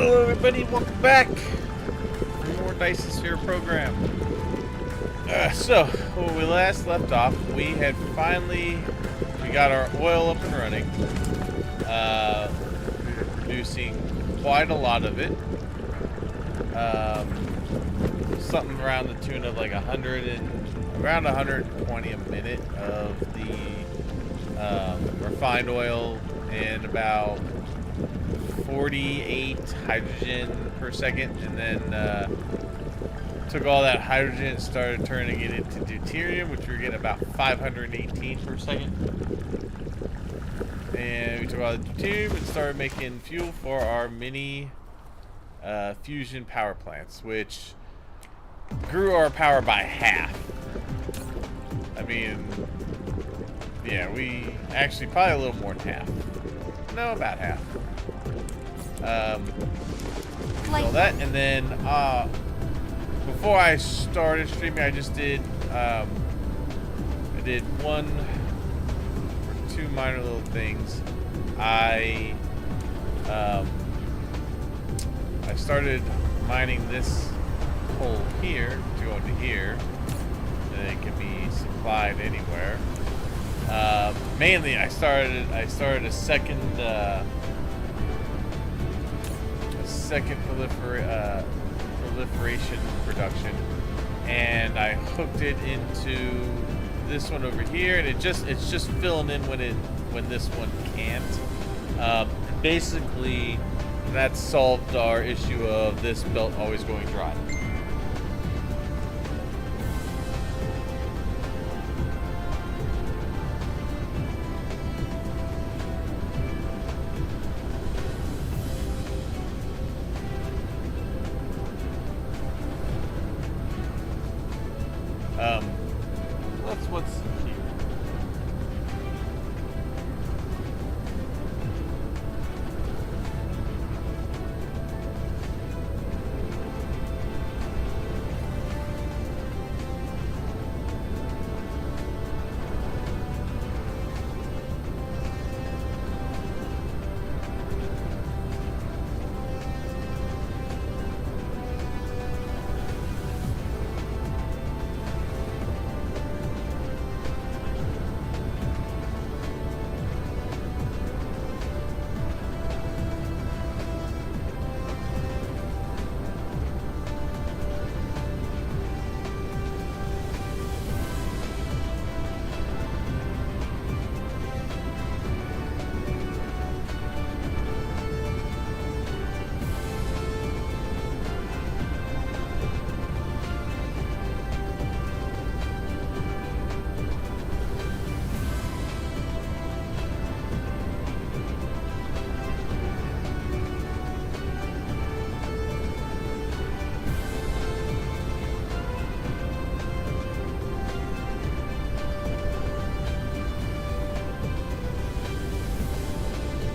Hello everybody, welcome back for more Dyson Sphere Program. So, when we last left off, we got our oil up and running. We were producing quite a lot of it. Something around the tune of like around 120 a minute of the refined oil and about 48 hydrogen per second, and then took all that hydrogen and started turning it into deuterium, which we were getting about 518 per second. And we took all the deuterium and started making fuel for our mini fusion power plants, which grew our power by half. I mean, yeah, we actually probably a little more than half. No, about half. We did all that, and then before I started streaming, I just did I did one or two minor little things. I started mining this hole here to go into here, and it can be supplied anywhere. Mainly, I started a second proliferation production, and I hooked it into this one over here, and it's just filling in when this one can't. Basically, that solved our issue of this belt always going dry. What's here?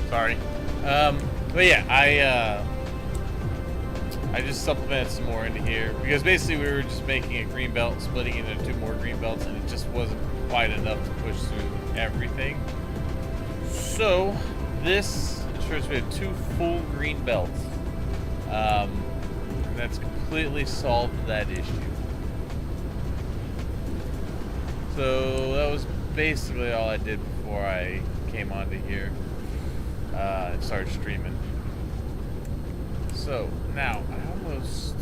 Sorry. But yeah, I just supplemented some more into here because basically we were just making a green belt, splitting it into 2 more green belts, and it just wasn't quite enough to push through everything. So this ensures we have 2 full green belts. And that's completely solved that issue. So that was basically all I did before I came onto here. And started streaming. So now I almost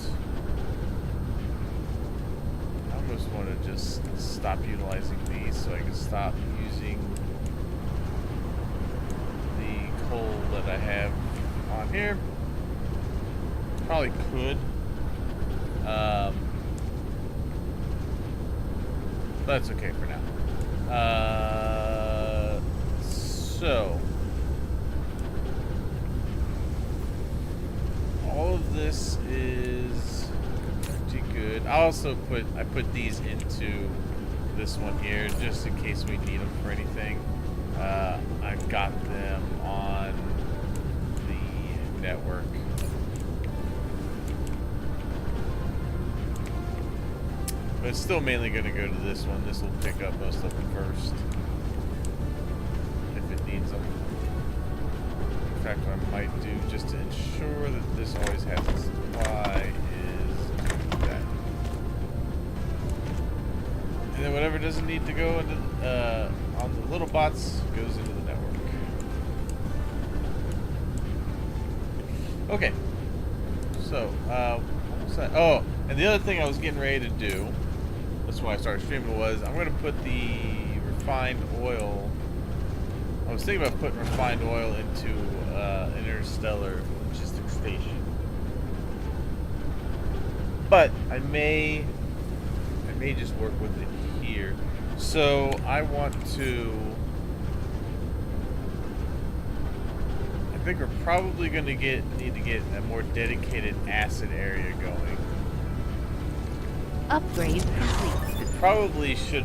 want to just stop utilizing these so I can stop using the coal that I have on here. Probably could. But that's okay for now. So all of this is pretty good. I put these into this one here just in case we need them for anything. I've got them on the network. But it's still mainly going to go to this one. This will pick up most of them first, if it needs them. fact, what I might do just to ensure that this always has a supply is do that. And then whatever doesn't need to go into on the little bots goes into the network. Okay. So, what was that? Oh, and the other thing I was getting ready to do, that's why I started streaming, was I'm going to put the refined oil. I was thinking about putting refined oil into Interstellar logistics station, but I may just work with it here. So I want to. I think we're probably going to need to get a more dedicated acid area going. Upgrade complete. It probably should.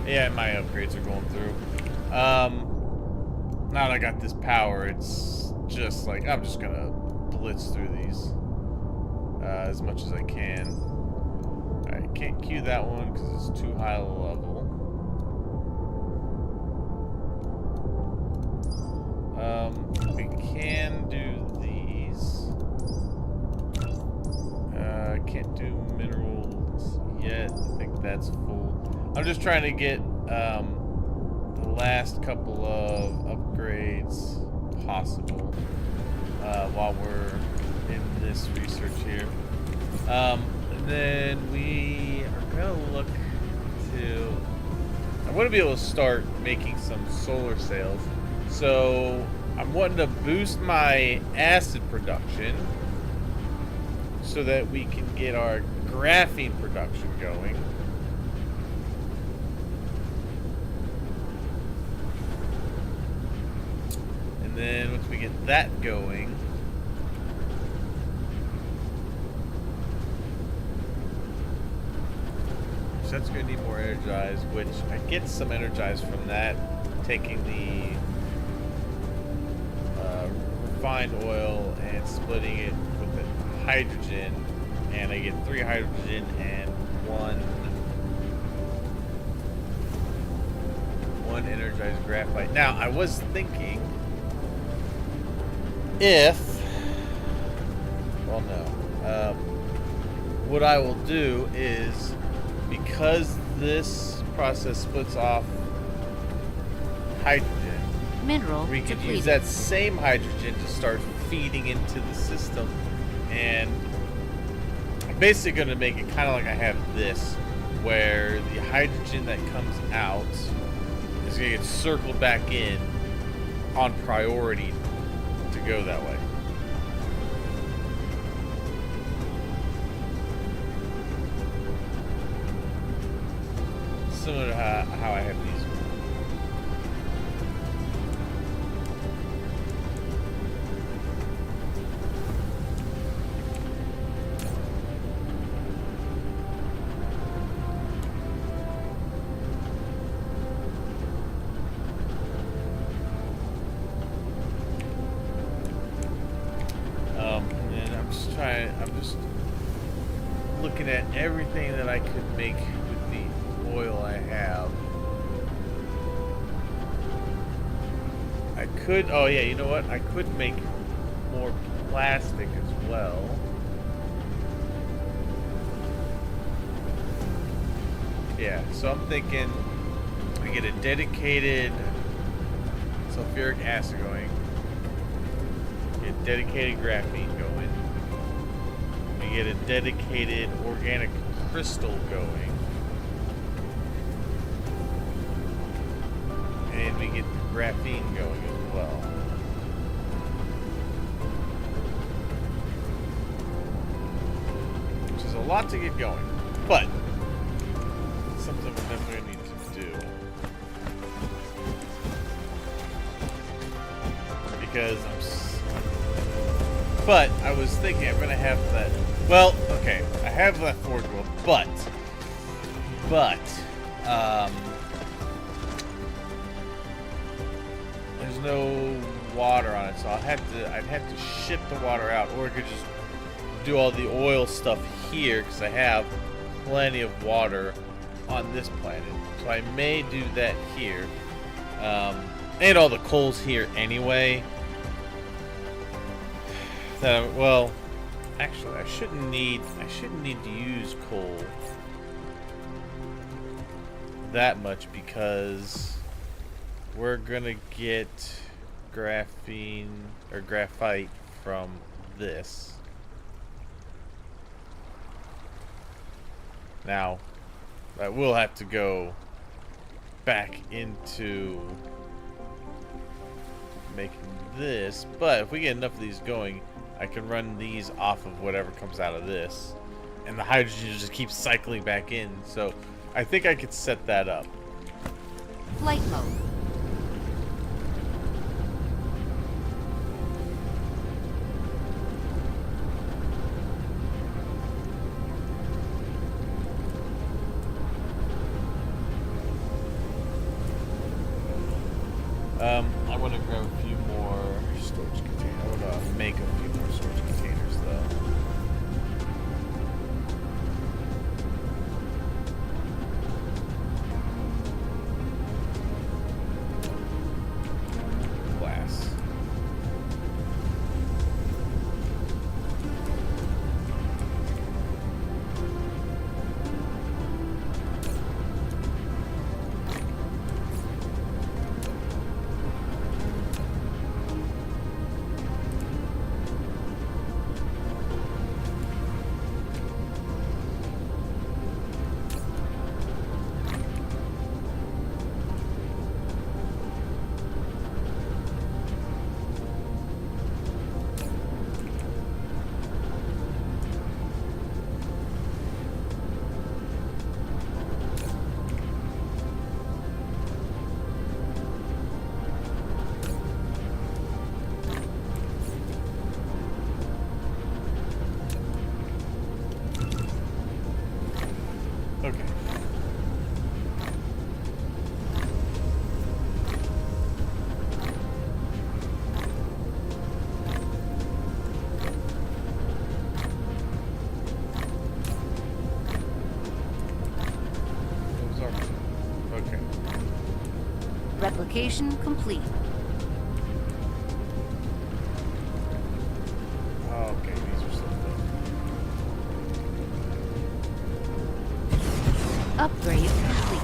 Yeah, my upgrades are going through. Now that I got this power, it's just like I'm just gonna blitz through these as much as I can. Alright, can't queue that one because it's too high a level. We can do these. Can't do minerals yet. I think that's full. I'm just trying to get the last couple of upgrades possible while we're in this research here. And then we are gonna look to. I want to be able to start making some solar sails. So I'm wanting to boost my acid production so that we can get our graphene production going. And then once we get that going, so that's going to need more energized, which I get some energized from that, taking the refined oil and splitting it with the hydrogen, and I get 3 hydrogen and one energized graphite. Now, I was thinking if, well, no, what I will do is, because this process splits off hydrogen, Mineral we could depleted. use that same hydrogen to start feeding into the system, and I'm basically going to make it kind of like I have this, where the hydrogen that comes out is going to get circled back in on priority to go that way. Similar to how I have these. I'm just looking at everything that I could make with the oil I have. I could, oh yeah, you know what? I could make more plastic as well. Yeah, so I'm thinking we get a dedicated sulfuric acid going, get dedicated graphene going. We get a dedicated organic crystal going, and we get the graphene going as well. Which is a lot to get going, but it's something we're definitely going to need to do. Because but I was thinking I'm going to have that. Well, okay, I have that forward growth, but there's no water on it, so I'd have to ship the water out, or I could just do all the oil stuff here because I have plenty of water on this planet. So I may do that here. And all the coal's here anyway. Well, actually, I shouldn't need to use coal that much because we're gonna get graphene or graphite from this. Now, I will have to go back into making this, but if we get enough of these going, I can run these off of whatever comes out of this, and the hydrogen just keeps cycling back in. So I think I could set that up. Flight mode. I want to grab a few more storage containers. I want to make a few more storage containers, though. Glass. Okay. Those are okay. Replication complete. Okay, these are still done. Upgrade complete.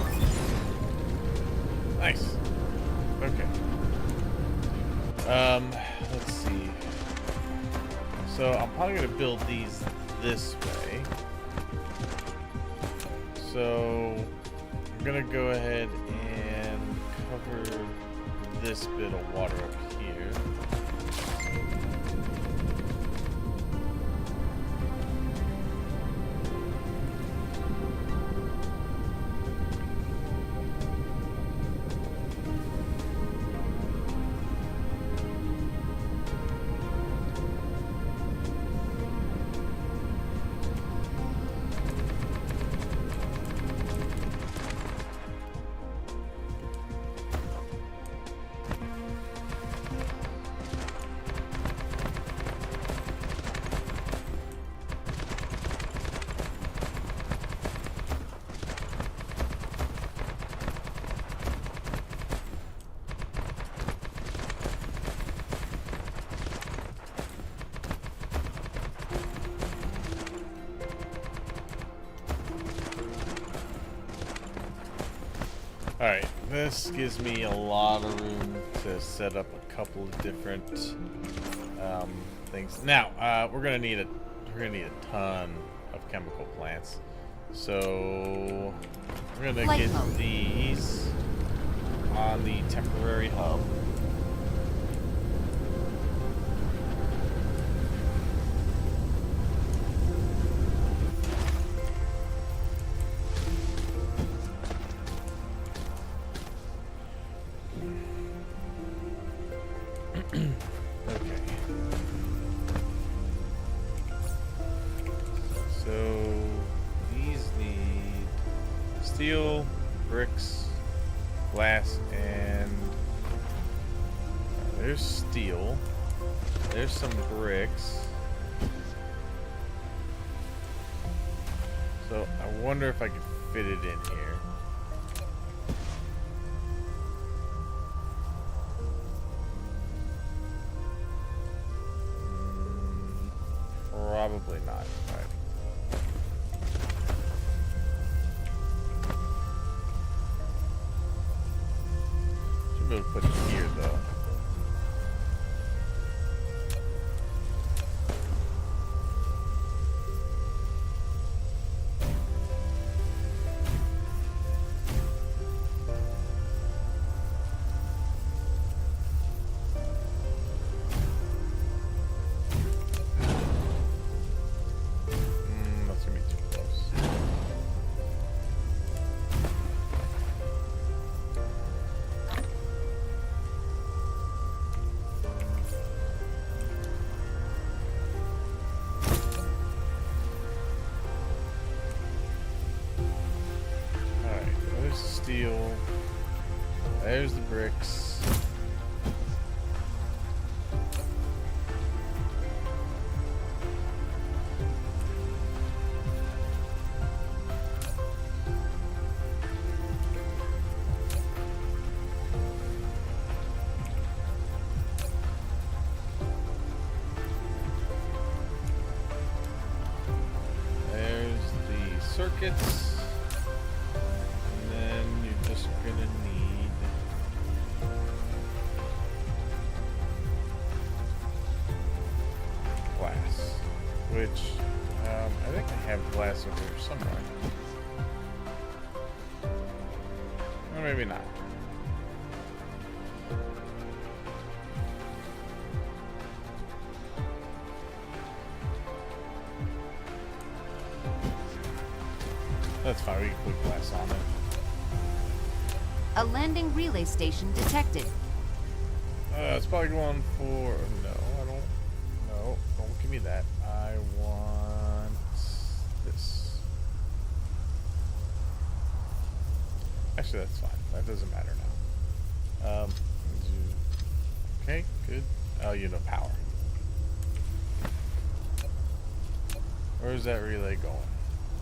Nice. Okay. Let's see. So I'm probably gonna build these this way. So I'm gonna go ahead and cover this bit of water up here. Alright, this gives me a lot of room to set up a couple of different things. Now, we're gonna need a ton of chemical plants. So we're gonna get these on the temporary hub. Okay. So these need steel, bricks, glass, and there's steel. There's some bricks. So I wonder if I could fit it in here. steel. There's the bricks. Circuits, and then you're just gonna need glass, which I think I have glass over here somewhere, or maybe not. That's fine, we can put glass on it. A landing relay station detected. It's probably going for... No, I don't... No, don't give me that. I want this. Actually, that's fine. That doesn't matter now. Okay, good. Oh, you know, power. Where's that relay going?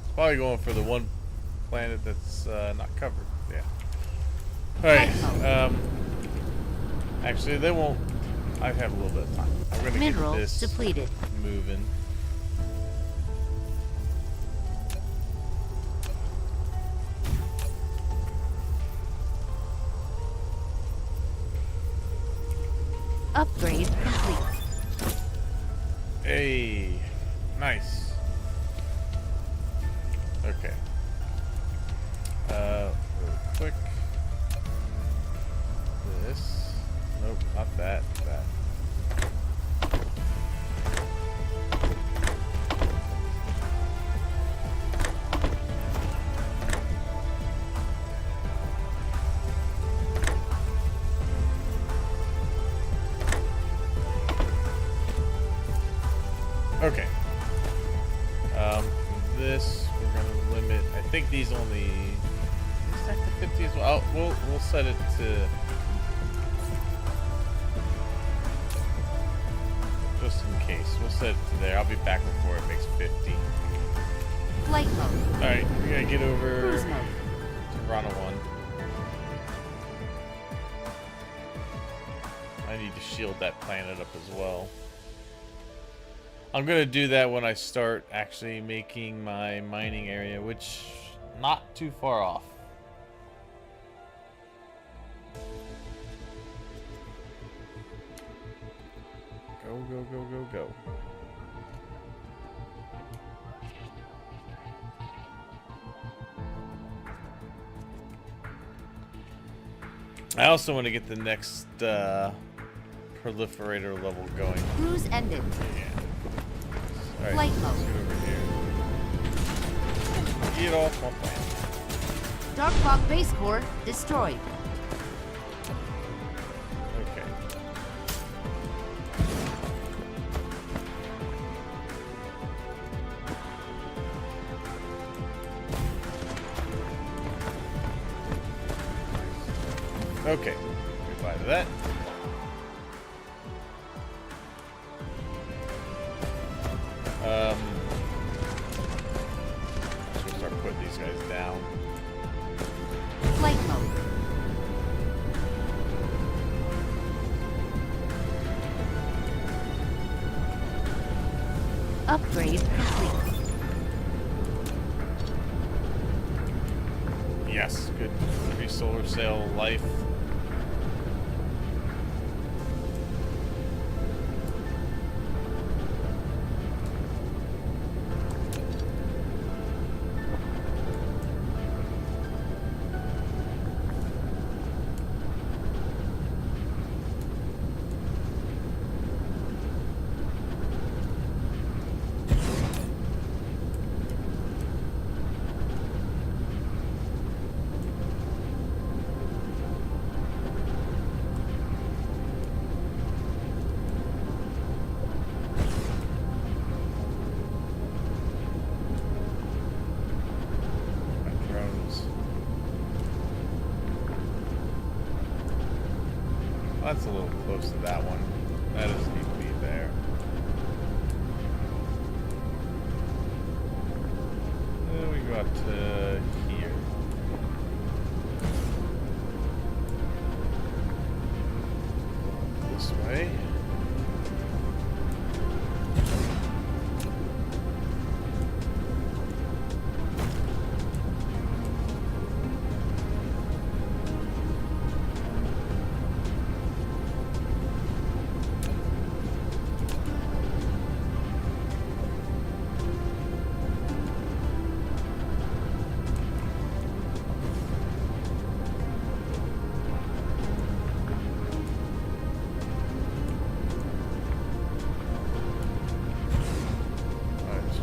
It's probably going for the one planet that's not covered. Yeah. Alright, actually they won't. I have a little bit of time. I'm gonna Mineral get this depleted. moving. Upgrade complete. Hey, nice. Okay. Real quick. This. Nope, not that. That. Okay. This we're gonna limit. I think these only. Is that to 50 as well? Oh, we'll set it to. Just in case, we'll set it to there. I'll be back before it makes 50. Flight mode. All right, we gotta get over Cruise mode. to Rana 1. I need to shield that planet up as well. I'm gonna do that when I start actually making my mining area, which not too far off. Go, go, go, go, go. I also want to get the next proliferator level going. Cruise ended. Yeah. All right, Flight let's mode. get over here. Get off my planet. Dark fog base core destroyed. Okay. Okay. Goodbye to that. Should start putting these guys down. Flight mode. Upgrade complete. Yes, good. 3 solar sail life. that's a little close to that one. That doesn't need to be there. Then we go up to here. This way.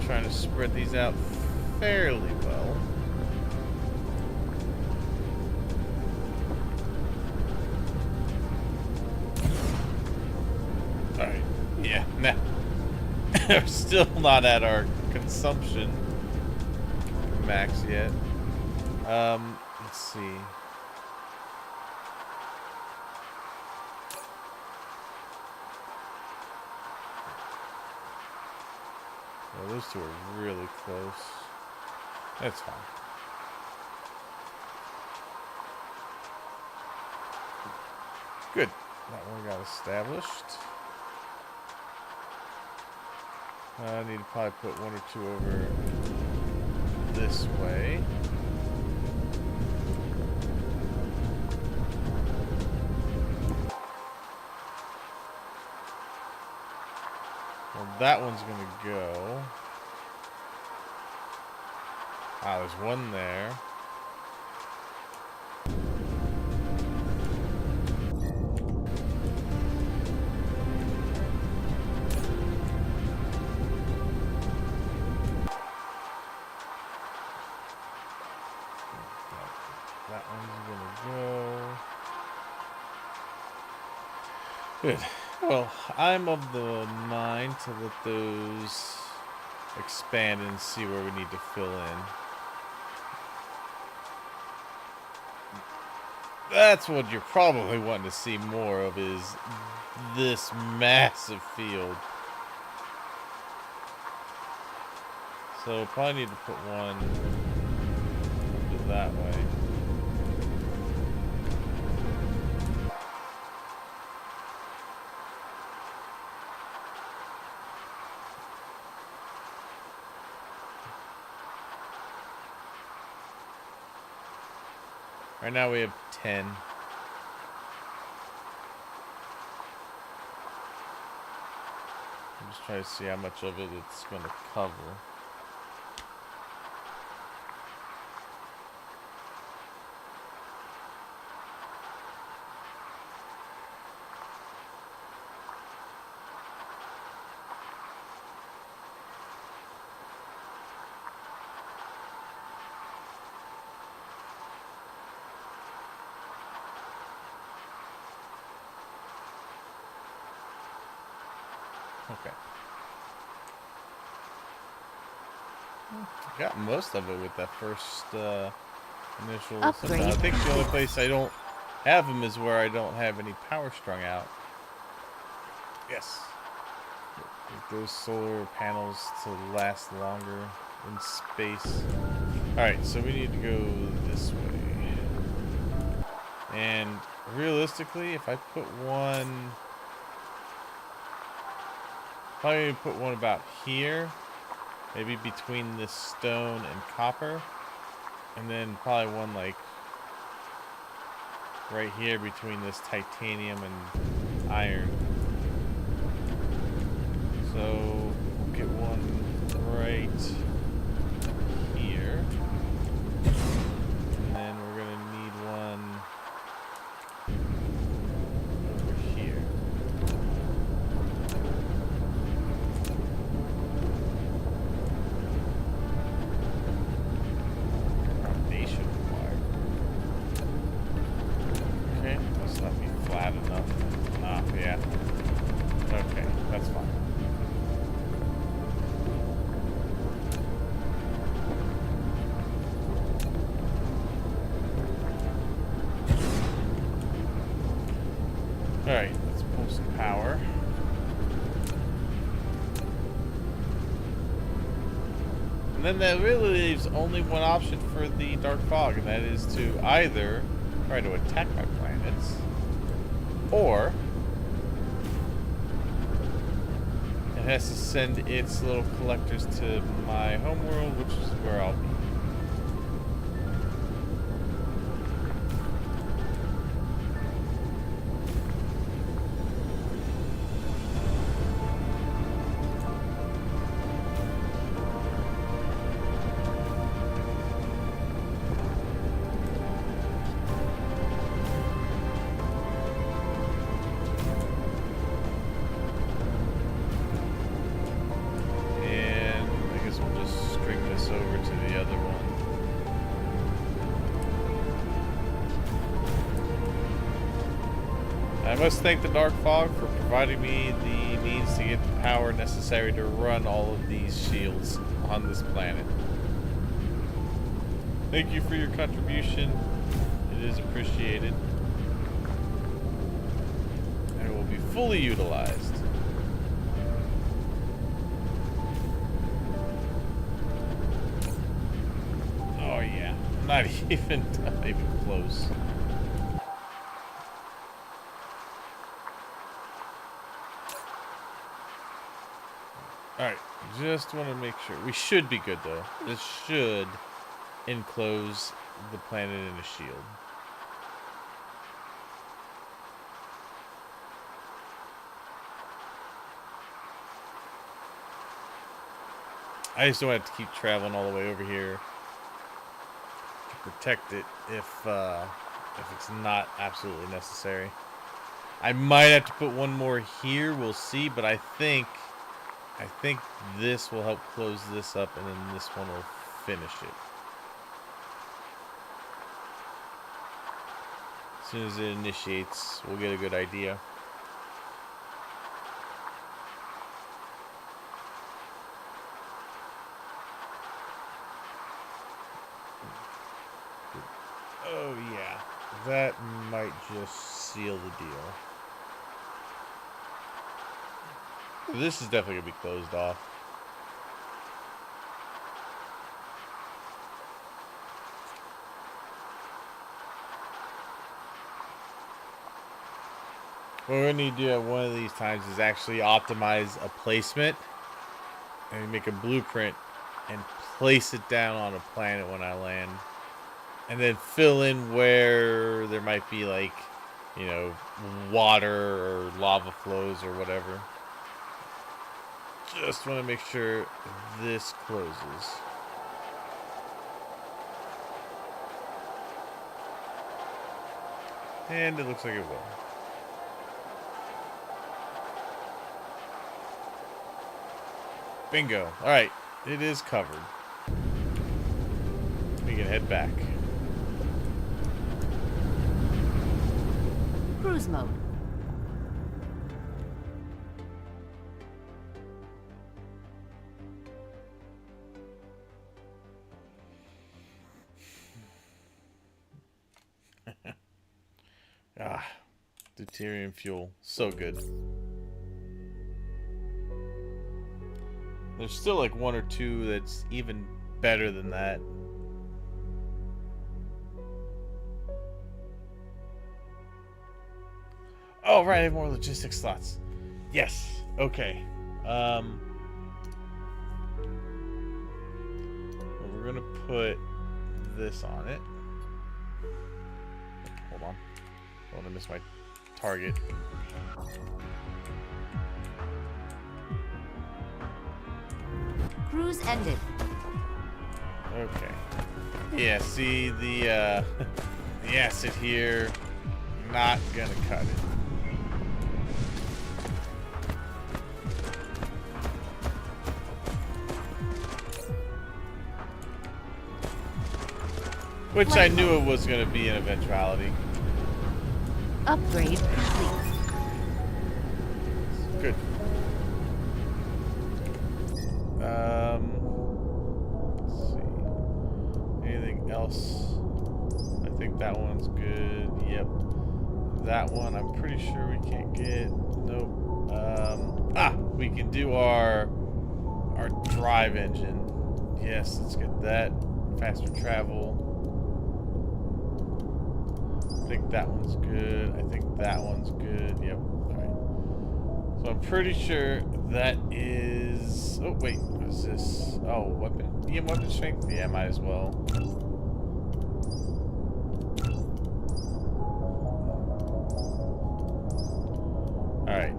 Trying to spread these out fairly well. Alright, yeah, nah. We're still not at our consumption max yet. Let's see. Well, those two are really close. That's fine. Good. That one got established. I need to probably put one or two over this way. Well, that one's gonna go. Ah, there's one there. That one's gonna go. Good. Well, I'm of the mind to let those expand and see where we need to fill in. That's what you're probably wanting to see more of, is this massive field. So probably need to put one that way. Right now we have 10. I'm just trying to see how much of it it's going to cover. Okay. Got most of it with that first initial Upgrade. I think the only place I don't have them is where I don't have any power strung out. Yes. Get those solar panels to last longer in space. Alright, so we need to go this way. And realistically, if I put one... Probably put one about here, maybe between this stone and copper, and then probably one like right here between this titanium and iron. So we'll get one right here, and then we're gonna need one over here. Alright, let's pull some power. And then that really leaves only one option for the dark fog, and that is to either try to attack my planets, or it has to send its little collectors to my homeworld, which is where I'll be. Over to the other one. I must thank the Dark Fog for providing me the means to get the power necessary to run all of these shields on this planet. Thank you for your contribution. It is appreciated. And it will be fully utilized. Oh yeah, not even close. Alright, just want to make sure. We should be good though. This should enclose the planet in a shield. I just don't have to keep traveling all the way over here to protect it if it's not absolutely necessary. I might have to put one more here, we'll see, but I think this will help close this up, and then this one will finish it. As soon as it initiates, we'll get a good idea. Oh yeah, that might just seal the deal. This is definitely gonna be closed off. What we're gonna need to do at one of these times is actually optimize a placement and make a blueprint and place it down on a planet when I land. And then fill in where there might be, like, you know, water or lava flows or whatever. Just want to make sure this closes. And it looks like it will. Bingo. Alright, it is covered. We can head back. Cruise mode. Ah, deuterium fuel. So good. There's still like one or two that's even better than that. Oh, right, I have more logistics slots. Yes. Okay. Well, we're gonna put this on it. Hold on. Don't want to miss my target. Cruise ended. Okay. Yeah, see the the acid here, not gonna cut it. Which I knew it was gonna be an eventuality. Upgrade complete. Good. Let's see. Anything else? I think that one's good. Yep. that one. I'm pretty sure we can't get. Nope. We can do our drive engine. Yes, let's get that. Faster travel. I think that one's good. I think that one's good. Yep. Alright. So I'm pretty sure that is... Oh, wait. What is this? Oh, weapon. Yeah, weapon strength? Yeah, might as well. Alright.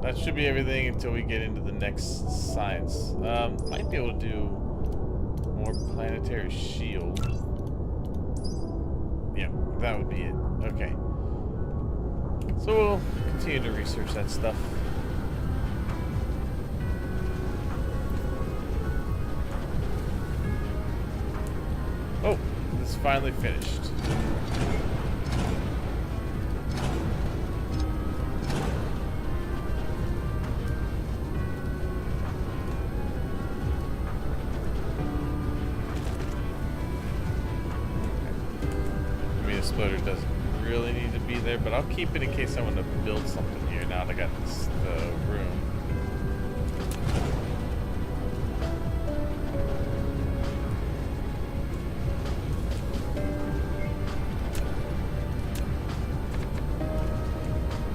That should be everything until we get into the next science. Might be able to do more planetary shield. Yeah, that would be it. Okay. So we'll continue to research that stuff. Oh, it's finally finished. Exploder doesn't really need to be there, but I'll keep it in case I want to build something here now that I got this room.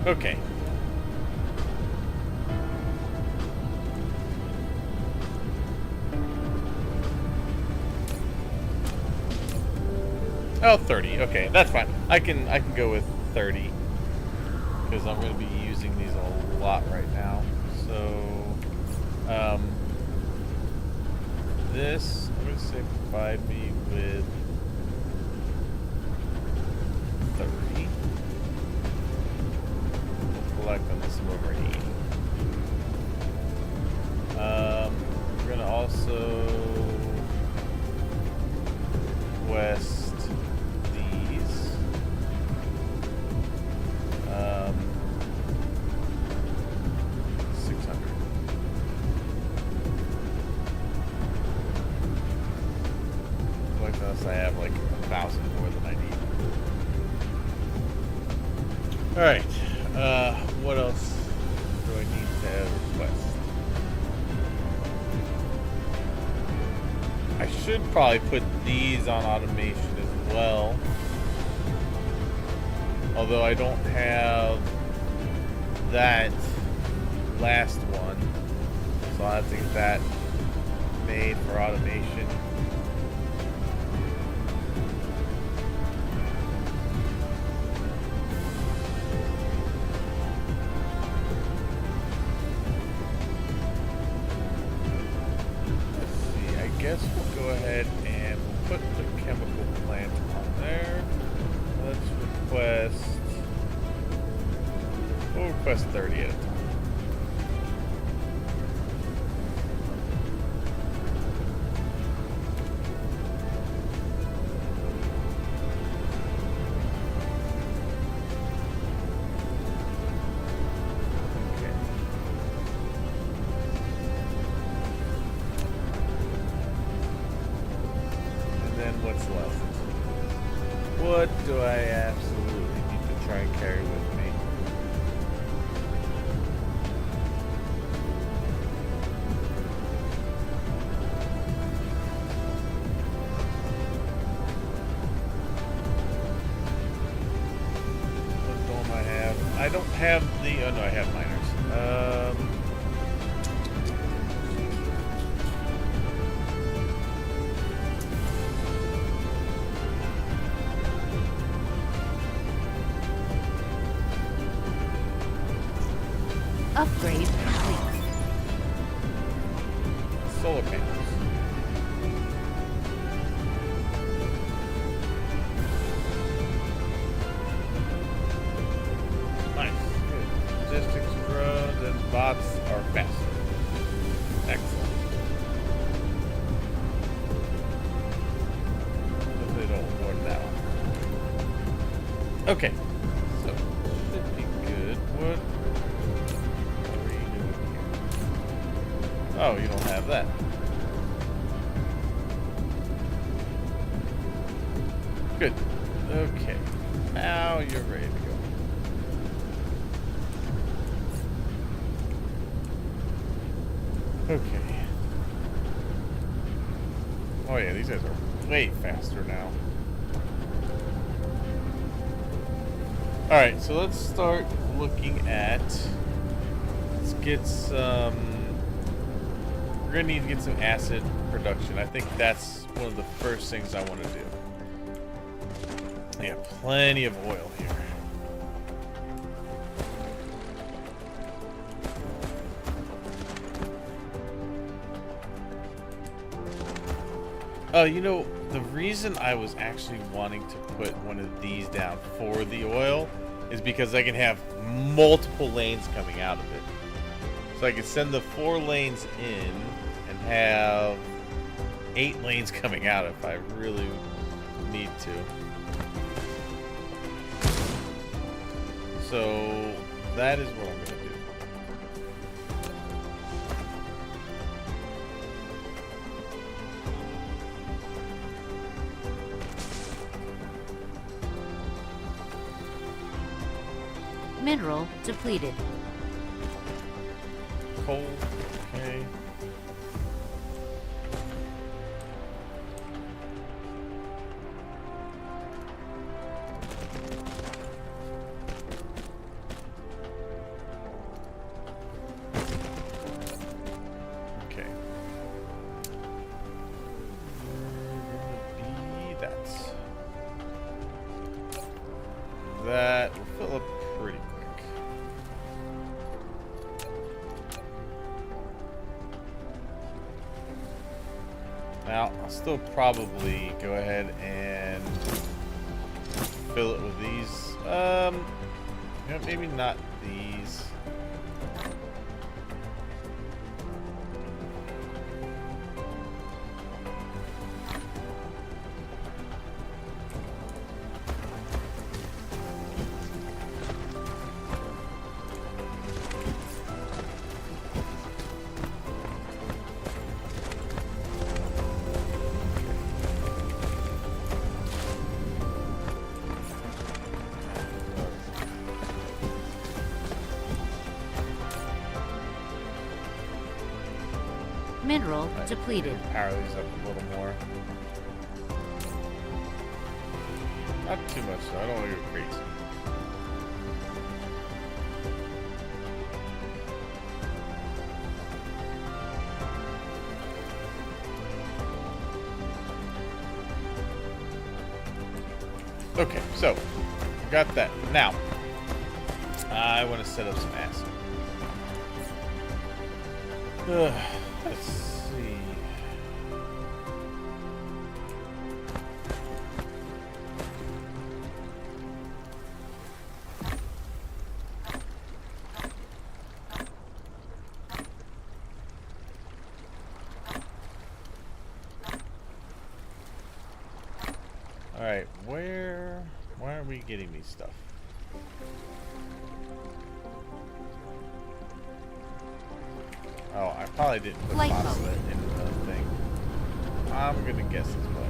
Okay. Oh, 30. Okay, that's fine. I can go with 30 because I'm going to be using these a lot right now. So, this I'm going to say provide me with 30. We'll collect on this over 80. We're going to also request. 600. Like this, I have like 1,000 more than I need. All right. What else do I need to request? I should probably put these on automation as well. Although I don't have that last one. So I'll have to get that made for automation. Let's see, I guess we'll go ahead and we'll put the chemical plant on there. Let's request. We'll request 30 at a time. Okay. And then what's left? What do I absolutely need to try and carry with me? What don't I have? I don't have the... Oh, no, I have miners. Upgrade complete. Solar panels. Nice. Good. Logistics drones and bots are faster. Excellent. But they don't award that one. Okay. So, should be good. What? Oh, you don't have that. Good. Okay. Now you're ready to go. Okay. Oh yeah, these guys are way faster now. Alright, so let's start looking at... Let's get some... We're going to need to get some acid production. I think that's one of the first things I want to do. I got plenty of oil here. Oh, you know, the reason I was actually wanting to put one of these down for the oil is because I can have multiple lanes coming out of it. So I could send the 4 lanes in and have 8 lanes coming out if I really need to. So that is what I'm going to do. Mineral depleted. Coal, okay. Okay. Be that. That will fill up pretty quick. Now, I'll still probably go ahead and fill it with these. You know, maybe not these. Mineral depleted. Power these up a little more. Not too much though. I don't want to go crazy. Okay, so got that. Now I want to set up some acid. Let's see. All right, why are we getting these stuff? Oh, I probably didn't put Light pasta mode. in the thing. I'm gonna guess that's what I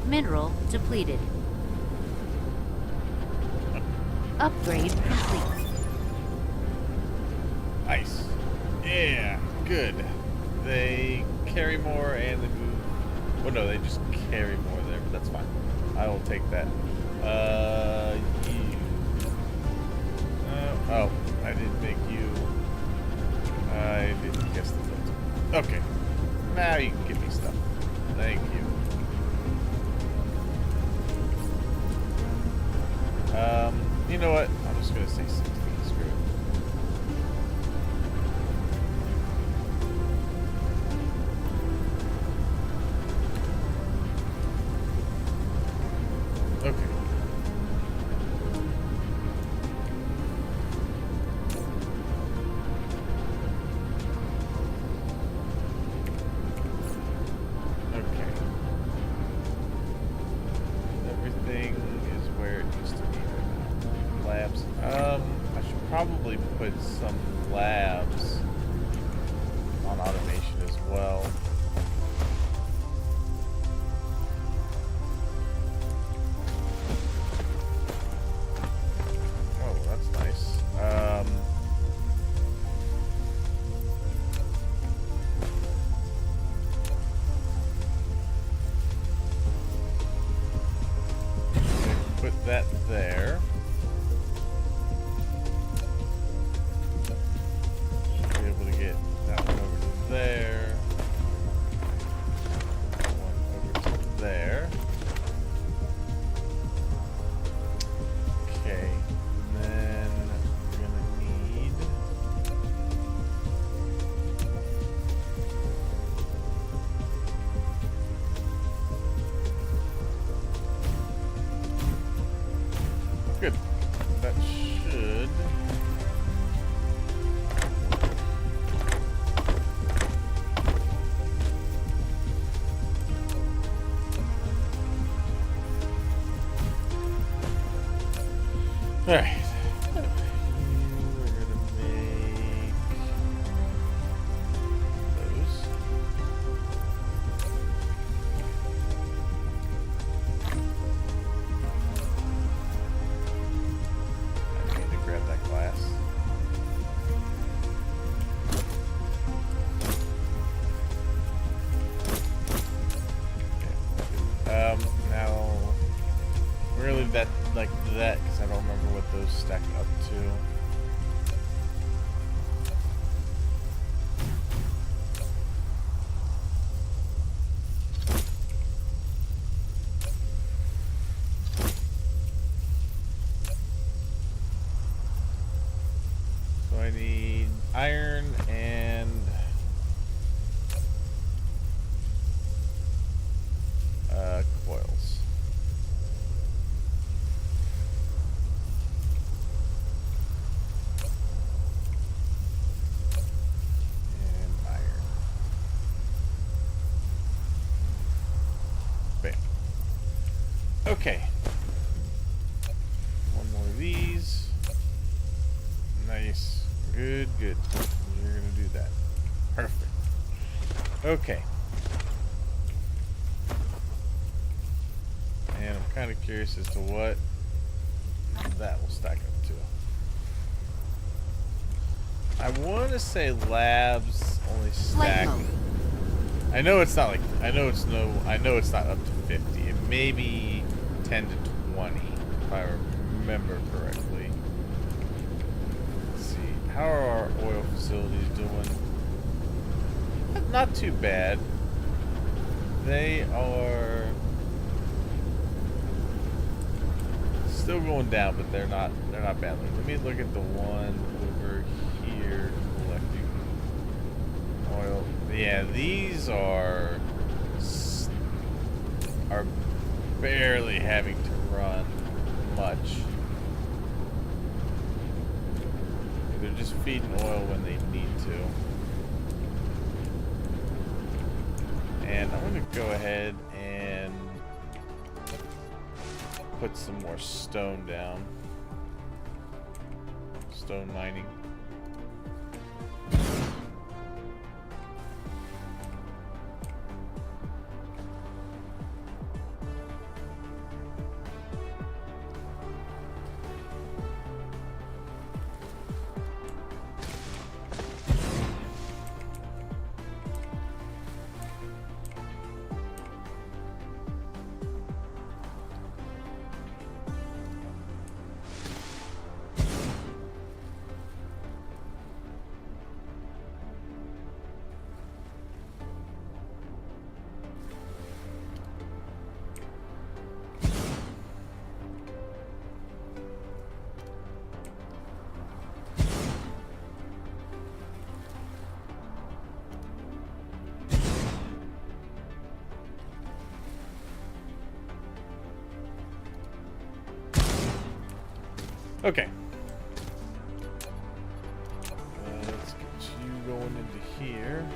Mineral depleted. Upgrade complete. did. Ice. Yeah, good. They carry more and they move. Well, no, they just carry more there, but that's fine. I will take that. You. Oh, I didn't make you. I didn't guess the filter. Okay. Now you can give me stuff. Thank you. You know what? I'm just gonna say 16. Screw it. Okay. Okay. Everything is where it used to be right now. Labs. I should probably put some labs on automation as well. that there. Be able to get that one over to there. That one over to there. Okay, and then we're gonna need good. That should. All right. We're gonna make those. I need to grab that glass. Okay. Now we're gonna leave that like that because I don't remember what those stack up to. So I need iron and coils. And iron. Bam. Okay. One more of these. Nice. Good, good. You're gonna do that. Perfect. Okay. And I'm kind of curious as to what that will stack up to. I want to say labs only Flight stack. mode. I know it's not like. I know it's not up to 50. It may be 10 to 20 if I remember correctly. Let's see. How are our oil facilities doing? Not too bad. They are still going down, but they're not badly. Let me look at the one over here collecting oil. Yeah, these are barely having to run much. They're just feeding oil when they need to. And I'm going to go ahead and put some more stone down. Stone mining. Okay. Let's get you going into here.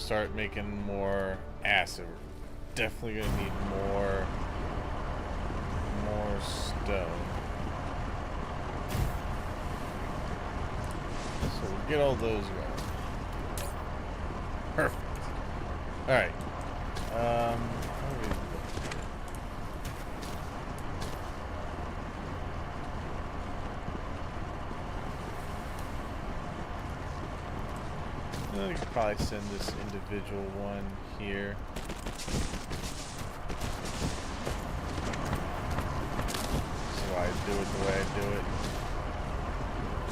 start making more acid. We're definitely gonna need more stone. So we'll get all those going. Perfect. All right. How do we look? I could probably send this individual one here. That's why I do it the way I do it.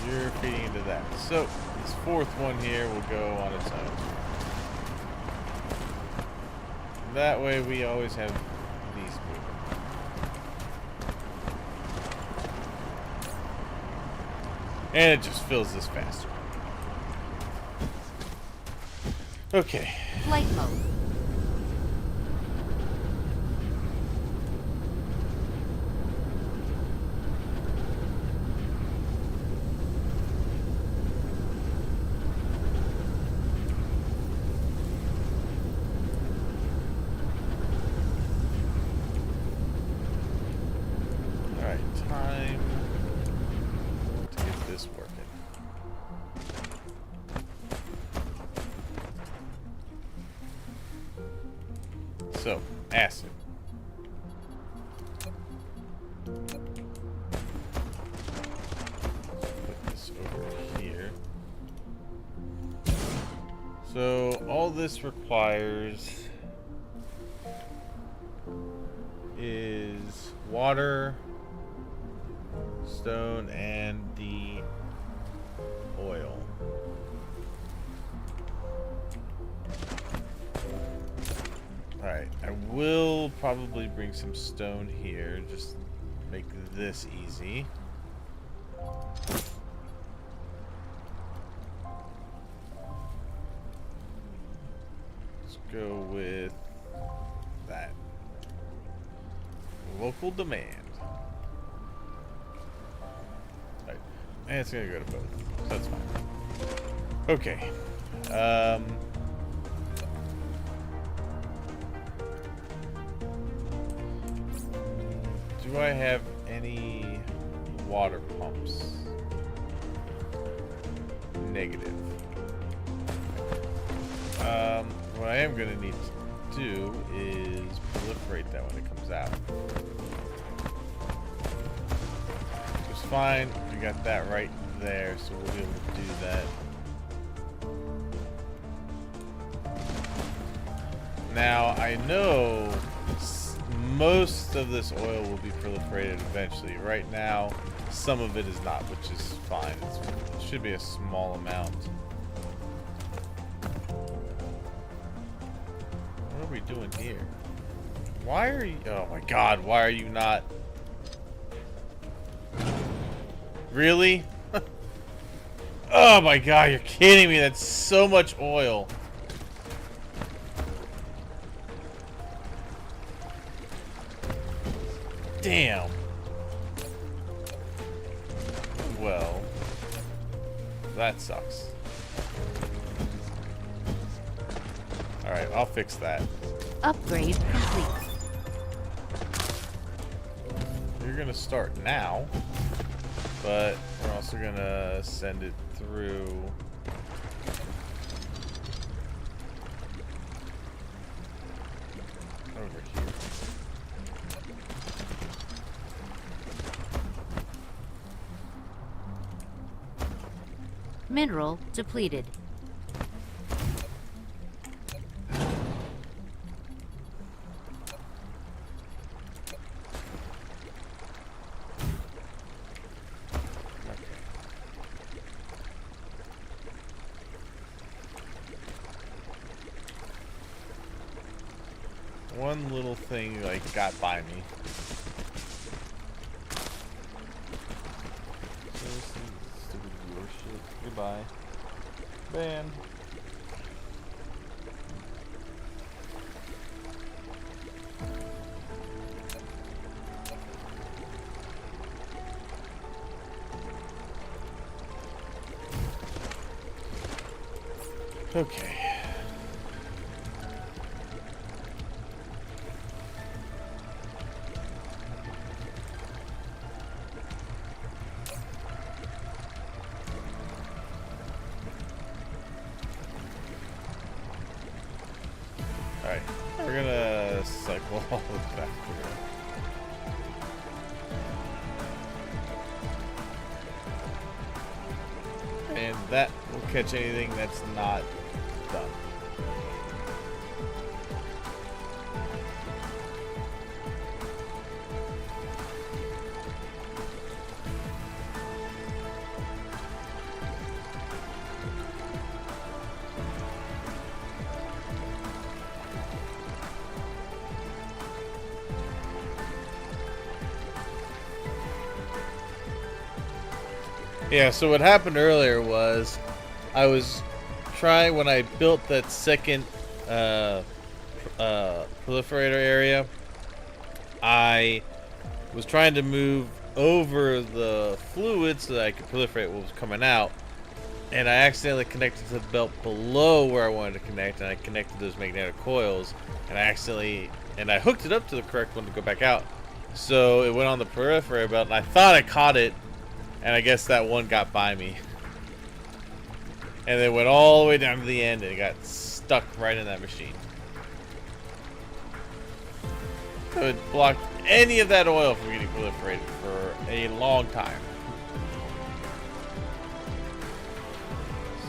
You're feeding into that. So this fourth one here will go on its own. That way we always have these moving. And it just fills this faster. Okay. Flight mode. Alright, time to get this working. So, acid. Put this over here. So, all this requires is water, stone, and the oil. Alright, I will probably bring some stone here, just make this easy. Let's go with that. Local demand. Right. And it's gonna go to both. So that's fine. Okay. Do I have any water pumps? Negative. What I am going to need to do is proliferate that when it comes out. Which is fine. We got that right there, so we'll be able to do that. Now, I know most of this oil will be proliferated eventually. Right now, some of it is not, which is fine. It should be a small amount. What are we doing here? Why are you... Oh my god, why are you not... Really? Oh my god, you're kidding me. That's so much oil. Damn. Well, that sucks. Alright, I'll fix that. Upgrade complete. You're gonna start now, but we're also gonna send it through. Over here. Mineral depleted. One little thing like got by me. Stupid viewer shit. Goodbye. Banned. Okay. Alright. We're gonna cycle all the way back through. And that will catch anything that's not done. Yeah, so what happened earlier was I was trying, when I built that second proliferator area, I was trying to move over the fluid so that I could proliferate what was coming out, and I accidentally connected to the belt below where I wanted to connect, and I connected those magnetic coils, and I hooked it up to the correct one to go back out, so it went on the proliferator belt, and I thought I caught it. And I guess that one got by me. And it went all the way down to the end and it got stuck right in that machine. So it blocked any of that oil from getting proliferated for a long time.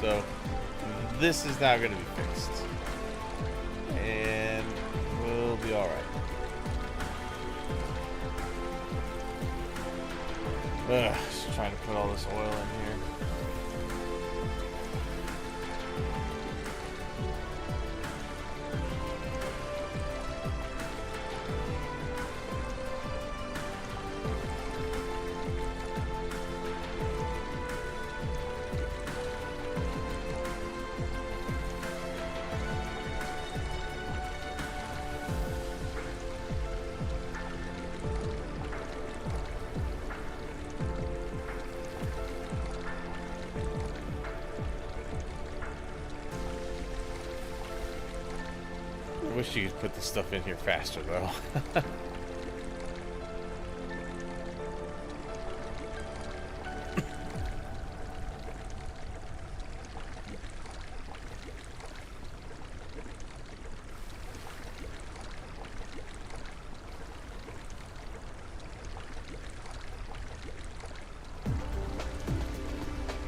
So this is now going to be fixed. And we'll be alright. Just trying to put all this oil in here. I wish you could put this stuff in here faster, though.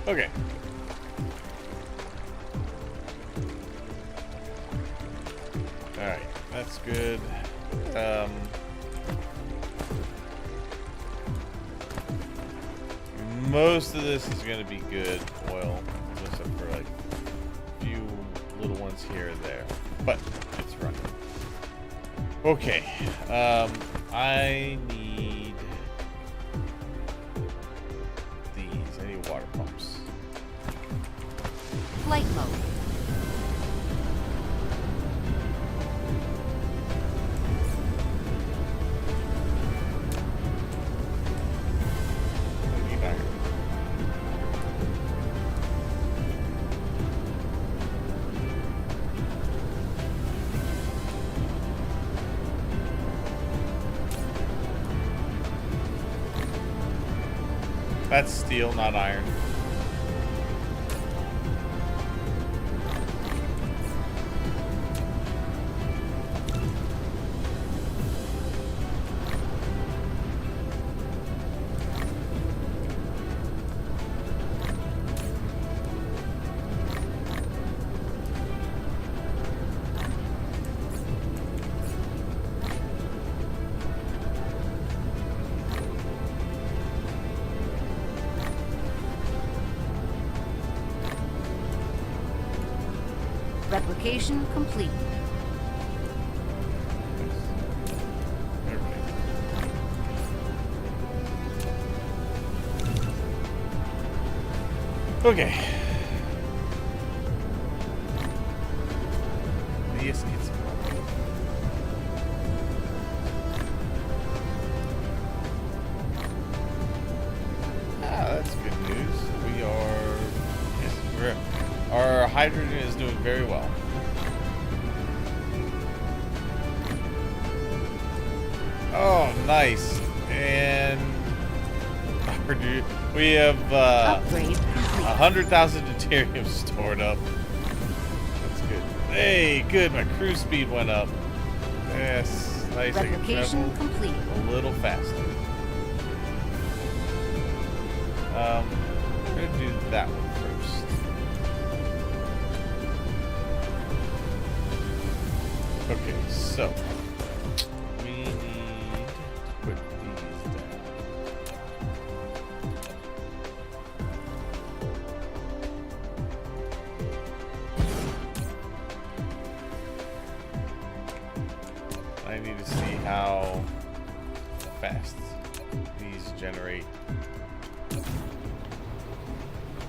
Okay. Alright, that's good. Most of this is going to be good oil, except for like a few little ones here and there, but it's running. Okay, I need these. I need water pumps. Flight mode. That's steel, not iron. Replication complete. Okay. Yes, it's that's good news. We are. Yes, our hydrogen is doing very well. Oh, nice. And we have Upgrade complete. 100,000 deuterium stored up. That's good. Hey, good. My cruise speed went up. Yes, nice. I can Replication travel complete. a little faster. I'm gonna do that one first. Okay, so we need to put these down. I need to see how fast these generate.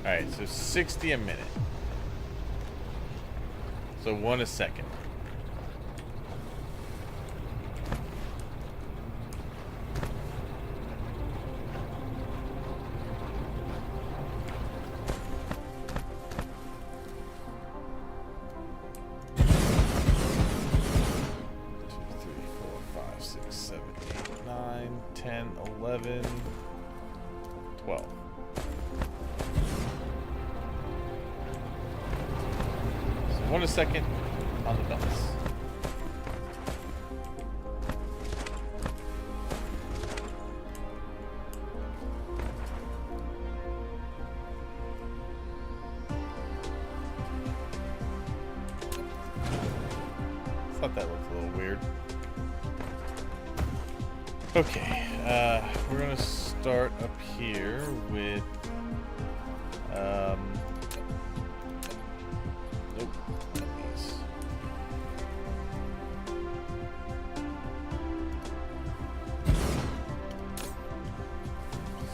Alright, so 60 a minute. So 1 a second. A second on the belts. Thought that looked a little weird. Okay, we're gonna start up here with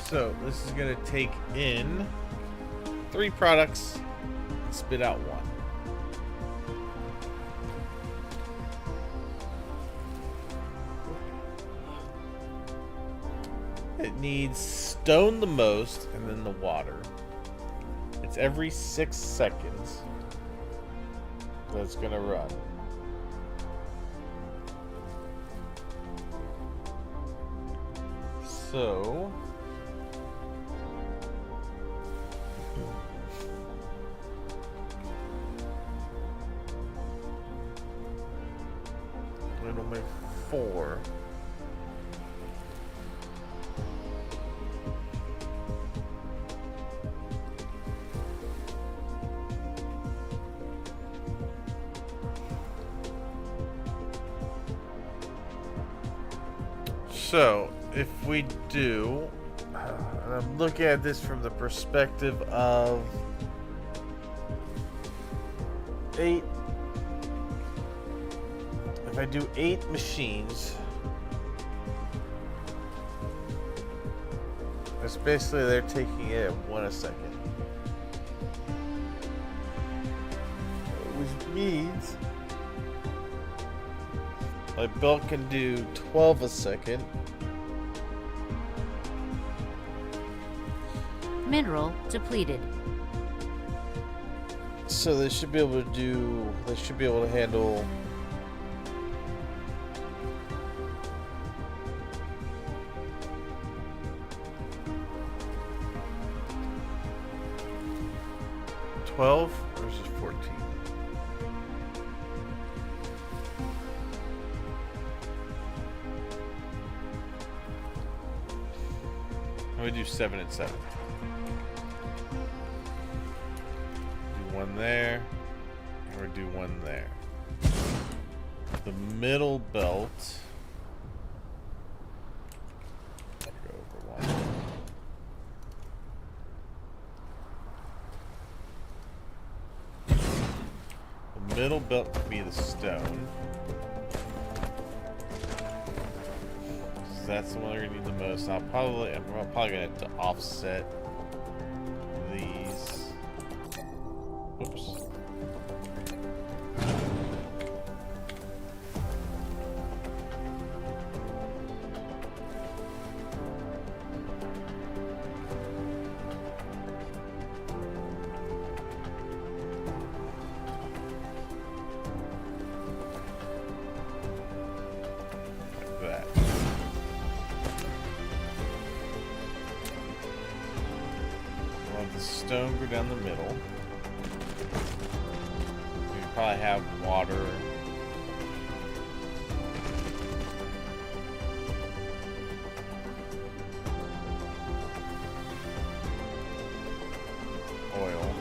so this is going to take in 3 products and spit out 1. It needs stone the most and then the water. It's every 6 seconds that's going to run. So it'll make 4. So if we do, and I'm looking at this from the perspective of 8. If I do 8 machines, it's basically they're taking it at 1 a second. Which means my belt can do 12 a second. Mineral depleted. So they should be able to handle versus 14. I'm gonna do 7 and 7. Do 1 there, and we're do 1 there. The middle belt. Go over 1. Middle belt could be the stone. So that's the one we're gonna need the most. I'm probably gonna have to offset these. Oops. Stone go down the middle. We probably have water. Oil.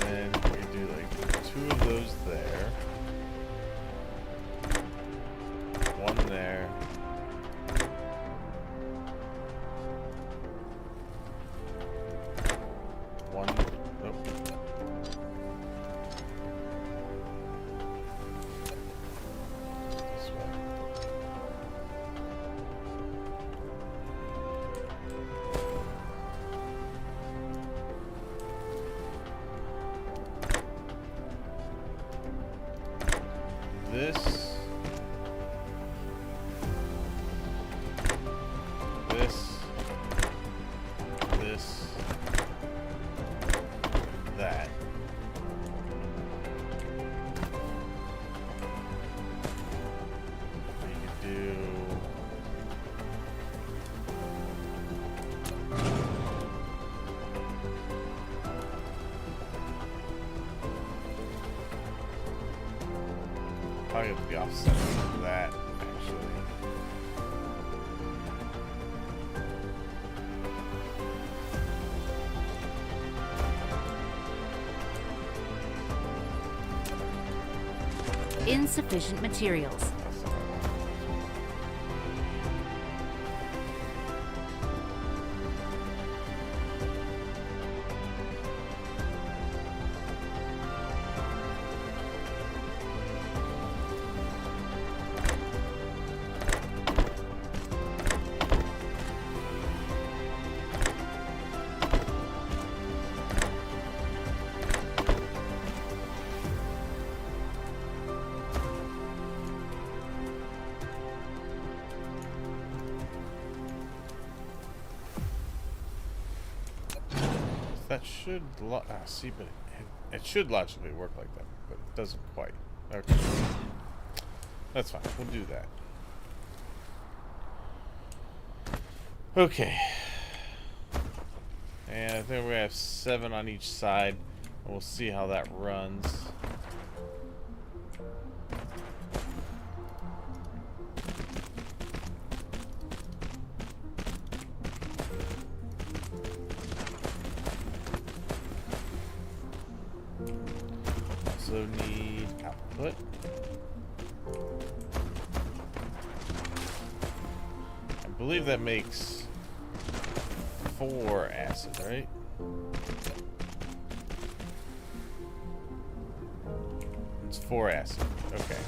And we do like 2 of those there. 1 there. One. Nope. This way. This. That. We could do probably the offset of that actually. Insufficient materials. That should see, but it should logically work like that, but it doesn't quite. Okay, that's fine. We'll do that. Okay, and I think we have 7 on each side, and we'll see how that runs. Also need output. I believe that makes 4 acid, right? It's 4 acid. Okay.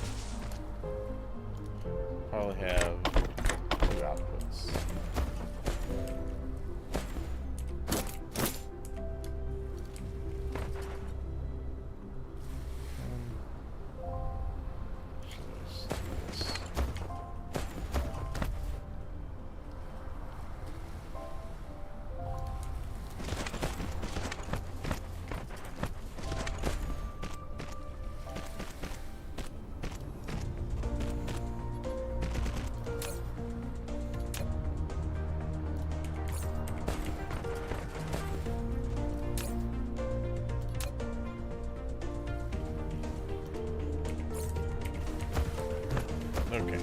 Probably have 2 outputs. Okay.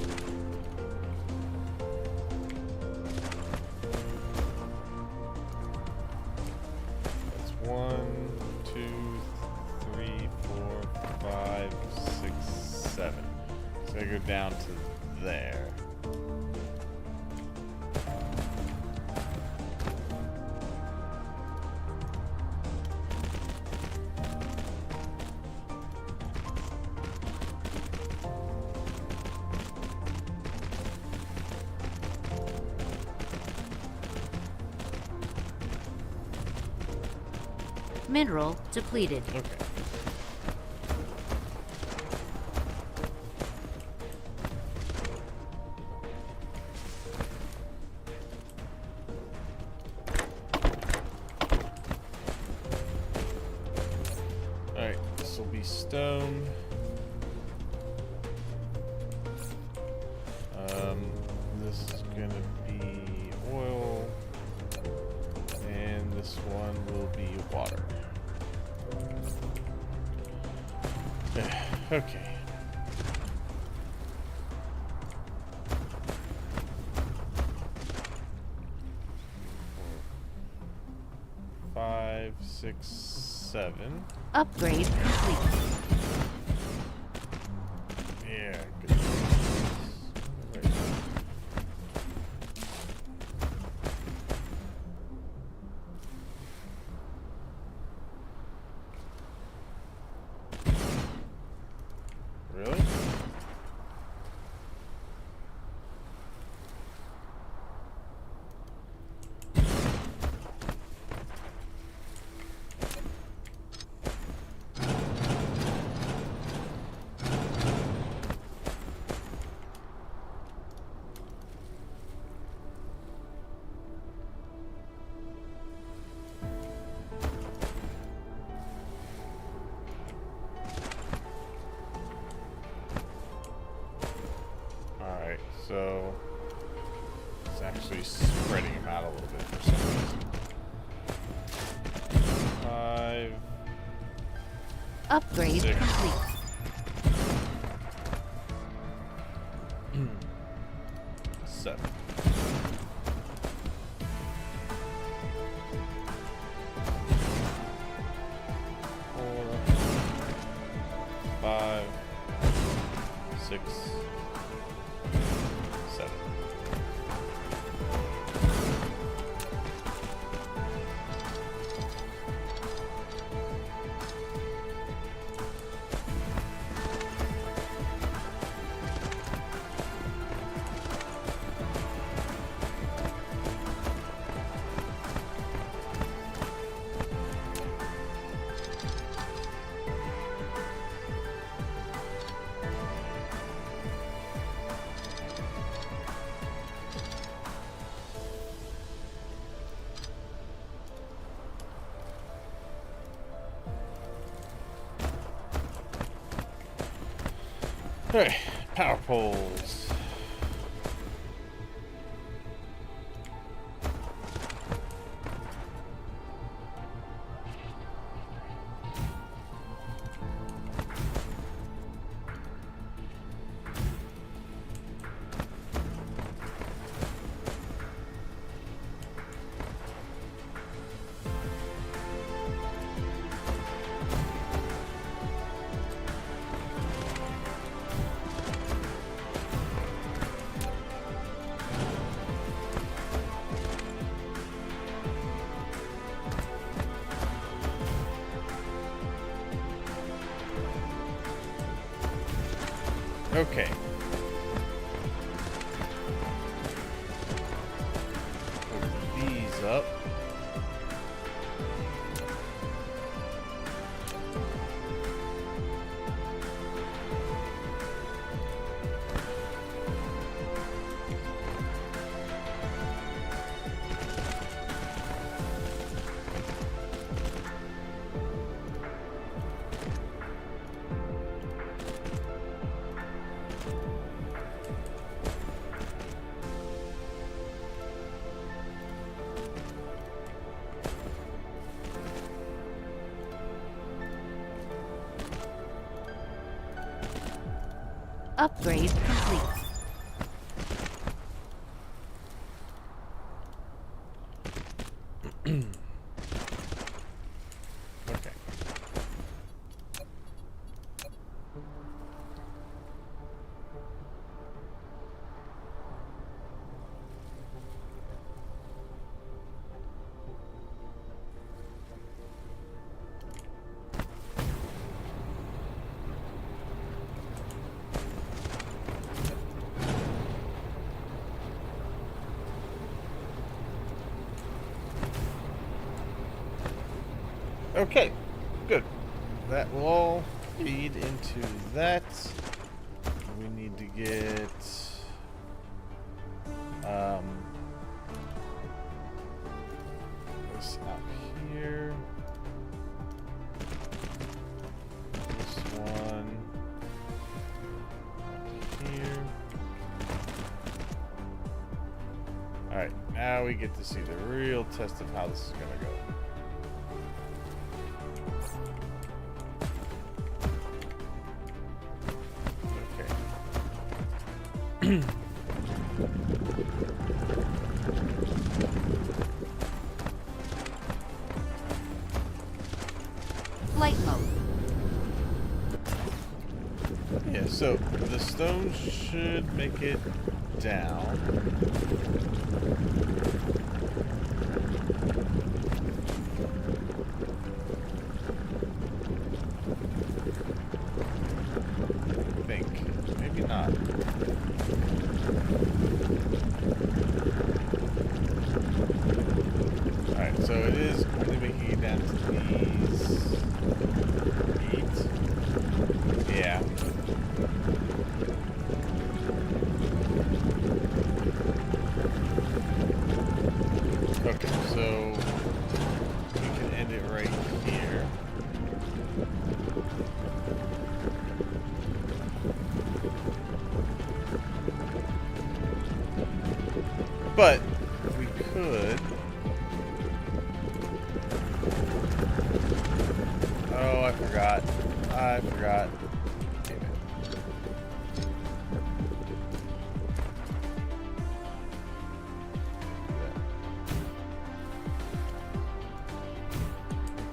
That's 1, 2, 3, 4, 5, 6, 7. So I go down to there. Mineral depleted. Okay. Alright, this will be stone. Okay. Five, six, 7. Upgrade complete. Yeah, good. Right. Really? Alright, so it's actually spreading them out a little bit for some reason. 5. Upgrade 6. complete. 7. 4. 5. 6. 7. Alright, power poles. Okay. Put these up. Upgrade complete. Okay. Okay, good. That will all feed into that. We need to get this out here. This one out here. Alright, now we get to see the real test of how this is gonna go. Flight mode. Yeah, so the stone should make it down. I think. Maybe not. Alright, so it is only making it down to these 8. Yeah. Okay, so we can end it right here. But we could. Oh, I forgot. I forgot. Damn it.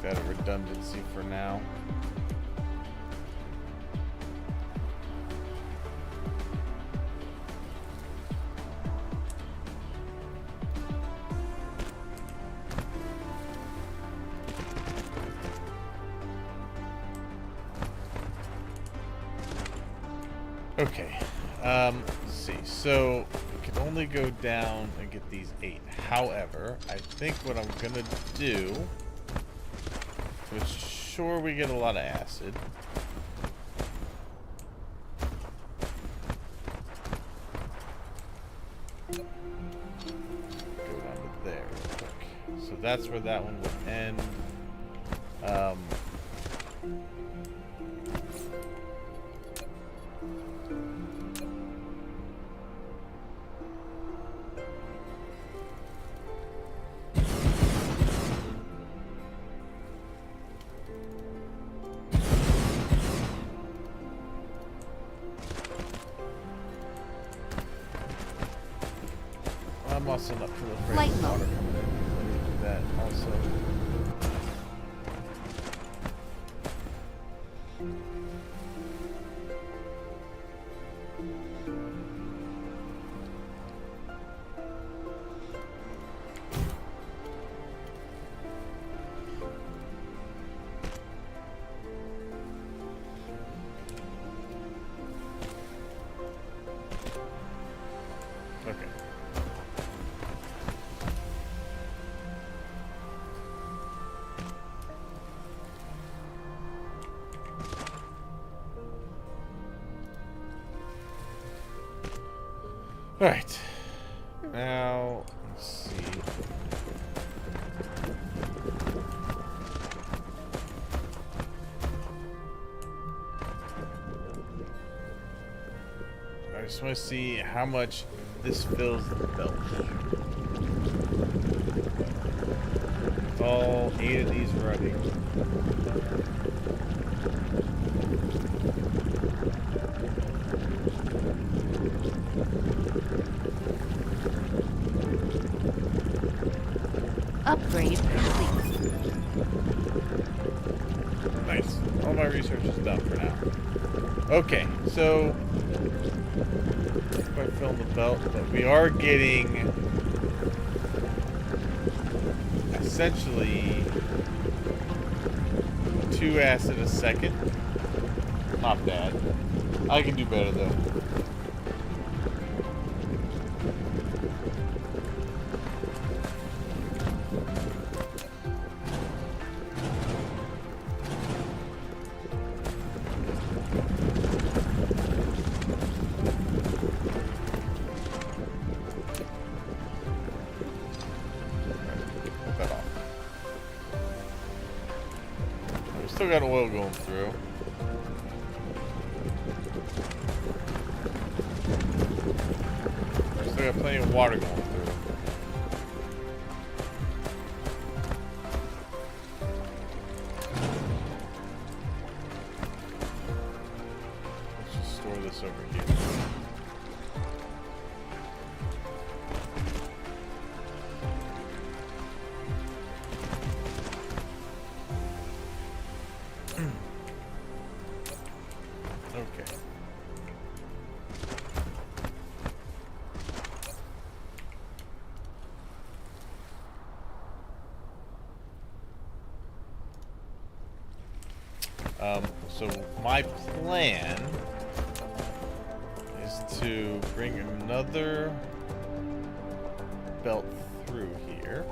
That a redundancy for now. Okay, let's see. So we can only go down and get these 8. However, I think what I'm gonna do to ensure we get a lot of acid. Go down to there real quick. So that's where that one would end. I'm also not too afraid Flight of mode. water coming in. Let me do that also. Okay. All right. Now, let's see. I just want to see how much this fills the belt. With all 8 of these running. Upgrade complete. Nice. All my research is done for now. Okay, so quite filling the belt, but we are getting essentially 2 acid a second. Not bad. I can do better though. Still got oil going through. Still got plenty of water going through. Let's just store this over here. So my plan is to bring another belt through here.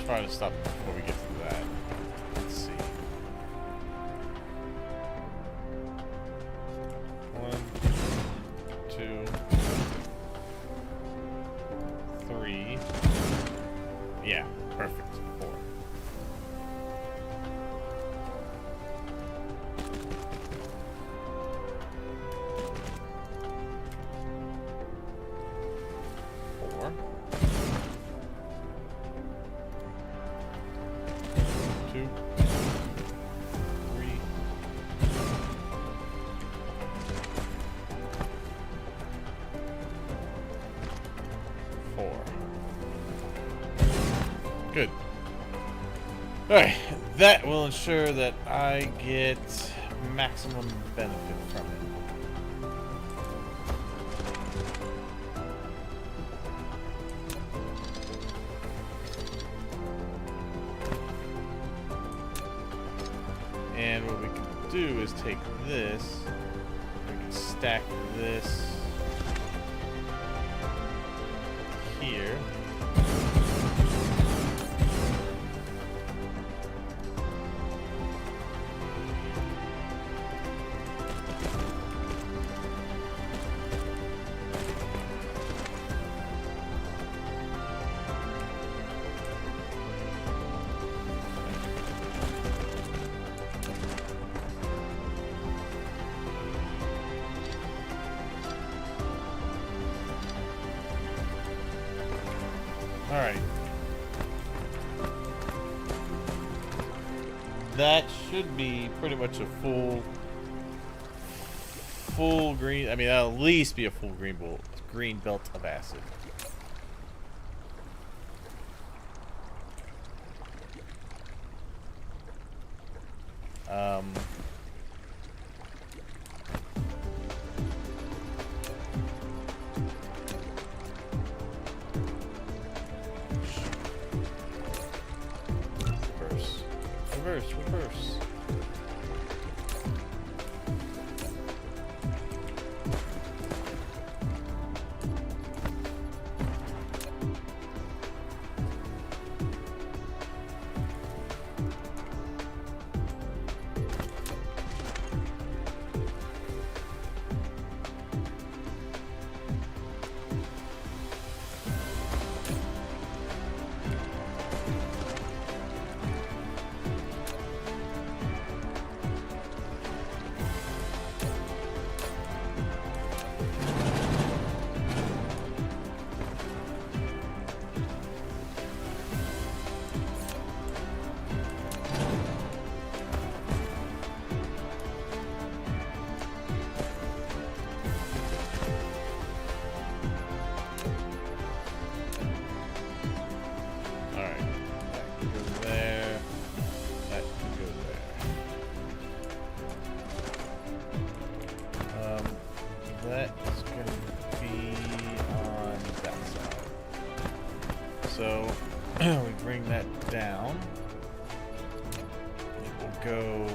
Try to stop before we get to that. Let's see. 1, 2, 3. Yeah, perfect. 4. Good. Alright, that will ensure that I get maximum benefit from it. And what we can do is take this, we can stack this here. Alright. That should be pretty much a full green, I mean, that'll at least be a full green belt of acid. Reverse. So we bring that down. It will go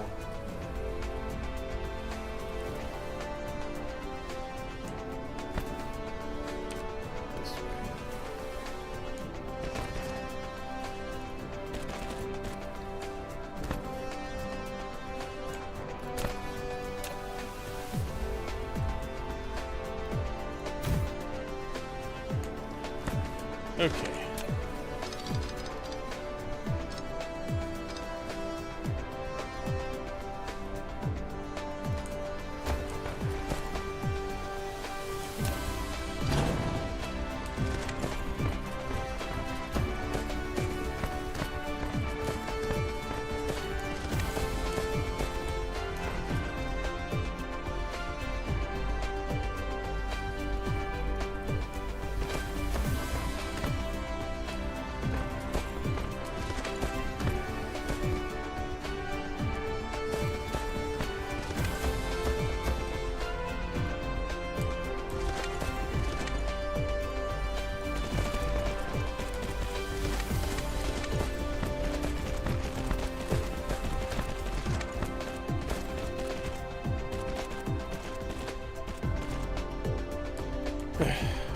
this way. Okay.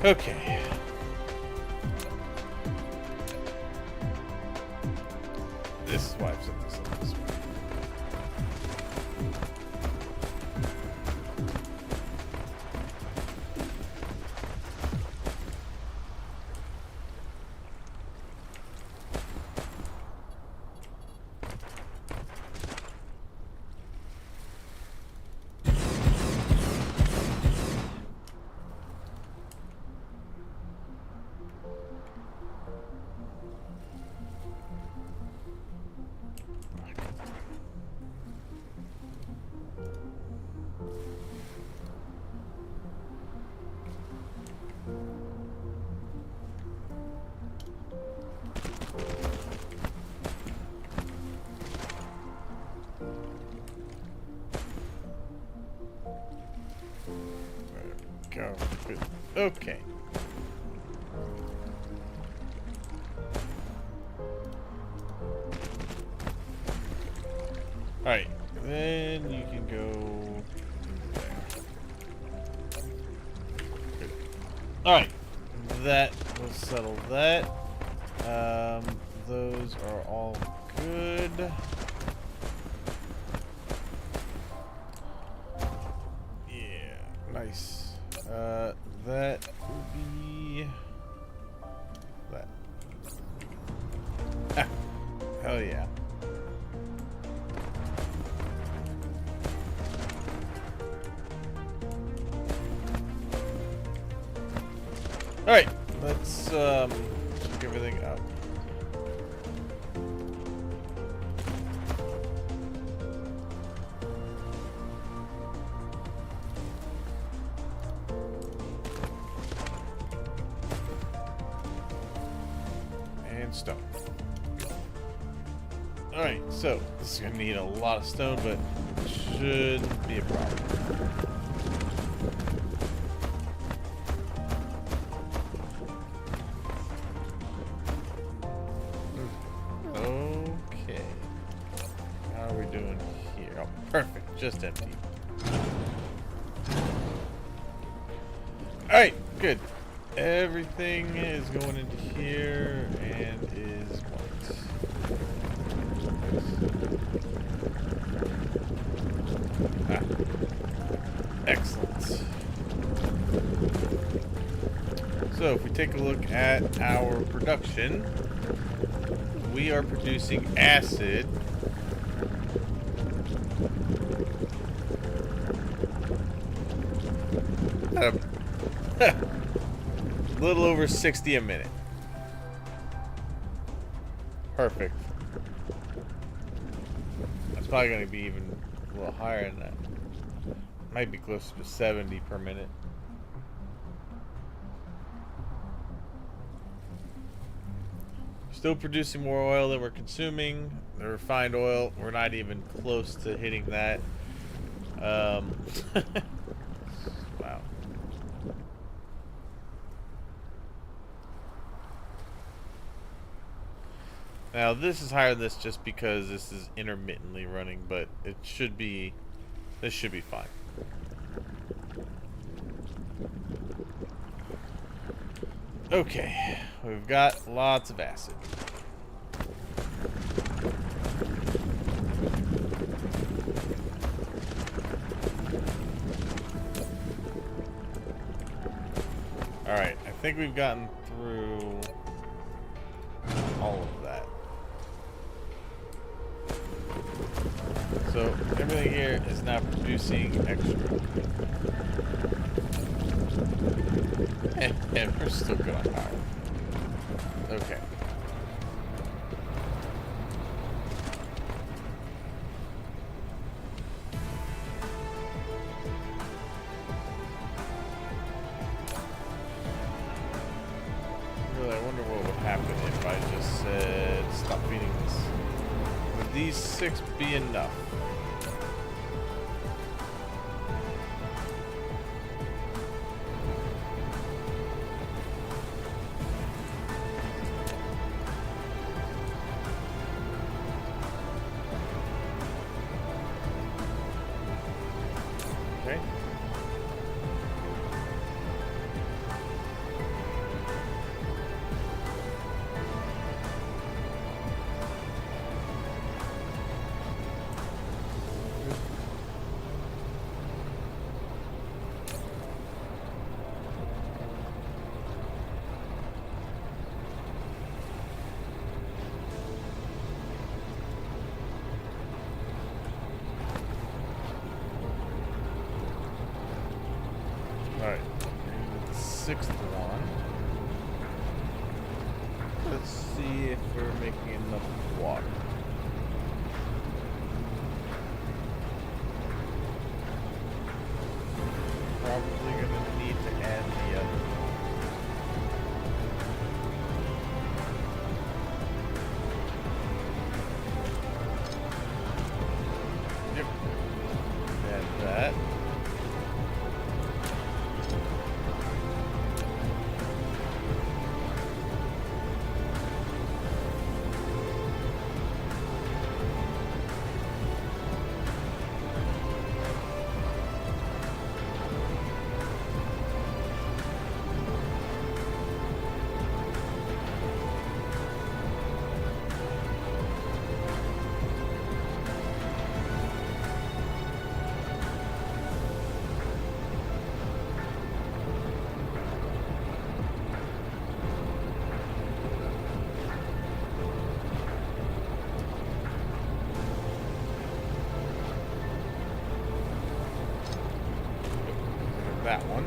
Okay. This is why I've set this up this way. Go. Good. Okay. Alright, then you can go there. Good. Alright, that will settle that. Those are all good. Yeah, nice. That will be that. Ah, hell yeah. All right, let's check everything out. Stone. Alright, so this is going to need a lot of stone, but it shouldn't be a problem. Okay. How are we doing here? Oh, perfect. Just empty. Alright, good. Everything is going into here and is white. Ah, excellent. So if we take a look at our production, we are producing acid. A little over 60 a minute. Perfect. That's probably going to be even a little higher than that. Might be closer to 70 per minute. Still producing more oil than we're consuming. The refined oil, we're not even close to hitting that. Wow. Now this is higher than this just because this is intermittently running, but it should be, this should be fine. Okay, we've got lots of acid. Alright, I think we've gotten through thing here is now producing extra. And we're still good on power. Okay. Really, I wonder what would happen if I just said stop feeding this. Would these 6 be enough? Okay. Alright, the 6th one. Let's see if we're making enough water. Probably gonna need to add the other one. Yep. Add that. That one.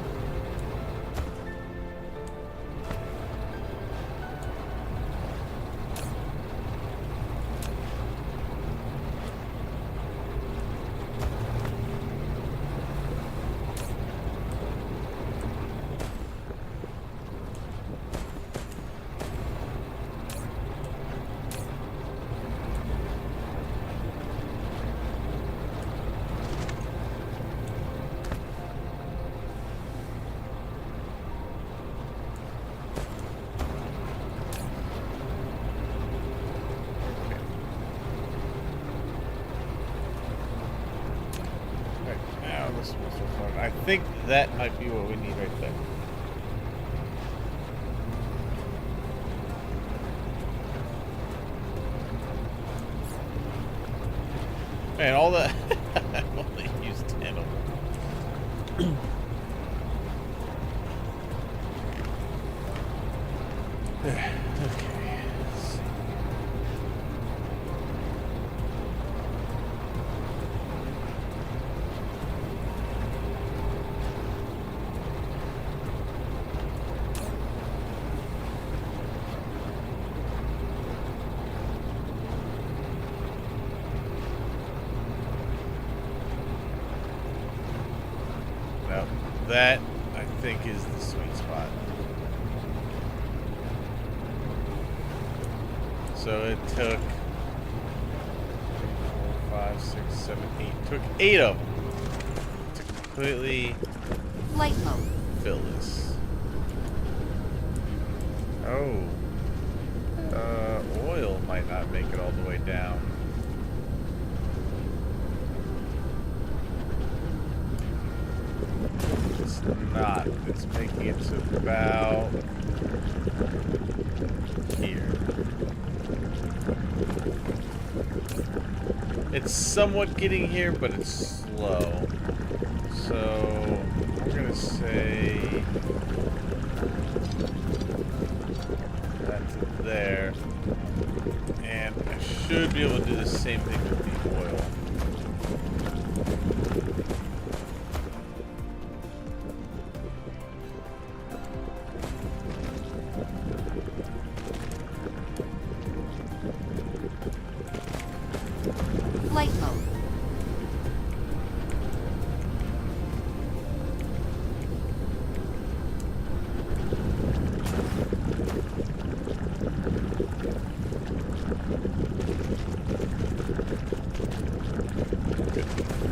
I think that might be what we need right there. Man, all that. I only used 10 of them. Okay. Let's see. Now, that I think is the sweet spot. So it took 3, 4, 5, 6, 7, 8. Took 8 of them to completely Light mode. fill this. Oh. Oil might not make it all the way down. It's not. It's making it to about here. It's somewhat getting here, but it's slow. So I'm gonna say that's there. And I should be able to do the same thing with the oil. Flight mode.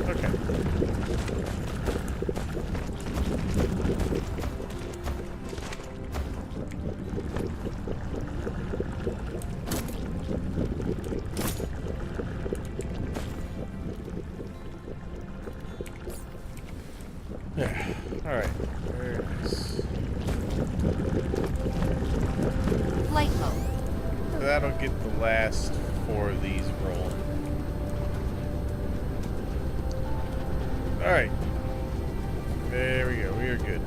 Okay. Yeah. All right. Very nice. Flight mode. That'll get the last 4 of these rolling. All right. There we go. We are good.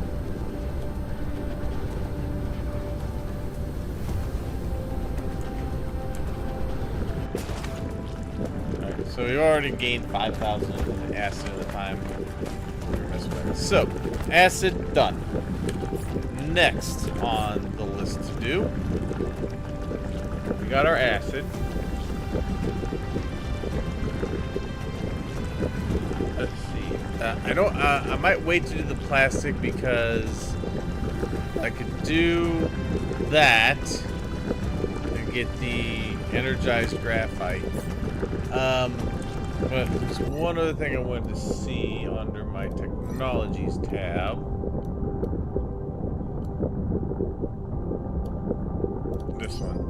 All right. So we already gained 5,000 acid at the time. So, acid done. Next on the list to do, we got our acid. Let's see. I might wait to do the plastic because I could do that and get the energized graphite. But there's one other thing I wanted to see under my technologies tab. This one.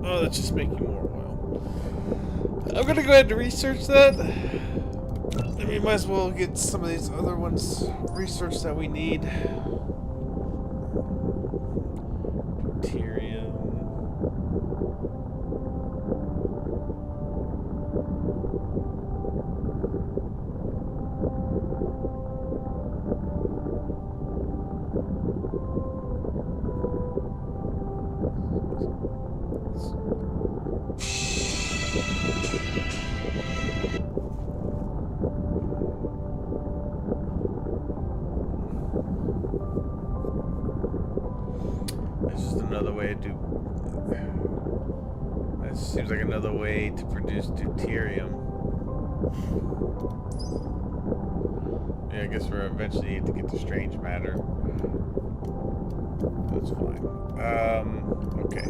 Oh, that's just making more oil. I'm gonna go ahead and research that. And we might as well get some of these other ones researched that we need. Deuterium. It's just another way to do. It seems like another way to produce deuterium. Yeah, I guess we're eventually need to get to strange matter. That's fine. Okay.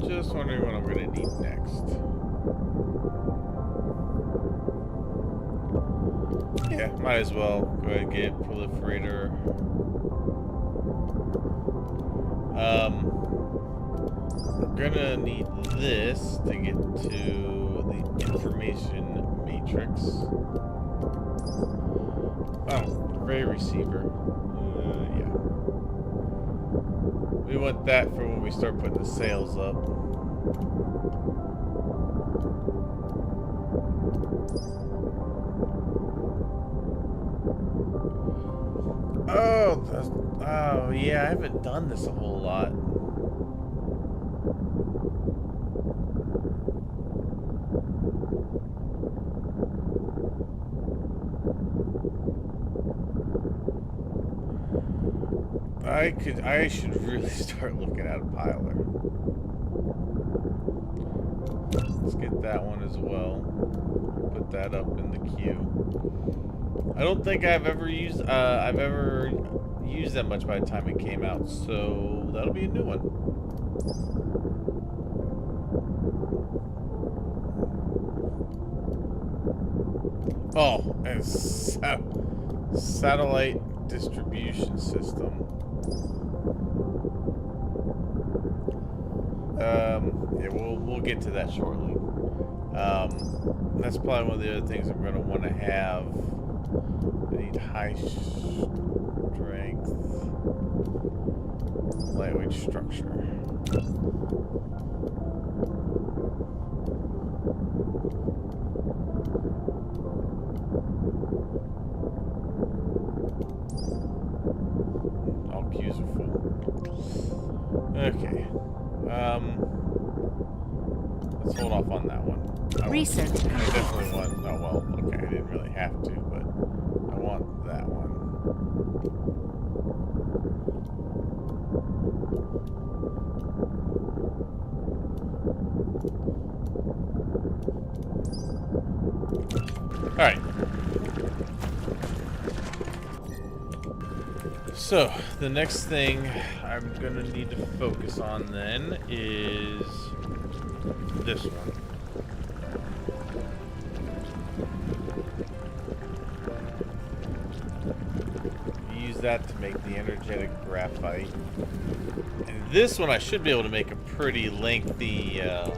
Just wondering what I'm going to need next. Yeah, might as well go ahead and get proliferator. We're gonna need this to get to the information matrix. Oh, ray receiver. Yeah. We want that for when we start putting the sails up. Oh, yeah, I haven't done this a whole lot. I should really start looking at a piler. Let's get that one as well. Put that up in the queue. I don't think I've ever used that much by the time it came out, so that'll be a new one. Oh, and satellite distribution system. Yeah, we'll get to that shortly. That's probably one of the other things I'm going to want to have. I need high strength, lightweight structure. Let's hold off on that one. Research I complete. definitely want. Oh well, okay. I didn't really have to, but I want that one. All right. So the next thing I'm gonna need to focus on then is this one. Use that to make the energetic graphite. And this one I should be able to make a pretty lengthy one.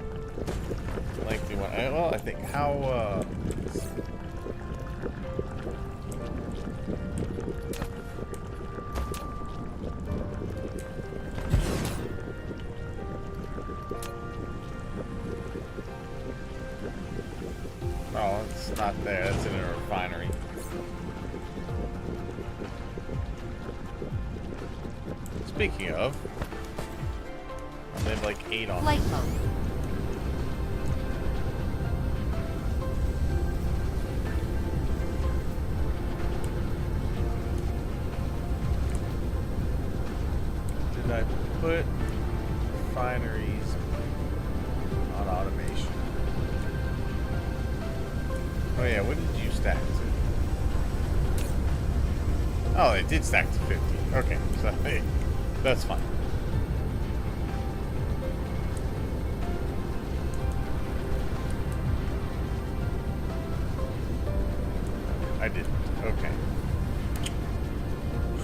Well, I think how oh, it's not there. That's in a refinery. Speaking of, they have like 8 on. Flight mode. Did I put refineries on automation? Oh yeah, what did you stack to? Oh, it did stack to 50. Okay, so hey, that's fine. I didn't. Okay.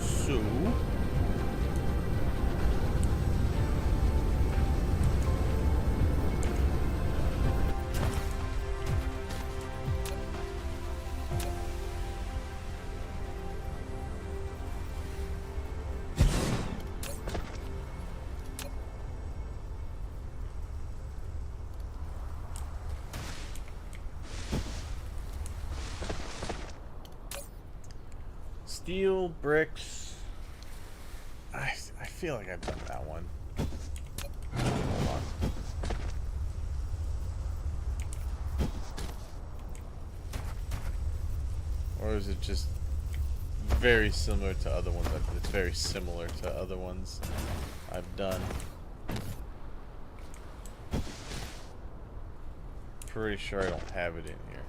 So steel, bricks. I feel like I've done that one. Hold on. Or is it just very similar to other ones? It's very similar to other ones I've done. Pretty sure I don't have it in here.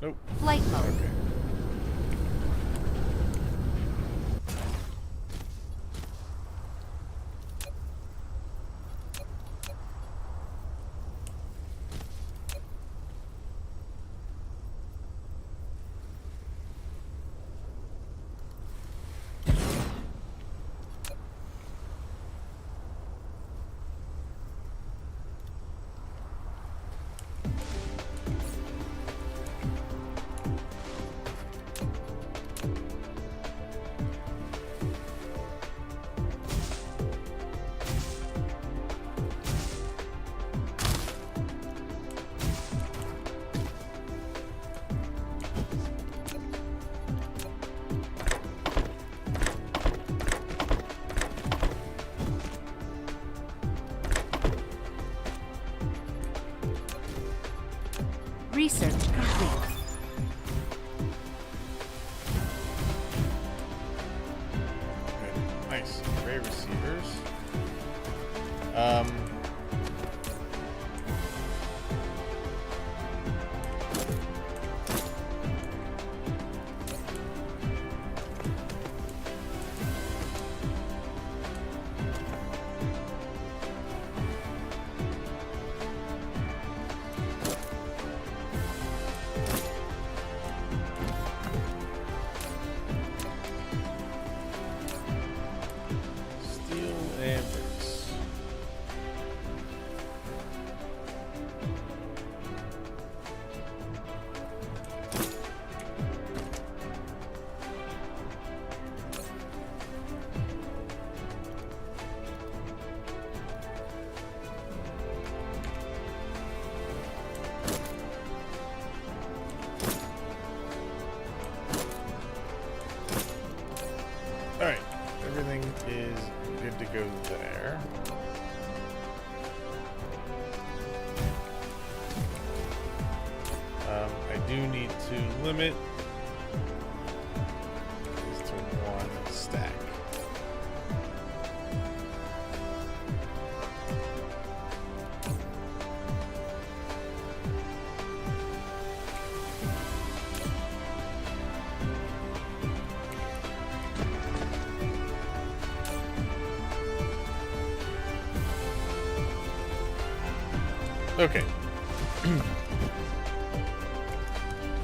Nope. Flight mode. Okay. Research complete. Good. Nice. Array receivers. Steel and bricks. to go there. I do need to limit this to 1 stack. Okay.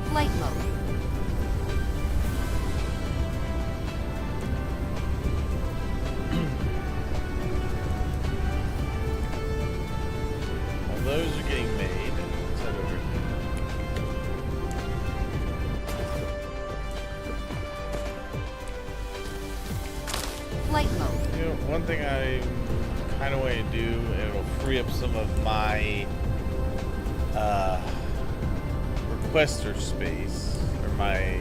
Flight mode. While those are getting made, let's head over here. Flight mode. You know, one thing I kind of want to do, and it'll free up some of my requester space, or my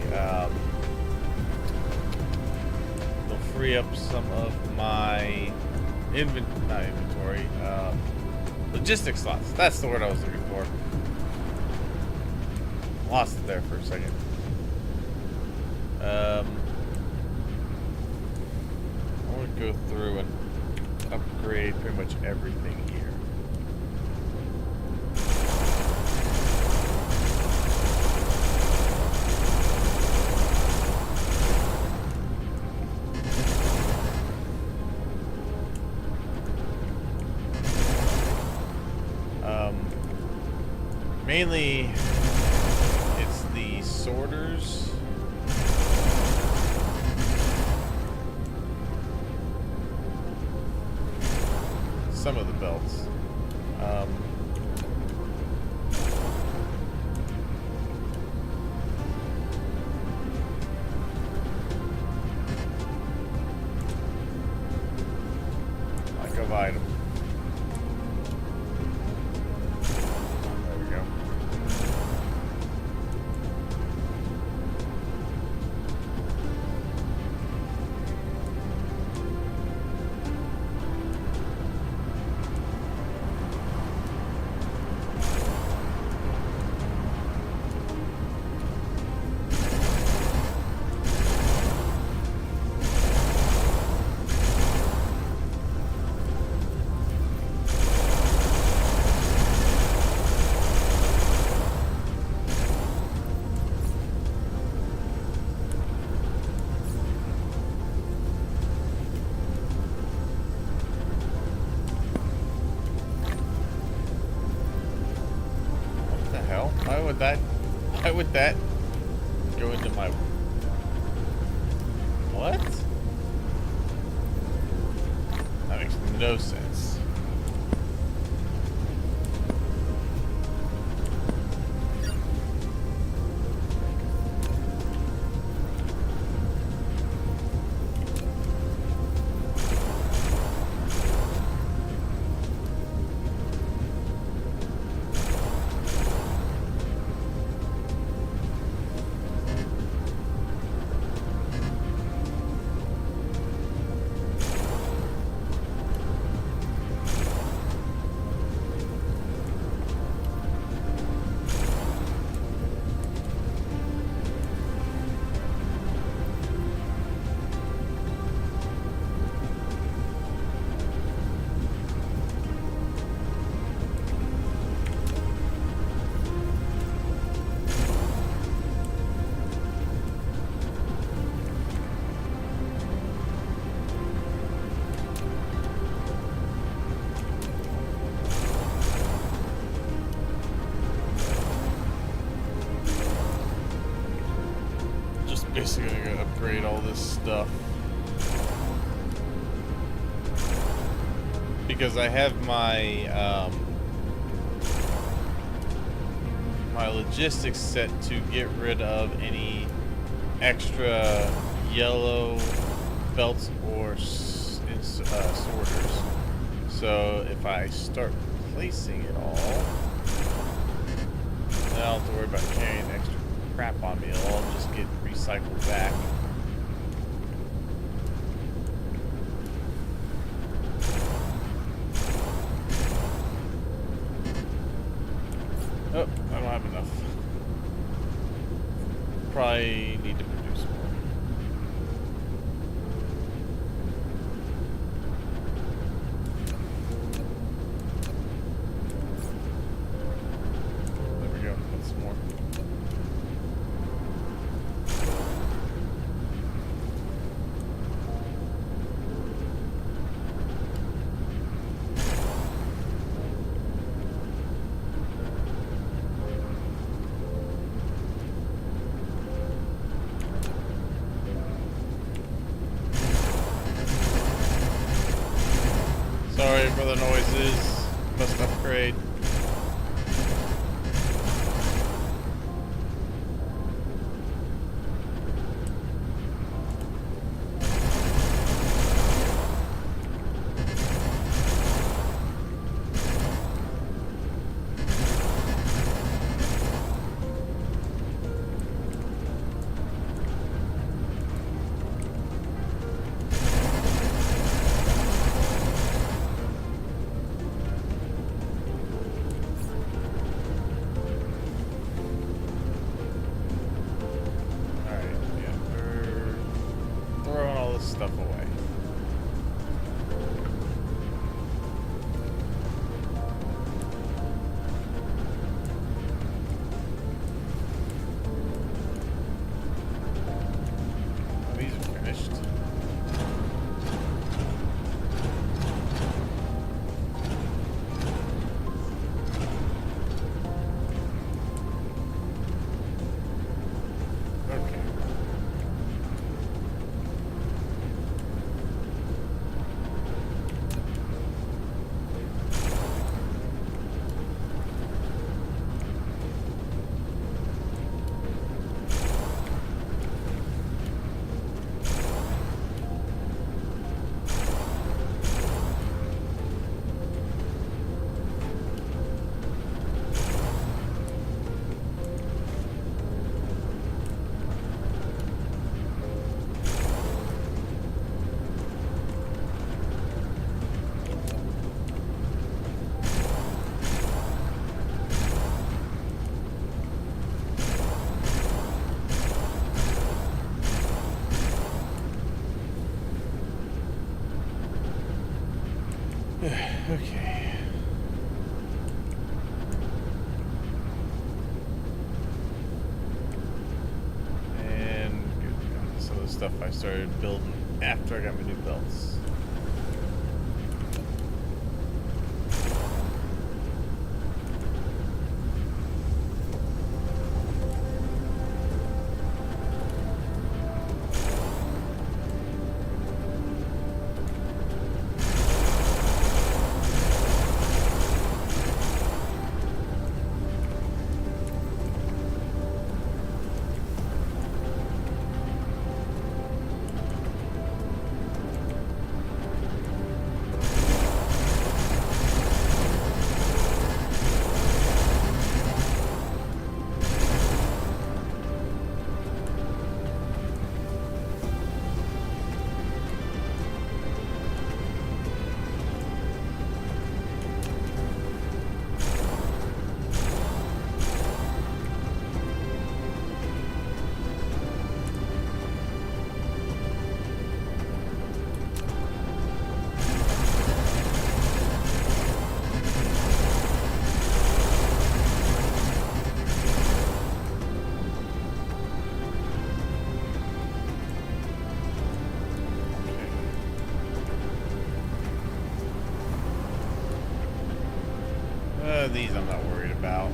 it'll free up some of my not inventory, logistics slots. That's the word I was looking for. Lost it there for a second. I want to go through and upgrade pretty much everything here. Mainly, it's the sorters. Some of the belts. Lack of item. There we go. Why would that go into my... What? That makes no sense. Basically gonna upgrade all this stuff because I have my my logistics set to get rid of any extra yellow belts or sorters. So if I start placing it all, then I don't have to worry about carrying extra crap on me. It'll all just get recycled back. Sorry for the noises. Must upgrade. Stuff away. Oh, these are finished. Okay. Okay. And good. Some of the stuff I started building after I got my new belts. These I'm not worried about.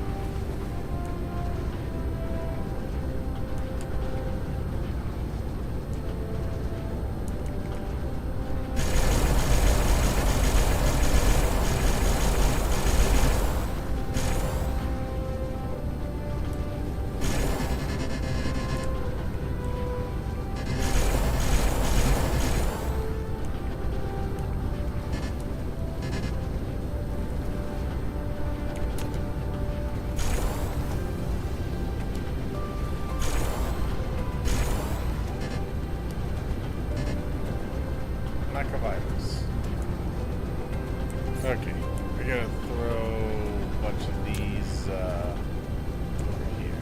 Okay, I gotta throw a bunch of these over here.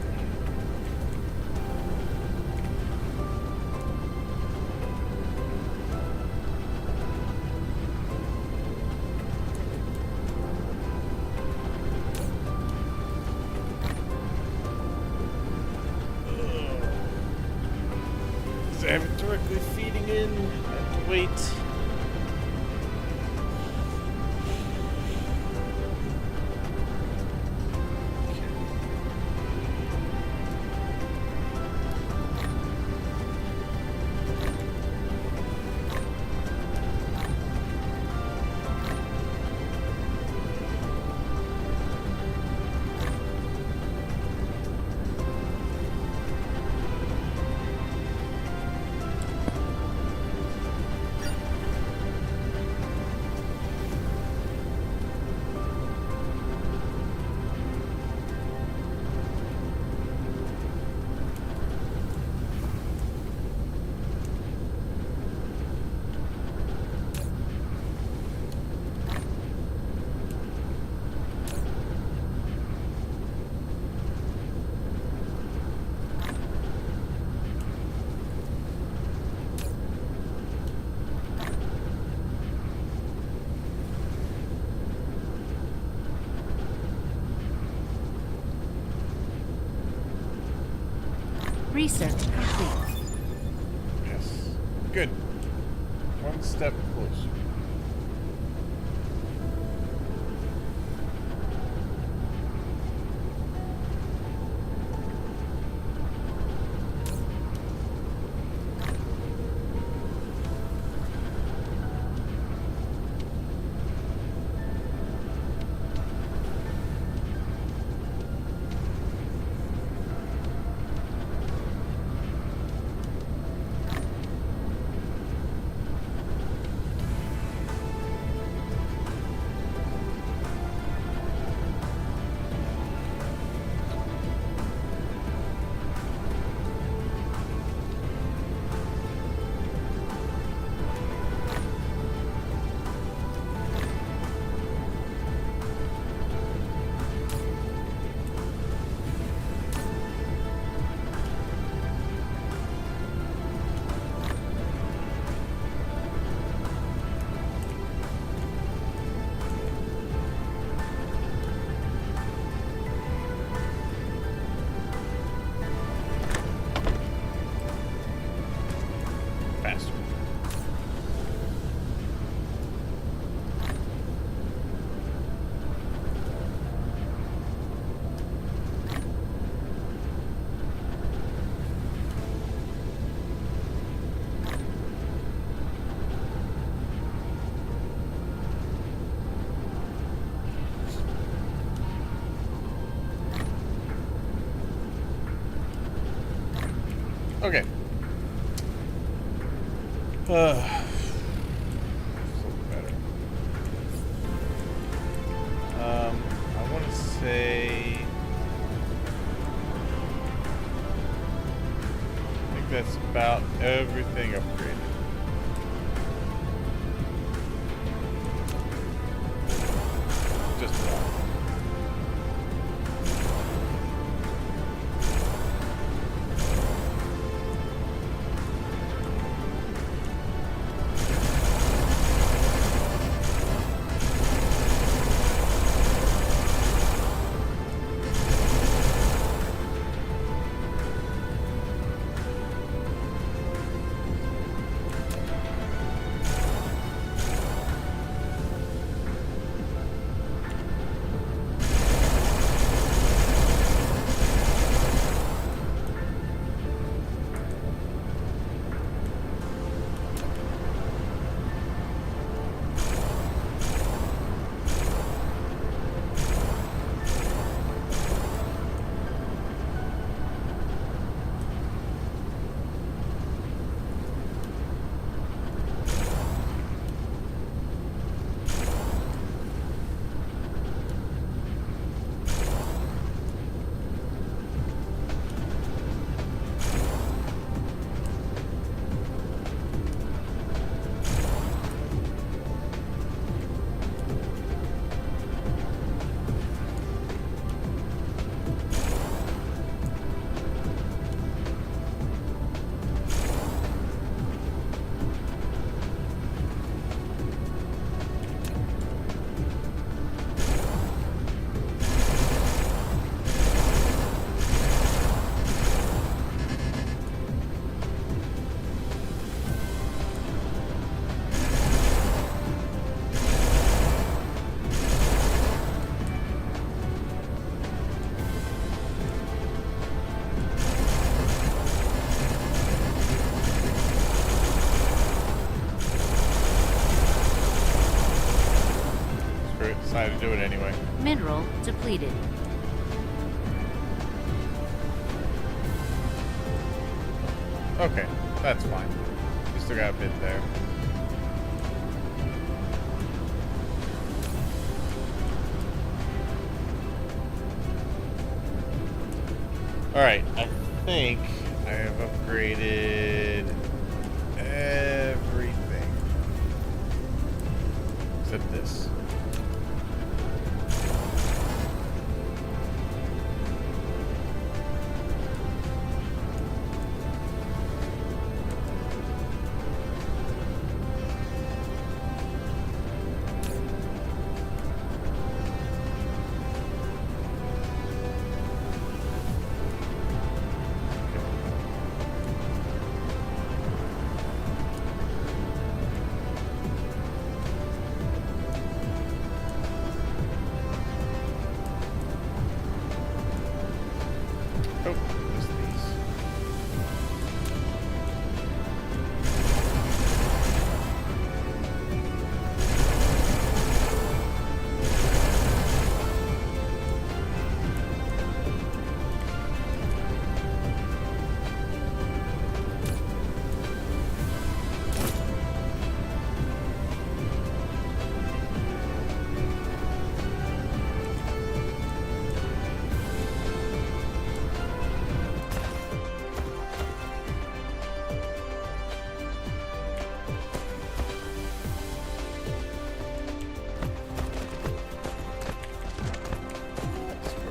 Because I have it directly feeding in. I have to wait. Research complete. Yes. Good. One step closer. Faster. Okay. So better. I want to say. I think that's about everything upgraded. Just about. Decided to do it anyway. Mineral depleted. Okay, that's fine. We still got a bit there. Alright, I think I have upgraded everything. Except this.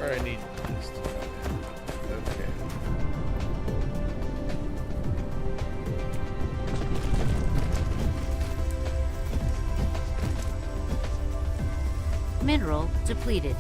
Where I need this to go. Okay. Mineral depleted.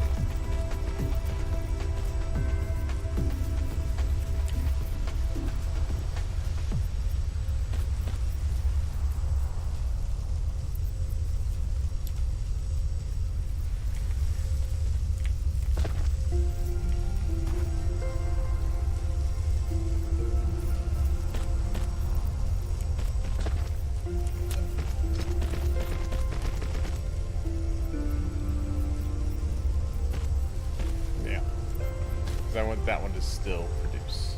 I want that one to still produce.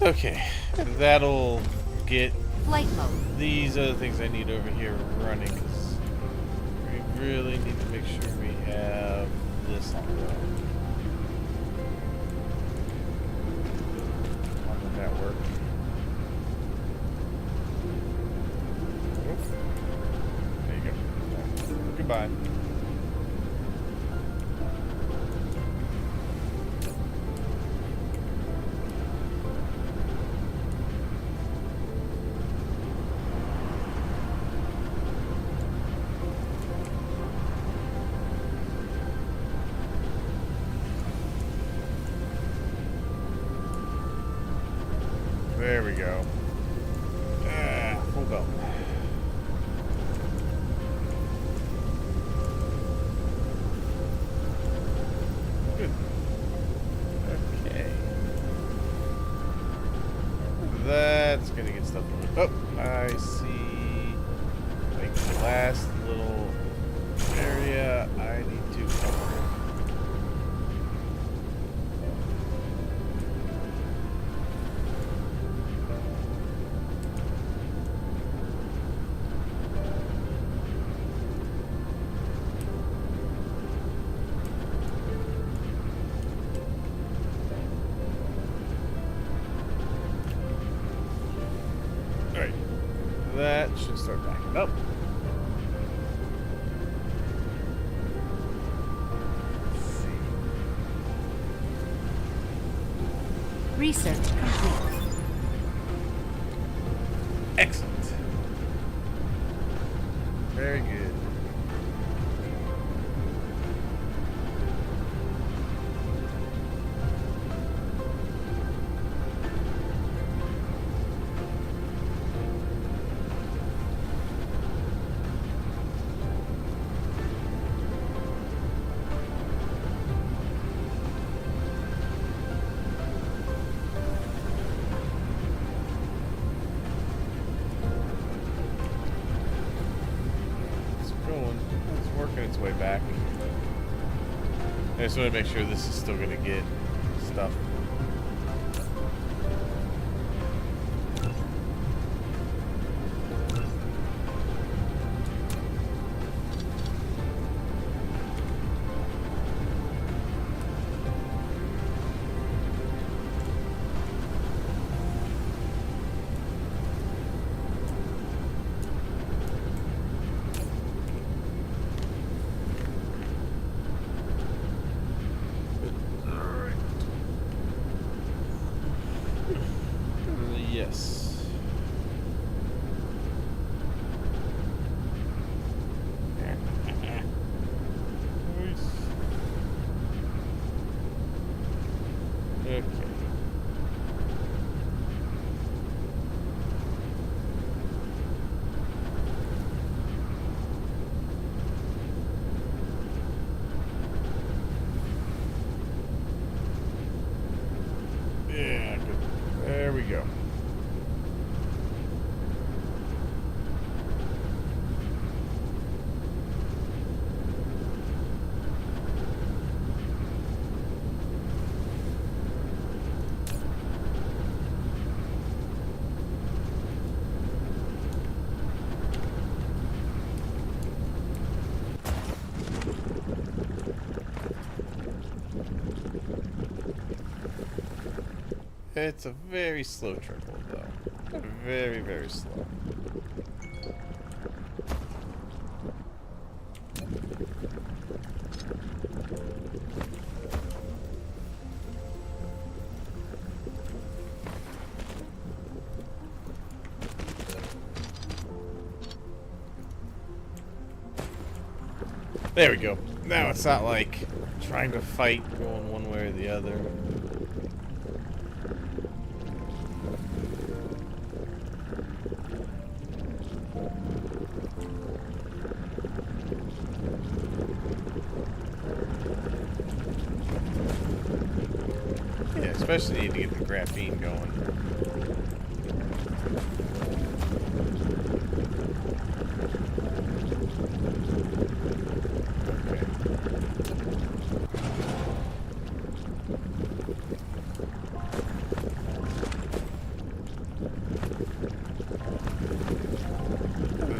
Okay, that'll get Flight mode. these other things I need over here running, because we really need to make sure we have this on go. On the network. Oops. There you go. Goodbye. There we go. Full belt. Good. Okay. That's gonna get stuff over. Oh, I see. Like the last little area I need to cover. That should start backing up. Let's see. Research complete. Excellent. Very good. Its way back. I just want to make sure this is still going to get stuff. Yes. Okay. Yeah, good. There we go. It's a very slow trickle, though. Very, very slow. There we go. Now it's not like trying to fight going one way or the other. Yeah, especially need to get the graphene going.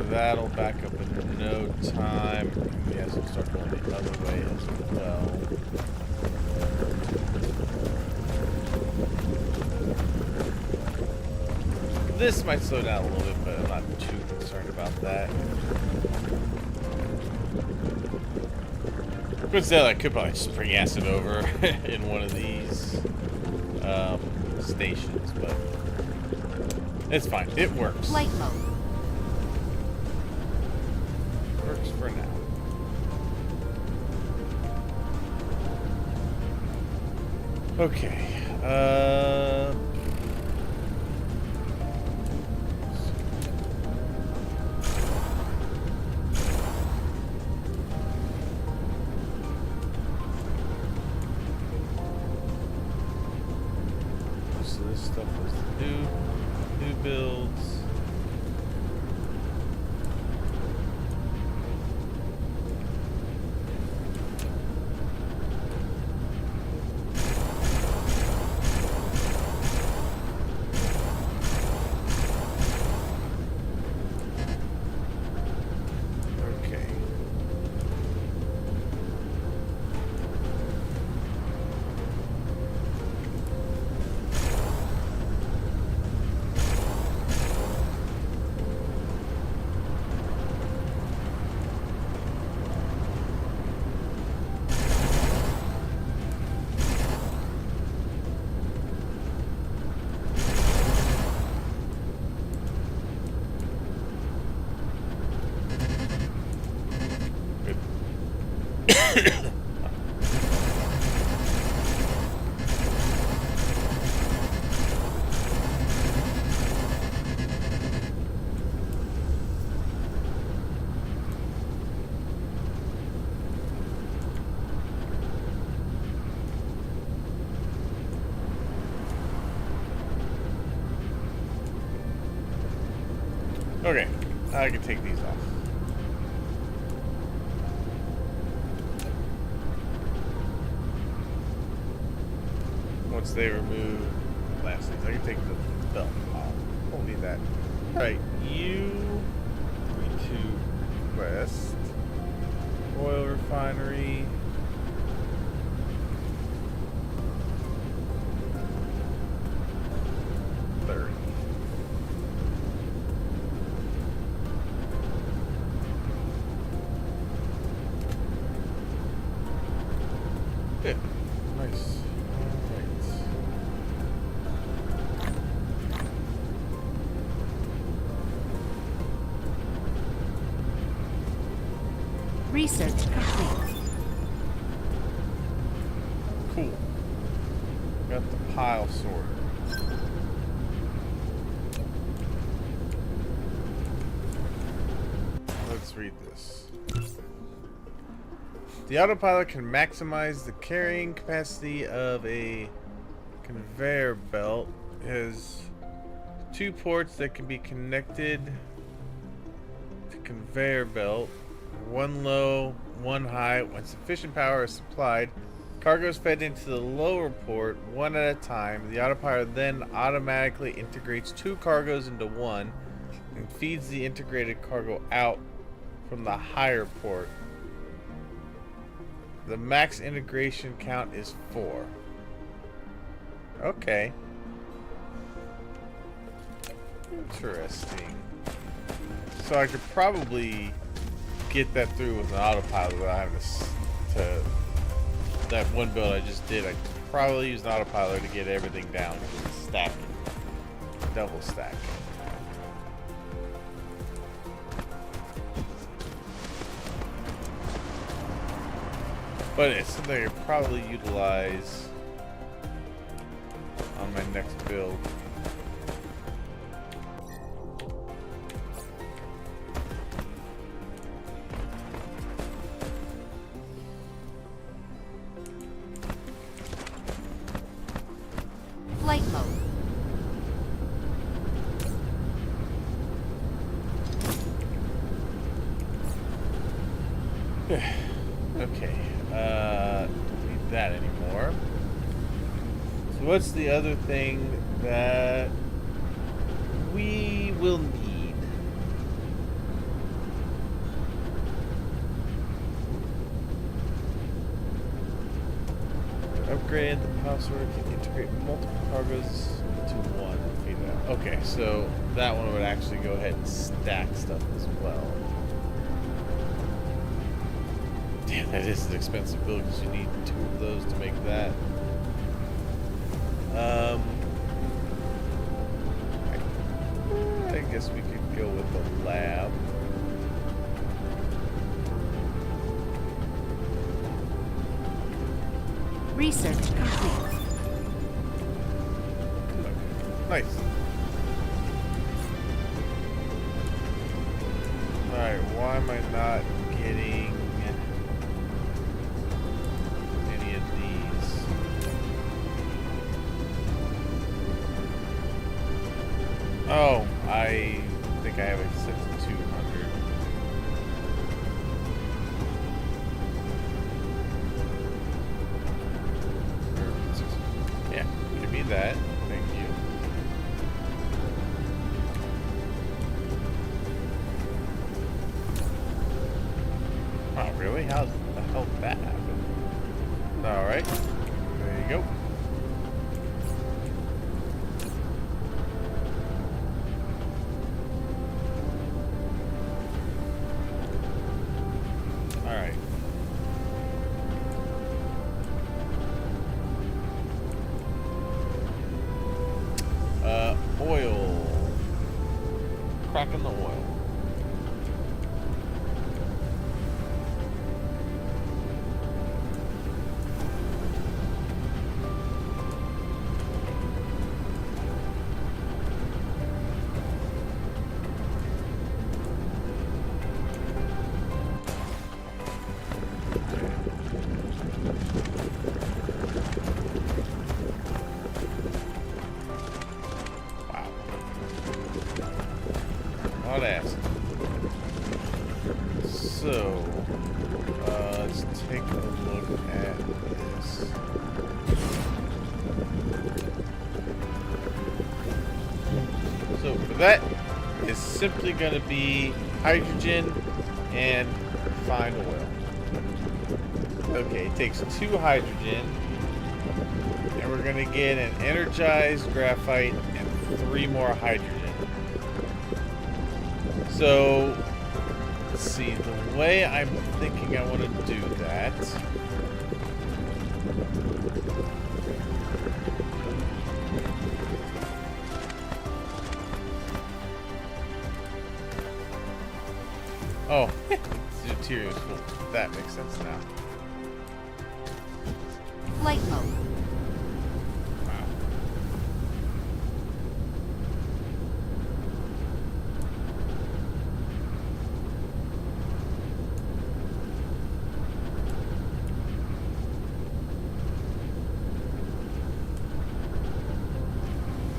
That'll back up in no time. Yes, we'll start going the other way as well. This might slow down a little bit, but I'm not too concerned about that. Instead, I could probably spring acid over in one of these stations, but it's fine. It works. Flight mode. Works for now. Okay. So this stuff was new builds. Okay, I can take these off. Once they remove last things, I can take the belt off. Don't need that. Alright, you need to west. Oil refinery. Yeah, nice. Alright. Research complete. Cool. Got the pile sorted. Let's read this. The autopilot can maximize the carrying capacity of a conveyor belt. It has 2 ports that can be connected to conveyor belt. 1 low, 1 high. When sufficient power is supplied, cargo is fed into the lower port one at a time. The autopilot then automatically integrates 2 cargoes into one and feeds the integrated cargo out from the higher port. The max integration count is 4. Okay. Interesting. So I could probably get that through with an autopilot without having to that one build I just did. I could probably use an autopilot to get everything down to stack it. Double stack. But it's something I could probably utilize on my next build. Flight mode. Okay, don't need that anymore. So what's the other thing that we will need? Upgrade the password can integrate multiple cargoes into one. Okay, so that one would actually go ahead and stack stuff as well. Damn, that is an expensive build because you need 2 of those to make that. I guess we could go with the lab. Research complete. Nice. Alright, why am I not getting any of these? Oh, I think I have it set to 200. Yeah, give me that. Thank you. Wow, really? How the hell did that happen? Alright. There you go. Alright. Oil. Cracking the oil. Not acid. So, let's take a look at this. So, for that, it's simply going to be hydrogen and refined oil. Okay, it takes 2 hydrogen, and we're going to get an energized graphite and 3 more hydrogen. So, let's see, the way I'm thinking I want to do that. Oh, the interior is full. That makes sense now. Flight mode. Wow.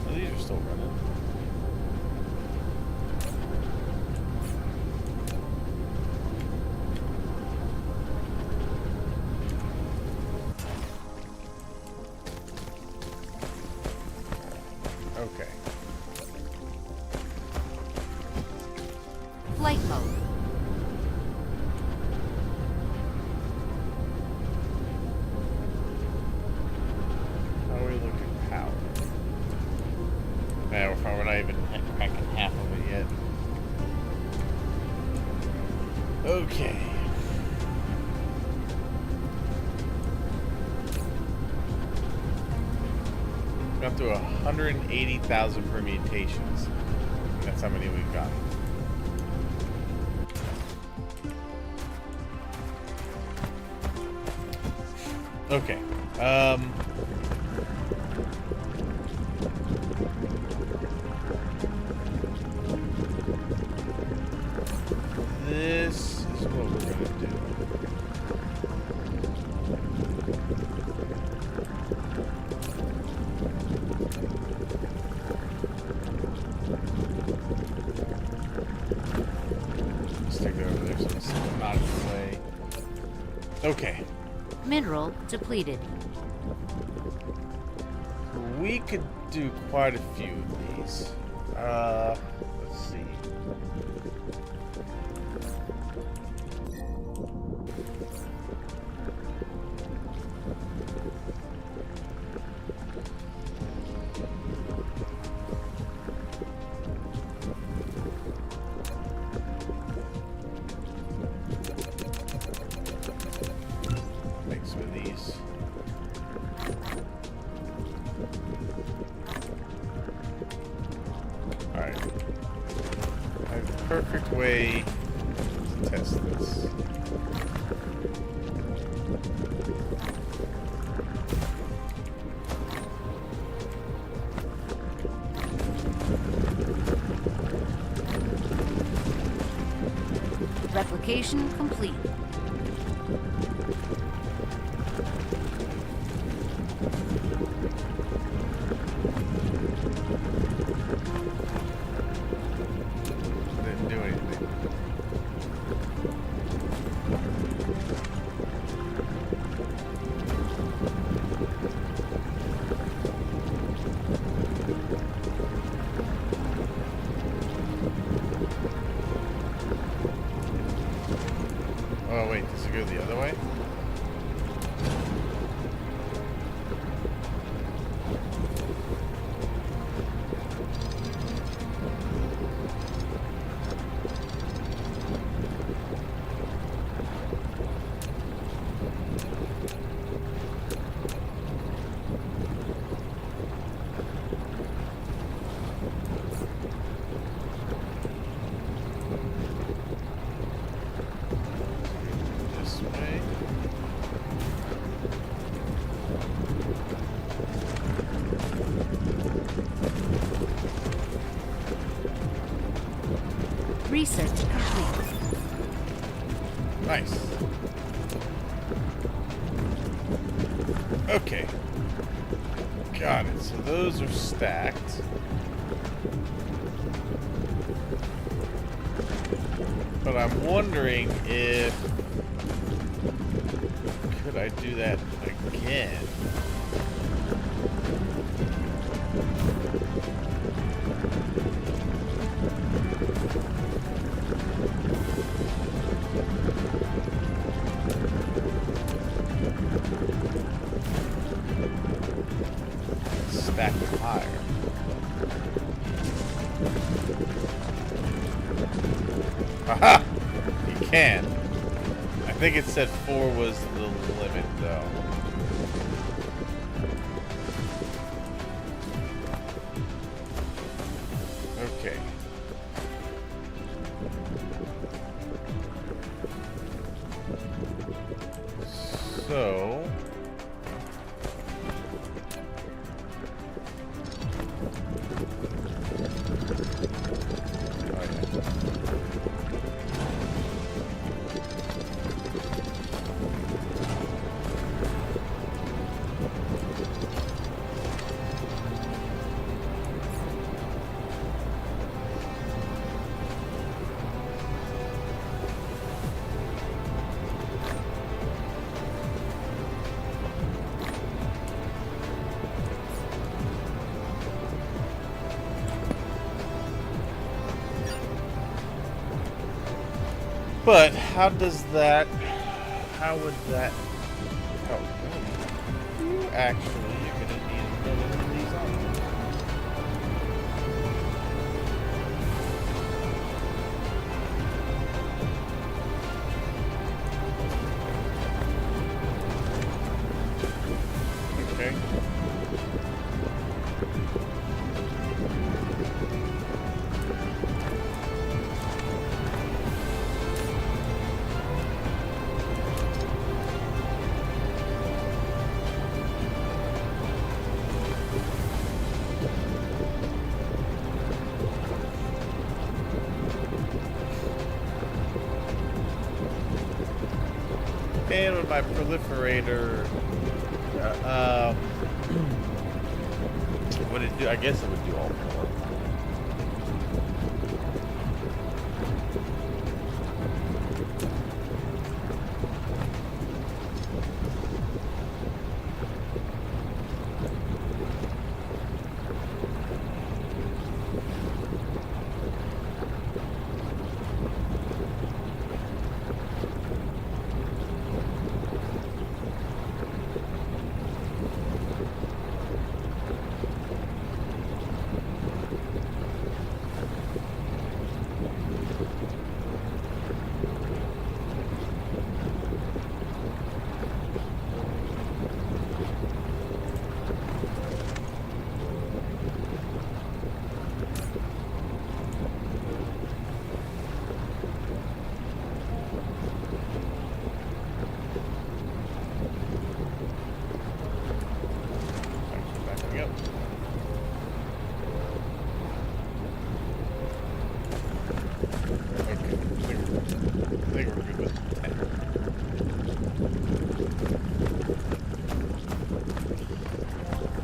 Oh, these are still running. Okay. Flight mode. How do we look at power? Man, we're not even cracking half of it yet. Okay. We're up to 180,000 permutations. That's how many we've got. Okay. This is what we're gonna do. Stick it over there so it's not in the way. Okay. Mineral depleted. We could do quite a few of these. Let's see. Make some of these. Alright. I have a perfect way to test this. Replication complete. Didn't do anything. Oh wait, does it go the other way? This way. Research complete. Nice. Okay. Got it. So those are stacked. But I'm wondering if... Could I do that again? Stack them higher. Aha! You can. I think it said 4 was the limit, though. Okay. So... But how does that? How would that help? You actually are going to need another one of these on. Okay. And with my proliferator, would it do? I guess it would do all four.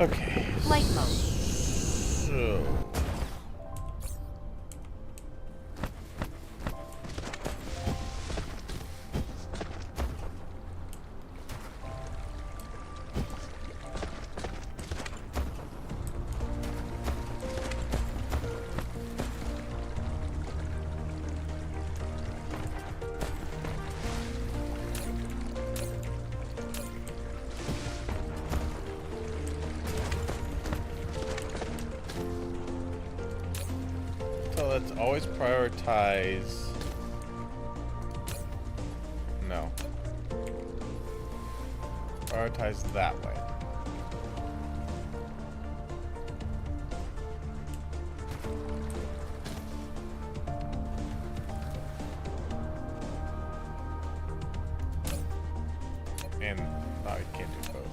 Okay. Flight mode. So. Let's always prioritize. No. Prioritize that way. And no, you can't do both.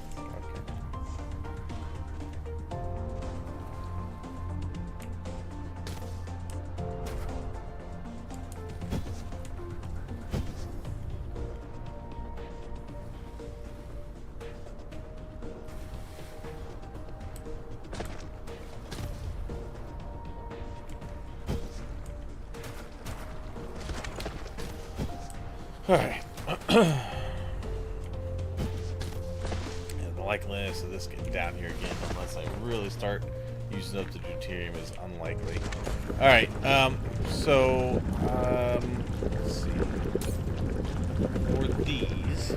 Okay. All right. Yeah, the likeliness of this getting down here again, unless I really start using up the deuterium, is unlikely. All right. Let's see. For these.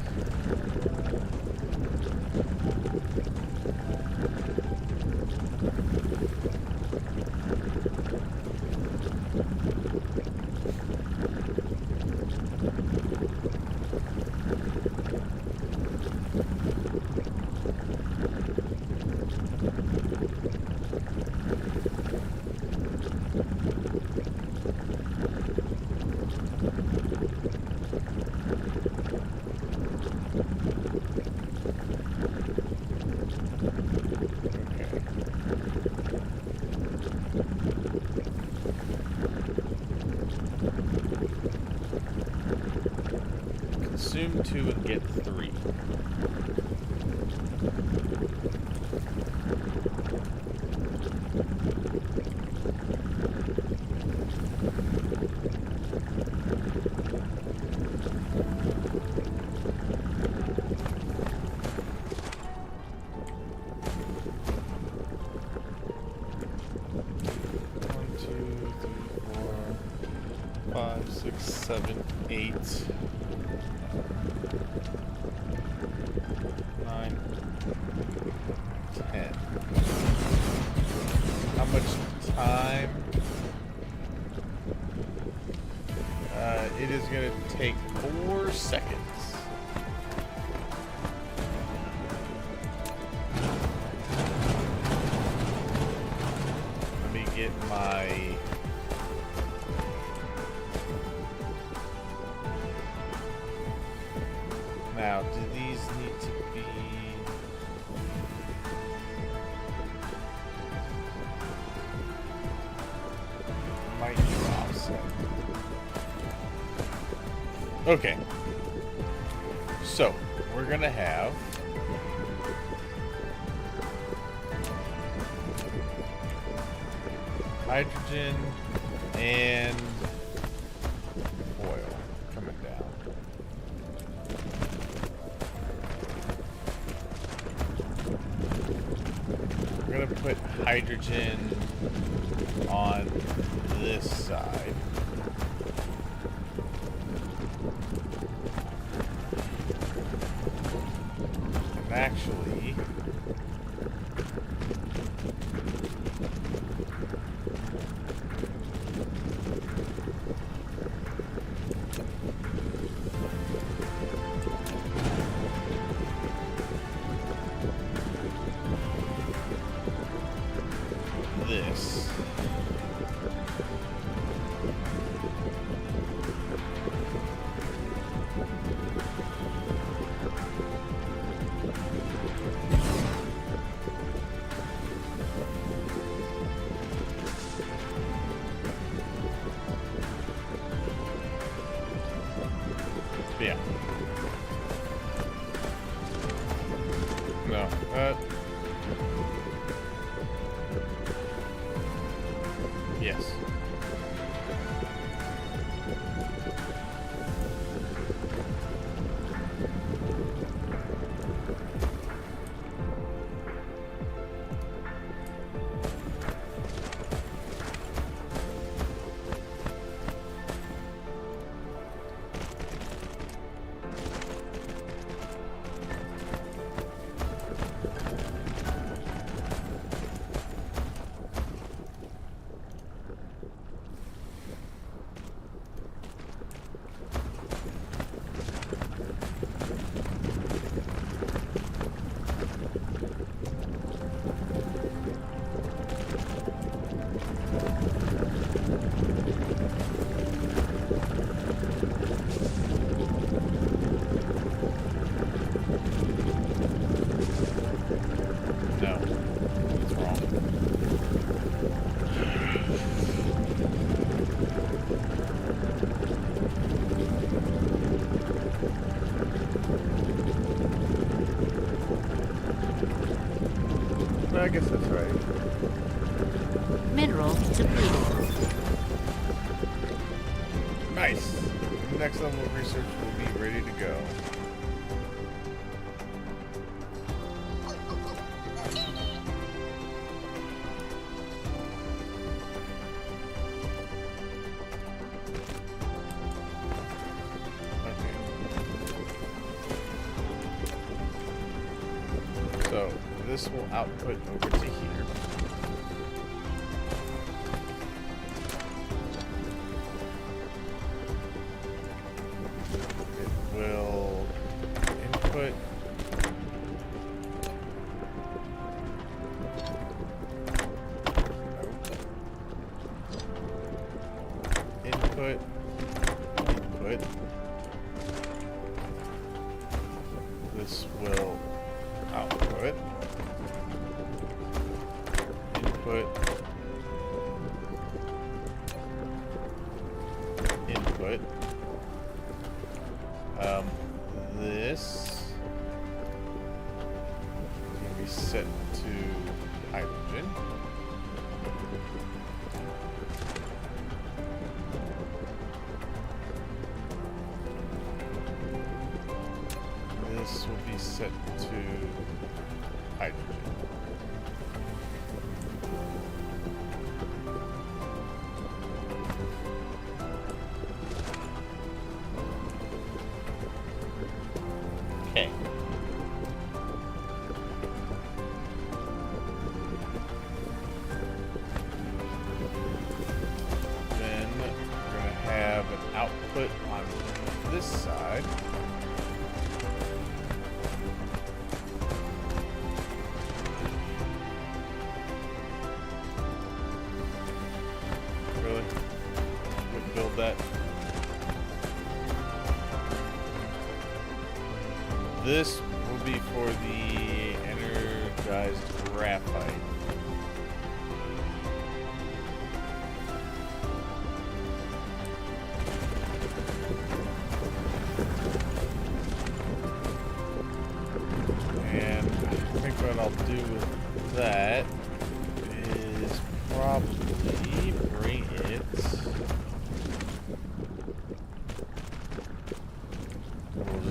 Consume 2 and get 3. One, 2, 3, 4, 5, 6, 7, 8. 9, 10. How much time? It is going to take 4 seconds. Let me get my... Now, do these need to be... Might be offset. Okay. So, we're gonna have hydrogen and oil coming down. We're gonna put hydrogen on this side. And actually, this. Yeah. No. Yes. No. It's wrong. I guess that's right. Mineral depleted. Nice. Next level of research will be ready to go. Okay. So this will output over to here. Will input input this will output input this can be set to hydrogen. This will be set to hydrogen. Okay. Then we're going to have an output on this side. Really? Wouldn't build that. This will be for the energized graphite.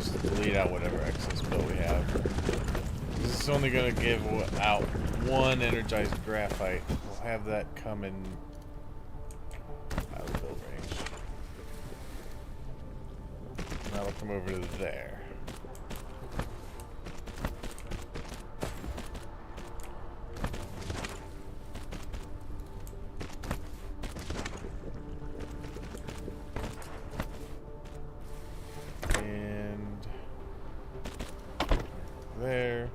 just delete out whatever excess bill we have. This is only going to give out one energized graphite. We'll have that come in out of the build range. That'll come over to there. There.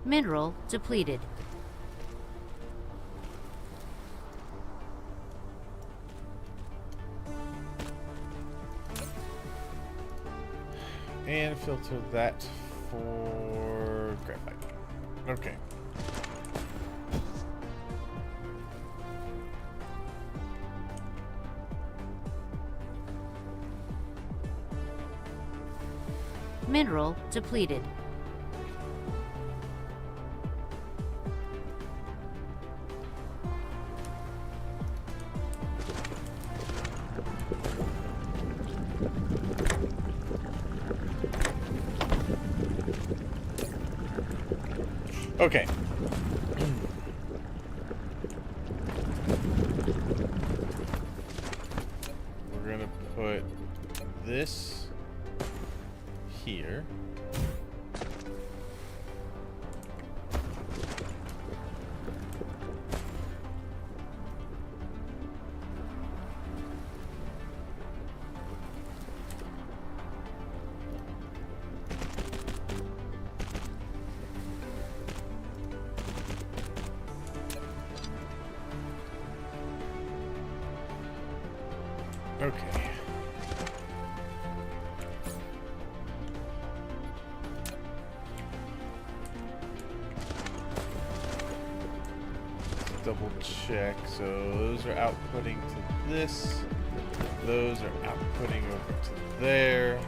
Mineral depleted. And filter that for graphite. Okay. Mineral depleted. Okay. We're gonna put this here. Okay. Double check. So those are outputting to this. Those are outputting over to there.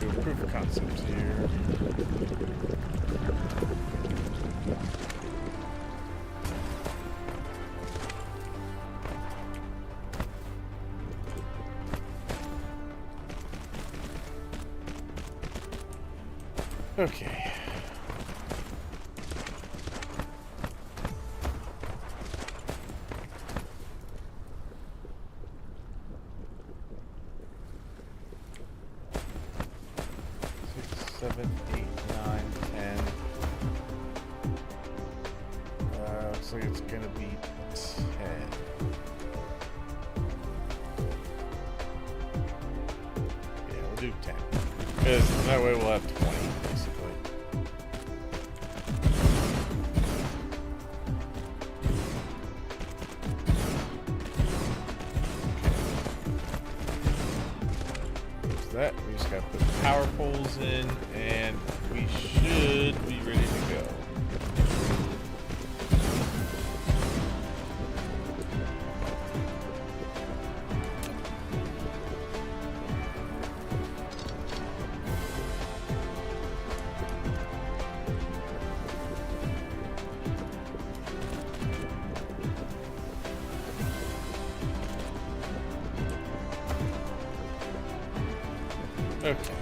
Do a proof of concept here. Okay. Seven, 8, 9, 10. Looks like it's gonna be 10. Yeah, we'll do 10. Because that way we'll have 20, basically. There's that. We just gotta put power poles in, and we should be ready to go. Okay.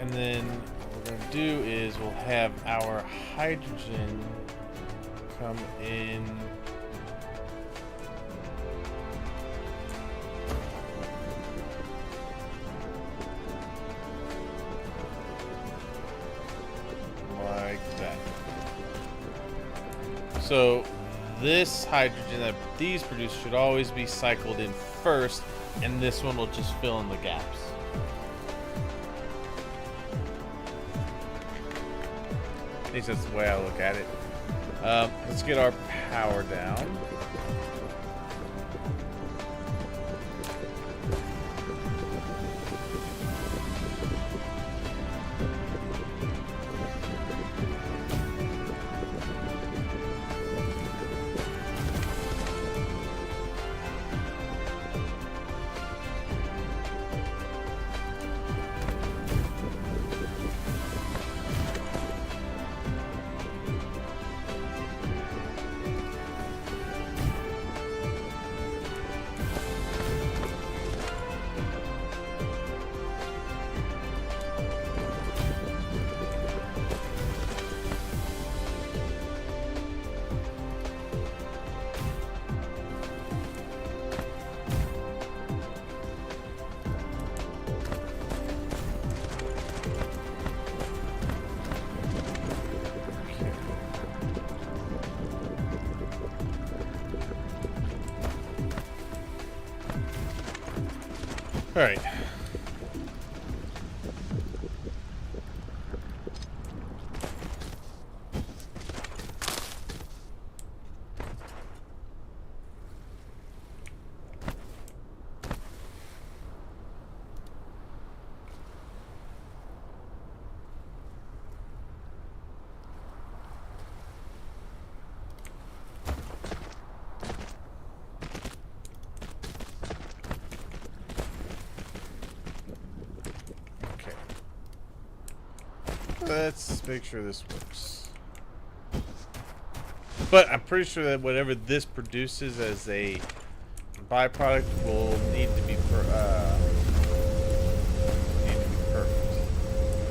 And then what we're going to do is we'll have our hydrogen come in. Like that. So this hydrogen that these produce should always be cycled in first, and this one will just fill in the gaps. least that's the way I look at it. Let's get our power down. All right. Let's make sure this works. But I'm pretty sure that whatever this produces as a byproduct will need to be perfect.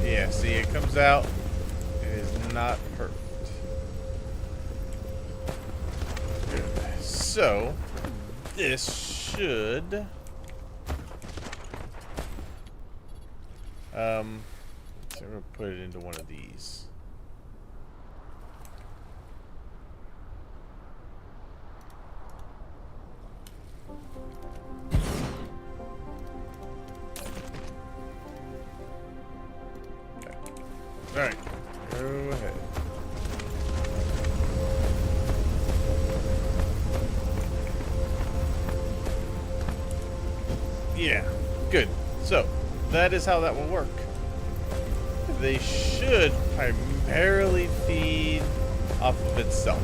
Yeah, see, it comes out. It is not perfect. Good. So this should so I'm gonna put it into one of these. Okay. All right, go ahead. Yeah, good. So that is how that will work. They should primarily feed off of itself.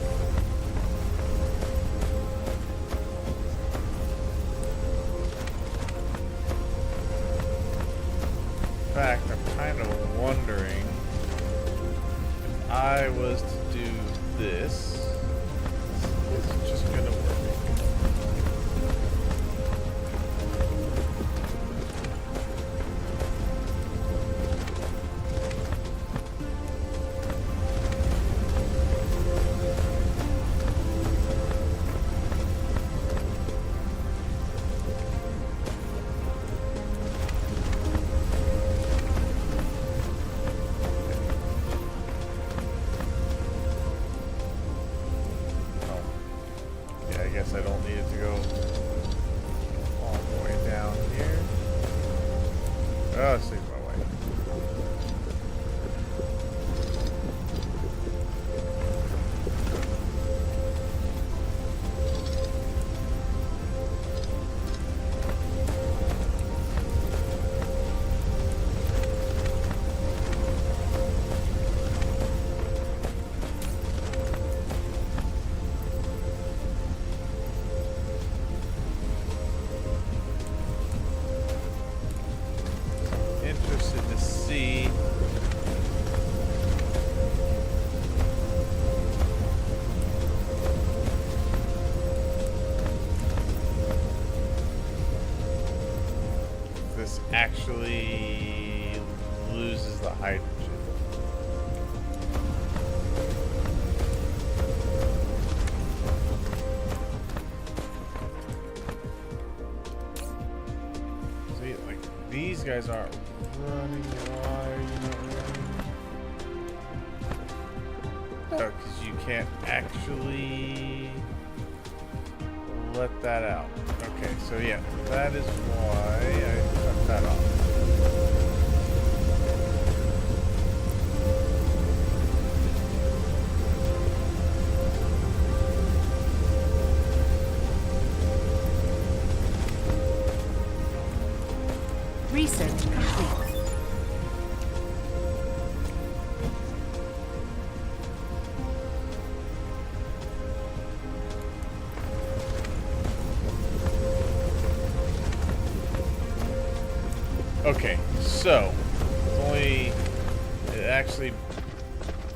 In fact, I'm kind of wondering if I was to do this, is it just going to work? I guess I don't need it to go all the way down here. Oh, let's take my way. Interested to see if this actually loses the hydrogen. See, like these guys aren't running. Why are you not running? Oh, because you can't actually let that out. Okay, so yeah, that is why I cut that off. Research complete. Okay, so it's only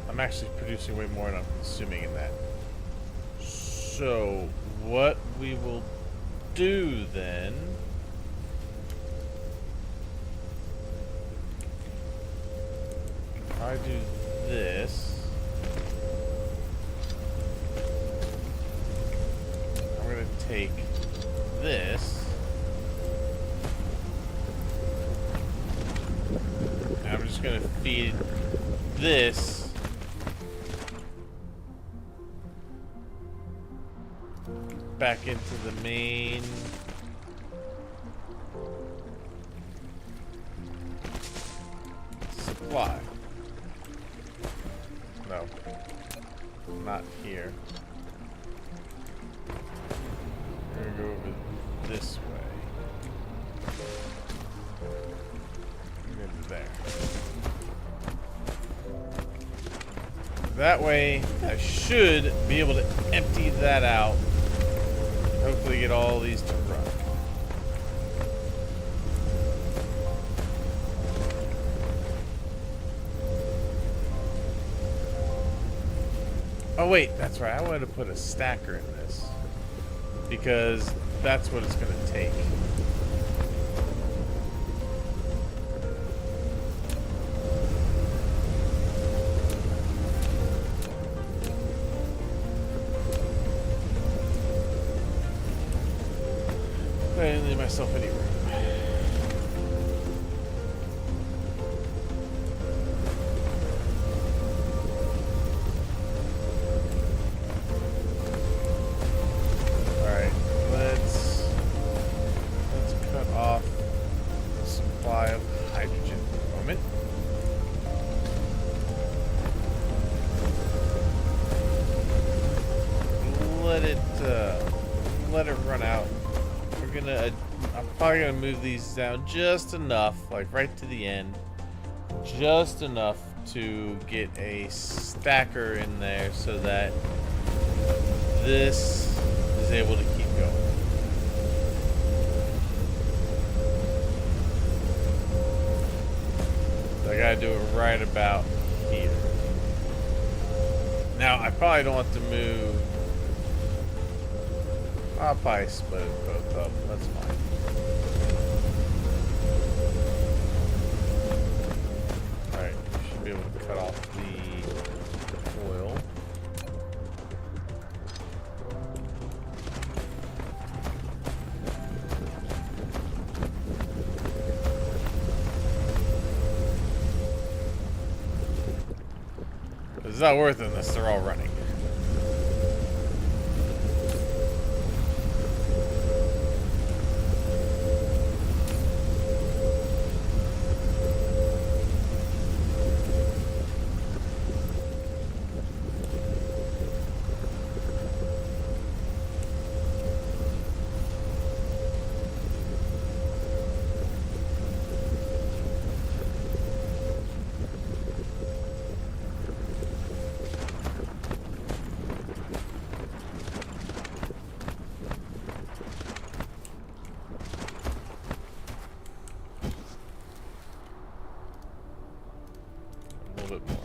I'm actually producing way more than I'm consuming in that. So what we will do then, if I do this, I'm gonna take this. I'm just gonna feed this back into the main supply. No, not here. We're gonna go over this way. There. That way, I should be able to empty that out. Hopefully get all these to run. Oh wait, that's right. I wanted to put a stacker in this because that's what it's going to take. I didn't leave myself any room. Alright, let's cut off the supply of hydrogen for a moment. Let it run out. I'm probably gonna move these down just enough, like right to the end, just enough to get a stacker in there so that this is able to keep going. So I gotta do it right about here. Now I probably don't want to move. I'll probably split it both up. That's fine. Alright, should be able to cut off the oil. It's not worth it unless they're all running. Bit more.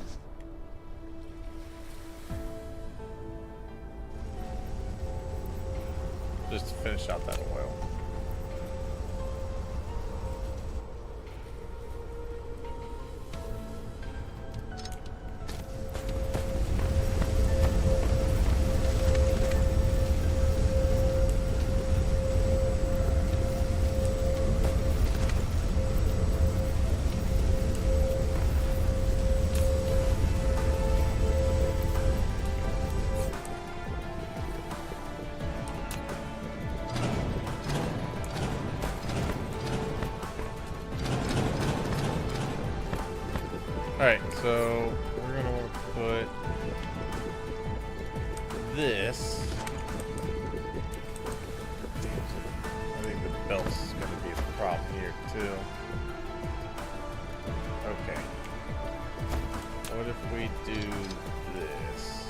Just to finish out that oil. Alright, so we're gonna want to put this. I think the belt is gonna be a problem. down here too. Okay. What if we do this?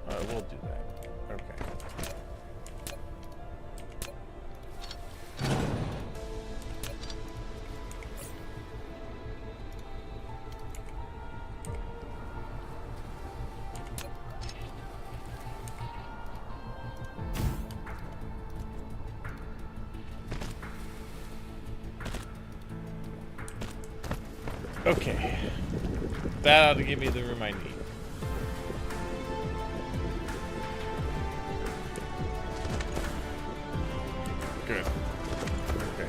Alright, we'll do that. Okay. Okay. That ought to give me the room I need. Good. Okay.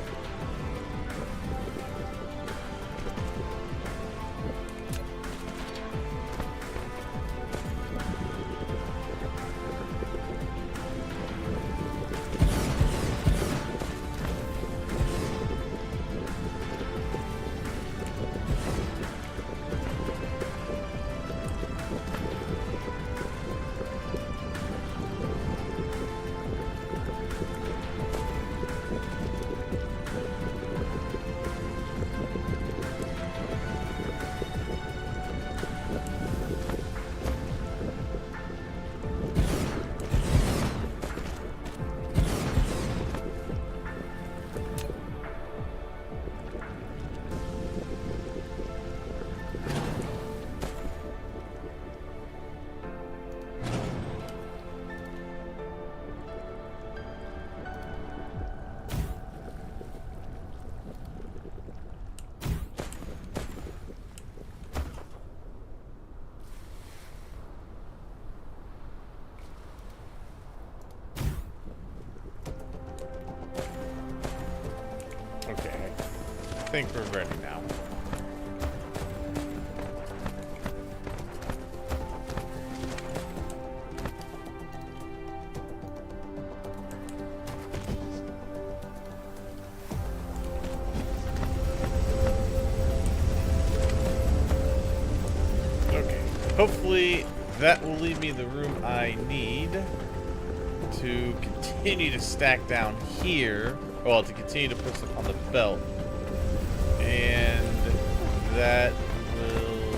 Okay. I think we're ready now. Okay. Hopefully that will leave me the room I need to continue to stack down here. Well, to continue to put stuff on the belt. And that will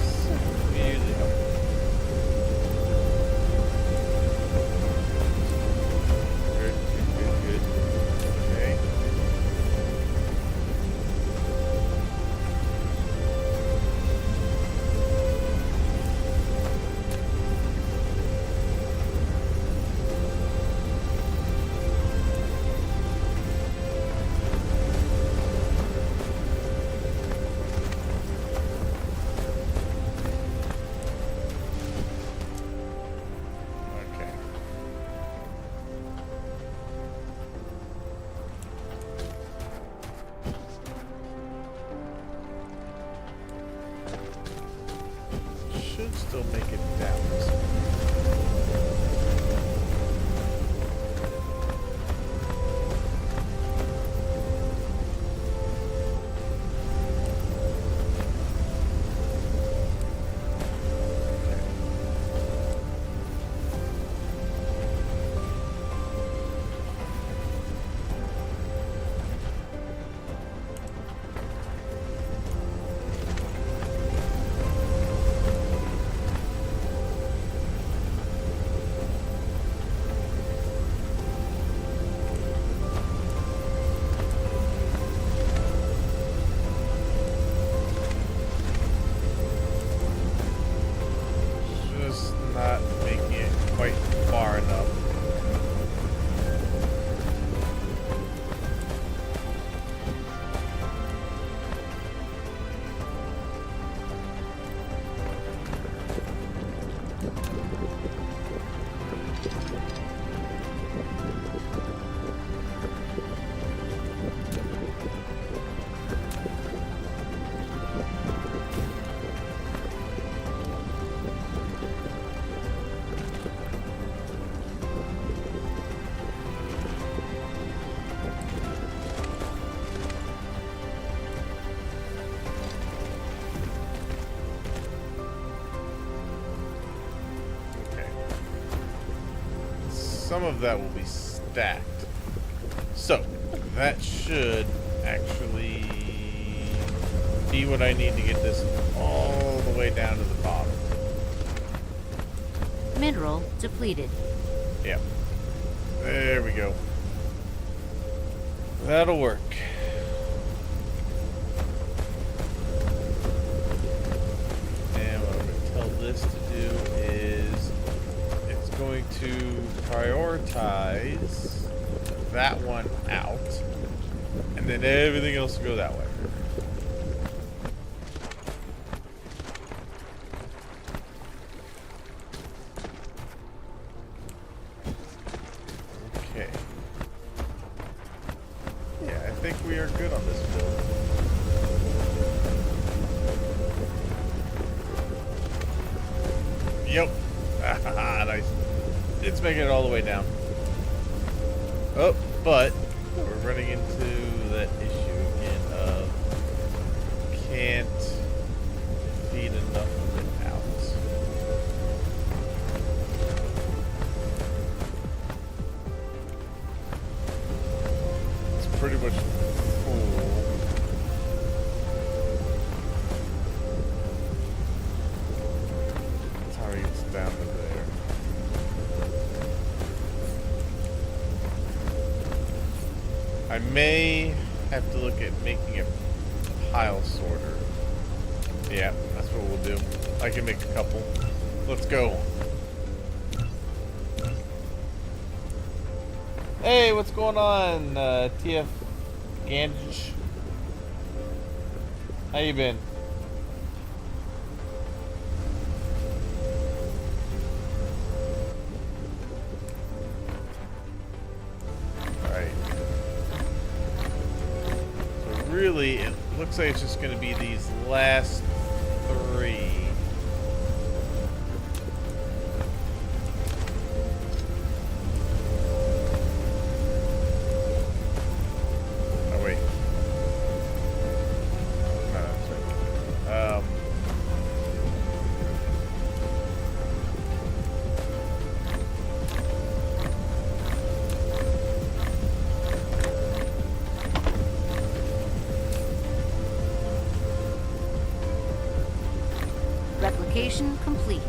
severely help. Good, good, good, good. Okay. of that will be stacked. So, that should actually be what I need to get this all the way down to the bottom. Mineral depleted. Yep. There we go. That'll work. And what I'm going to tell this to do is it's going to prioritize that one out, and then everything else will go that way. Okay. Yeah, I think we are good on this build. Yep. Nice. It's making it all the way down. Oh, but we're running into that issue again of can't feed enough of it out. It's pretty much full. That's how he gets down to there. I may have to look at making a pile sorter. Yeah, that's what we'll do. I can make a couple. Let's go. Hey, what's going on, TF Ganj? How you been? Alright. So really, it looks like it's just going to be these last three. Oh, wait. No, that's right. Replication complete.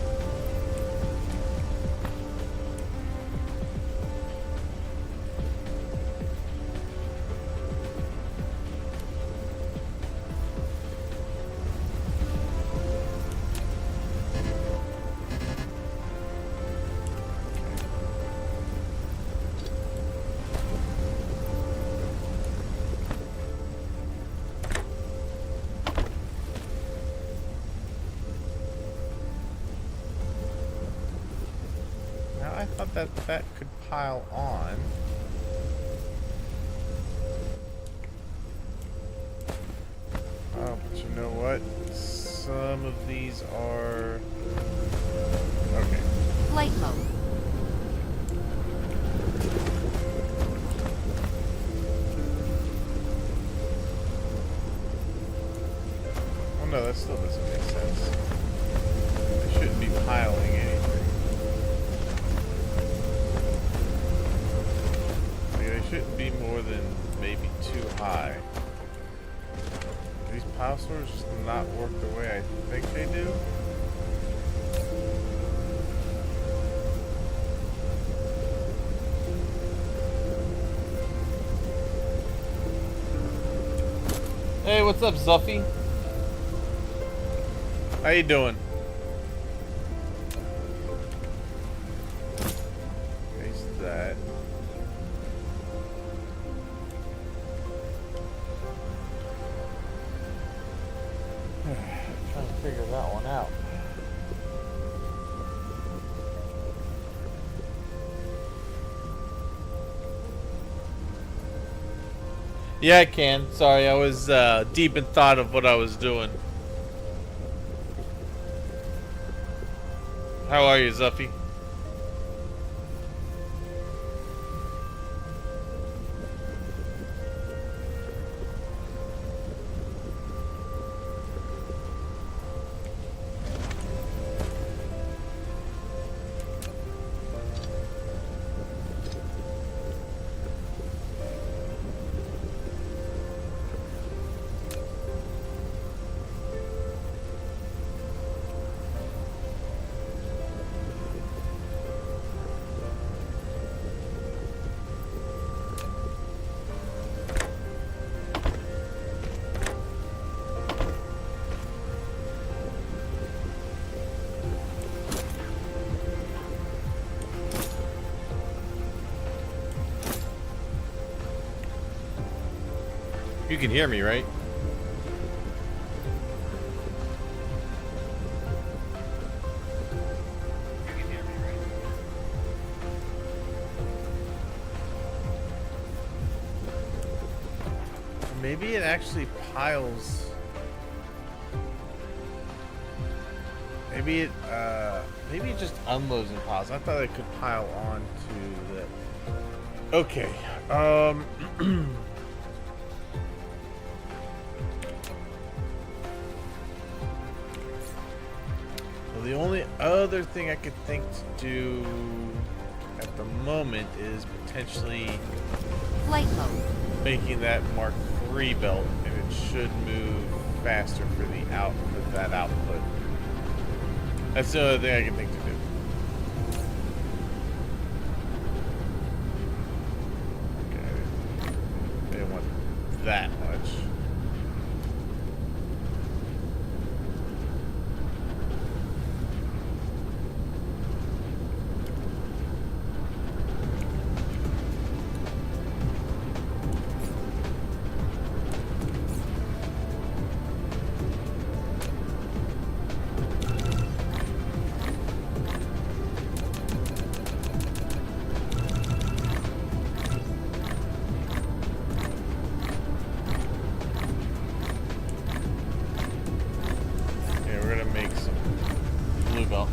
I thought that could pile on. Oh, but you know what? Some of these are... Okay. Flight mode. Oh no, that still doesn't make sense. I shouldn't be piling anything. They shouldn't be more than maybe too high. Do these pile sorters just not work the way I think they do? Hey, what's up, Zuffy? How you doing? Paste that. Trying to figure that one out. Yeah, I can. Sorry, I was deep in thought of what I was doing. How are you, Zuffy? You can hear me, right? Maybe it actually piles. Maybe it just unloads and piles. I thought it could pile on to that. Okay. Well, the only other thing I could think to do at the moment is potentially Flight mode. making that Mark III belt, and it should move faster for that output. That's the other thing I can think to do. Okay. They don't want that much.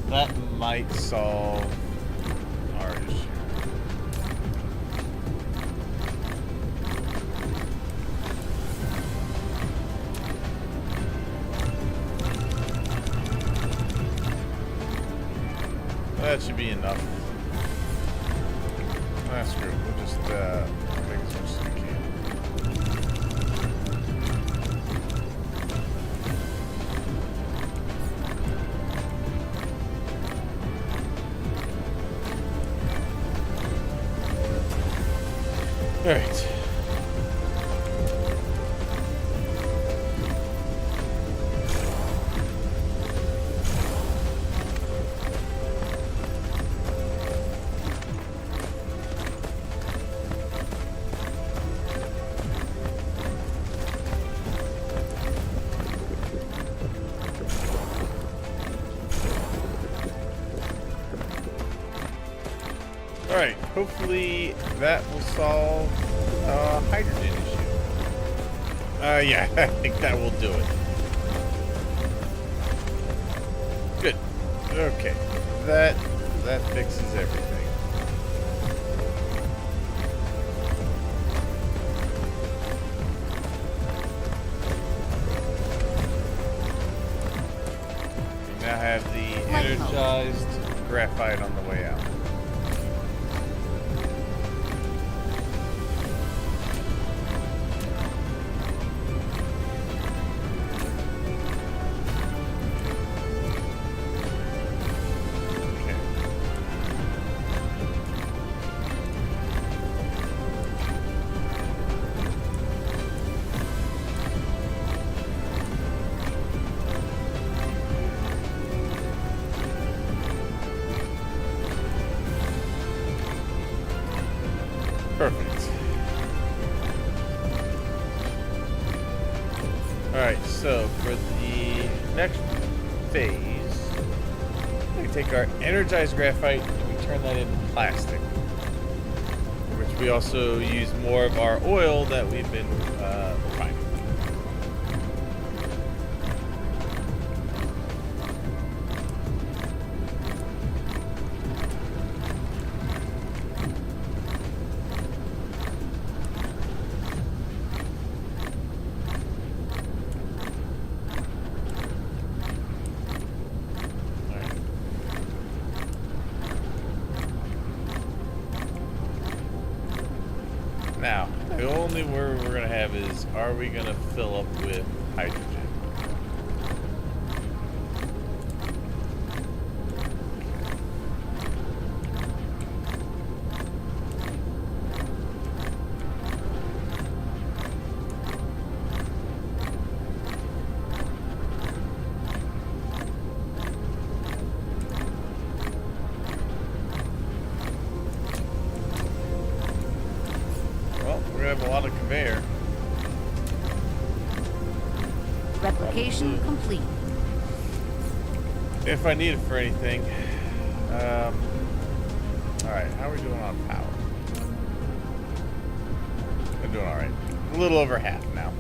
That might solve our issue. That should be enough. That's screw it. We'll just make as much as we can. All right. All right. Hopefully that will solve hydrogen issue. Yeah, I think that will do it. Good. Okay. That fixes everything. We now have the energized graphite on the way out. Perfect. Alright, so for the next phase, we take our energized graphite and we turn that into plastic, which we also use more of our oil that we've been refining. Now, the only worry we're going to have is, are we going to fill up with hydrogen? Well, we're going to have a lot of conveyor. Replication complete. If I need it for anything. Alright, how are we doing on power? We're doing alright. A little over half now.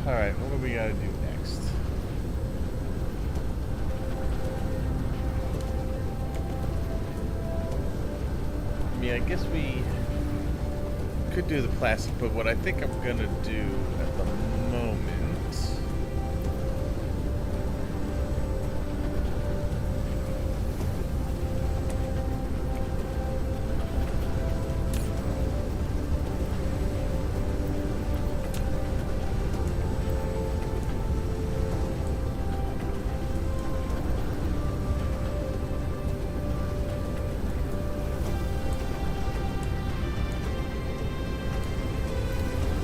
Alright, what do we gotta do next? I mean, I guess we could do the plastic, but what I think I'm gonna do at the moment...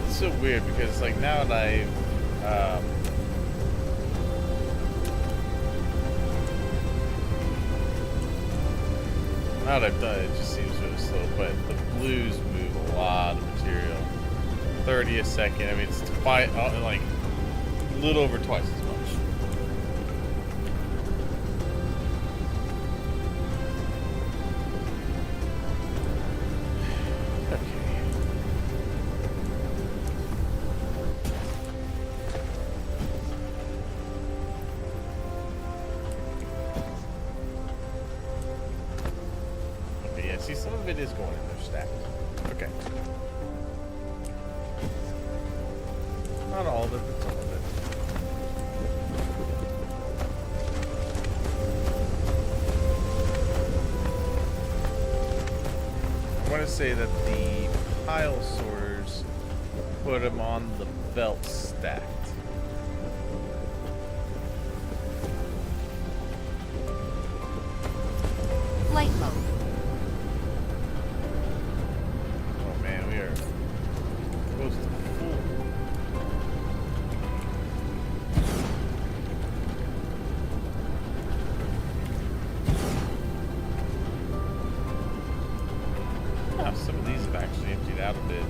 so weird because like now that I've now that I've done it, it just seems really slow, but the blues move a lot of material. 30 a second. I mean, it's quite like a little over twice as much. See, some of it is going in there stacked. Okay. Not all of it, but some of it. I want to say that the pile sorters put them on the belt stacked. Flight mode. Some of these have actually emptied out a bit.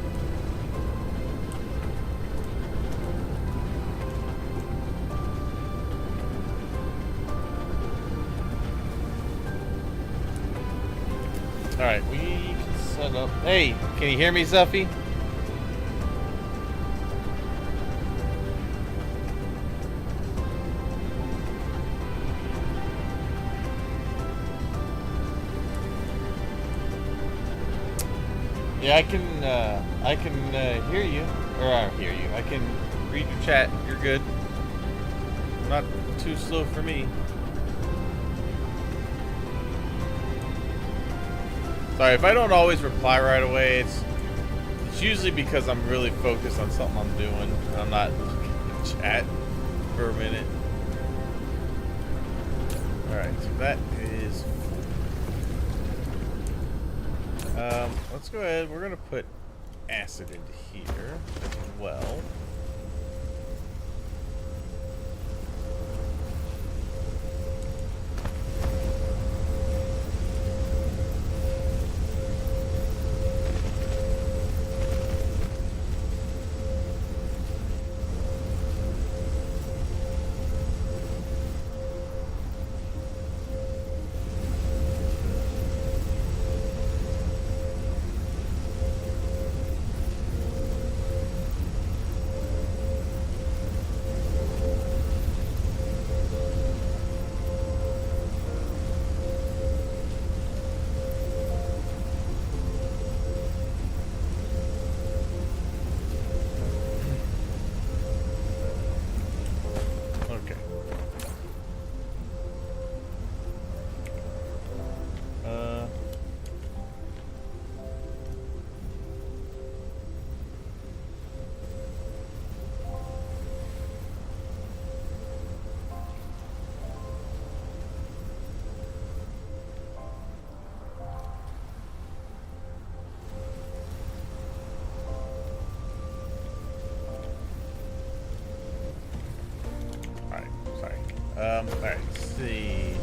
All right, we can set up. Hey, can you hear me, Zuffy? Yeah, I can hear you, or hear you. I can read your chat. You're good. Not too slow for me. Sorry if I don't always reply right away. It's usually because I'm really focused on something I'm doing, and I'm not looking at chat for a minute. All right, so that is. Let's go ahead. We're gonna put acid into here as well. Alright, let's see.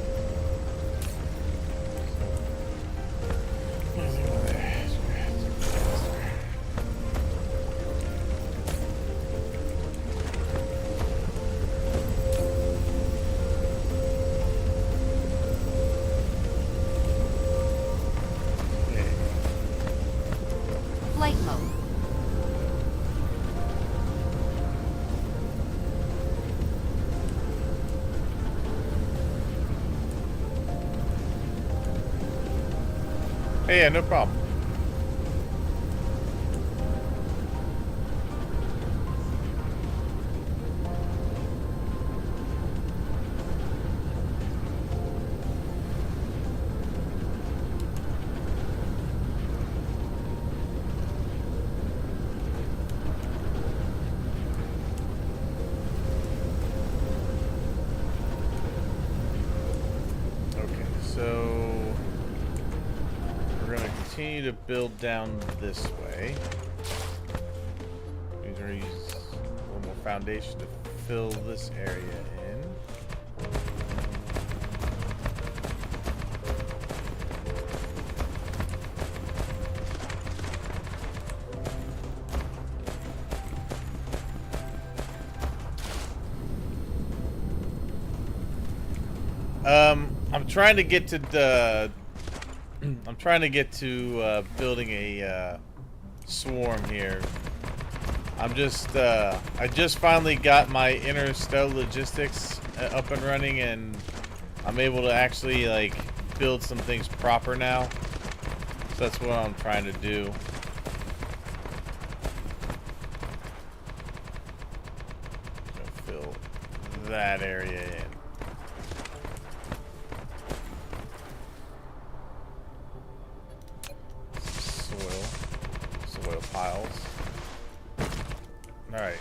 Flight mode. Hey, yeah, no problem. Okay, so we're gonna continue to build down this way. We're gonna use a little more foundation to fill this area in. I'm trying to get to the. I'm trying to get to building a swarm here. I just finally got my Interstellar logistics up and running, and I'm able to actually like build some things proper now. So that's what I'm trying to do. Fill that area in. Soil piles. All right.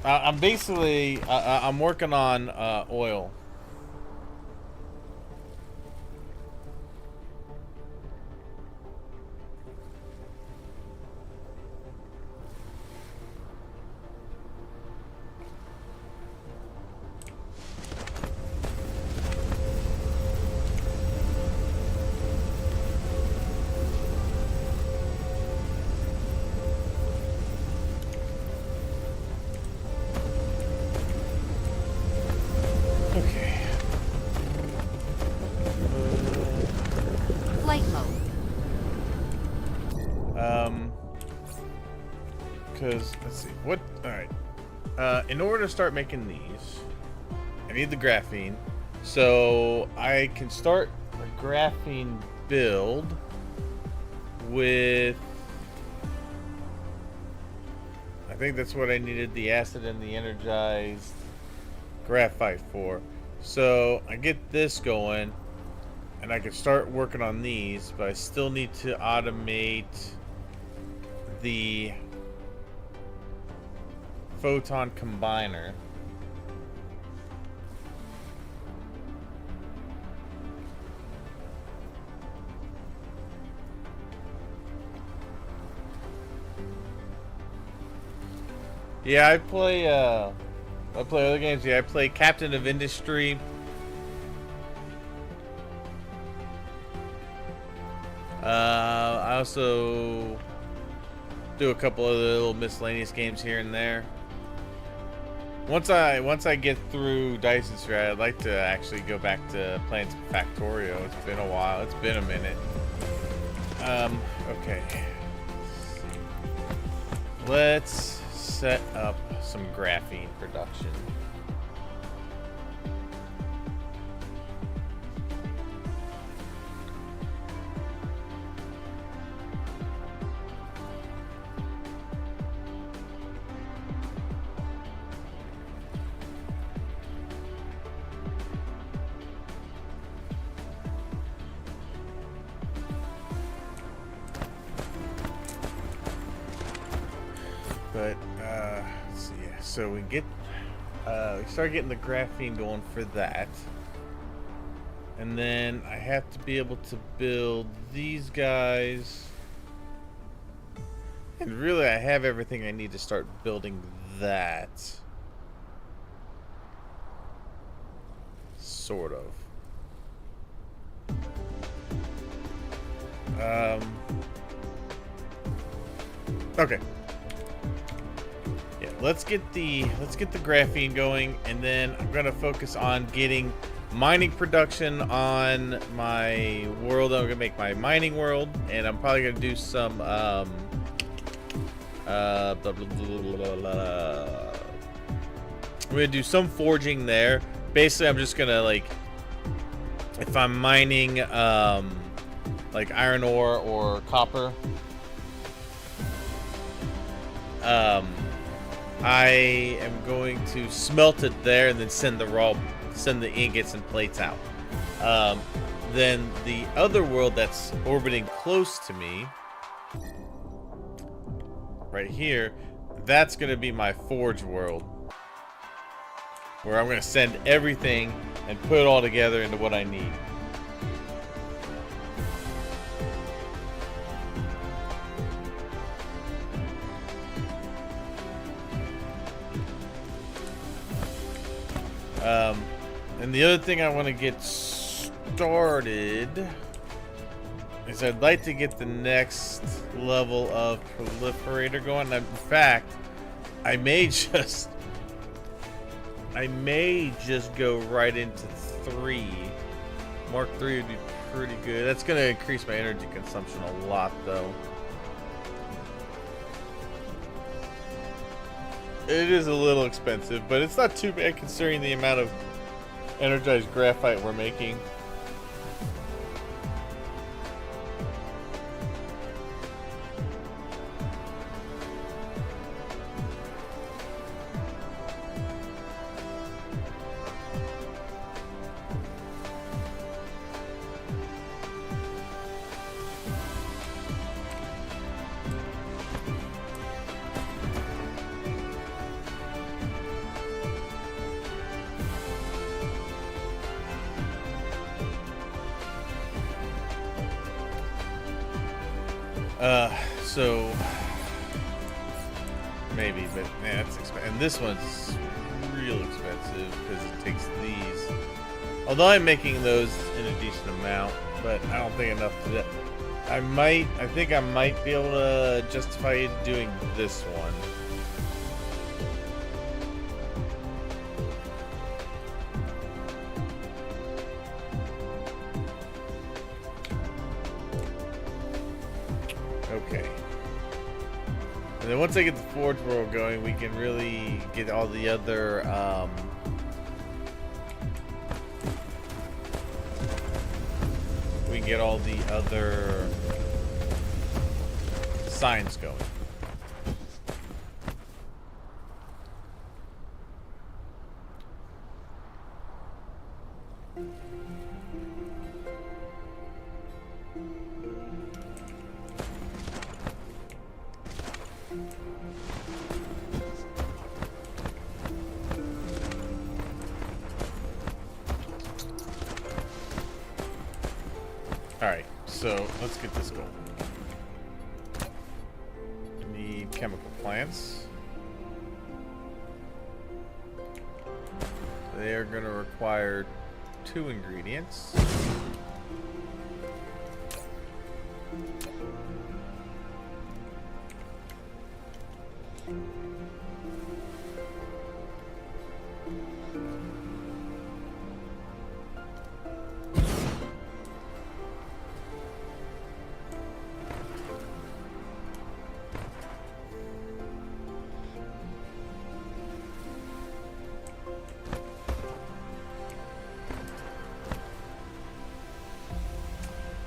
I'm basically I'm working on oil. Okay. Because, let's see, what, alright. In order to start making these, I need the graphene. So, I can start a graphene build with, I think that's what I needed the acid and the energized graphite for. So, I get this going, and I can start working on these, but I still need to automate the photon combiner. Yeah, I play other games. Yeah, I play Captain of Industry. I also do a couple of little miscellaneous games here and there. Once I get through Dyson Sphere, I'd like to actually go back to playing some Factorio. It's been a while. It's been a minute. Okay. Let's set up some graphene production. But let's see. Yeah. So we start getting the graphene going for that, and then I have to be able to build these guys. And really, I have everything I need to start building that. Sort of. Okay. Let's get the graphene going, and then I'm gonna focus on getting mining production on my world. I'm gonna make my mining world, and I'm probably gonna do some blah, blah, blah, blah, blah. I'm gonna do some forging there. Basically, I'm just gonna, like, if I'm mining like iron ore or copper, I am going to smelt it there and then send the ingots and plates out. Then the other world that's orbiting close to me, right here, that's going to be my forge world, where I'm going to send everything and put it all together into what I need. And the other thing I want to get started is I'd like to get the next level of proliferator going. In fact, I may just go right into 3. Mark 3 would be pretty good. That's going to increase my energy consumption a lot, though. It is a little expensive, but it's not too bad considering the amount of energized graphite we're making. So maybe, but man, that's expensive. And this one's real expensive because it takes these. Although I'm making those in a decent amount, but I don't think enough to that. I think I might be able to justify doing this one. then once I get the Forge World going, we can really get all the other signs going. Alright, so let's get this going. Need chemical plants. They are going to require 2 ingredients.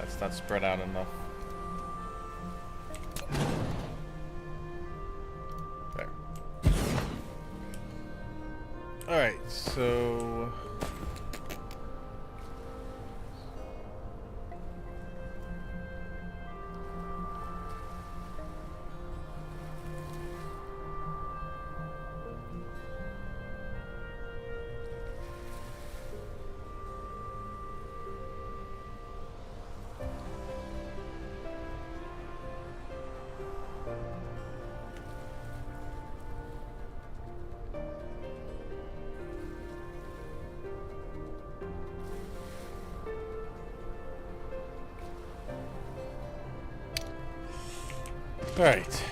That's not spread out enough. There. Alright, so... All right.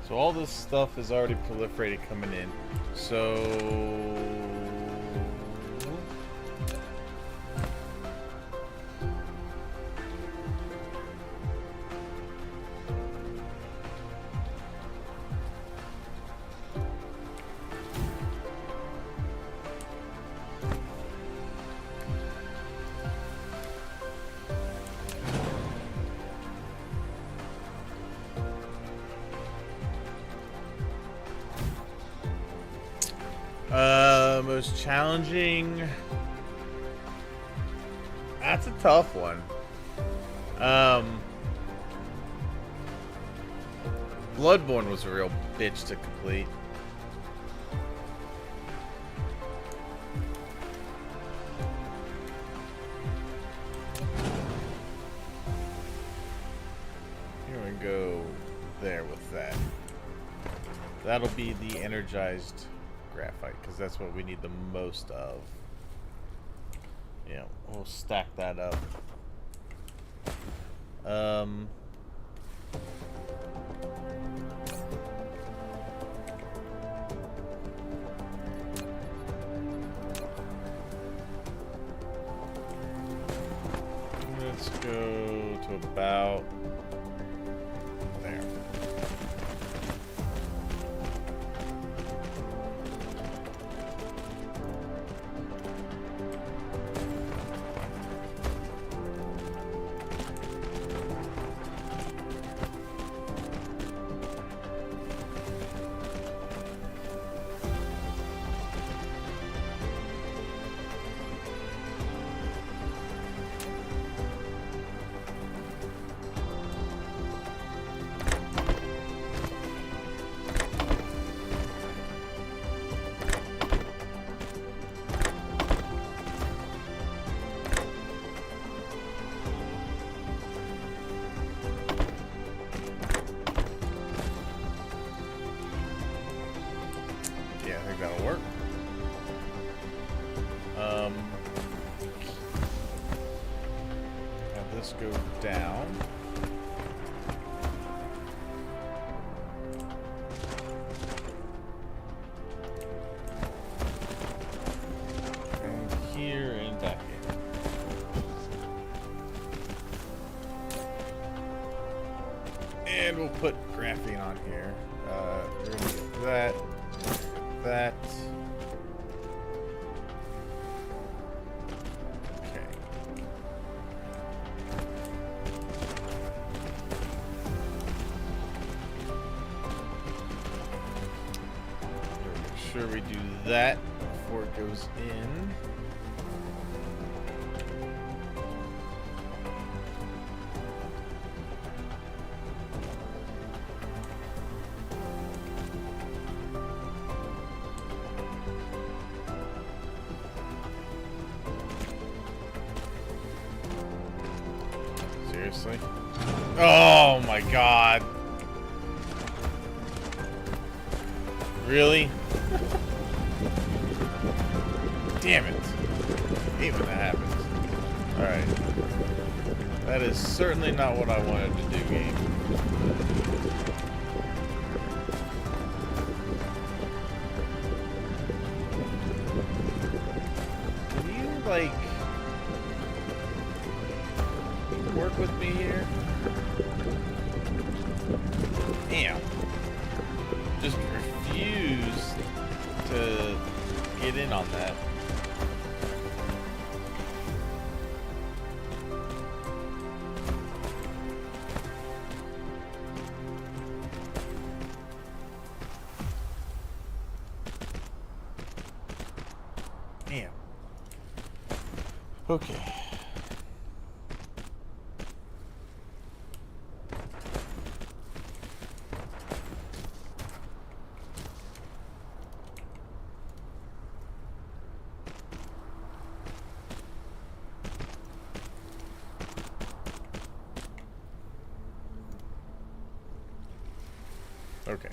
So all this stuff is already proliferated coming in. So most challenging. That's a tough one. Bloodborne was a real bitch to complete. Here we go there with that. That'll be the energized graphite, because that's what we need the most of. Yeah, we'll stack that up. Let's go to about there. That'll work. Have this go down. here. We're gonna do that. That. Okay. Make sure we do that before it goes in. Seriously? Oh my god. Really? Damn it. I hate when that happens. Alright. That is certainly not what I wanted to do, game. Can you, like, work with me here? Damn. Just refuse to get in on that. Damn. Okay. Okay.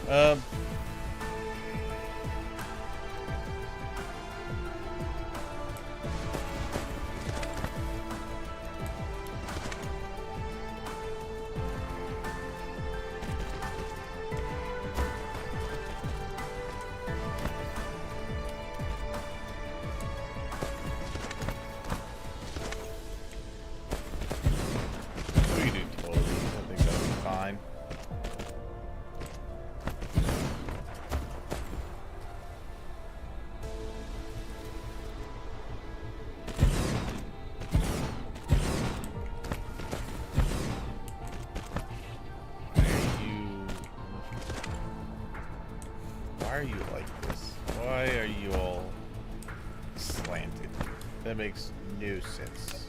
Um. We can do 12 of these. I think that'll be fine. Why are you like this? Why are you all slanted? That makes no sense.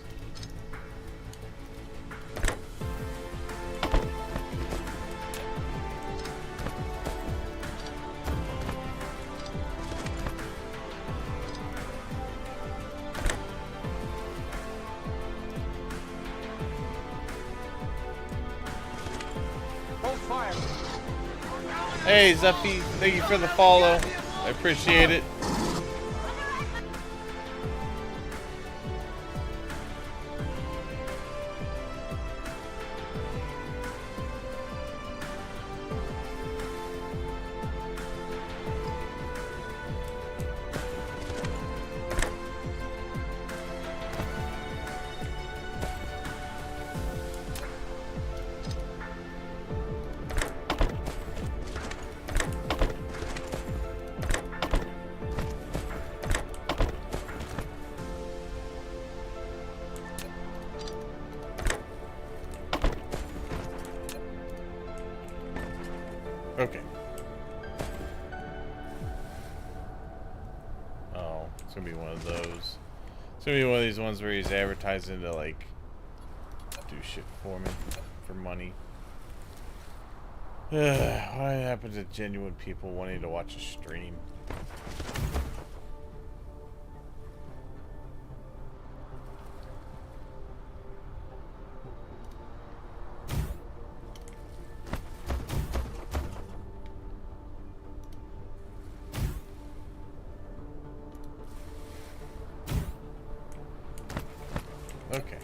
Hey, Zuffy, thank you for the follow. I appreciate it. It's gonna be one of those. It's gonna be one of these ones where he's advertising to like do shit for me for money. What happened to genuine people wanting to watch a stream? Okay.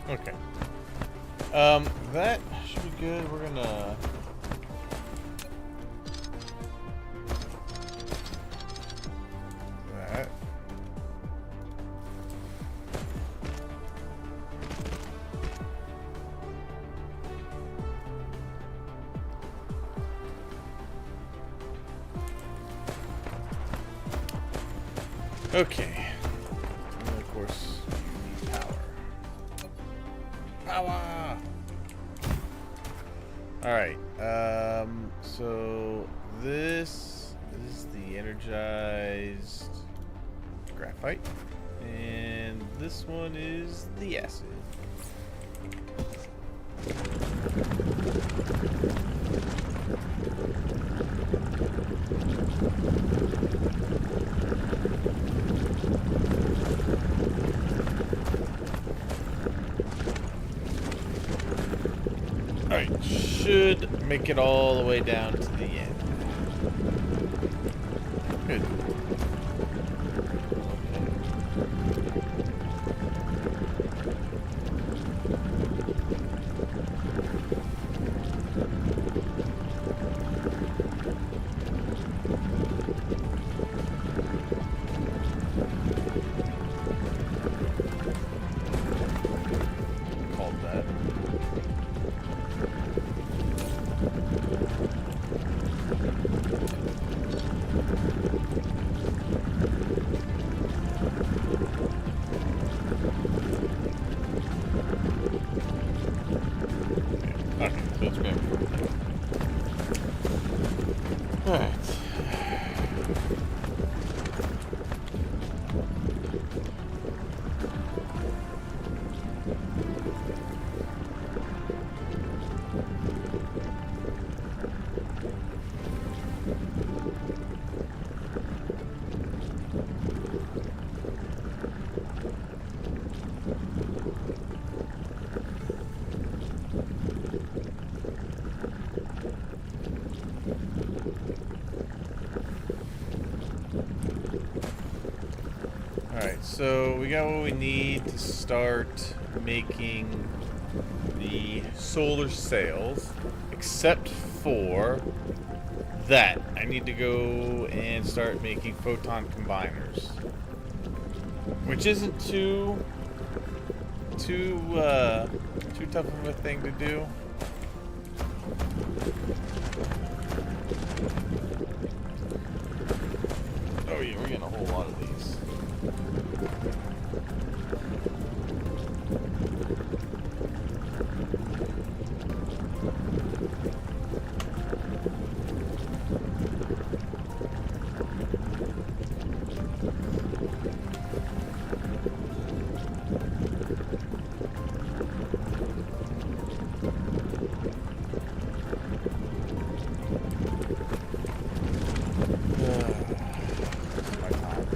Okay. That should be good. We're gonna that. Okay. And of course, you need power. Power! Alright, so this is the energized graphite, and this one is the acid. Alright, should make it all the way down to the end. Good. Called that. Okay, so it's good. Alright. Alright, so we got what we need to start making the solar sails, except for that. I need to go and start making photon combiners, which isn't too tough of a thing to do. Oh yeah, we're getting a whole lot of these. My time.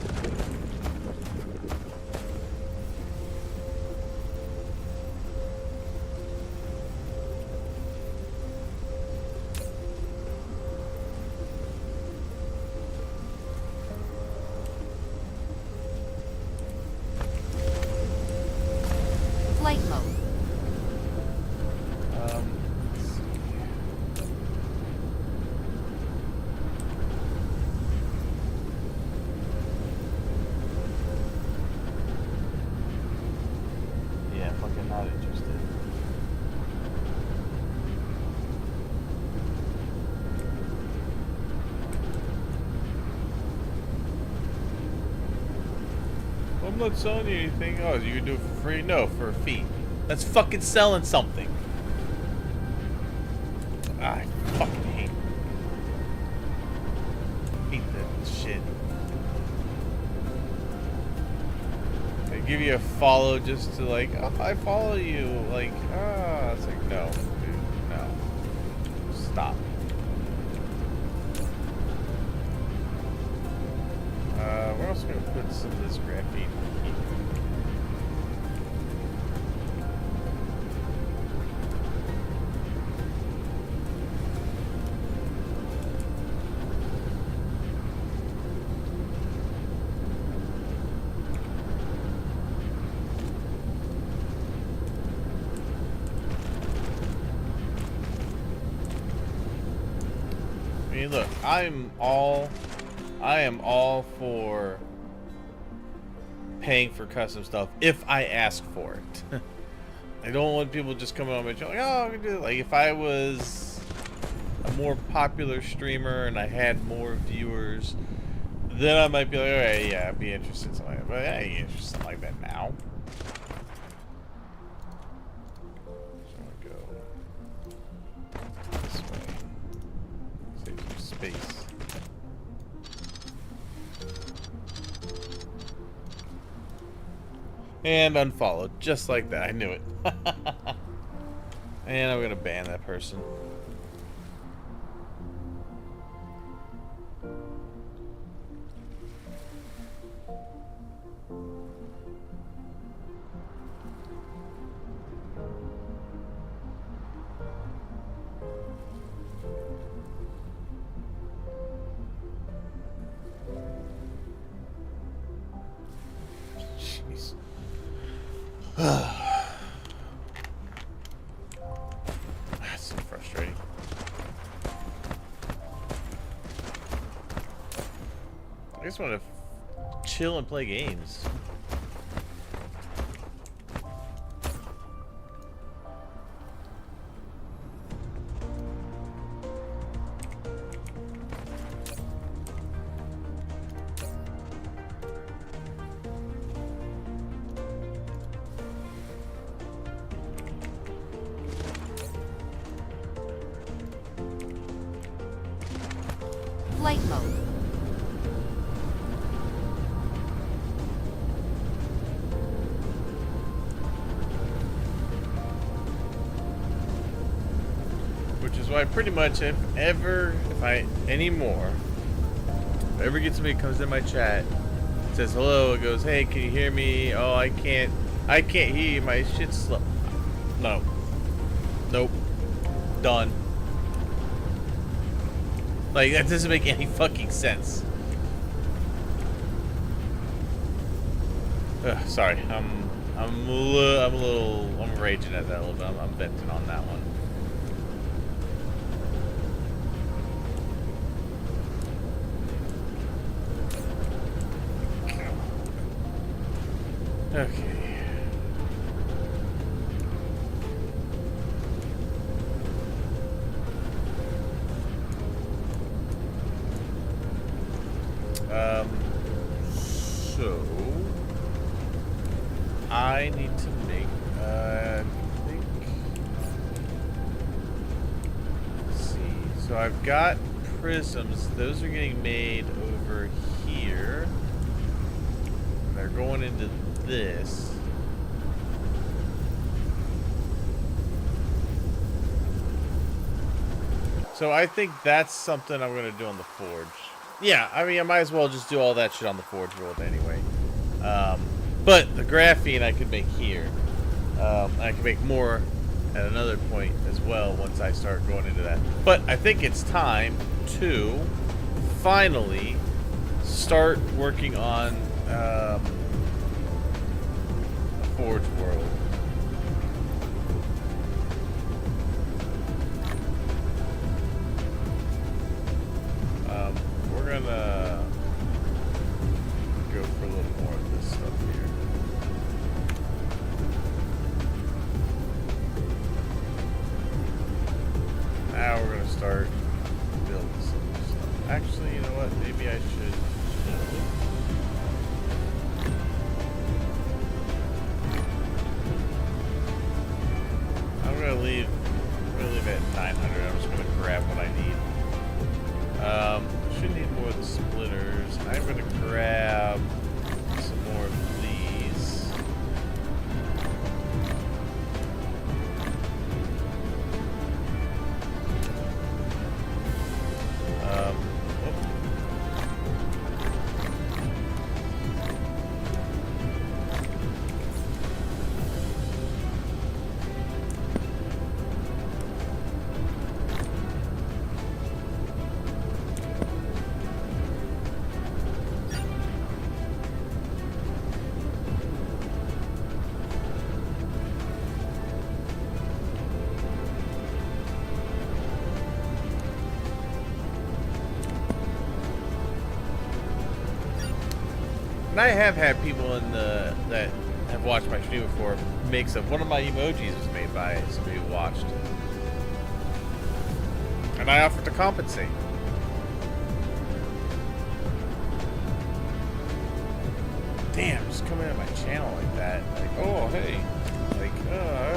not selling you anything. Oh, you can do it for free? No, for a fee. That's fucking selling something. I fucking hate that shit. They give you a follow just to like, oh, I follow you. Like, it's like, no, dude, no. Stop. We're also going to put some of this graphene here. I mean, look, I am all for paying for custom stuff if I ask for it. I don't want people just coming on my channel like, oh, I can do it. Like, if I was a more popular streamer and I had more viewers, then I might be like, alright, yeah, I'd be interested in something like that. But I ain't interested in something like that now. So I'm gonna go this way. Save some space. And unfollowed, just like that. I knew it. And I'm gonna ban that person. Jeez. That's so frustrating. I just want to chill and play games. Flight mode. Which is why pretty much if ever get somebody who comes in my chat, says hello, it goes, hey, can you hear me? Oh, I can't hear you, my shit's slow. No. Nope. Done. Like, that doesn't make any fucking sense. Sorry, I'm raging at that a little bit. I'm venting on that one. Okay. So I need to make, I think, let's see. So I've got prisms. Those are getting made over here. And they're going into this. So I think that's something I'm going to do on the forge. Yeah, I mean, I might as well just do all that shit on the forge world anyway. But the graphene I could make here. I can make more at another point as well once I start going into that. But I think it's time to finally start working on a forge world. We're gonna go for a little more of this stuff here. Now we're gonna start building some stuff. Actually, you know what? Maybe I should. leave it at 900. I'm just gonna grab what I need. Should need more of the splitters. I'm gonna grab some more of these. And I have had people in the that have watched my stream before makes of one of my emojis was made by somebody who watched, and I offered to compensate. Damn, just coming at my channel like that, like, oh hey, like,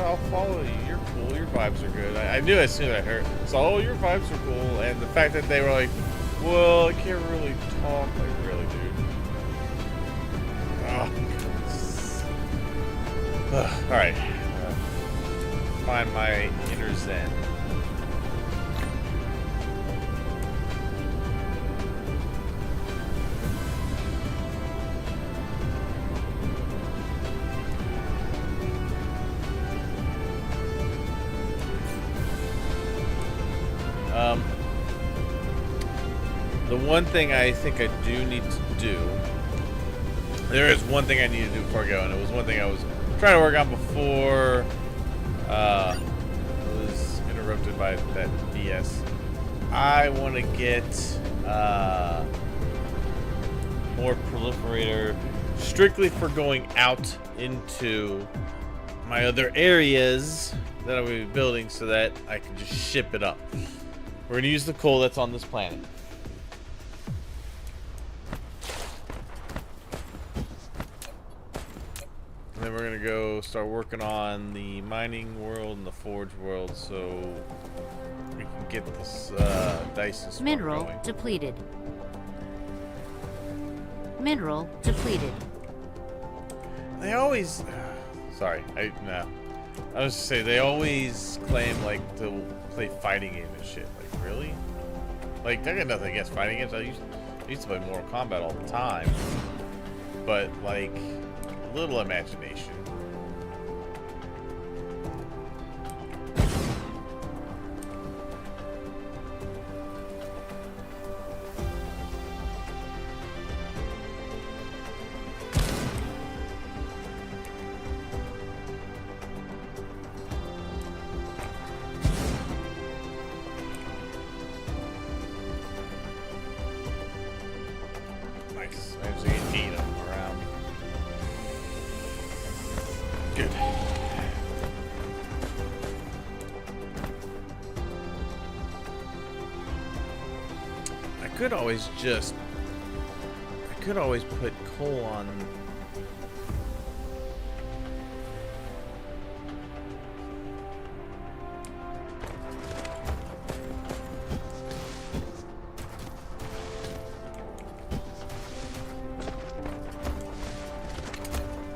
I'll follow you. You're cool. Your vibes are good. I knew as soon as I heard. So, oh, your vibes are cool, and the fact that they were like, well, I can't really talk, like, really, dude. Alright. Find my inner zen. The one thing I think I do need to do. There is one thing I need to do before I go, and it was one thing I was trying to work on before I was interrupted by that BS. I want to get more proliferator strictly for going out into my other areas that I will be building so that I can just ship it up. We're going to use the coal that's on this planet. And then we're going to go start working on the mining world and the forge world so we can get this Dyson Swarm Mineral going. depleted. Mineral depleted. They always... Sorry, I was just say they always claim like to play fighting games and shit. Like really? Like I got nothing against fighting games. I used to play Mortal Kombat all the time, but like little imagination. Nice. Managed to get 8 of them around. Good. I could always put coal on.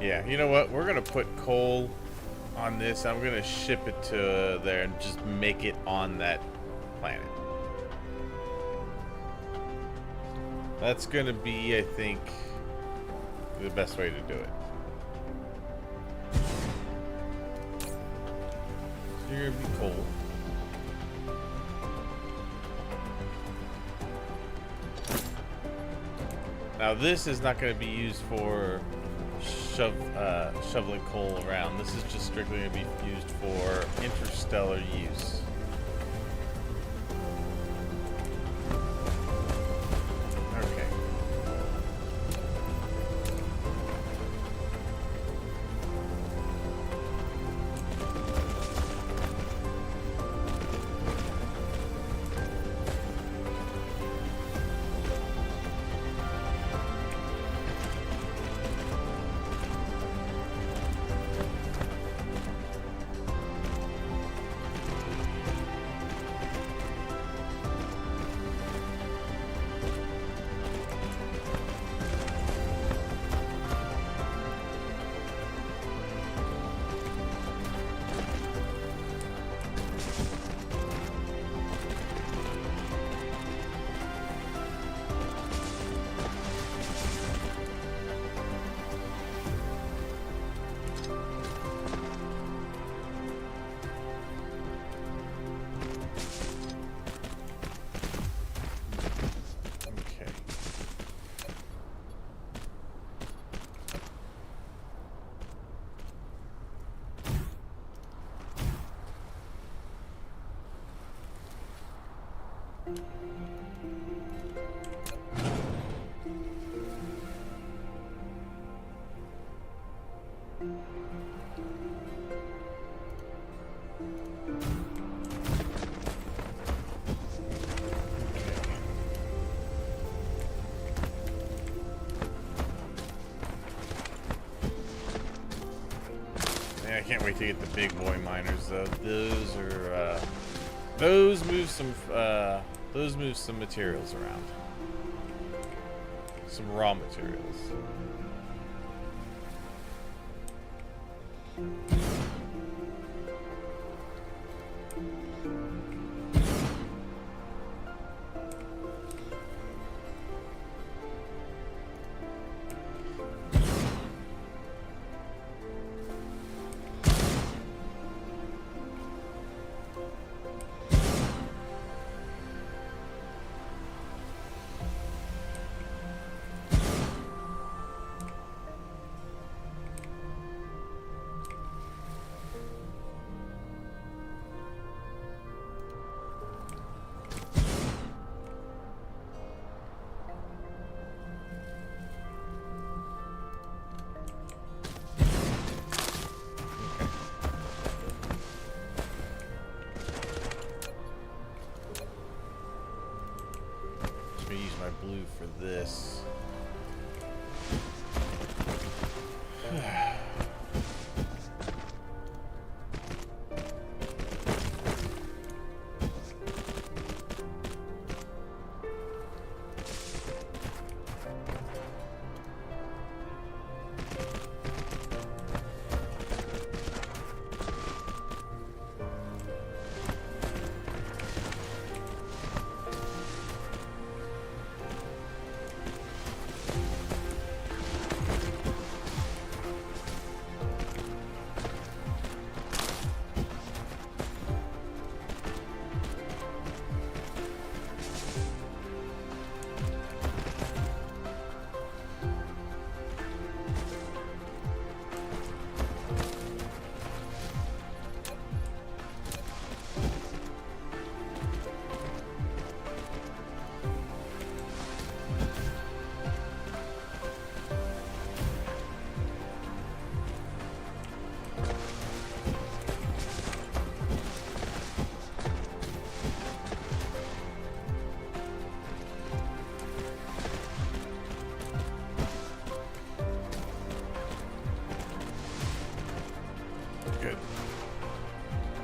Yeah, you know what? We're gonna put coal on this. I'm gonna ship it to there and just make it on that planet. That's gonna be, I think, the best way to do it. So you're gonna be coal. Now this is not gonna be used for shoveling coal around. This is just strictly going to be used for interstellar use. Okay. Yeah, I can't wait to get the big boy miners though. Those are those move some materials around. Some raw materials. Let me use my blue for this. Good.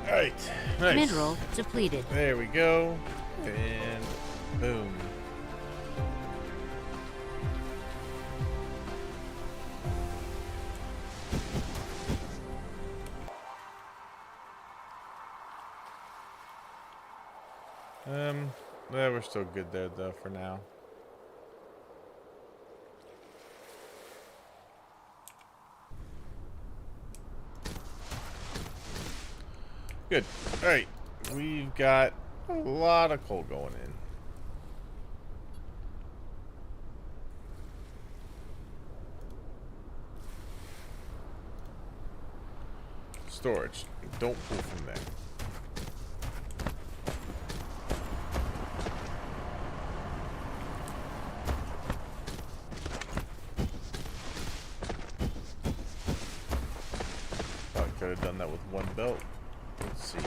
Alright. Nice. Mineral depleted. There we go. And boom. Yeah, we're still good there though for now. Good. Alright. We've got a lot of coal going in. Storage. Don't pull from there. Probably could have done that with one belt. Let's see.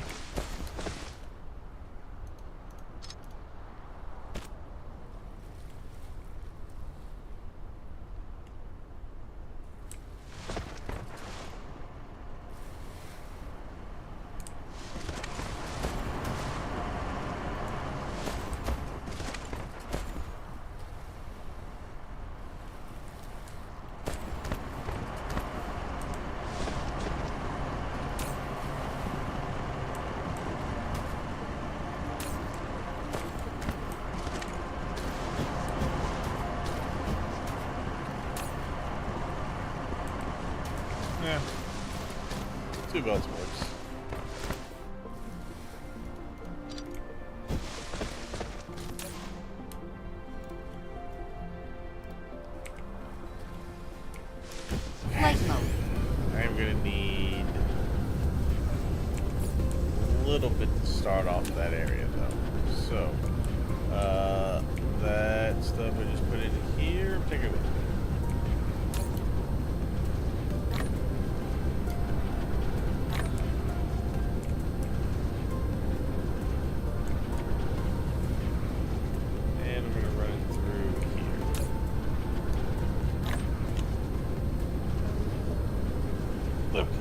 Yeah. 2 belts works. Light mode. I'm gonna need a little bit to start off that area though. So That stuff I just put in here. Take it with me. And I'm gonna run it through here. Okay.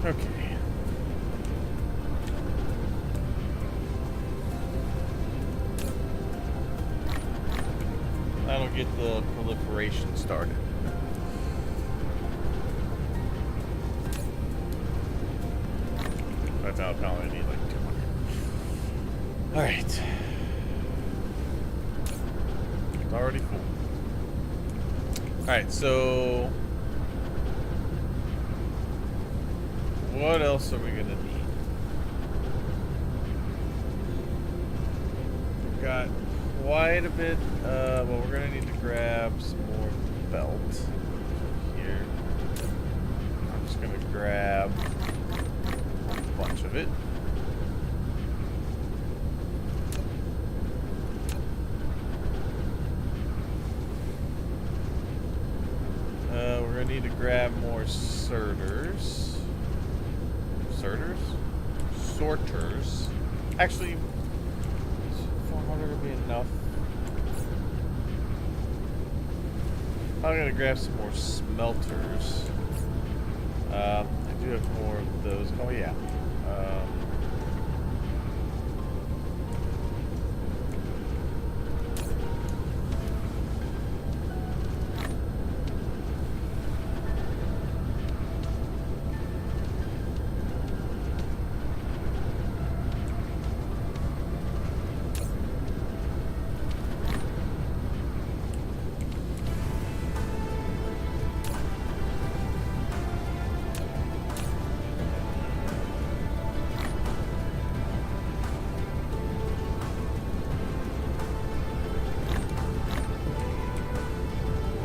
Okay. That'll get the proliferation started. But I'll probably need like 200. Alright. It's already full. Alright, so what else are we gonna need? We've got quite a bit. Well, we're gonna need to grab some more belt here. I'm just gonna grab a bunch of it. We're gonna need to grab more sorters. Sorters. Actually, 400 would be enough. I'm gonna grab some more smelters. I do have more of those. Oh yeah.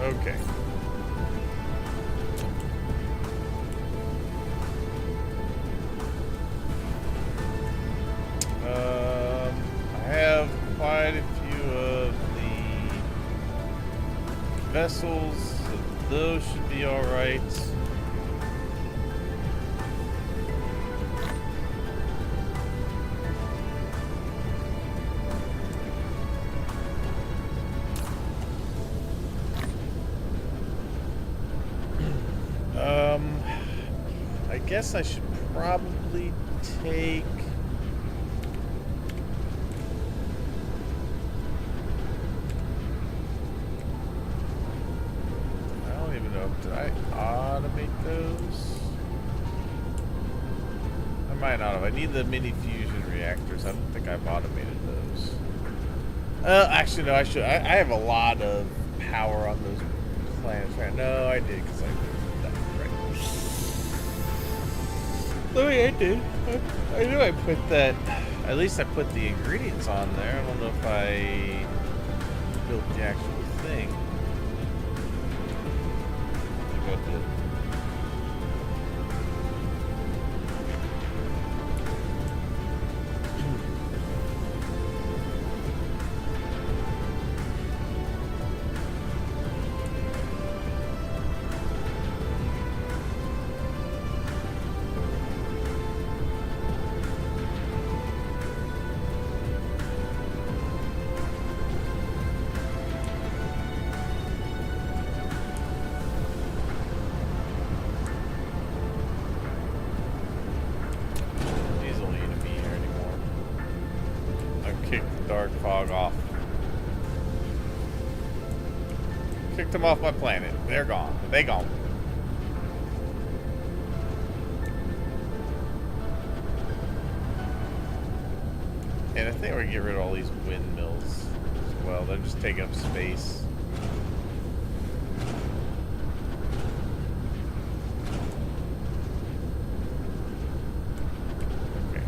Okay. I have quite a few of the vessels, so those should be all right. I guess I should probably take I don't even know. Did I automate those? I might not have. I need the mini fusion reactors. I don't think I've automated those. Actually, no, I should. I have a lot of power on those planets right. No, I did because I did that right. Oh, yeah, I did. I knew I put that. At least I put the ingredients on there. I don't know if I built the actual thing. I think I did. dark fog off. Kicked them off my planet. They're gone. They gone. And I think we're gonna get rid of all these windmills as well. They're just taking up space. Okay.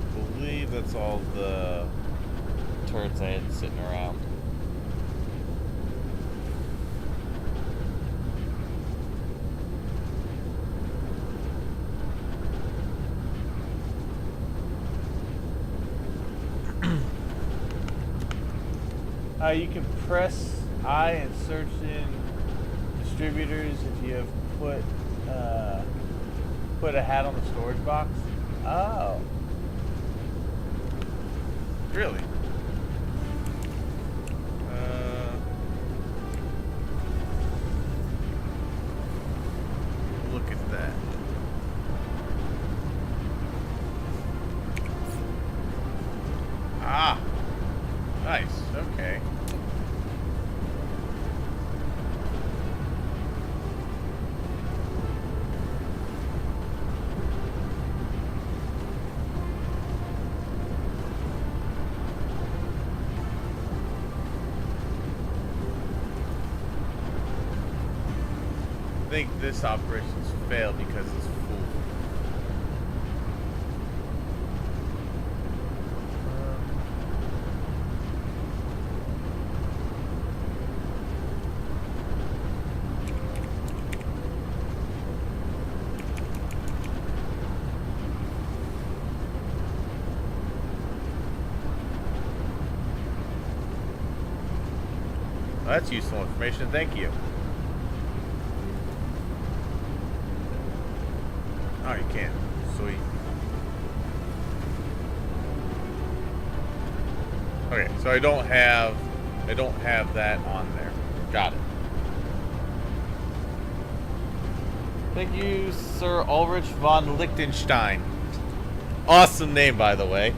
I believe that's all the Turrets I had sitting around. You can press I and search in distributors if you have put a hat on the storage box. Oh. Really? Look at that. Ah. Nice. Okay. I think this operation's failed because it's full. Well, that's useful information. Thank you. Oh, you can. Sweet. Okay, so I don't have that on there. Got it. Thank you, Sir Ulrich von Liechtenstein. Awesome name, by the way.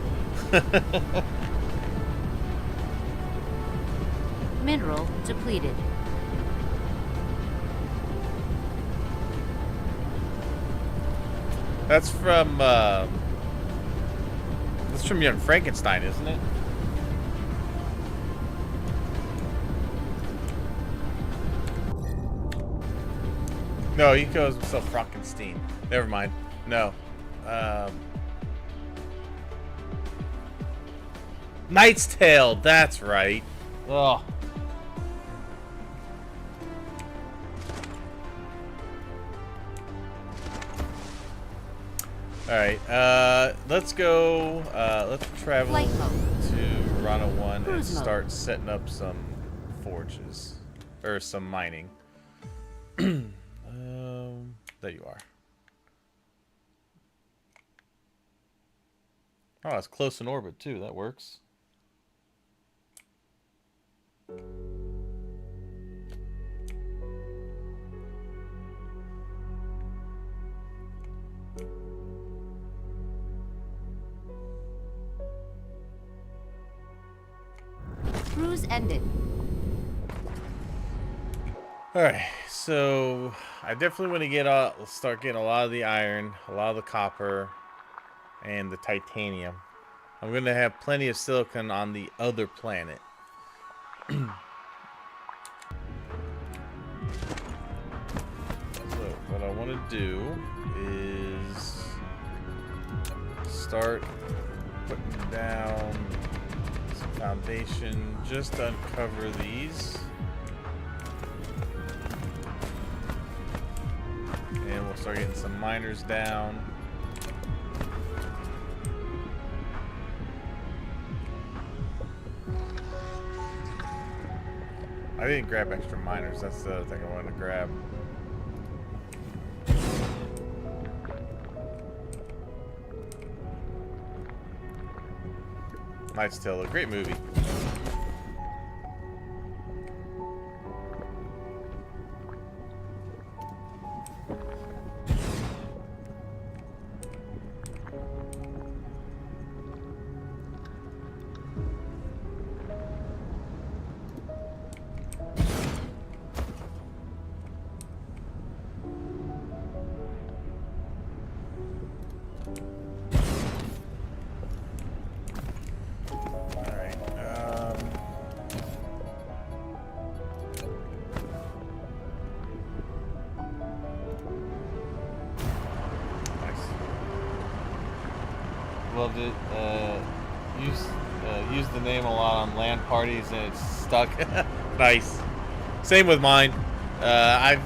Mineral depleted. That's from Young Frankenstein, isn't it? No, he calls himself Frankenstein. Never mind. No. Knight's Tale, that's right. Oh. Alright, let's go, let's travel Flight mode. to Rana 1 and Cruise mode. start setting up some forges. Or some mining. There you are. Oh, it's close in orbit too. That works. Cruise ended. Alright, so I definitely want to start getting a lot of the iron, a lot of the copper, and the titanium. I'm going to have plenty of silicon on the other planet. So what I want to do is start putting down some foundation just to uncover these. And we'll start getting some miners down. I didn't grab extra miners. That's the other thing I wanted to grab. Knight's Tale, a great movie. Loved it. Used the name a lot on LAN parties and it's stuck. Nice. Same with mine. I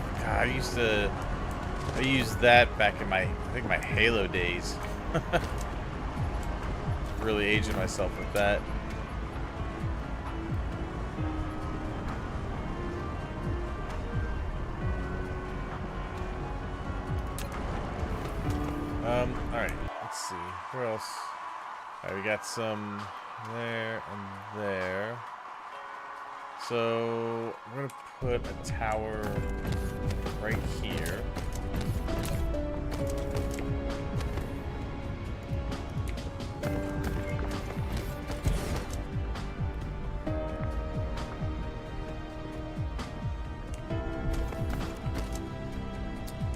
used that back in my Halo days. Really aging myself with that. All right. Let's see. Where else? All right, we got some there and there. So I'm gonna put a tower right here.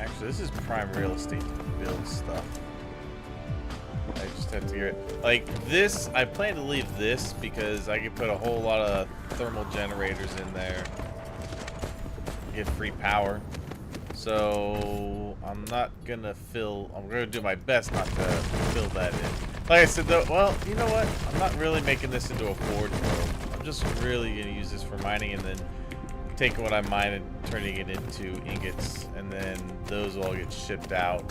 Actually, this is prime real estate to build stuff. I just have to get it. Like this, I plan to leave this because I could put a whole lot of thermal generators in there. Get free power. So I'm not gonna I'm gonna do my best not to fill that in. Like I said though, well, you know what? I'm not really making this into a forge world. I'm just really gonna use this for mining and then taking what I mine and turning it into ingots, and then those will all get shipped out.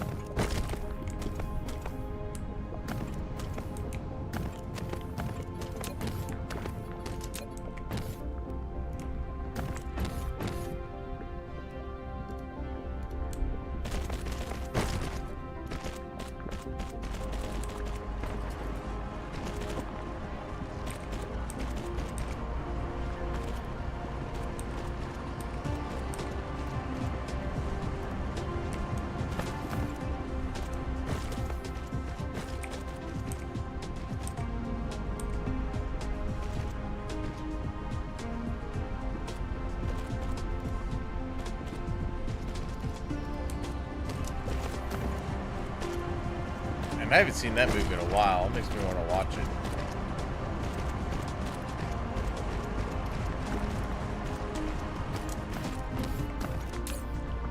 I haven't seen that movie in a while. It makes me want to watch it.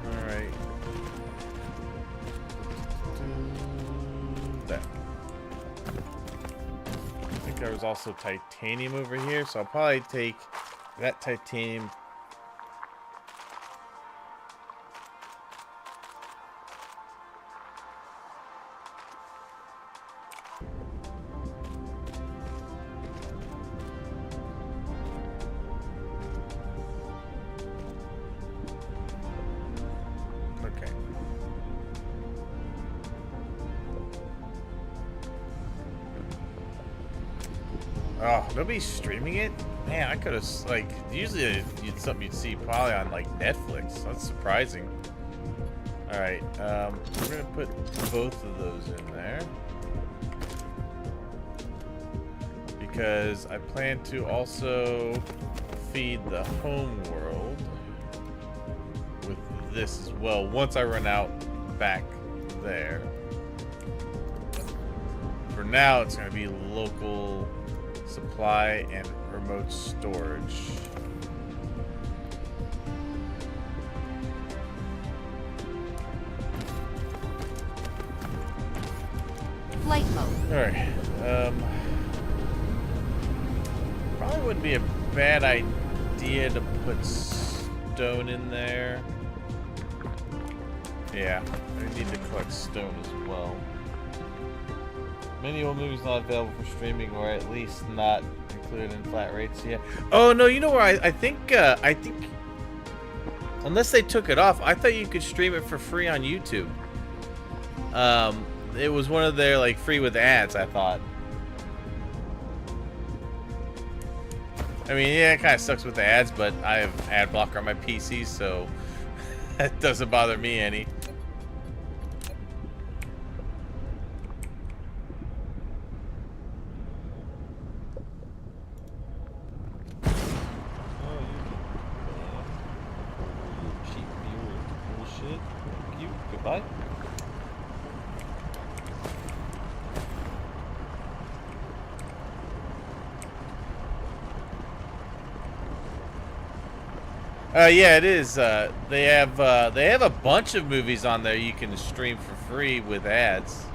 Alright. That. I think there was also titanium over here, so I'll probably take that titanium. Oh, nobody's streaming it? Man, I could have, like, usually it's something you'd see probably on, like, Netflix. That's surprising. Alright, we're gonna put both of those in there. Because I plan to also feed the home world with this as well, once I run out back there. For now, it's gonna be local supply and remote storage. Flight mode. Alright. Probably wouldn't be a bad idea to put stone in there. Yeah, I need to collect stone as well. Many old movies not available for streaming, or at least not included in flat rates yet. Oh no, you know where I think unless they took it off, I thought you could stream it for free on YouTube. It was one of their like free with ads, I thought. I mean, yeah, it kind of sucks with the ads, but I have ad blocker on my PC, so that doesn't bother me any. Goodbye. Yeah, it is. They have a bunch of movies on there you can stream for free with ads.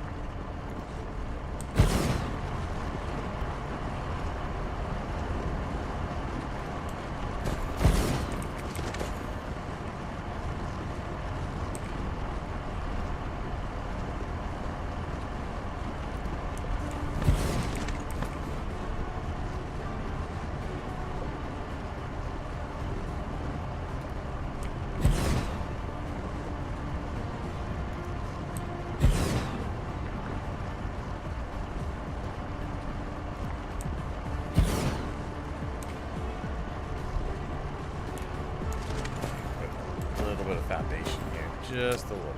Just a little.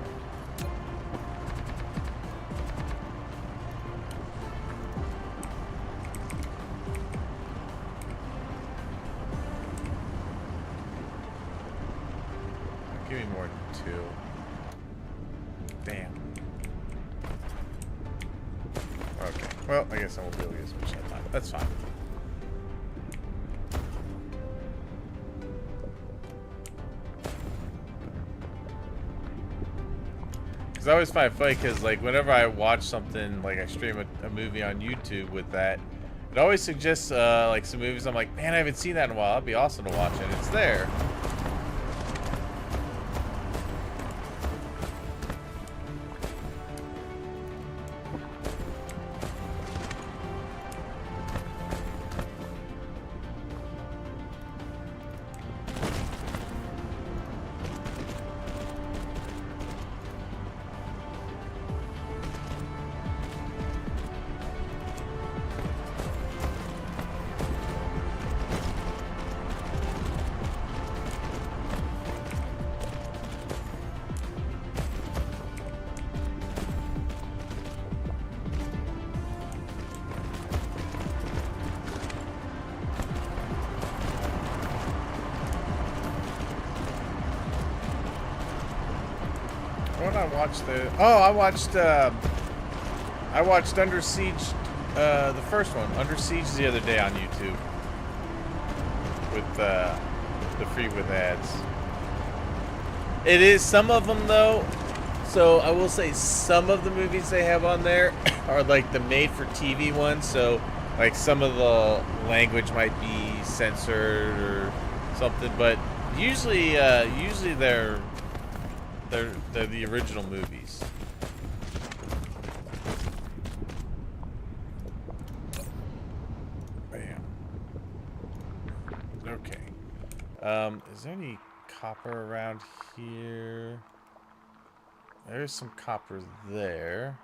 Give me more than 2. Damn. Okay. Well, I guess I won't be able to get as much that time. That's fine. I always find it funny because, like, whenever I watch something, like I stream a movie on YouTube with that, it always suggests, like, some movies I'm like, man, I haven't seen that in a while. That'd be awesome to watch, and it's there. I watched Under Siege, the first one, Under Siege, the other day on YouTube with the free with ads. It is some of them though, so I will say some of the movies they have on there are like the made-for-TV ones. So like some of the language might be censored or something, but usually they're the original movies. Bam. Okay. Is there any copper around here? There's some copper there.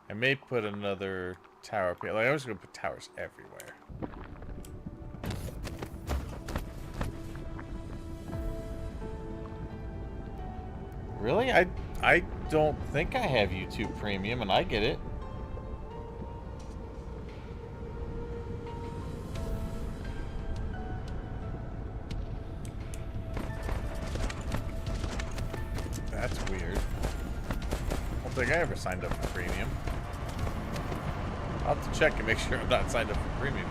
I may put another tower up here. Like, I was gonna put towers everywhere. Really? I don't think I have YouTube Premium, and I get it. That's weird. I don't think I ever signed up for Premium. I'll have to check and make sure I'm not signed up for Premium.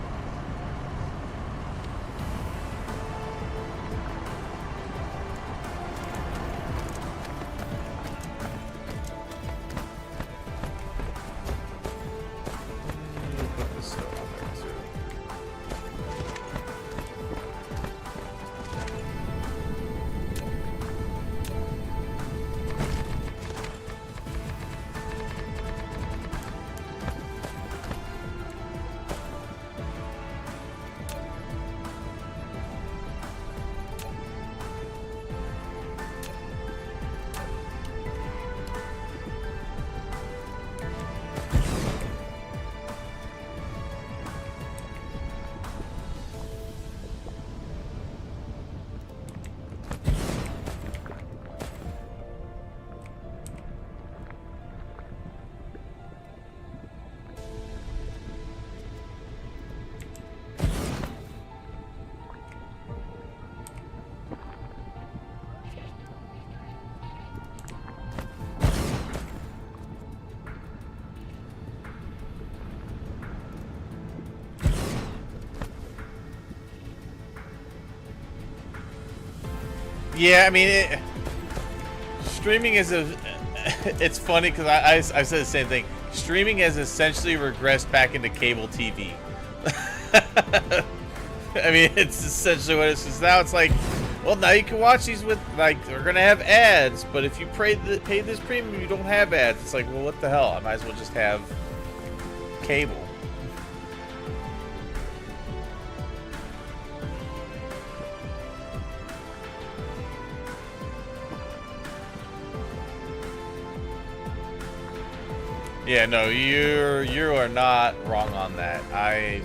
Yeah, I mean, streaming is it's funny because I've said the same thing. Streaming has essentially regressed back into cable TV. I mean, it's essentially what it's just now. It's like, well, now you can watch these with, like, they're gonna have ads, but if you pay this premium, you don't have ads. It's like, well, what the hell? I might as well just have cable. Yeah, no, you are not wrong on that. I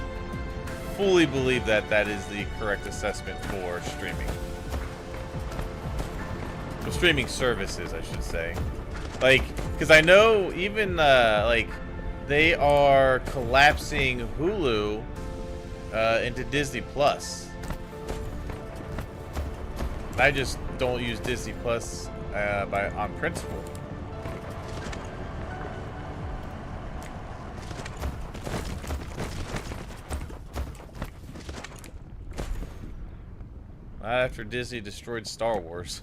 fully believe that that is the correct assessment for streaming. streaming services, I should say. Like, because I know even like they are collapsing Hulu into Disney Plus. I just don't use Disney Plus on principle. Not after Disney destroyed Star Wars.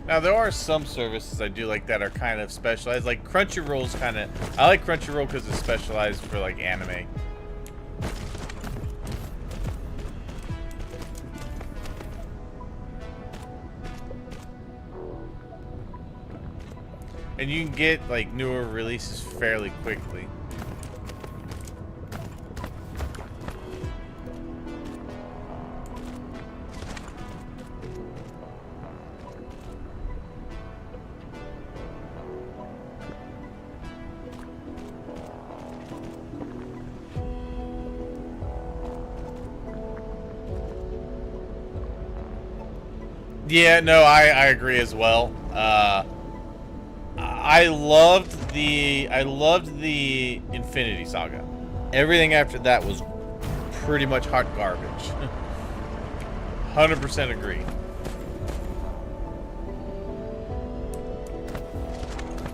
Now, there are some services I do like that are kind of specialized. Like Crunchyroll's kind of... I like Crunchyroll because it's specialized for, like, anime. And you can get, like, newer releases fairly quickly. Yeah, no, I agree as well. I loved the Infinity Saga. Everything after that was pretty much hot garbage. 100% agree.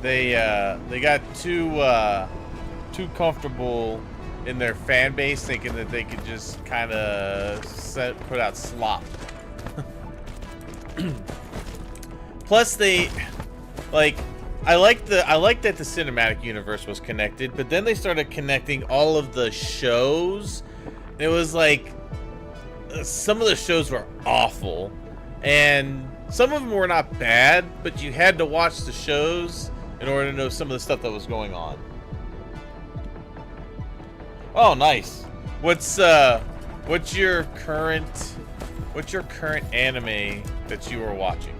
They got too comfortable in their fan base, thinking that they could just kind of put out slop. Plus, they I like that the cinematic universe was connected, but then they started connecting all of the shows. It was like some of the shows were awful, and some of them were not bad, but you had to watch the shows in order to know some of the stuff that was going on. Oh, nice. What's your current anime that you are watching?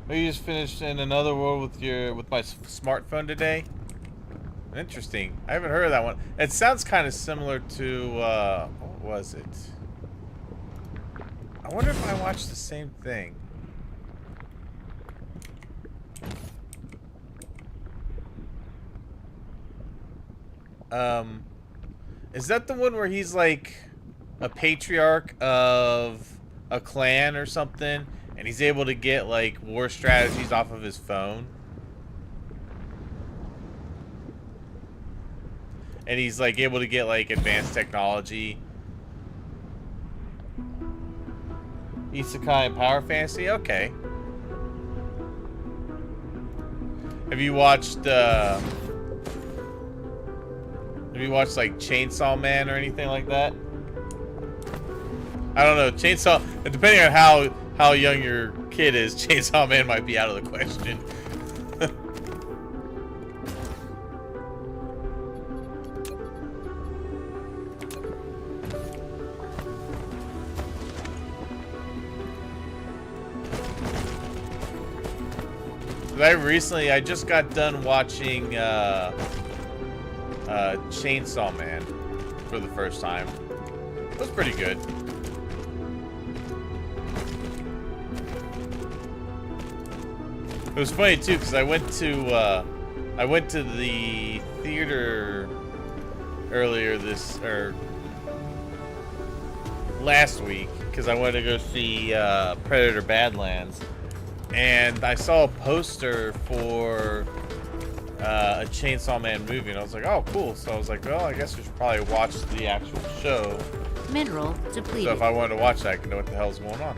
You just finished In Another World with my smartphone today? Interesting. I haven't heard of that one. It sounds kind of similar to what was it? I wonder if I watched the same thing. Is that the one where he's like a patriarch of a clan or something? And he's able to get, like, war strategies off of his phone. And he's, like, able to get, like, advanced technology. Isekai and Power Fantasy? Okay. Have you watched, like, Chainsaw Man or anything like that? I don't know. Chainsaw, depending on how young your kid is, Chainsaw Man might be out of the question. I just got done watching Chainsaw Man for the first time. It was pretty good. It was funny too because I went to the theater earlier last week because I wanted to go see Predator Badlands. And I saw a poster for a Chainsaw Man movie, and I was like, oh, cool. So I was like, well, I guess we should probably watch the actual show. Mineral depleted. So if I wanted to watch that, I could know what the hell's going on.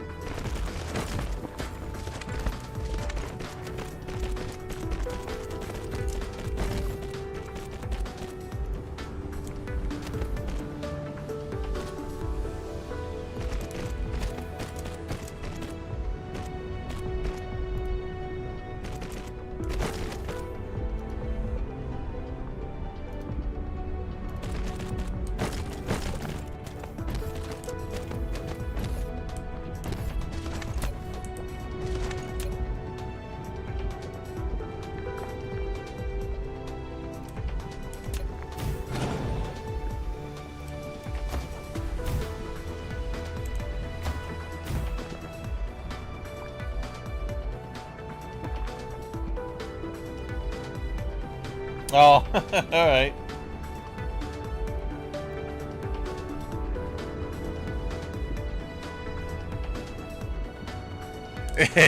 Oh, all right.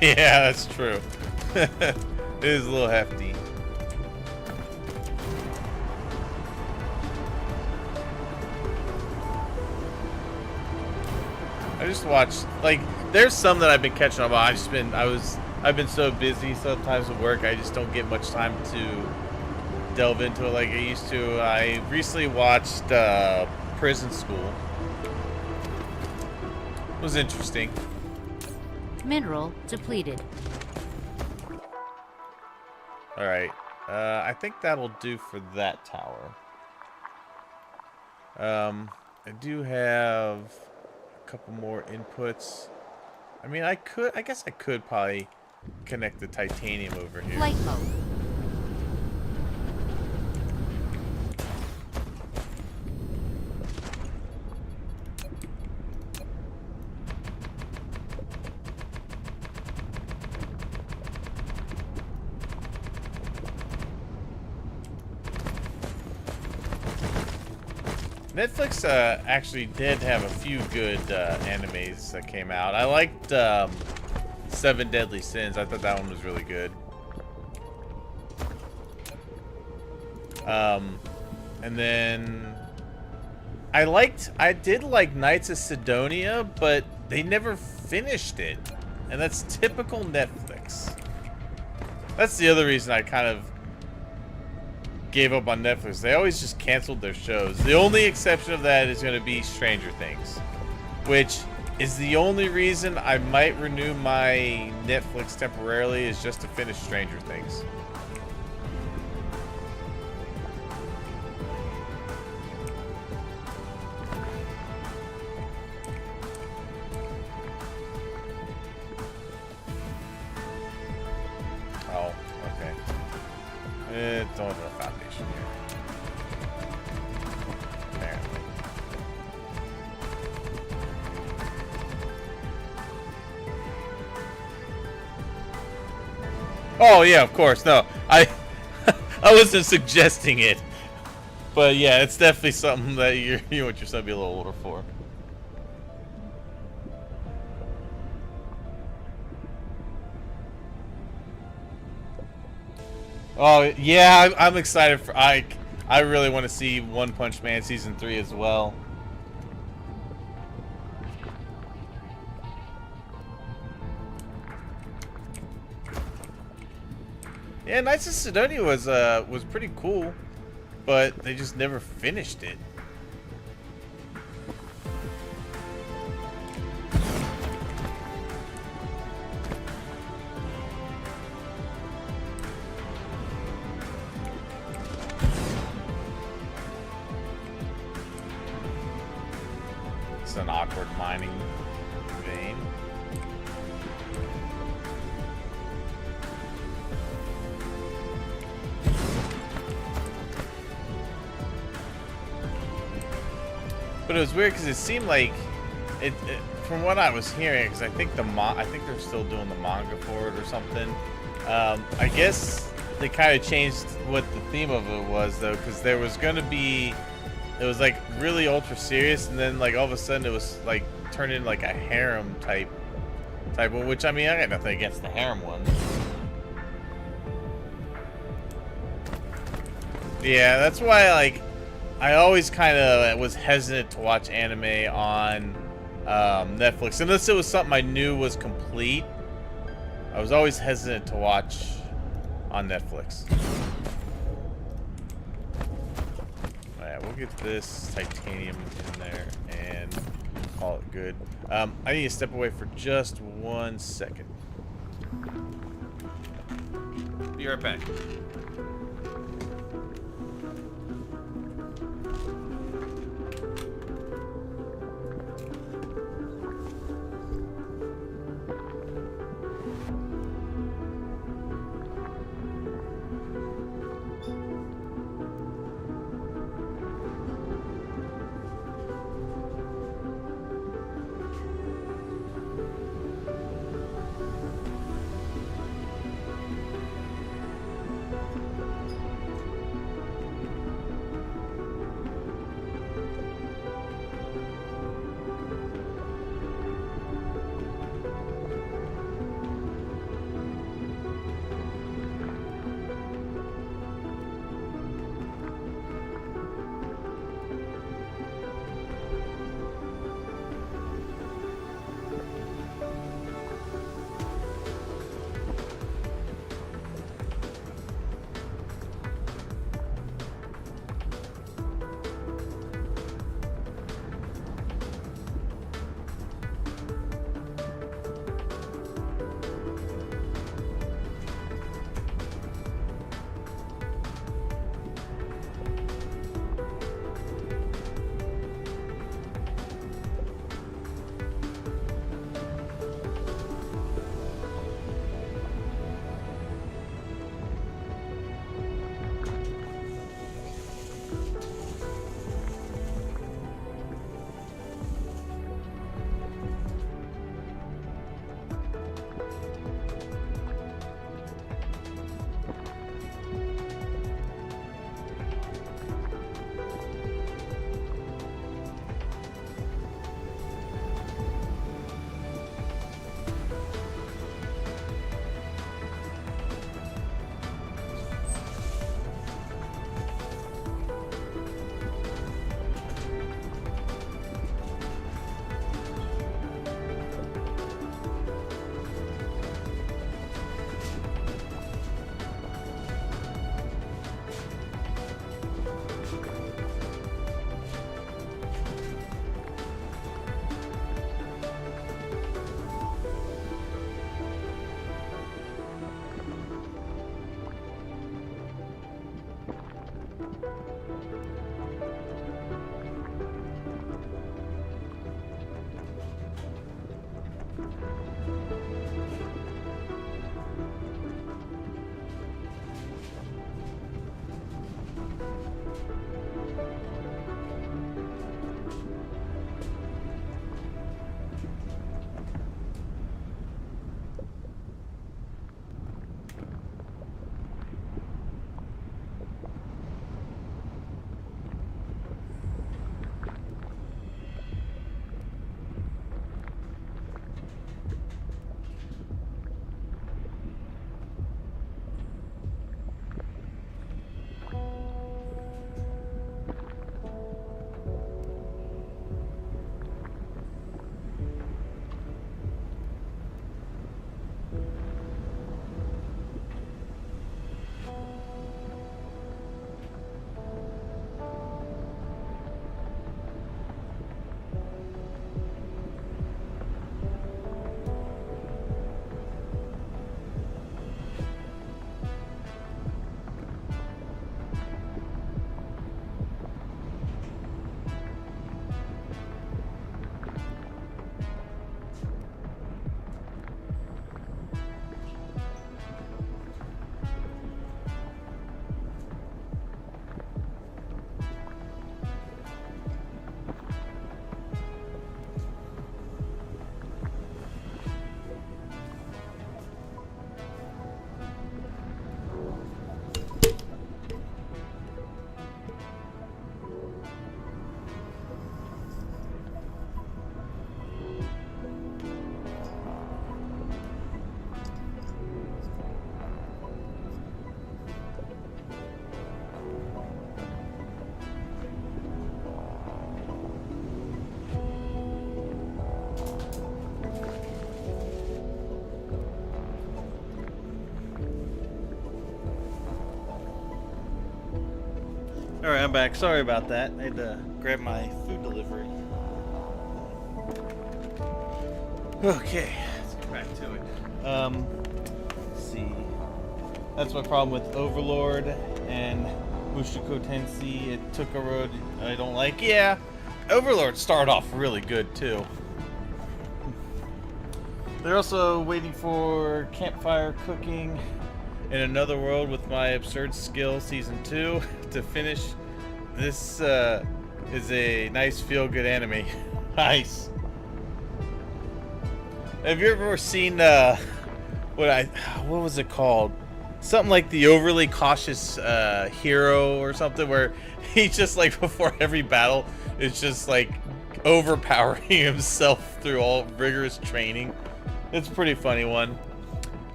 Yeah, that's true. It is a little hefty. I just watched, like, there's some that I've been catching up on. I've been so busy sometimes with work, I just don't get much time to delve into it like I used to. I recently watched Prison School. It was interesting. Mineral depleted. Alright. I think that'll do for that tower. I do have a couple more inputs. I mean, I guess I could probably connect the titanium over here. Flight mode. Netflix actually did have a few good animes that came out. I liked Seven Deadly Sins. I thought that one was really good. And then I did like Knights of Sidonia, but they never finished it. And that's typical Netflix. That's the other reason I kind of gave up on Netflix. They always just canceled their shows. The only exception of that is going to be Stranger Things, which is the only reason I might renew my Netflix temporarily, is just to finish Stranger Things. Oh, okay. Don't have a foundation here. Apparently. Oh yeah, of course. No, I wasn't suggesting it, but yeah, it's definitely something that you want your son to be a little older for. Oh yeah, I'm excited for I really want to see One Punch Man season 3 as well. Yeah, Knights of Sidonia was pretty cool, but they just never finished it. an awkward mining vein. But it was weird because it seemed like it from what I was hearing, because I think I think they're still doing the manga for it or something. I guess they kind of changed what the theme of it was though, because there was gonna be, it was like really ultra serious, and then like all of a sudden it was like turned into like a harem type one. Which I mean, I got nothing against the harem ones. Yeah, that's why like I always kind of was hesitant to watch anime on Netflix unless it was something I knew was complete. I was always hesitant to watch on Netflix. Alright, we'll get this titanium in there and call it good. I need to step away for just 1 second. Be right back. Alright, I'm back. Sorry about that. I had to grab my food delivery. Okay, let's get back to it. Let's see. That's my problem with Overlord and Mushoku Tensei. It took a road I don't like. Yeah, Overlord started off really good too. They're also waiting for Campfire Cooking in Another World with My Absurd Skill Season 2 to finish. This is a nice feel-good anime. Nice. Have you ever seen what was it called? Something like The Overly Cautious Hero or something, where he just like before every battle is just like overpowering himself through all rigorous training. It's a pretty funny one.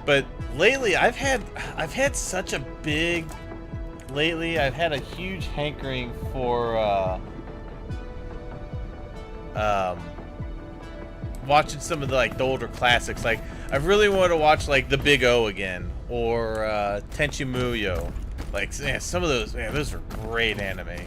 But lately I've had such a big I've had a huge hankering for watching some of the like the older classics. Like I really want to watch like The Big O again or Tenchi Muyo. Like yeah, some of those, man, those are great anime.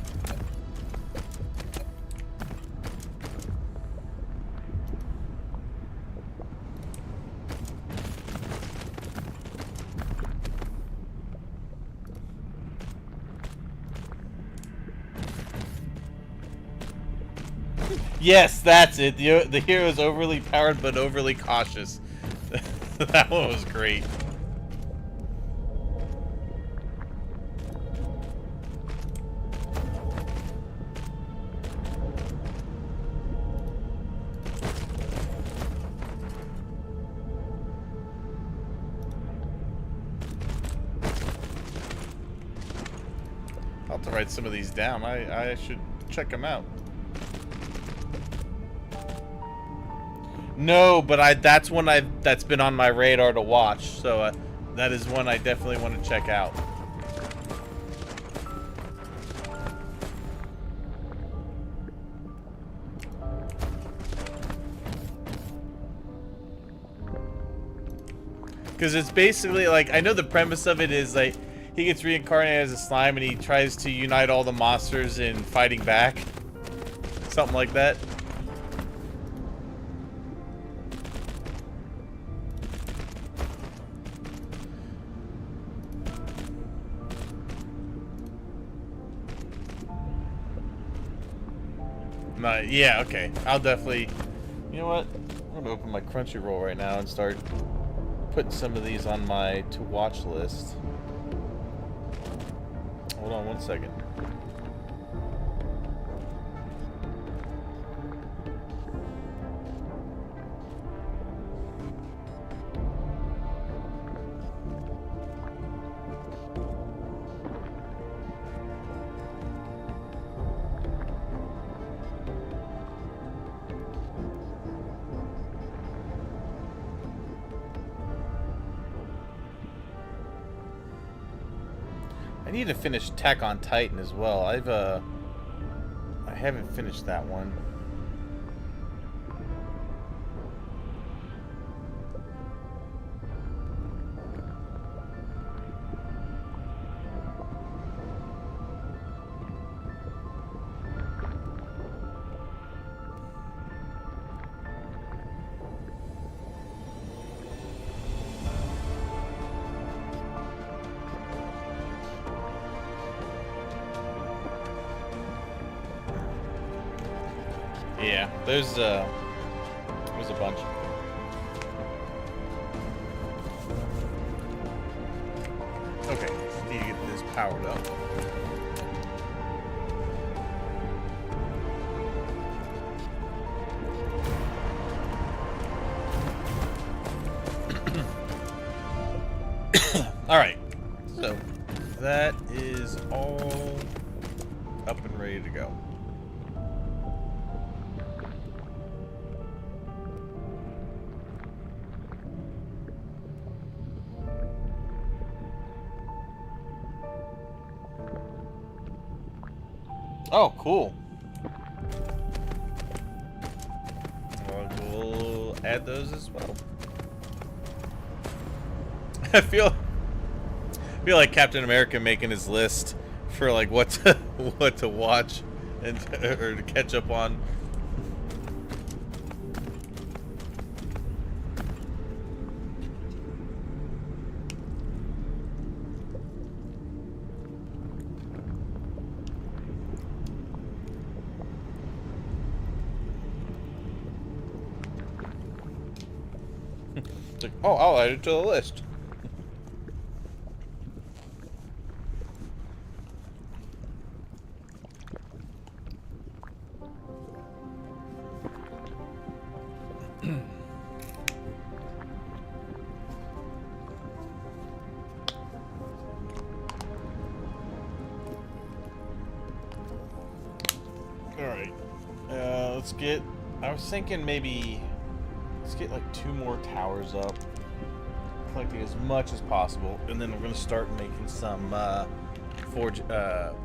Yes, that's it. The hero is overly powered but overly cautious. That one was great. I'll have to write some of these down. I should check them out. No, but that's one that's been on my radar to watch. So that is one I definitely want to check out. Because it's basically like, I know the premise of it is like he gets reincarnated as a slime and he tries to unite all the monsters in fighting back. Something like that. Yeah, okay. I'll definitely... You know what? I'm going to open my Crunchyroll right now and start putting some of these on my to-watch list. Hold on one second. I need to finish Attack on Titan as well. I haven't finished that one. Yeah, there's a bunch. Okay, need to get this powered up. All right, so that is all up and ready to go. Oh, cool. We'll add those as well. I feel like Captain America making his list for like what to watch and or to catch up on. It's like, oh, I'll add it to the list. Alright. Let's get... I was thinking maybe... Let's get like 2 more towers up. Collecting as much as possible. And then we're going to start making some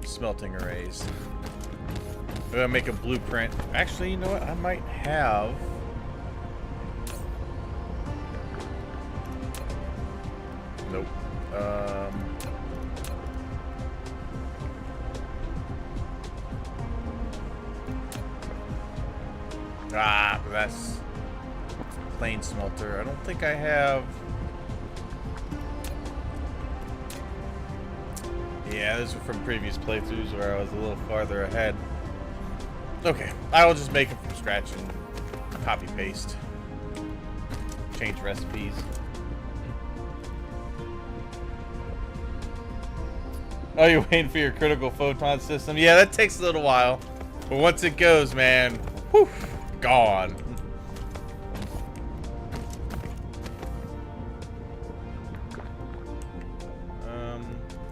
smelting arrays. We're going to make a blueprint. Actually, you know what? I might have... Nope. But that's plain smelter. I don't think I have. Yeah, this is from previous playthroughs where I was a little farther ahead. Okay, I will just make them from scratch and copy paste. Change recipes. Oh, you're waiting for your critical photon system? Yeah, that takes a little while. But once it goes, man, whew, gone.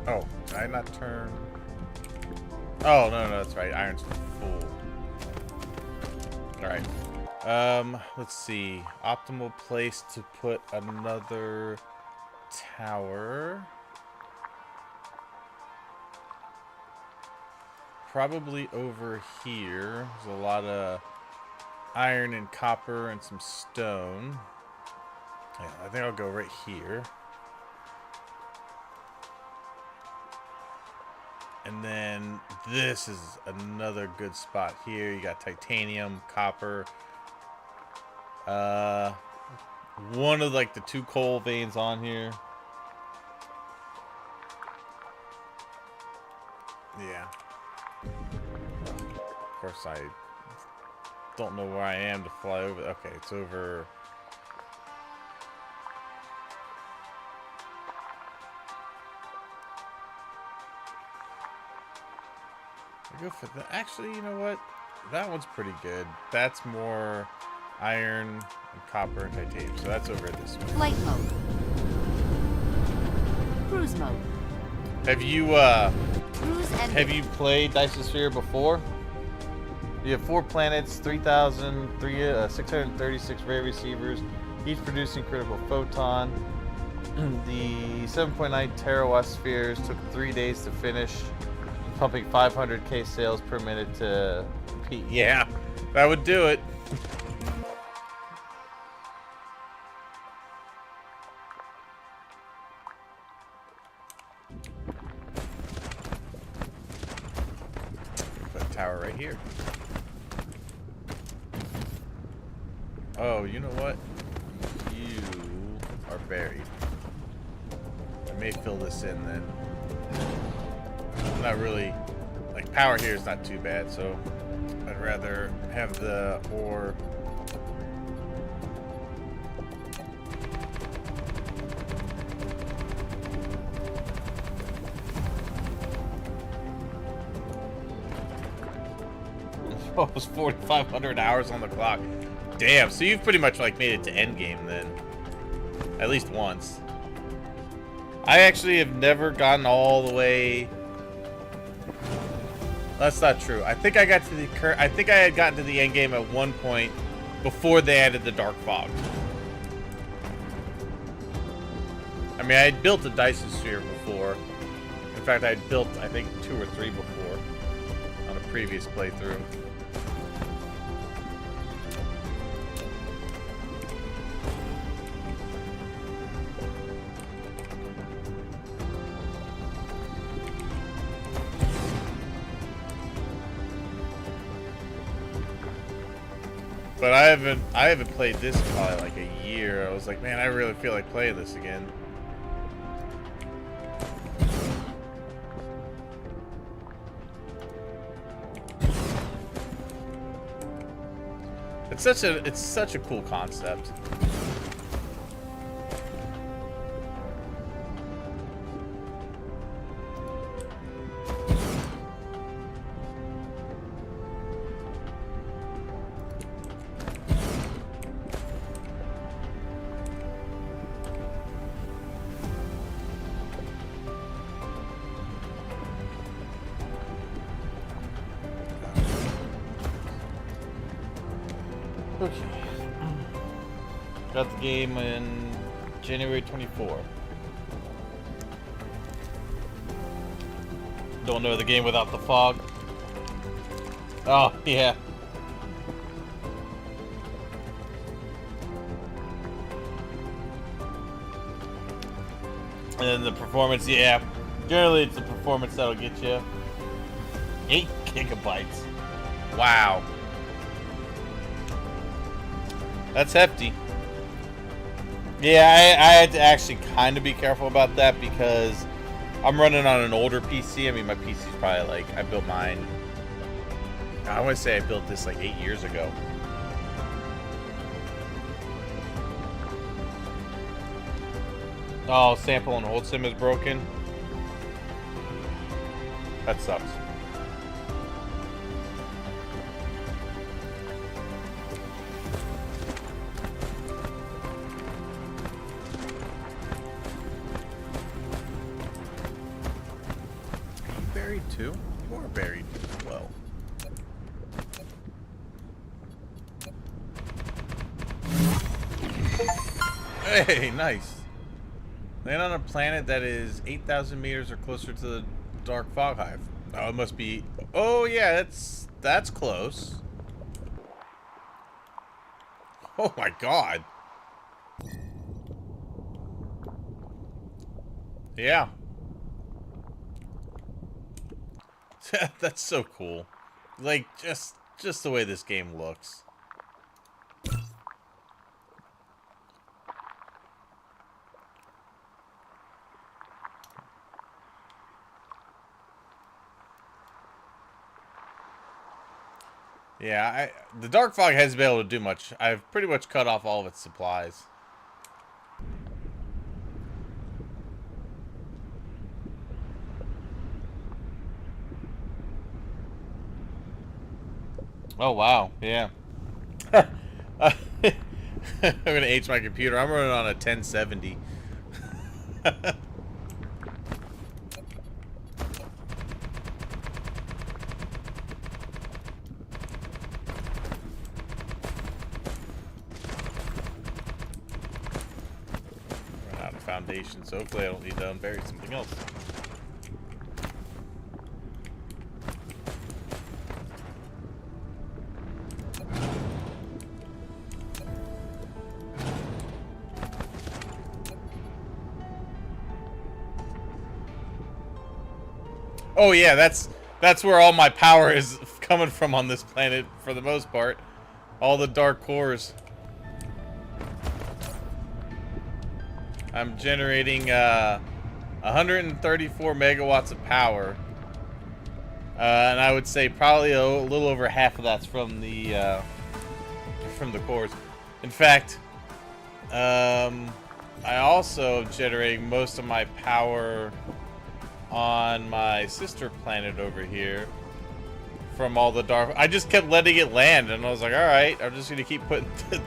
Oh, did I not turn? Oh, no, that's right. Iron's full. Alright. Let's see. Optimal place to put another tower. Probably over here. There's a lot of iron and copper and some stone. Yeah, I think I'll go right here. And then this is another good spot here. You got titanium, copper. One of like the 2 coal veins on here. Yeah. Of course, I don't know where I am to fly over. Okay, it's over. I go for that. Actually, you know what? That one's pretty good. That's more iron and copper and titanium. So that's over this one. Flight mode. Cruise mode. Have you Cruise and have you played Dyson Sphere before? You have 4 planets, 636 ray receivers, each producing critical photon. The 7.9 terawatt spheres took 3 days to finish, pumping 500k sales per minute to peak. Yeah, that would do it. Put a tower right here. Oh, you know what? You are buried. I may fill this in then. Not really, like, power here is not too bad, so I'd rather have the ore. Almost 4,500 hours on the clock. Damn, so you've pretty much like made it to endgame then. At least once. I actually have never gotten all the way. That's not true. I think I got to the I think I had gotten to the end game at one point before they added the dark fog. I mean, I had built a Dyson Sphere before. In fact, I had built, I think, 2 or 3 before on a previous playthrough. But I haven't played this in probably like a year. I was like, man, I really feel like playing this again. It's such a cool concept. Okay. Got the game in January 24. Don't know the game without the fog. Oh, yeah. And then the performance, yeah. Generally, it's the performance that'll get you 8 gigabytes. Wow. That's hefty. Yeah, I had to actually kind of be careful about that because I'm running on an older PC. I mean, my PC's probably like, I built mine. I want to say I built this like 8 years ago. Oh, sample and hold sim is broken. That sucks. Buried too? You are buried as well. Hey, nice. Land on a planet that is 8,000 meters or closer to the dark fog hive. Oh, it must be. Oh yeah, that's close. Oh my god. Yeah. That's so cool. Like just the way this game looks. Yeah, the dark fog hasn't been able to do much. I've pretty much cut off all of its supplies. Oh, wow. Yeah. I'm gonna age my computer. I'm running on a 1070. Run out of foundation, so hopefully I don't need to unbury something else. Oh yeah, that's where all my power is coming from on this planet for the most part. All the dark cores. I'm generating 134 megawatts of power. And I would say probably a little over half of that's from the cores. In fact, I also am generating most of my power on my sister planet over here from all the dark. I just kept letting it land, and I was like, all right, I'm just gonna keep putting the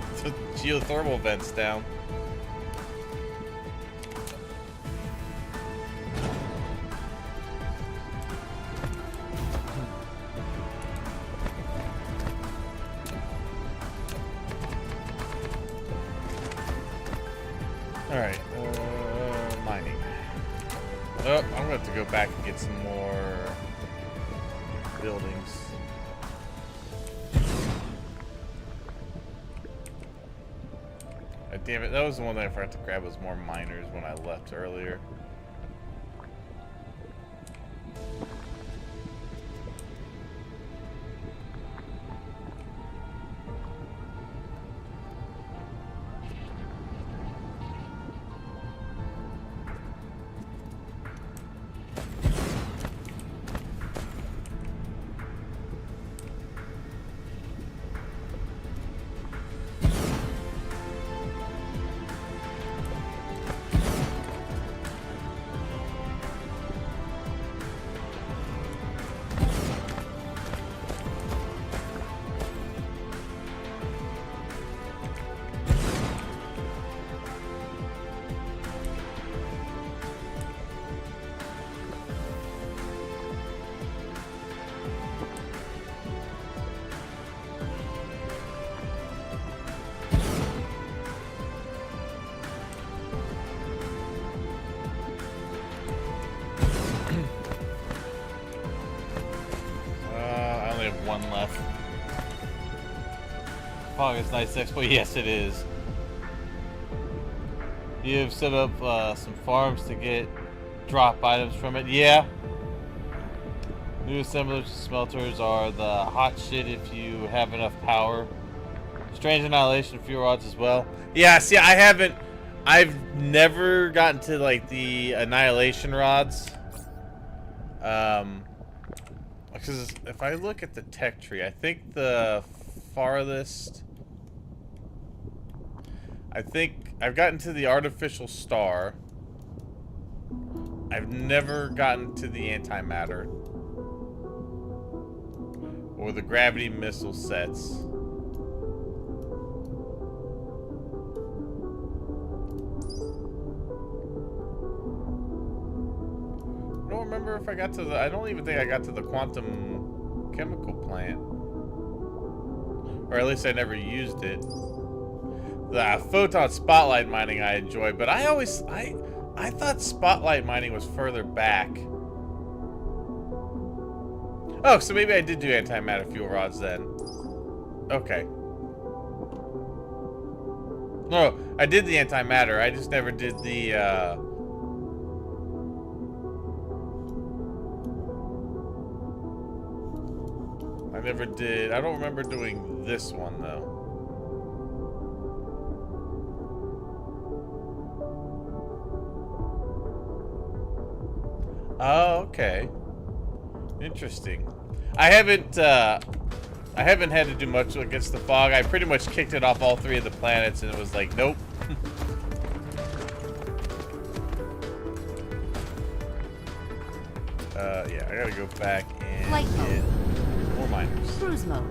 geothermal vents down. All right, mining. Oh, I'm gonna have to go back and get some more buildings. Damn it, that was the one that I forgot to grab, was more miners when I left earlier. one left. Fog is nice exploit. Yes, it is. You've set up some farms to get drop items from it. Yeah. New assemblers to smelters are the hot shit if you have enough power. Strange annihilation fuel rods as well. Yeah, see, I've never gotten to like the annihilation rods. Because if I look at the tech tree, I think the farthest, I think I've gotten to the artificial star. I've never gotten to the antimatter or the gravity missile sets. I don't remember if I got to the, I don't even think I got to the quantum chemical plant. Or at least I never used it. The photon spotlight mining I enjoy, but I thought spotlight mining was further back. Oh, so maybe I did do antimatter fuel rods then. Okay. No, I did the antimatter. I just never did the, I don't remember doing this one, though. Oh, okay. Interesting. I haven't had to do much against the fog. I pretty much kicked it off all 3 of the planets, and it was like, nope. Yeah, I gotta go back and Flight get more miners. Cruise mode.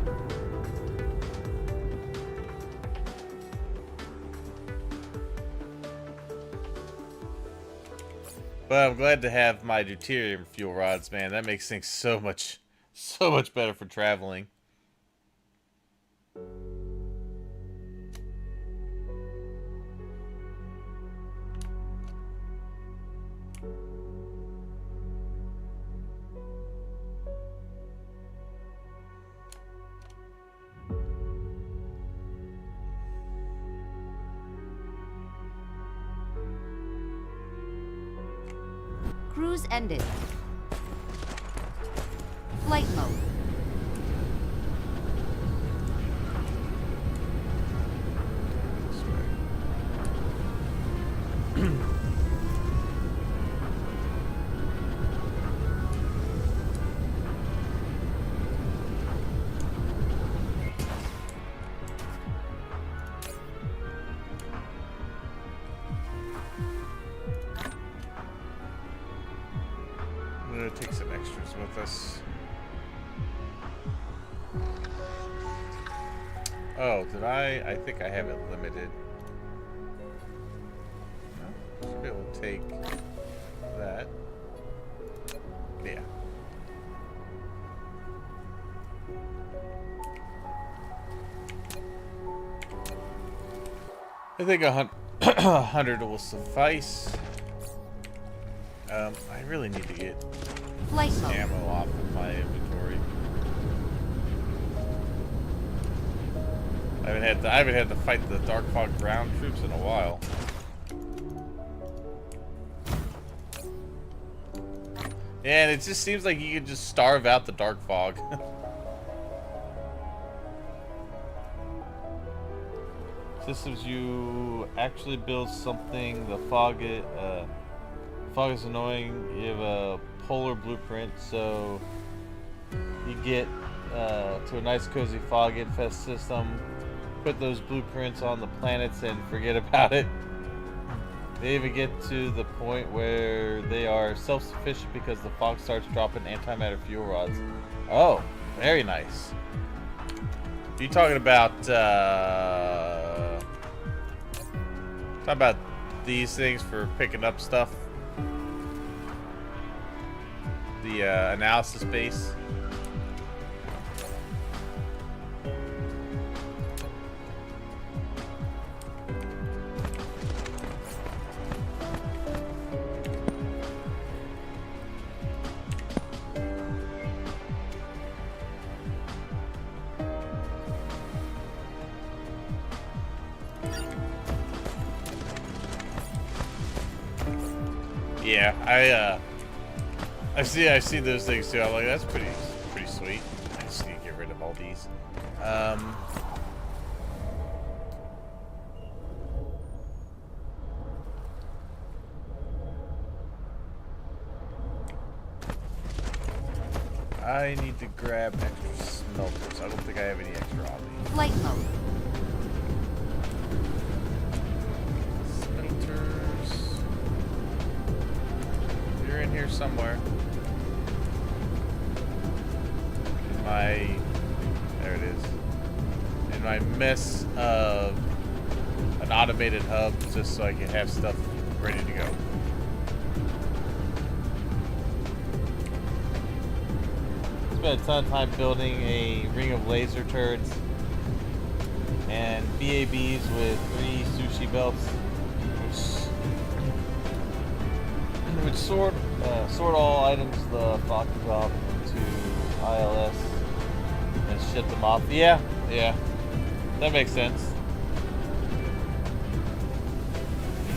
But I'm glad to have my deuterium fuel rods, man. That makes things so much better for traveling. Cruise ended. Flight mode. I'm gonna take some extras with us. Oh, did I think I have it limited. No, should be able to take that. Yeah. I think 100 will suffice. I really need to get Flight mode. ammo off of my inventory. I haven't had to fight the Dark Fog ground troops in a while. Yeah, and it just seems like you could just starve out the Dark Fog. Systems, you actually build something. The fog is annoying. You have a polar blueprint, so you get to a nice cozy fog infest system. Put those blueprints on the planets and forget about it. They even get to the point where they are self-sufficient because the fog starts dropping antimatter fuel rods. Oh, very nice. You talking about these things for picking up stuff? The analysis base. Yeah, I see those things too. I'm like, that's pretty sweet. I just need to get rid of all these. I need to grab extra smelters. I don't think I have any extra on me. Flight mode. Smelters. You're in here somewhere. In my... There it is. In my mess of an automated hub, just so I can have stuff ready to go. Spent a ton of time building a ring of laser turrets and BABs with 3 sushi belts, which sort all items the Foxes off to ILS and ship them off. Yeah, that makes sense.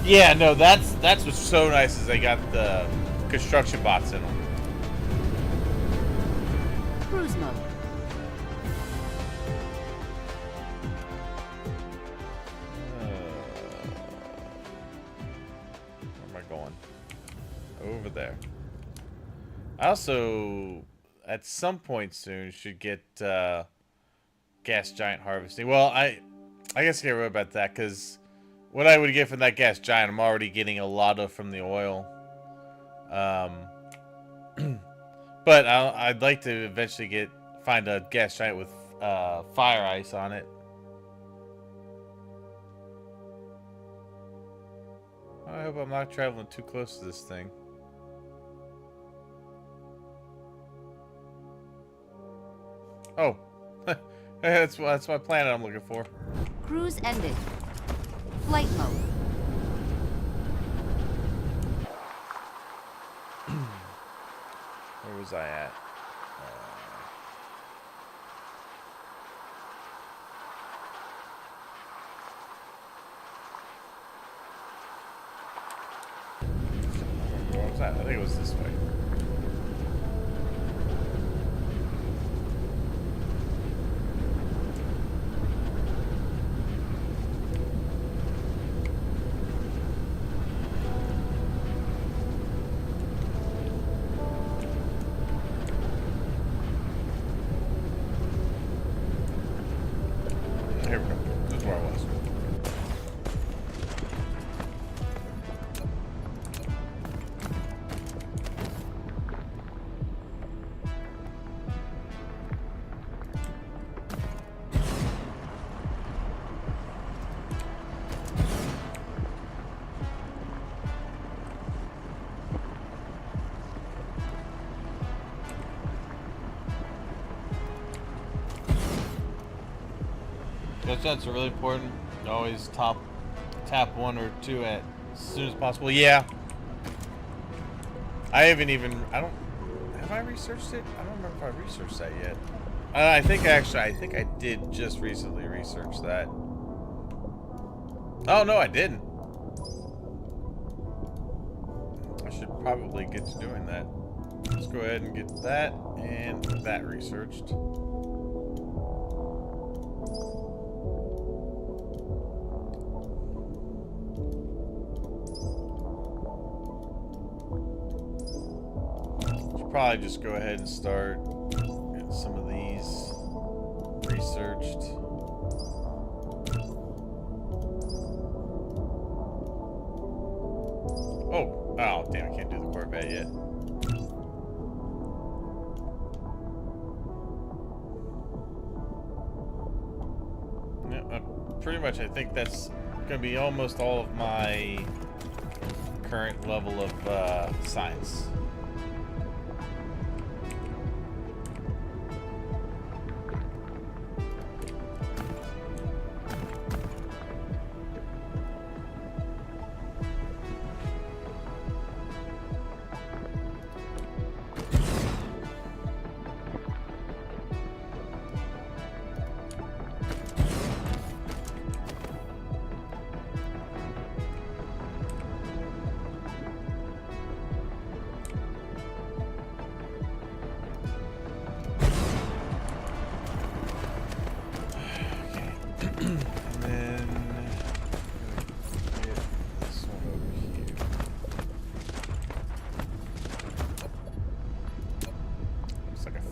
Yeah, no, that's what's so nice is they got the construction bots in them. Cruise mode. Where am I going? Over there. I also, at some point soon, should get gas giant harvesting. Well, I guess I can't worry about that because what I would get from that gas giant, I'm already getting a lot of from the oil. But I'd like to eventually find a gas giant with fire ice on it. I hope I'm not traveling too close to this thing. Oh, that's my planet I'm looking for. Cruise ended. Flight mode. Where was I at? What was that? I think it was this way. Here we go. This is where I was. That's really important. Always tap 1 or 2 as soon as possible. Yeah. I have I researched it? I don't remember if I researched that yet. I think I did just recently research that. Oh no, I didn't. I should probably get to doing that. Let's go ahead and get that and that researched. Probably just go ahead and start getting some of these researched. Oh, damn, I can't do the Corvette yet. Yeah, pretty much I think that's gonna be almost all of my current level of science.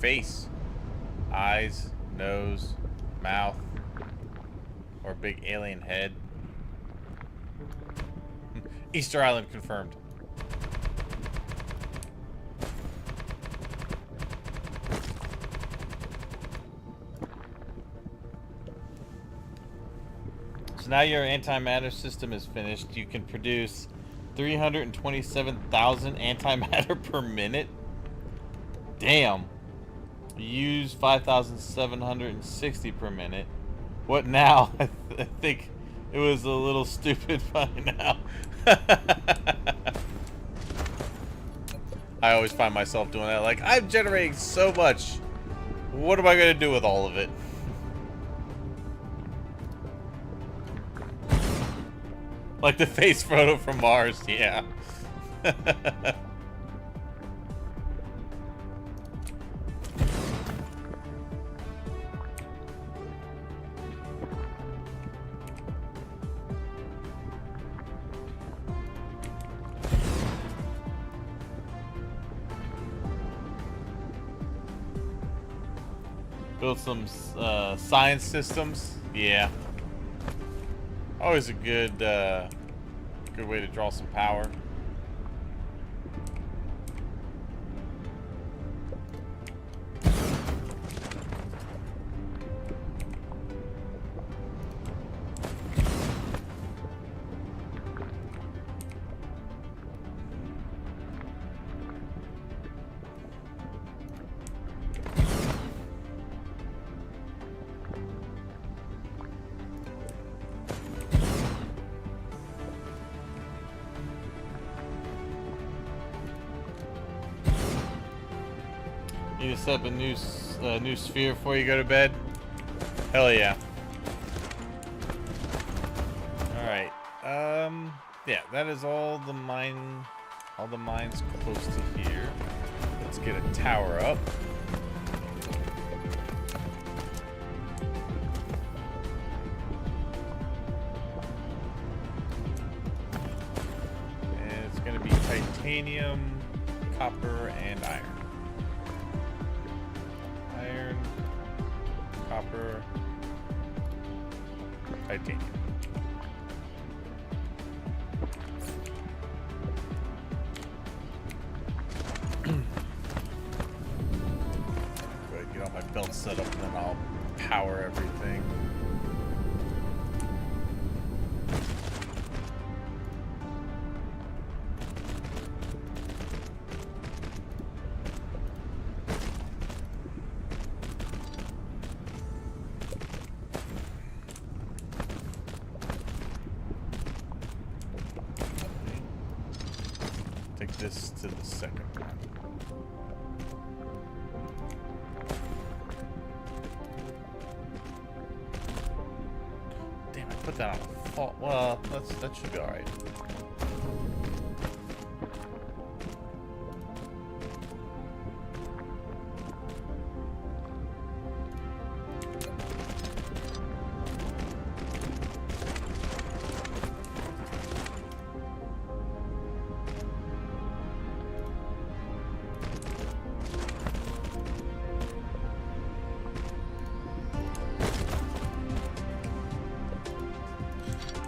face. Eyes, nose, mouth, or big alien head. Easter Island confirmed. So now your antimatter system is finished. You can produce 327,000 antimatter per minute. Damn. You use 5,760 per minute. What now? I think it was a little stupid by now. I always find myself doing that. Like, I'm generating so much. What am I going to do with all of it? Like the face photo from Mars, yeah. Build some science systems. Yeah. Always a good good way to draw some power. You set up a new sphere before you go to bed? Hell yeah. Alright. Yeah, that is all the mines close to here. Let's get a tower up. And it's gonna be titanium, copper, and iron. Iron, copper, titanium. Go ahead, get all my belts set up, and then I'll power everything. Take this to the second one. Damn, I put that on a fault. Well, that should be alright.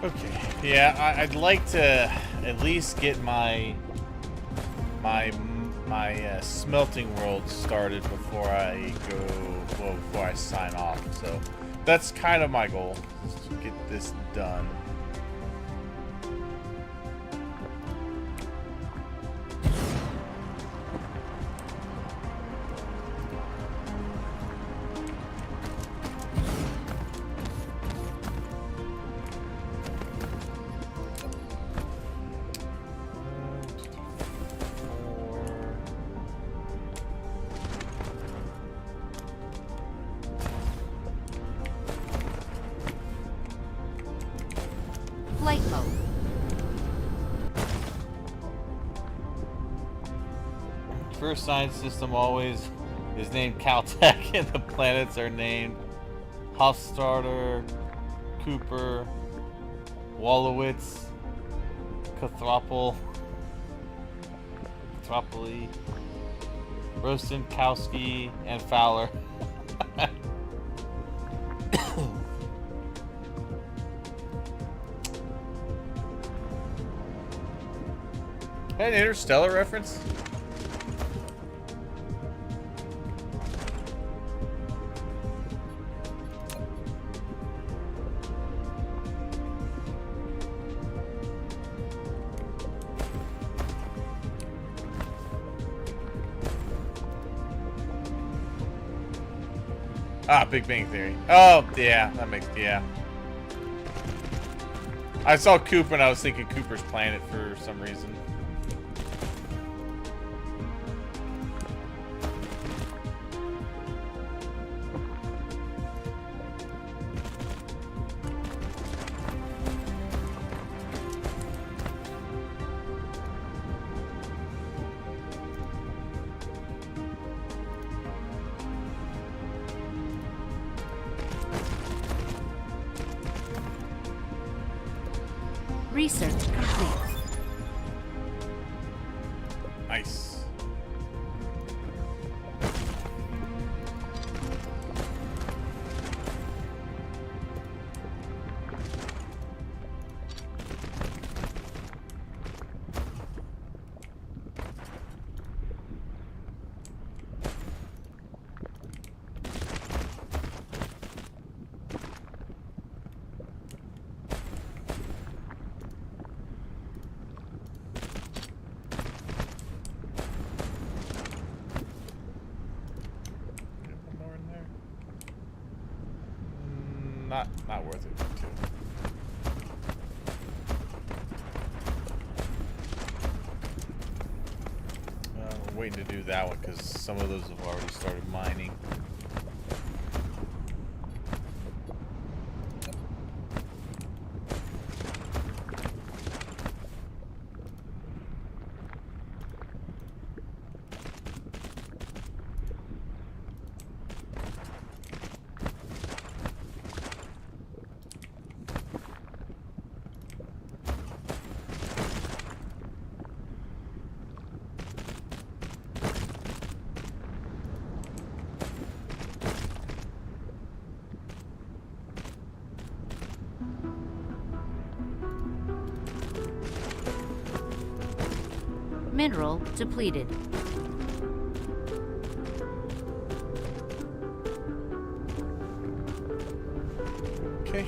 Okay. Yeah, I'd like to at least get my smelting world started before I go. Well, before I sign off. So that's kind of my goal, is to get this done. Flight mode. First science system always is named Caltech, and the planets are named Hofstadter, Cooper, Wolowitz, Cathropoli. Rostenkowski, and Fowler. An Interstellar reference? Ah, Big Bang Theory. Oh, yeah, that makes, yeah. I saw Coop and I was thinking Cooper's Planet for some reason. Research complete. Nice. Not worth it, too. We're waiting to do that one because some of those have already started mining. Mineral depleted. Okay.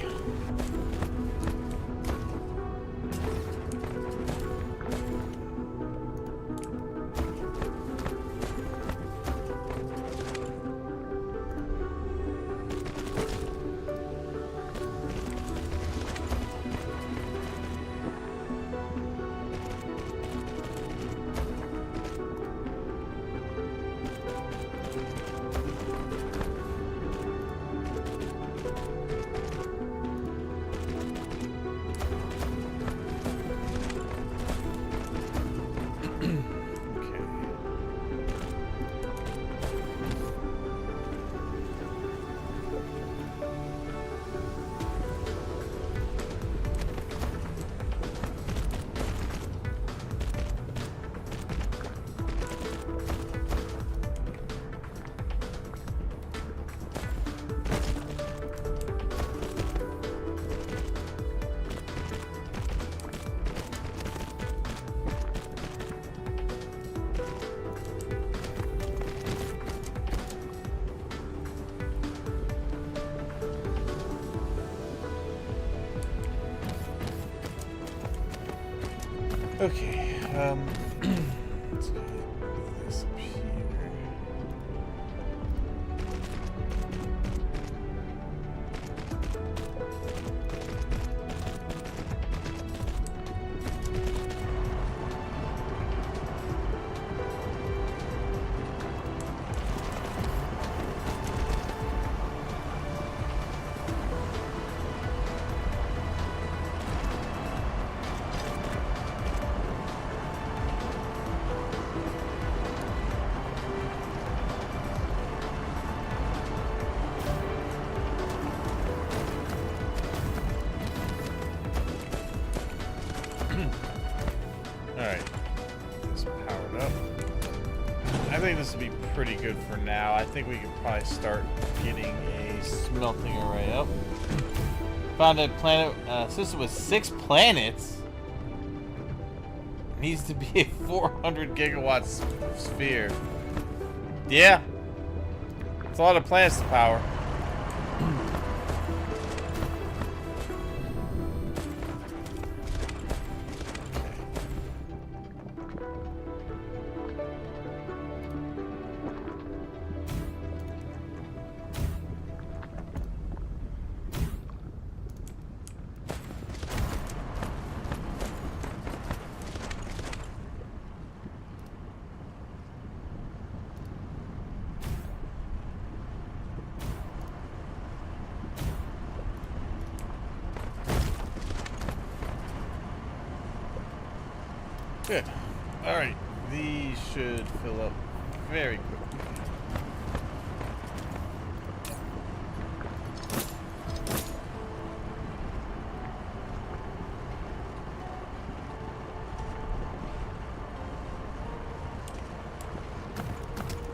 Okay, let's get this up here. Alright. This powered up. I think this will be pretty good for now. I think we can probably start getting a smelting array up. Found a planet system with 6 planets. Needs to be a 400 gigawatt sphere. Yeah. It's a lot of planets to power. Good. Alright. These should fill up very quickly.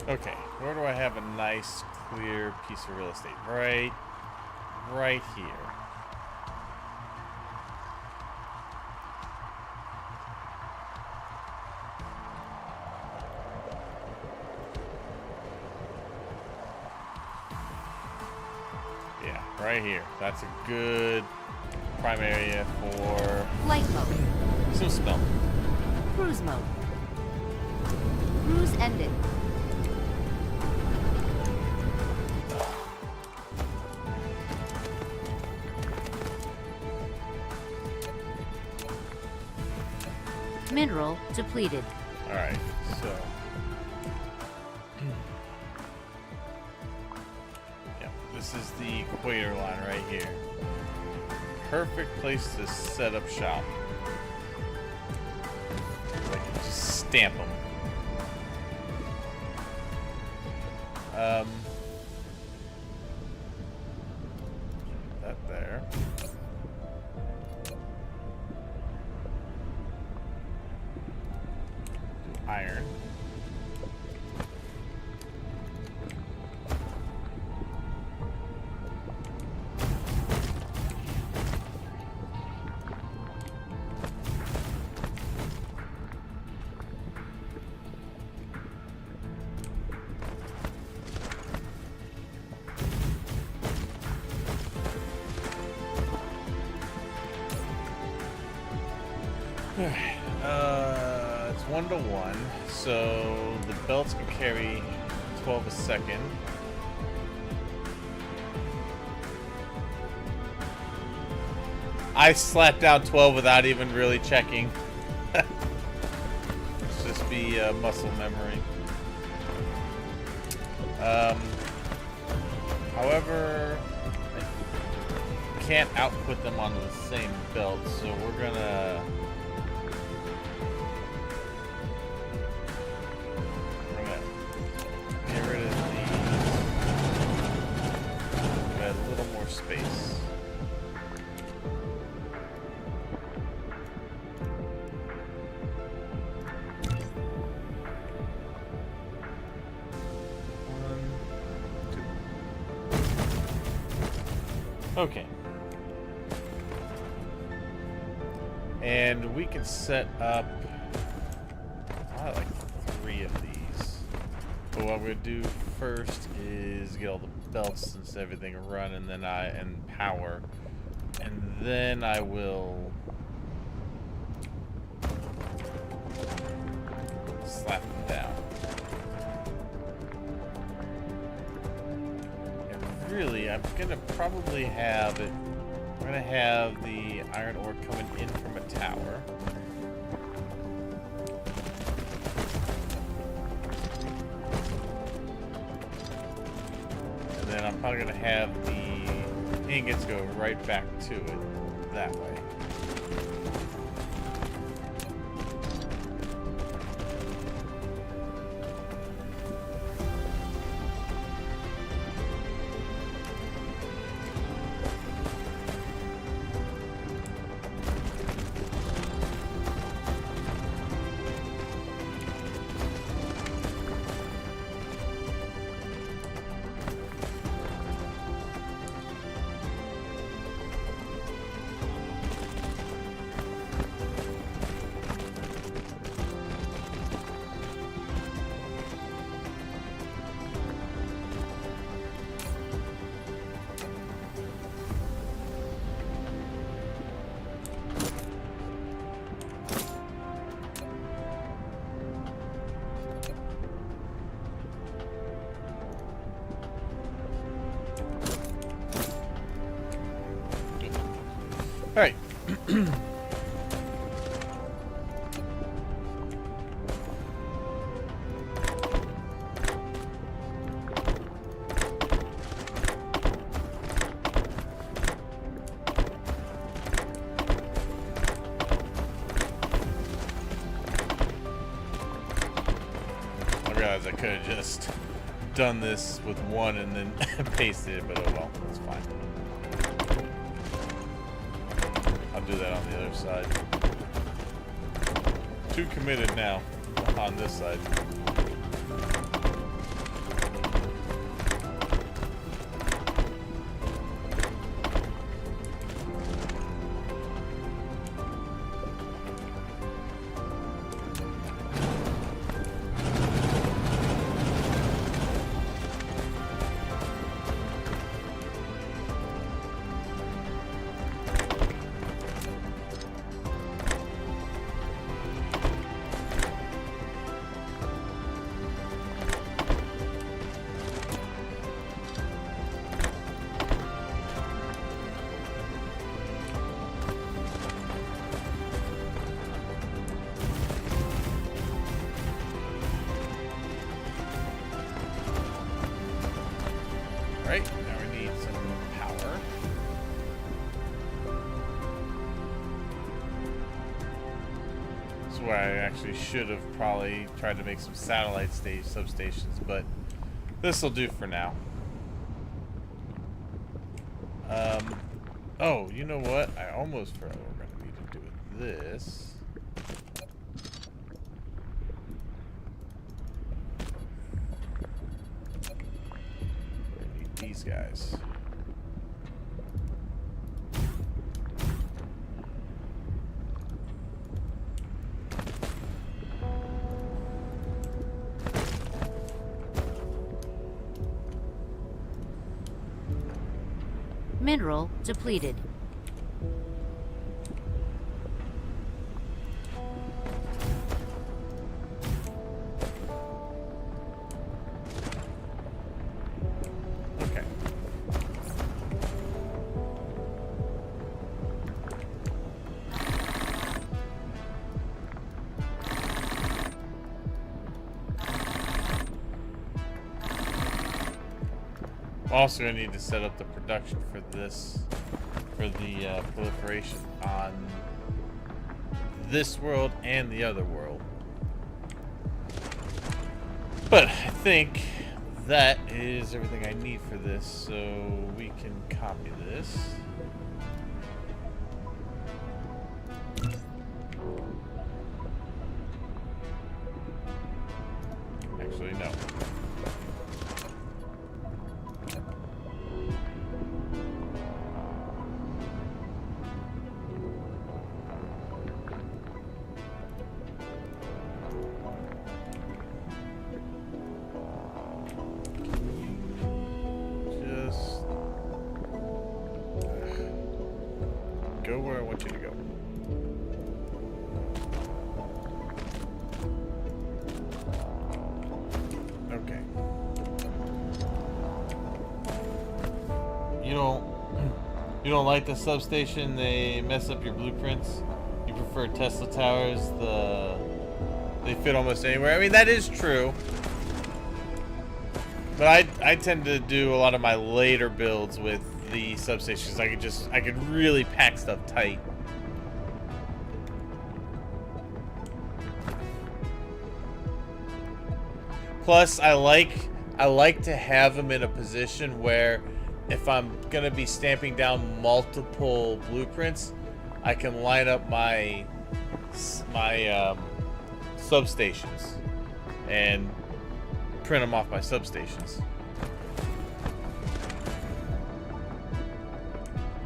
Okay. Where do I have a nice, clear piece of real estate? Right here. Right here. That's a good prime area for Flight mode. some smell. Cruise mode. Cruise ended. Mineral depleted. Alright, so. This is the equator line right here. Perfect place to set up shop. I can just stamp them. That there. Do iron. It's 1 to 1, so the belts can carry 12 a second. I slapped down 12 without even really checking. Let's just be muscle memory. However, I can't output them onto the same belt, so we're gonna get rid of these. Got a little more space. Okay. And we can set up like 3 of these. But what I'm gonna do first is get all the belts and everything run, and then and power, and then I will slap them down. And really, I'm gonna probably have it. I'm gonna have the iron ore coming in from a tower. And then I'm probably gonna have the ingots go right back to it that way. Alright. I realized I could have just done this with one and then pasted it, but oh well, that's fine. I'll do that on the other side. Too committed now on this side. Right, now we need some power. That's where I actually should have probably tried to make some satellite stage substations, but this will do for now. Oh, you know what? I almost forgot what we're gonna need to do with this. These guys. Mineral depleted. Okay. Also, I need to set up the production for this, for the proliferation on this world and the other world. But I think that is everything I need for this, so we can copy this. Actually, no. Go where I want you to go. Okay. You don't like the substation? They mess up your blueprints. You prefer Tesla towers? They fit almost anywhere. I mean, that is true. But I tend to do a lot of my later builds with the substations. I could really pack stuff tight. Plus, I like to have them in a position where if I'm gonna be stamping down multiple blueprints, I can line up my substations and print them off my substations.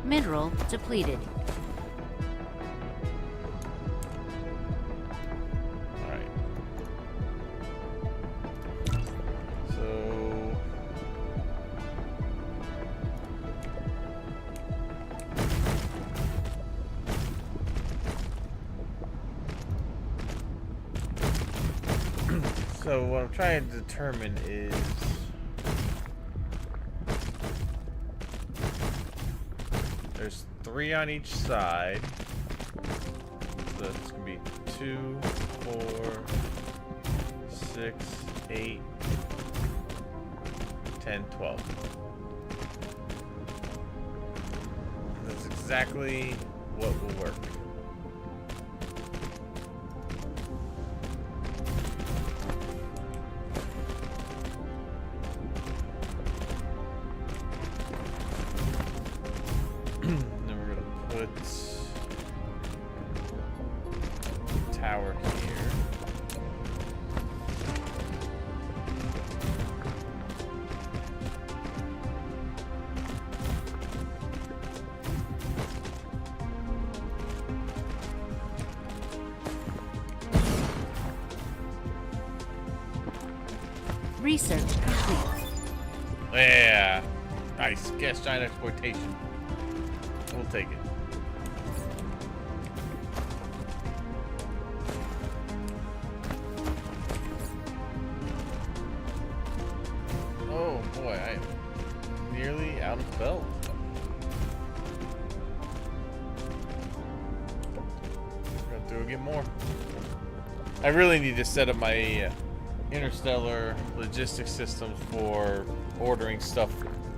Mineral depleted. Alright. So so what I'm trying to determine is There's 3 on each side. So it's gonna be 2, 4, 6, 8, 10, 12. That's exactly what will work. Then we're gonna put tower here. Research complete. Yeah. Nice. Gas giant exploitation. We'll take it. Oh boy, I am nearly out of belt. Gotta do get more. I really need to set up my Interstellar logistics systems for ordering stuff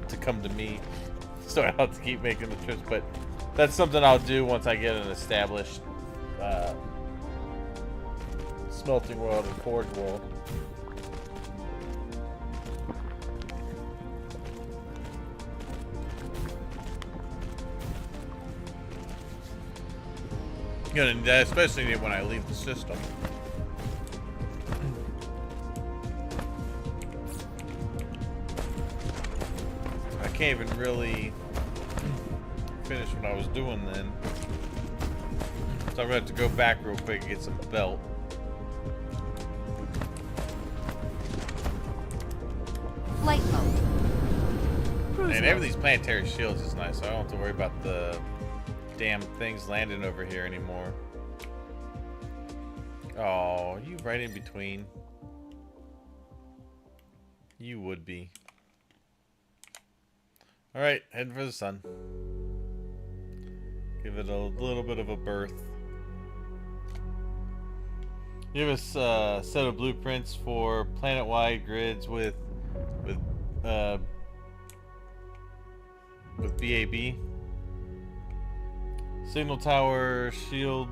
to come to me, so I don't have to keep making the trips. But that's something I'll do once I get an established smelting world and forge world. Gonna need that, especially when I leave the system. I can't even really finish what I was doing then. So I'm gonna have to go back real quick and get some belt. Flight mode. Cruise And mode. every these planetary shields is nice, so I don't have to worry about the damn things landing over here anymore. Oh, you right in between. You would be. Alright, heading for the sun. Give it a little bit of a berth. You have a set of blueprints for planet-wide grids with BAB. Signal tower, shield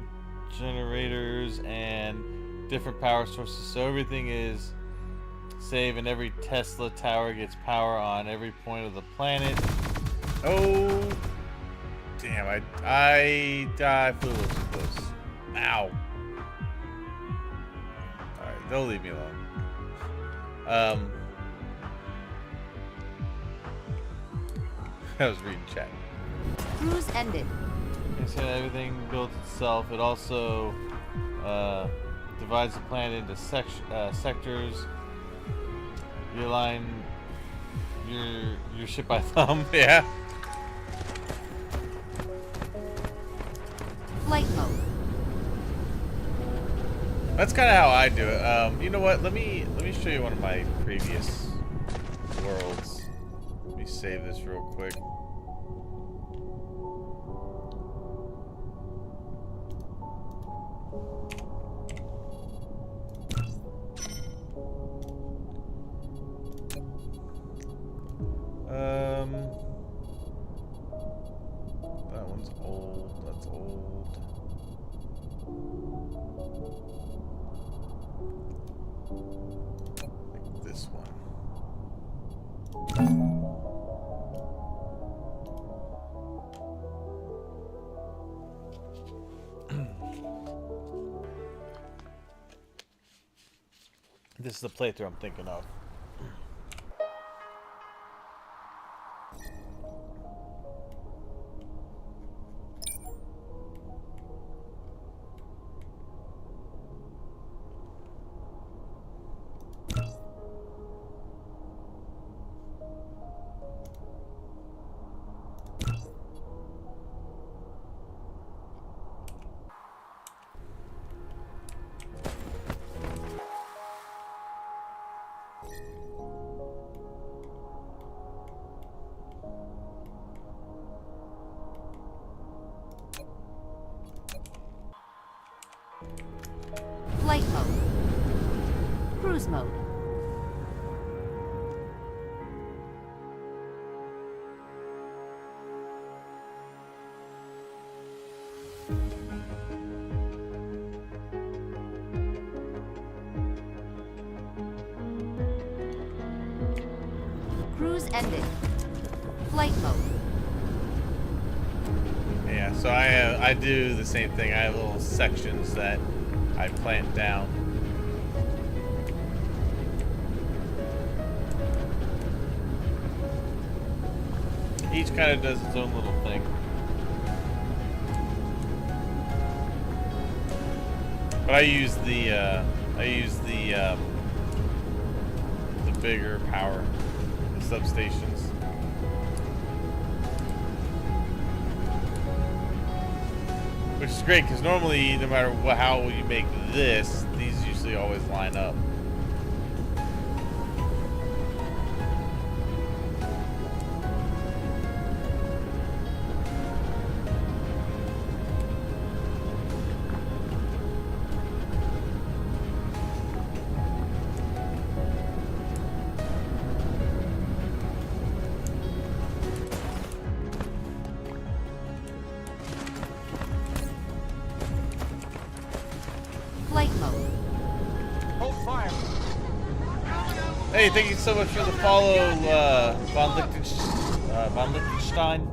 generators, and different power sources. So everything is saved, and every Tesla tower gets power on every point of the planet. Oh, damn! I flew a little too close. Ow! All right, they'll leave me alone. I was reading chat. Cruise ended. So everything builds itself. It also divides the planet into sectors. You align your ship by thumb. Yeah. Flight mode. That's kind of how I do it. You know what? Let me show you one of my previous worlds. Let me save this real quick. That one's old. That's old. Like this one. This is the playthrough I'm thinking of. Flight mode. Cruise mode. Cruise ended. Flight mode. Yeah, so I do the same thing. I have little sections that I plant down. Each kind of does its own little thing. But I use the bigger power, the substations. Which is great because normally, no matter how you make this, these usually always line up. Flight mode. Hey, thank you so much for the follow, Von Lichtenstein.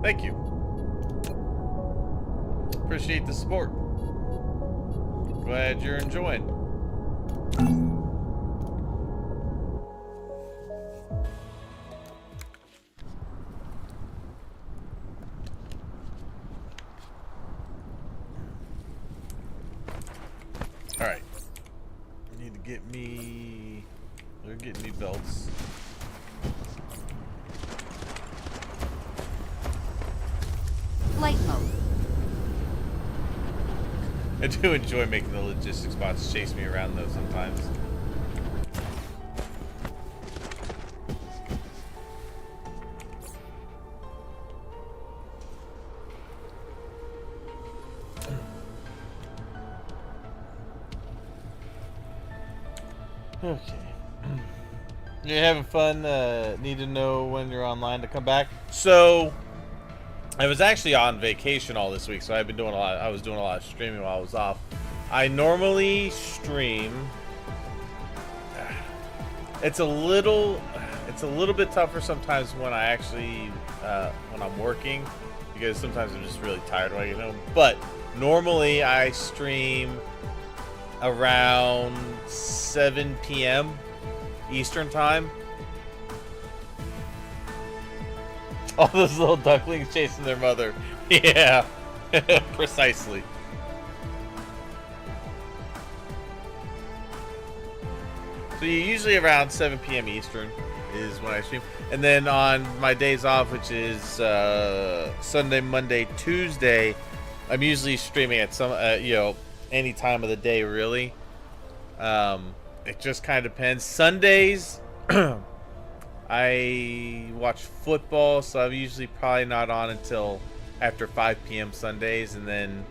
Thank you. Appreciate the support. Glad you're enjoying. Alright. Need to get me... They're getting me belts. Flight mode. I do enjoy making the logistics bots chase me around though sometimes. Okay. You're having fun? Need to know when you're online to come back. So, I was actually on vacation all this week, so I've been doing a lot. I was doing a lot of streaming while I was off. I normally stream. It's a little bit tougher sometimes when I actually when I'm working, because sometimes I'm just really tired when I get home. But normally I stream around 7 p.m. Eastern time. All those little ducklings chasing their mother. Yeah, precisely. So usually around 7 p.m. Eastern is when I stream. And then on my days off, which is Sunday, Monday, Tuesday, I'm usually streaming at some, any time of the day, really. It just kind of depends. Sundays, I watch football, so I'm usually probably not on until after 5 p.m. Sundays. And then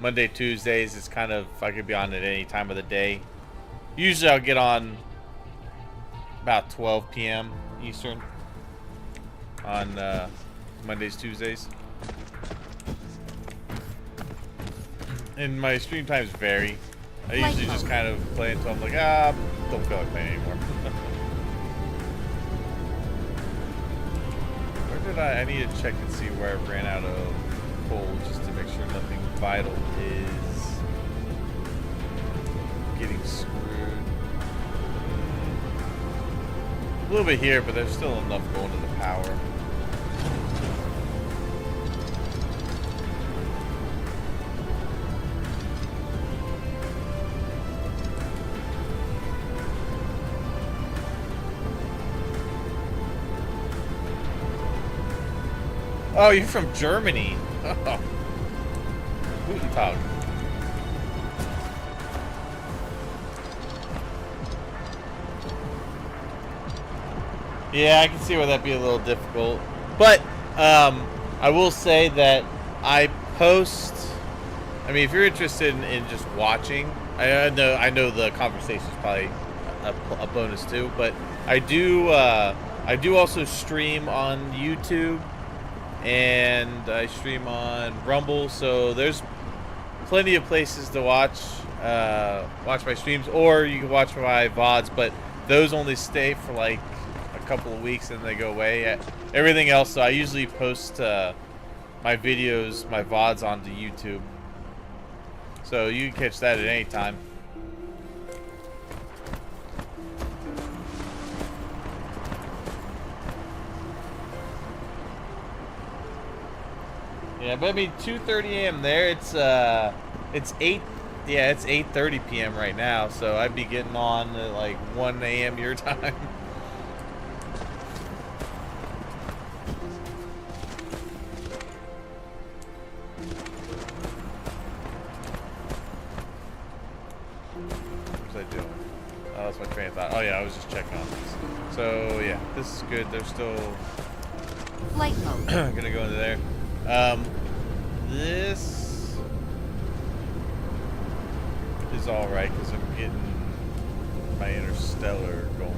Monday, Tuesdays, it's kind of, I could be on at any time of the day. Usually I'll get on about 12 p.m. Eastern on Mondays, Tuesdays. And my stream times vary. I usually just kind of play until I'm like, don't feel like playing anymore. Where did I need to check and see where I ran out of coal just to make sure nothing vital is getting screwed. A little bit here, but there's still enough going to the power. Oh, you're from Germany. Oh. Guten Tag. Yeah, I can see where that'd be a little difficult. But I will say that I post. I mean, if you're interested in just watching, I know the conversation is probably a bonus too, but I do also stream on YouTube, and I stream on Rumble, so there's plenty of places to watch my streams, or you can watch my VODs, but those only stay for like a couple of weeks and they go away. Everything else, so I usually post my videos, my VODs onto YouTube. So you can catch that at any time. Yeah, but I mean 2:30 a.m. there. It's 8. Yeah, it's 8:30 p.m. right now. So I'd be getting on at like 1 a.m. your time. That's my train of thought. Oh yeah, I was just checking on these. So yeah, this is good. They're still Flight mode. gonna go into there. This is all right because I'm getting my Interstellar going.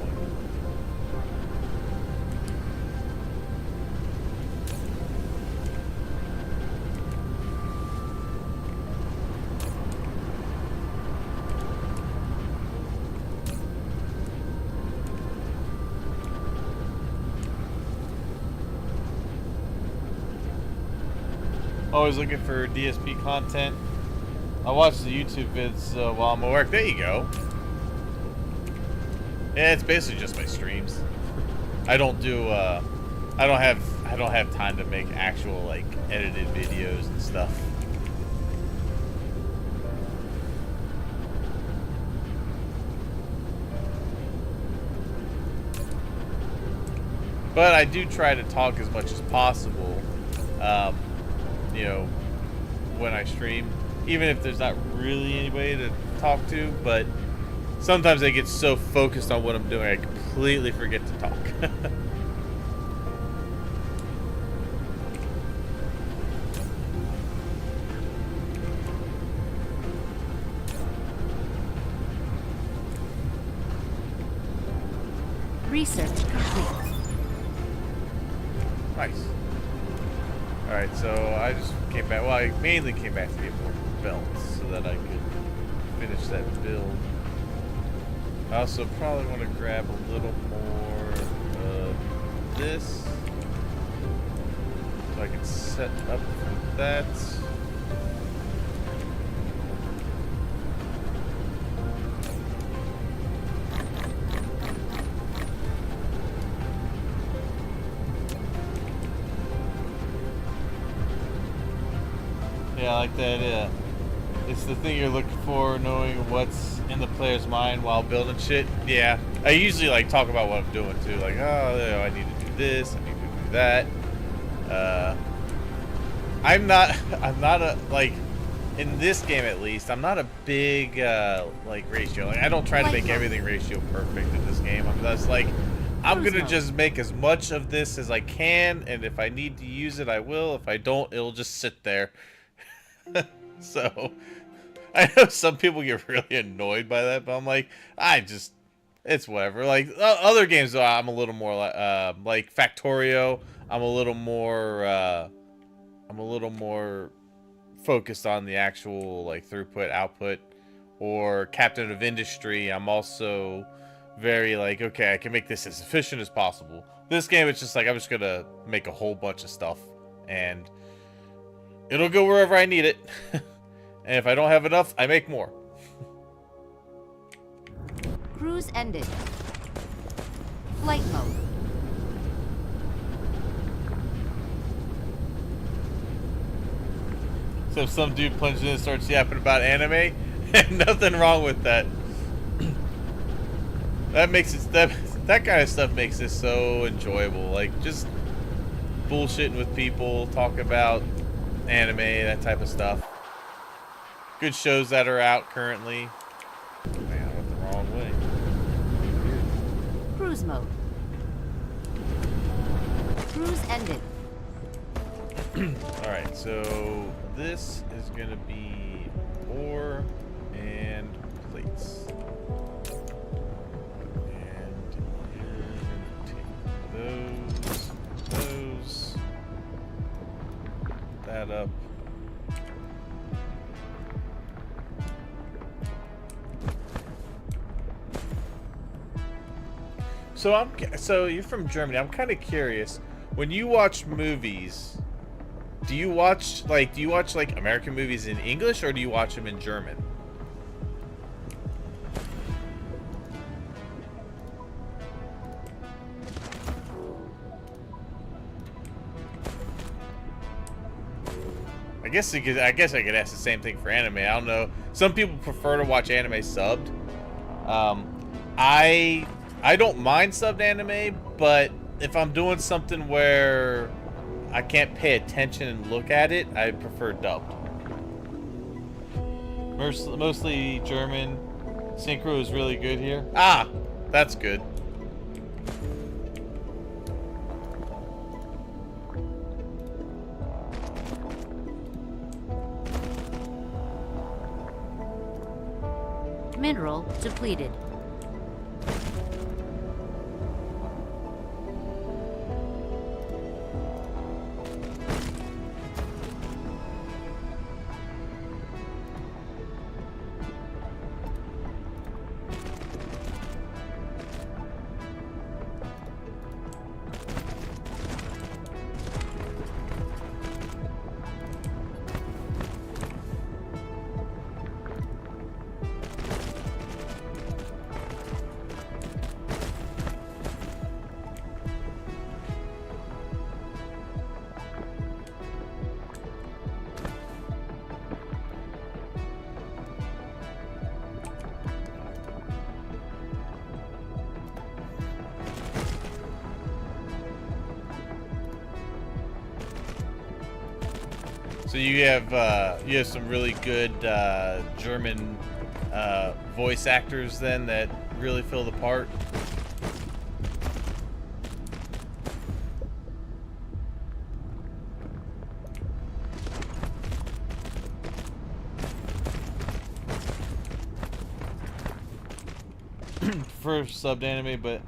Always looking for DSP content. I watch the YouTube vids while I'm at work. There you go. Yeah, it's basically just my streams. I don't have time to make actual like edited videos and stuff. But I do try to talk as much as possible. You know, when I stream, even if there's not really anybody to talk to, but sometimes I get so focused on what I'm doing I completely forget to talk. Research complete. Nice. Alright, so I just came back. Well, I mainly came back to get more belts so that I could finish that build. I also probably want to grab a little more of this so I can set up for that. Yeah, I like that. It's the thing you're looking for, knowing what's in the player's mind while building shit. Yeah, I usually like talk about what I'm doing too. Like, oh, I need to do this, I need to do that. I'm not a, like, in this game at least, I'm not a big like ratio. Like, I don't try to make everything ratio perfect in this game. I'm just like, I'm gonna just make as much of this as I can, and if I need to use it, I will. If I don't, it'll just sit there. So, I know some people get really annoyed by that, but I'm like, it's whatever. Like, other games, though, I'm a little more, like Factorio, I'm a little more focused on the actual, like, throughput, output. Or Captain of Industry, I'm also very, like, okay, I can make this as efficient as possible. This game, it's just like, I'm just gonna make a whole bunch of stuff, and it'll go wherever I need it. And if I don't have enough, I make more. Cruise ended. Flight mode. So if some dude plunges in and starts yapping about anime, nothing wrong with that. That makes it, that kind of stuff makes this so enjoyable. Like, just bullshitting with people, talking about anime, that type of stuff. Good shows that are out currently. Man, I went the wrong way. Cruise mode. Cruise ended. Alright, so this is gonna be ore and plates. And you're gonna take those, that up. So you're from Germany. I'm kind of curious. When you watch movies, do you watch like American movies in English or do you watch them in German? I guess I could ask the same thing for anime. I don't know. Some people prefer to watch anime subbed. I don't mind subbed anime, but if I'm doing something where I can't pay attention and look at it, I prefer dubbed. Mostly German. Synchro is really good here. Ah, that's good. Mineral depleted. So you have some really good German voice actors then that really fill the part. For subbed anime, but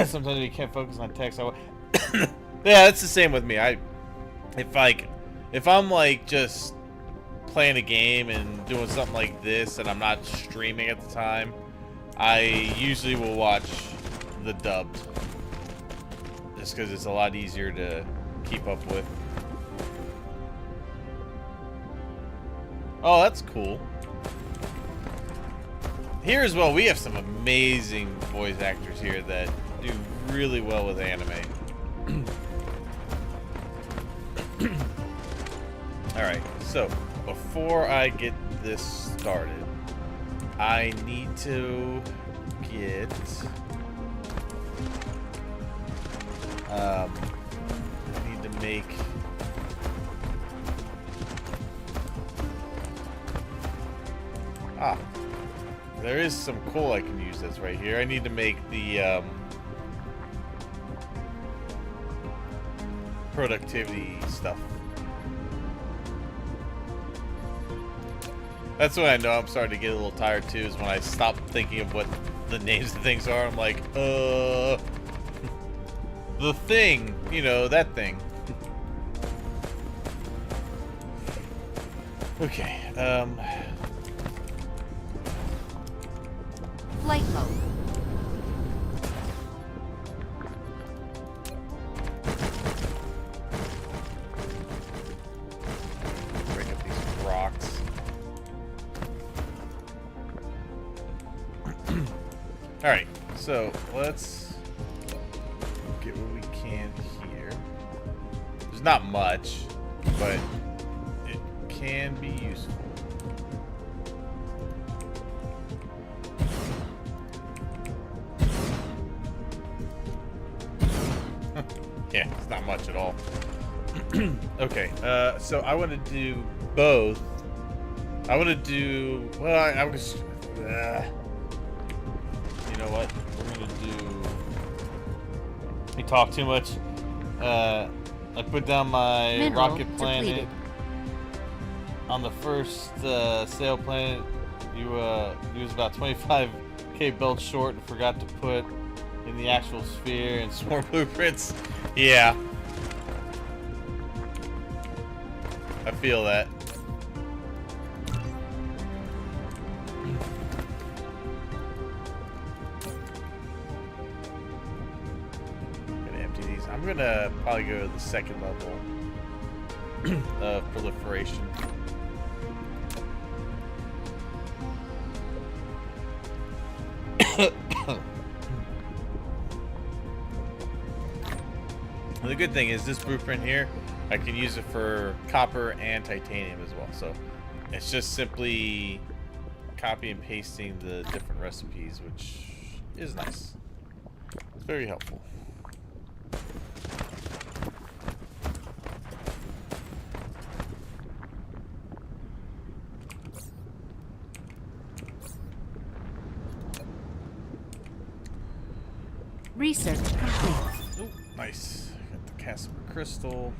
sometimes you can't focus on text. Yeah, that's the same with me. If I'm like just playing a game and doing something like this and I'm not streaming at the time, I usually will watch the dubbed. Just because it's a lot easier to keep up with. Oh, that's cool. Here as well, we have some amazing voice actors here that do really well with anime. Alright, so before I get this started, I need to get I need to make there is some coal I can use that's right here. I need to make the productivity stuff. That's when I know I'm starting to get a little tired too, is when I stop thinking of what the names of things are. I'm like, the thing, you know, that thing. Okay, Flight mode. break up these rocks. Alright, so let's get what we can here. There's not much, but it can be useful. Yeah, it's not much at all. Okay, so I want to do both. I want to do, well, I was, you know what? We're going to do, we talk too much. I put down my Mineral rocket planet. depleted. On the first sail planet, you was about 25k belts short and forgot to put in the actual sphere and Swarm blueprints. Yeah. I feel that. Gonna empty these. I'm gonna probably go to the second level of proliferation. And the good thing is this blueprint here, I can use it for copper and titanium as well. So it's just simply copy and pasting the different recipes, which is nice. It's very helpful. Research complete. Ooh, nice. Got the Casper crystal.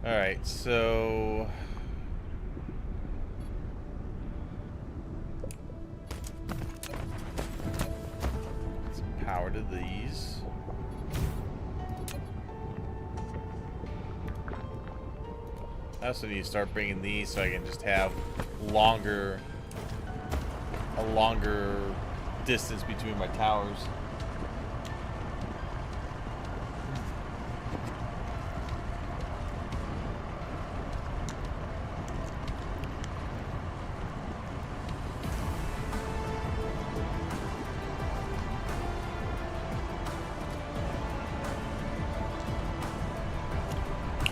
Alright, so some power to these. I also need to start bringing these so I can just have a longer distance between my towers.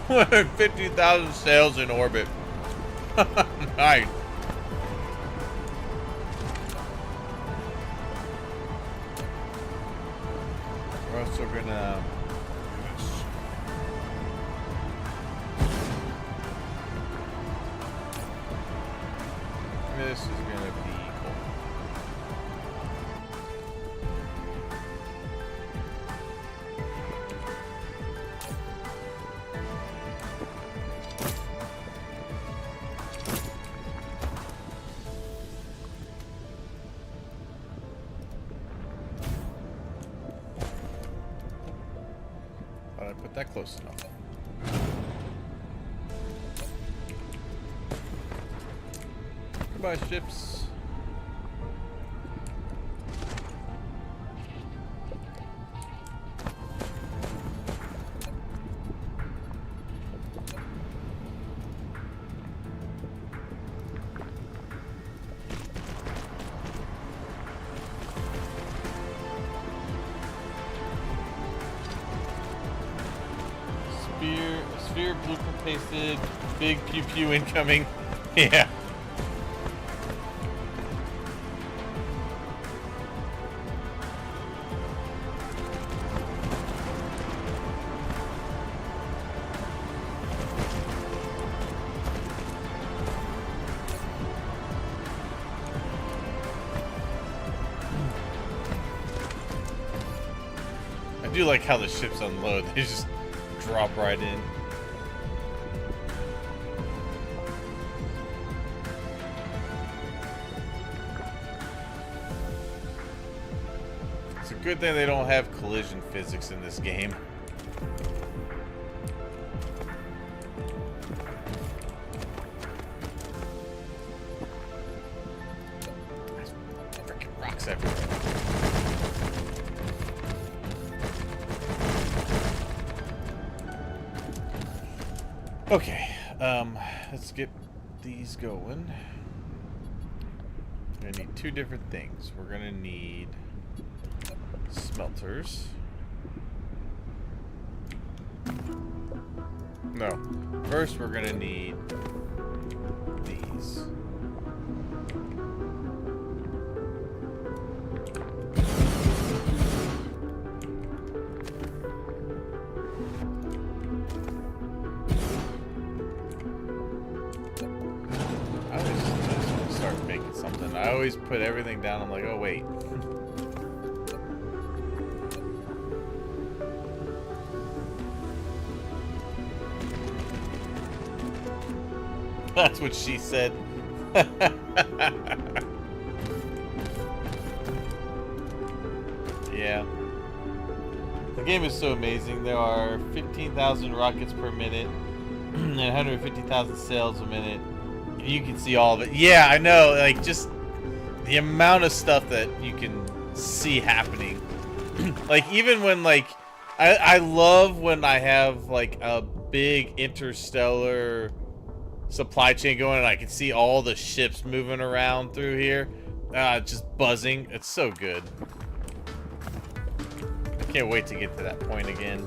$50,000 sails in orbit. Nice. We're also gonna. This is gonna be cool. Thought I put that close enough. Goodbye, ships. Sphere blueprint pasted. Big pew pew incoming. Yeah. I do like how the ships unload. They just drop right in. It's a good thing they don't have collision physics in this game. There's freaking rocks everywhere. Okay, let's get these going. We're gonna need two different things. We're gonna need smelters. No, first we're gonna need these. I always put everything down. I'm like, oh wait. That's what she said. Yeah. The game is so amazing. There are 15,000 rockets per minute and 150,000 sails a minute. And you can see all of it. Yeah, I know. Like, just the amount of stuff that you can see happening. Like, even when, like, I love when I have, like, a big interstellar supply chain going and I can see all the ships moving around through here. Just buzzing. It's so good. I can't wait to get to that point again.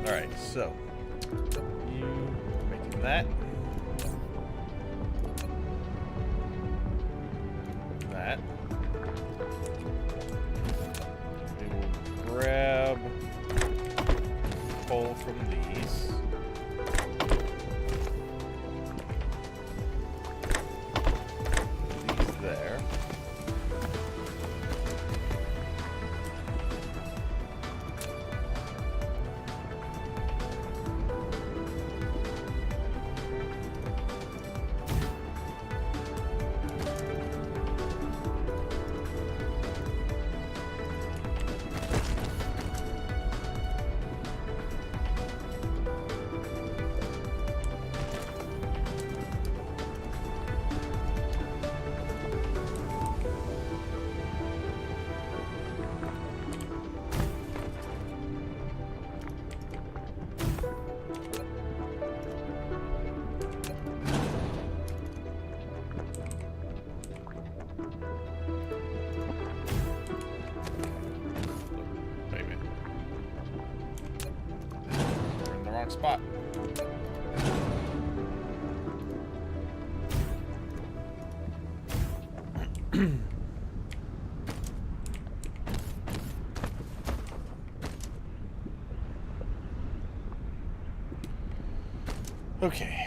Alright, so you making that. That. We will grab coal from these. These there. Wait a minute. We're in the wrong spot. Okay.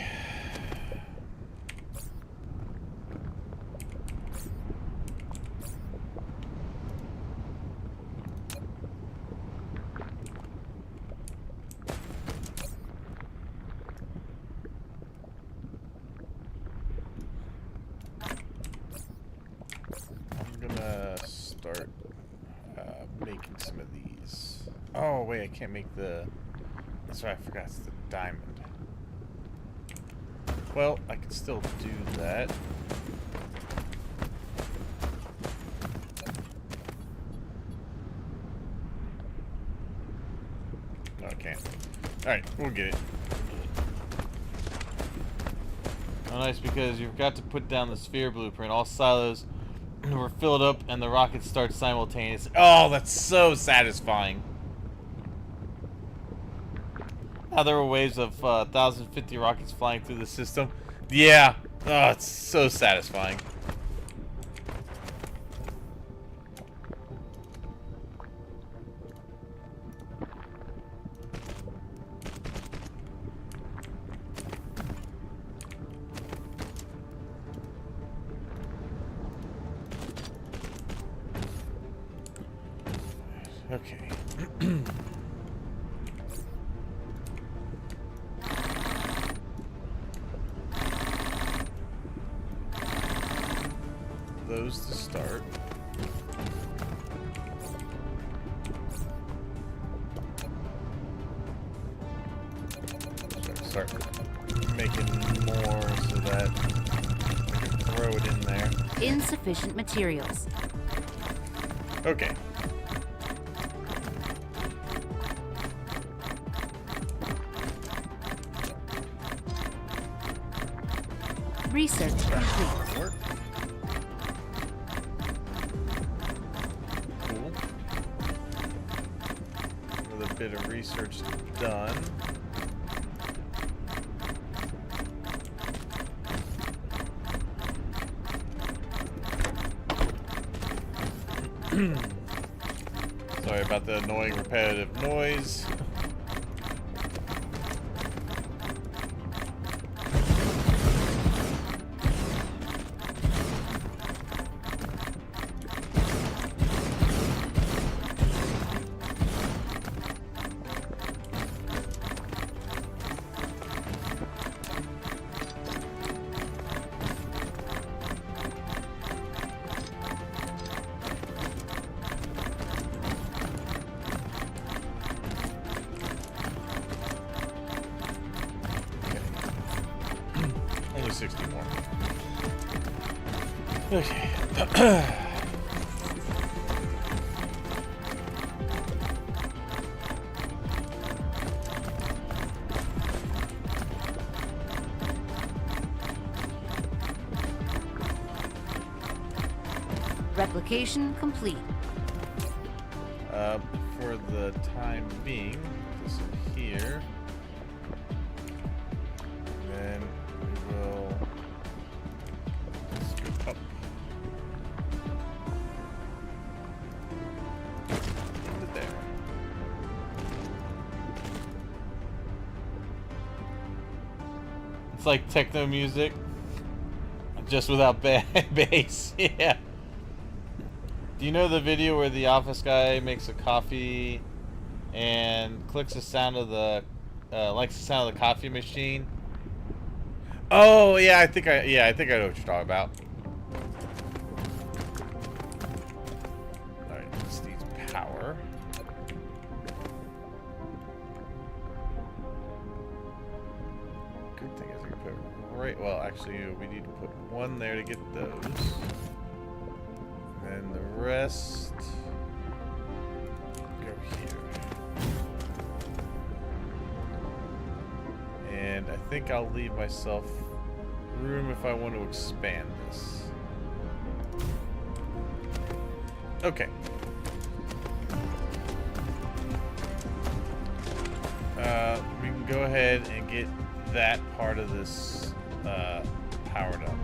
I'm gonna start making some of these. Oh wait, I can't make the. That's right, I forgot it's the diamond. Well, I can still do that. No, I can't. Alright, we'll get it. Oh, nice, because you forgot to put down the sphere blueprint. All silos were filled up and the rockets start simultaneously. Oh, that's so satisfying. Now there were waves of 1,050 rockets flying through the system. Yeah. Oh, it's so satisfying. Okay. Those to start. Start making more so that I can throw it in there. Insufficient materials. Okay. Research complete. Work. Cool. With a bit of research done. Sorry about the annoying repetitive noise. only 60 more. Okay. Replication complete. For the time being, this in here. And then we will scoot up. Into there. It's like techno music, just without bass. Yeah. Do you know the video where the office guy makes a coffee and clicks the sound of the likes the sound of the coffee machine? Oh yeah, I think I know what you're talking about. All right, this needs power. Good thing is I can put right. Well, actually, we need to put one there to get those. And the rest go here. And I think I'll leave myself room if I want to expand this. Okay. We can go ahead and get that part of this powered up.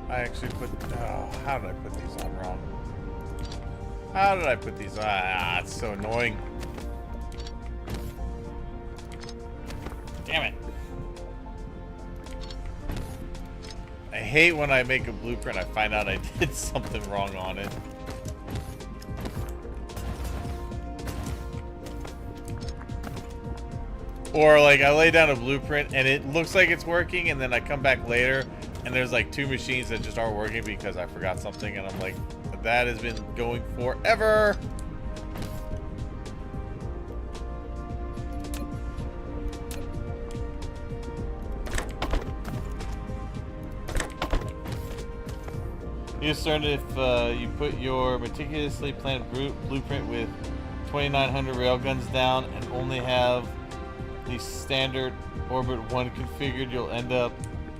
I actually put, oh, how did I put these on wrong? How did I put these on? Ah, it's so annoying. Damn it. I hate when I make a blueprint, I find out I did something wrong on it. Or like I lay down a blueprint and it looks like it's working, and then I come back later and there's like 2 machines that just aren't working because I forgot something, and I'm like, that has been going forever. You discern if you put your meticulously planned blueprint with 2,900 railguns down and only have the standard orbit 1 configured, you'll end up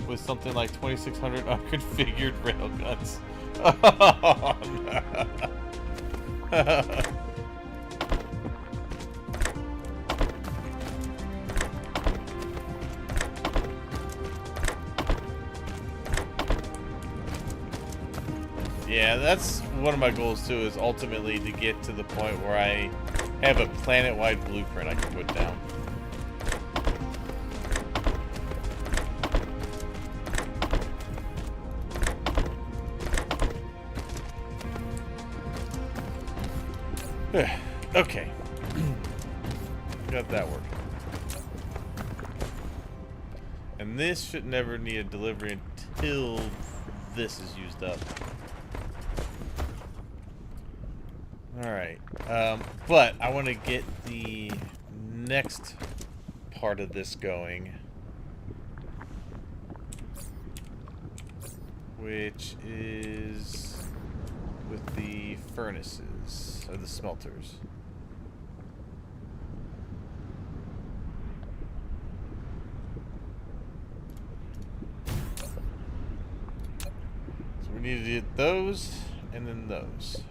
with something like 2,600 unconfigured railguns. Oh, no. Yeah, that's one of my goals too, is ultimately to get to the point where I have a planet-wide blueprint I can put down. Okay. Got that working. And this should never need a delivery until this is used up. Alright. But I want to get the next part of this going, which is with the furnaces, or the smelters. So we need to get those, and then those.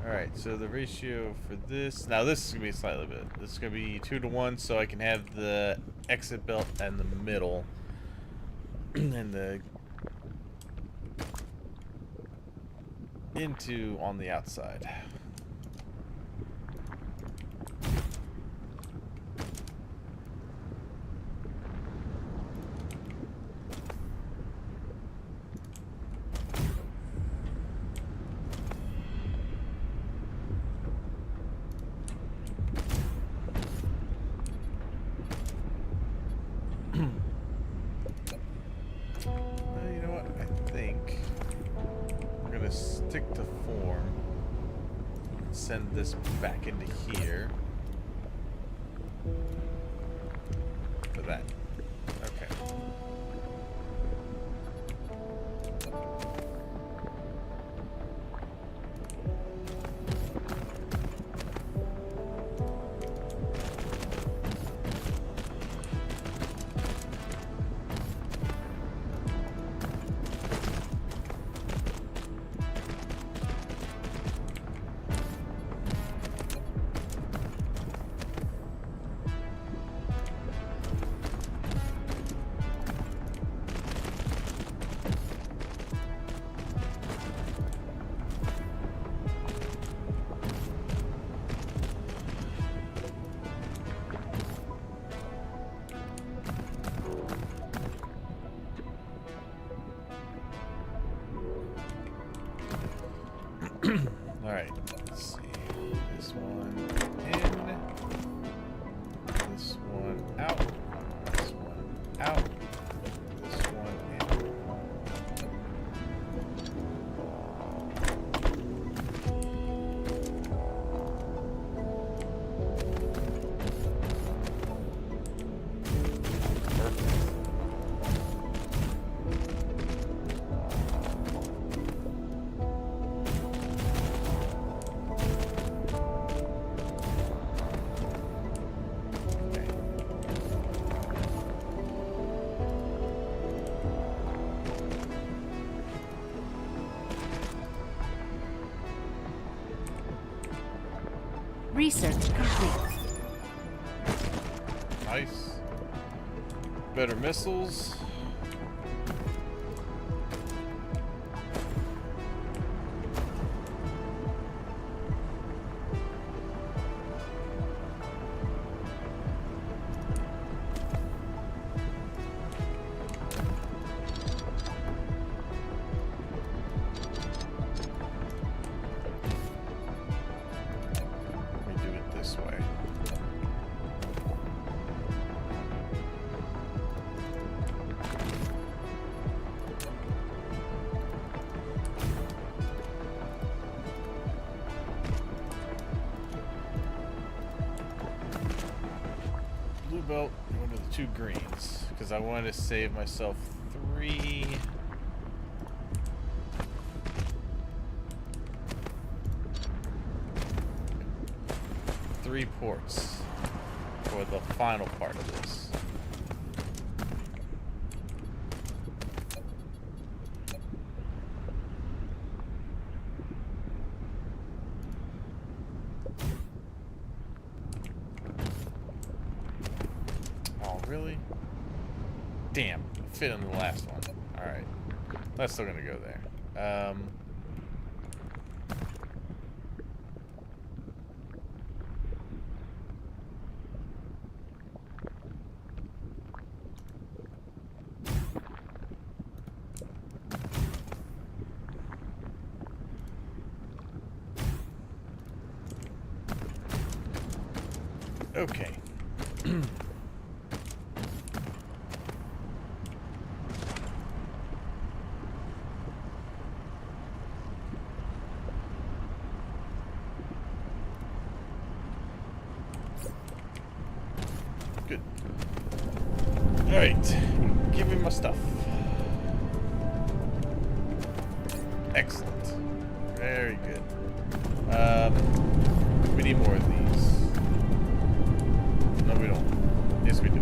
Alright, so the ratio for this... Now this is going to be slightly bit. This is going to be 2 to 1, so I can have the exit belt in the middle. And the... into on the outside. Stick to form. Send this back into here. For that. Okay. Alright, let's see. This one in. This one out. This one out. This one in. Research complete. Nice. Better missiles. Belt, one of the 2 greens, because I wanted to save myself 3 ports for the final part of this. Really? Damn, fit in the last one. Alright. That's still gonna go there. Okay. Good. Alright. Give me my stuff. Excellent. Very good. We need more of these. No, we don't. Yes, we do.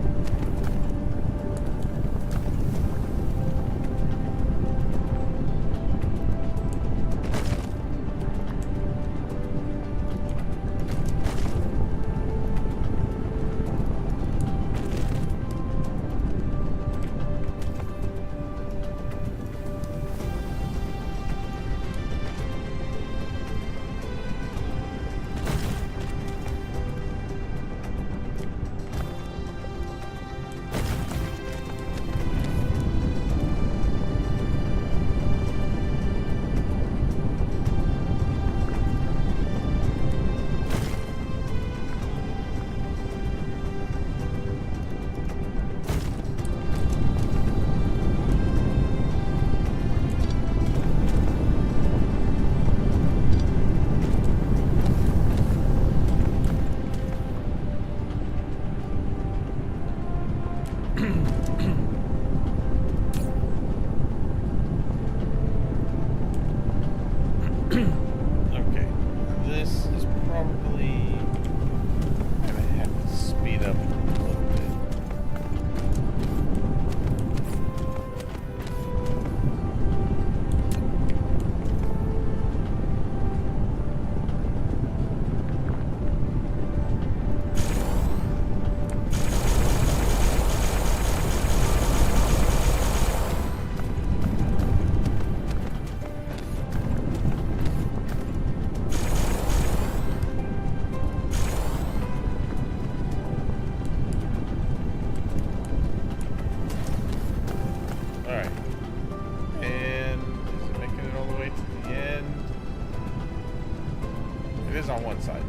one side.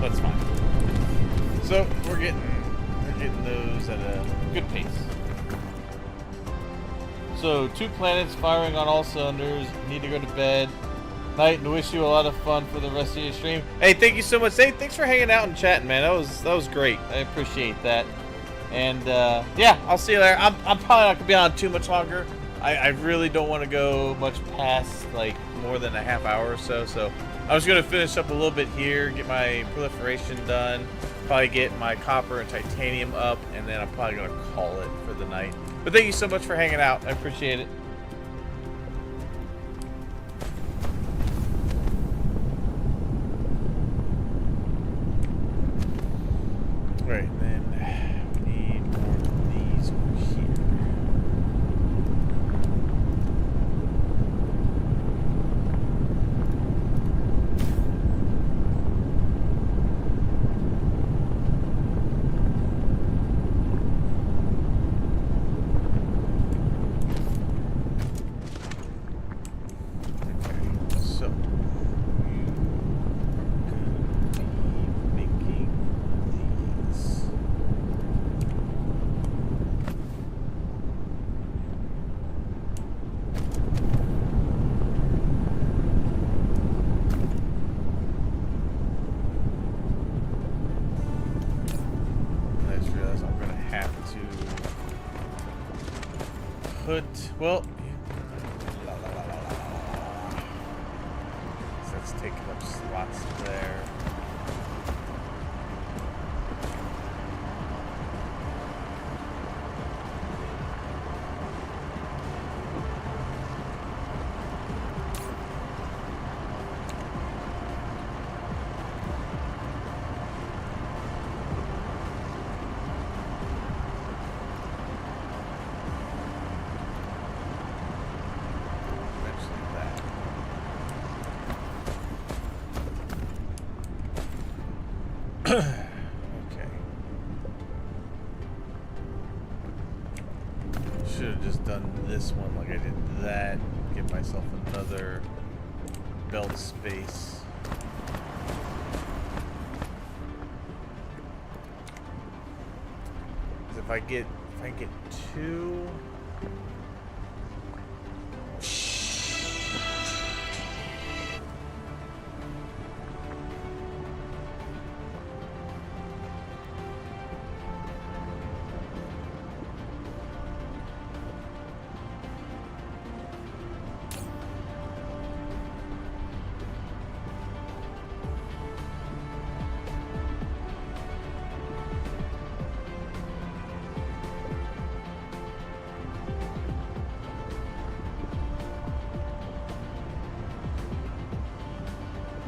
That's fine. So we're getting those at a good pace. So 2 planets firing on all cylinders. Need to go to bed. Night, and wish you a lot of fun for the rest of your stream. Hey, thank you so much. Hey, thanks for hanging out and chatting, man. That was great. I appreciate that. And yeah, I'll see you there. I'm probably not gonna be on too much longer. I really don't want to go much past like more than a half hour or so. So I was gonna finish up a little bit here, get my proliferation done, probably get my copper and titanium up, and then I'm probably gonna call it for the night. But thank you so much for hanging out. I appreciate it. Right, then we need more of these over here. Okay, so you are gonna be making these. I just realized I'm gonna have to put, well, so that's taking up slots there. Eventually that. Okay. Should have just done this one like I did that. Give myself another belt space. 'Cause if I get 2.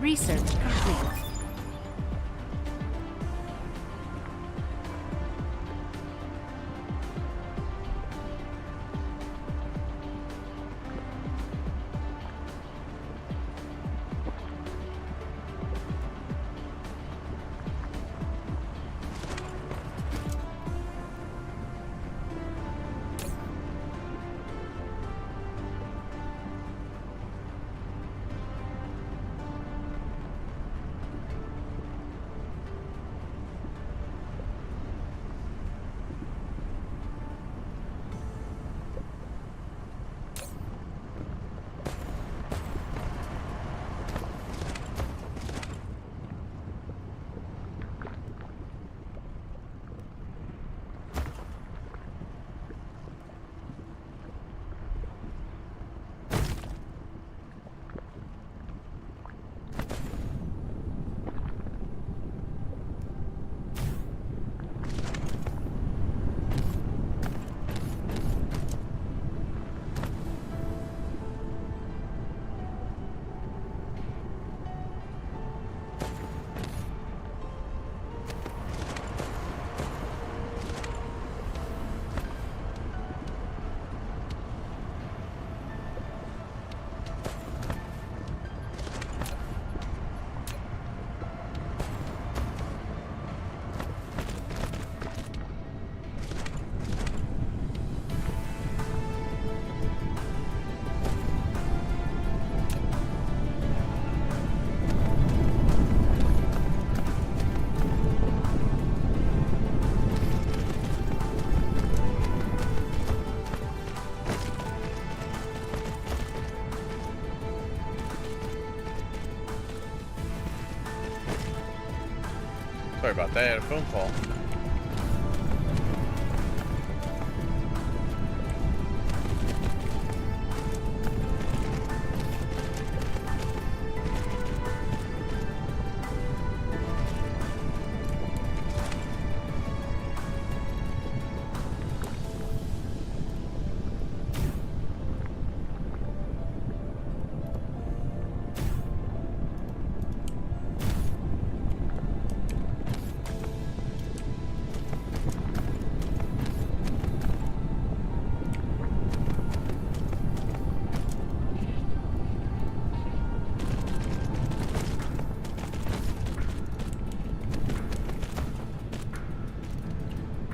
Research complete. about that. I had a phone call.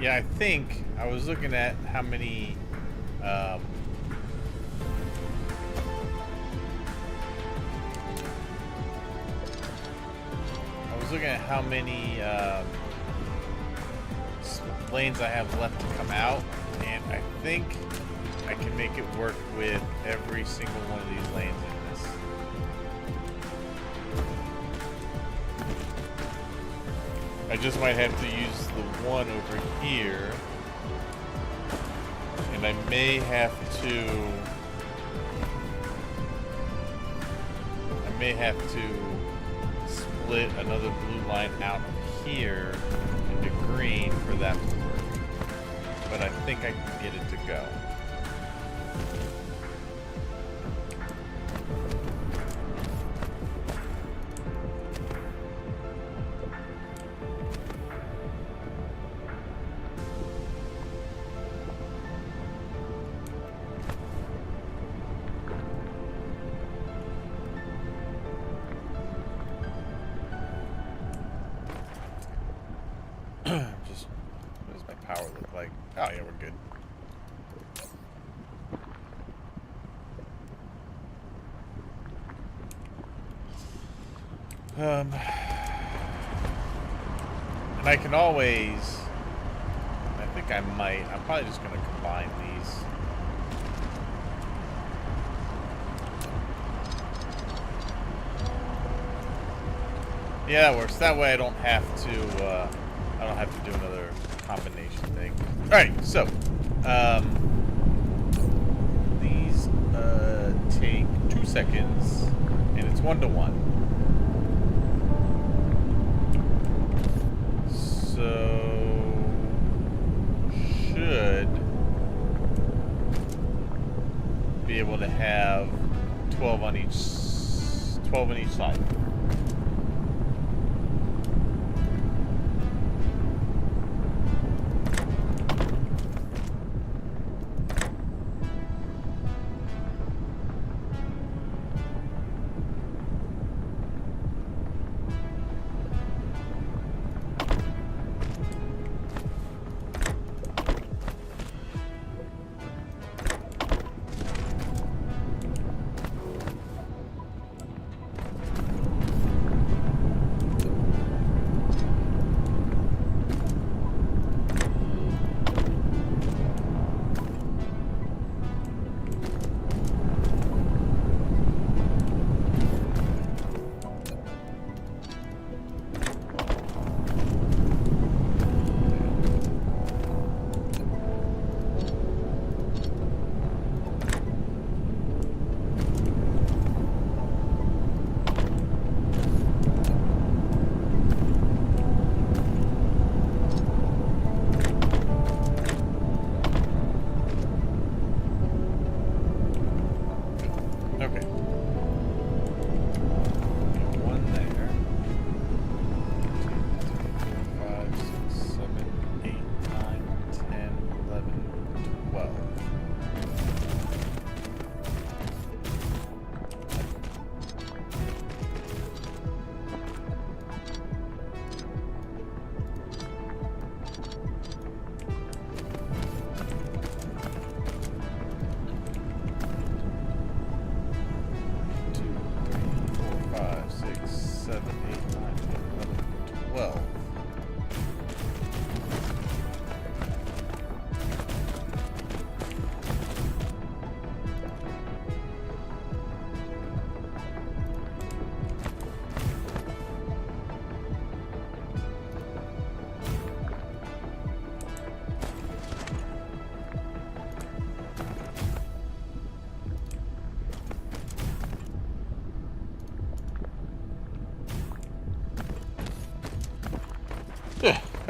Yeah, I think I was looking at how many I was looking at how many lanes I have left to come out, and I think I can make it work with every single one of these lanes in this. I just might have to use the one over here, and I may have to split another blue line out of here into green for that to work. But I think I can get it to go. Just, what does my power look like? Oh yeah, we're good. And I can always, I think I might, I'm probably just going to combine these. Yeah, that works. That way I don't have to do another combination thing. All right, so these take 2 seconds, and it's 1-to-1. So should be able to have 12 on each side.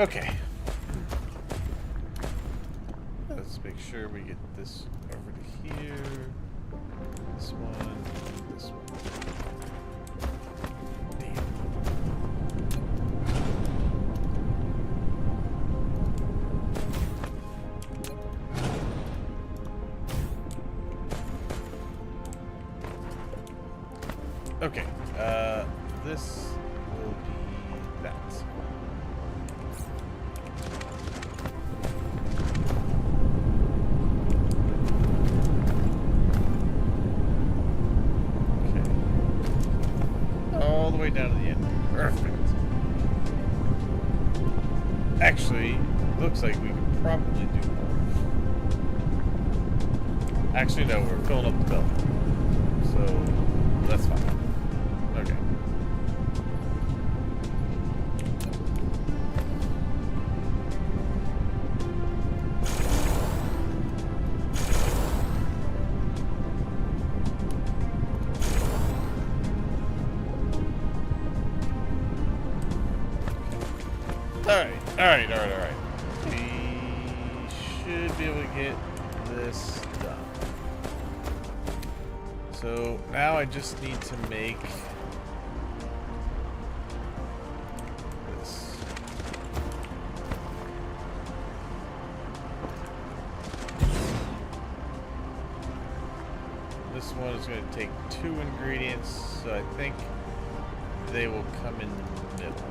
Okay. Let's make sure we get this over to here. This one. This one. Damn. Okay. This will be that. All the way down to the end. Perfect. Actually, looks like we could probably do more. Actually, no, we're filling up the belt. So, that's fine. Okay. Alright. We should be able to get this done. So now I just need to make this. This one is going to take 2 ingredients, so I think they will come in the middle.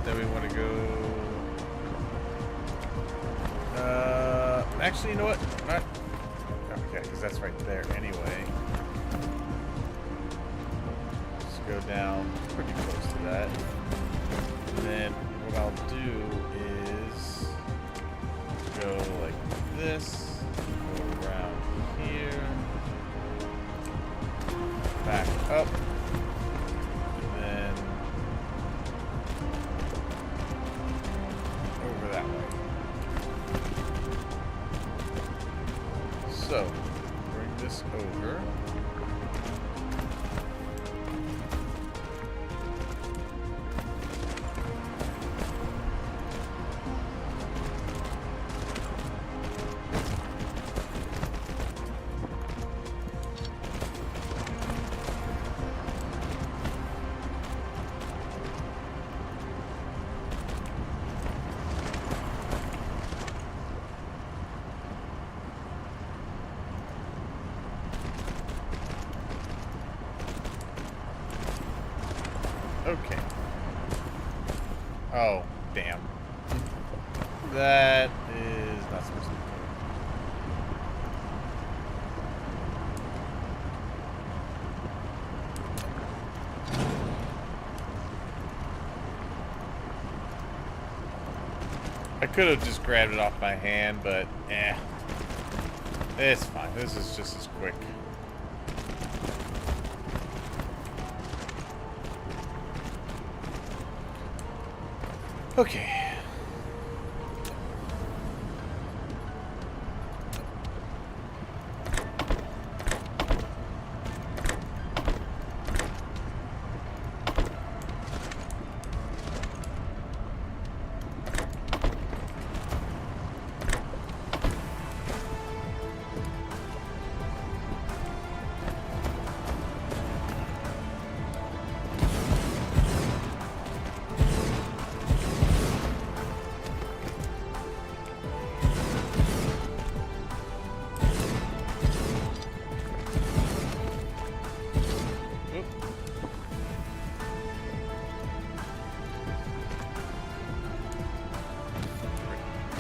Then we want to go. Actually, you know what? Not. Okay, because that's right there anyway. Just go down pretty close to that. And then what I'll do is go like this, go around here, back up. So, bring this over. Okay. Oh, damn. That is not supposed to be good. I could have just grabbed it off my hand, but it's fine. This is just as quick. Okay.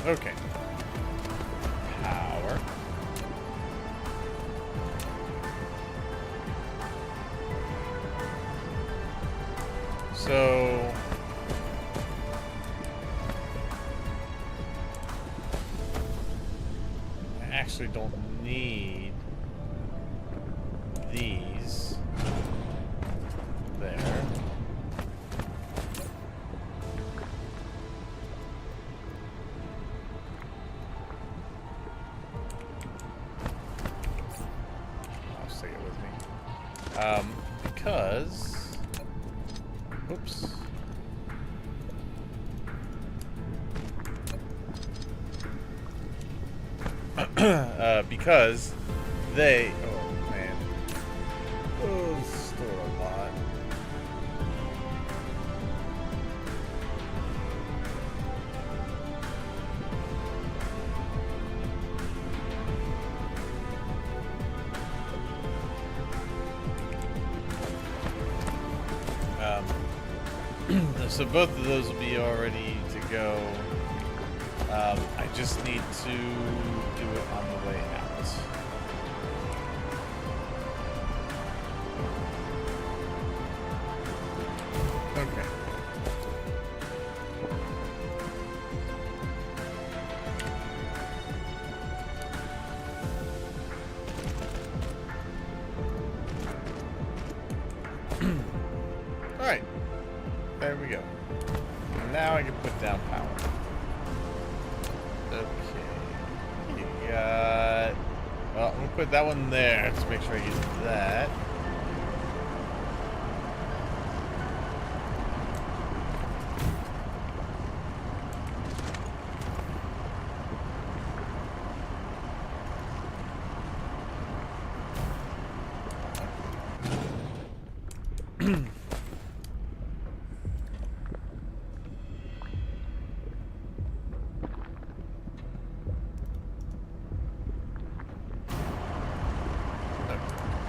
Okay. Power. So actually don't need these there. I'll just take it with me. Because, oops. Because they, oh man, oh, this is still a lot. So both of those will be all ready to go. I just need to do it on the way out. Okay. All right. There we go. Now I can put down power. Okay. You got... Well, I'm going to put that one there. Let's make sure I use that.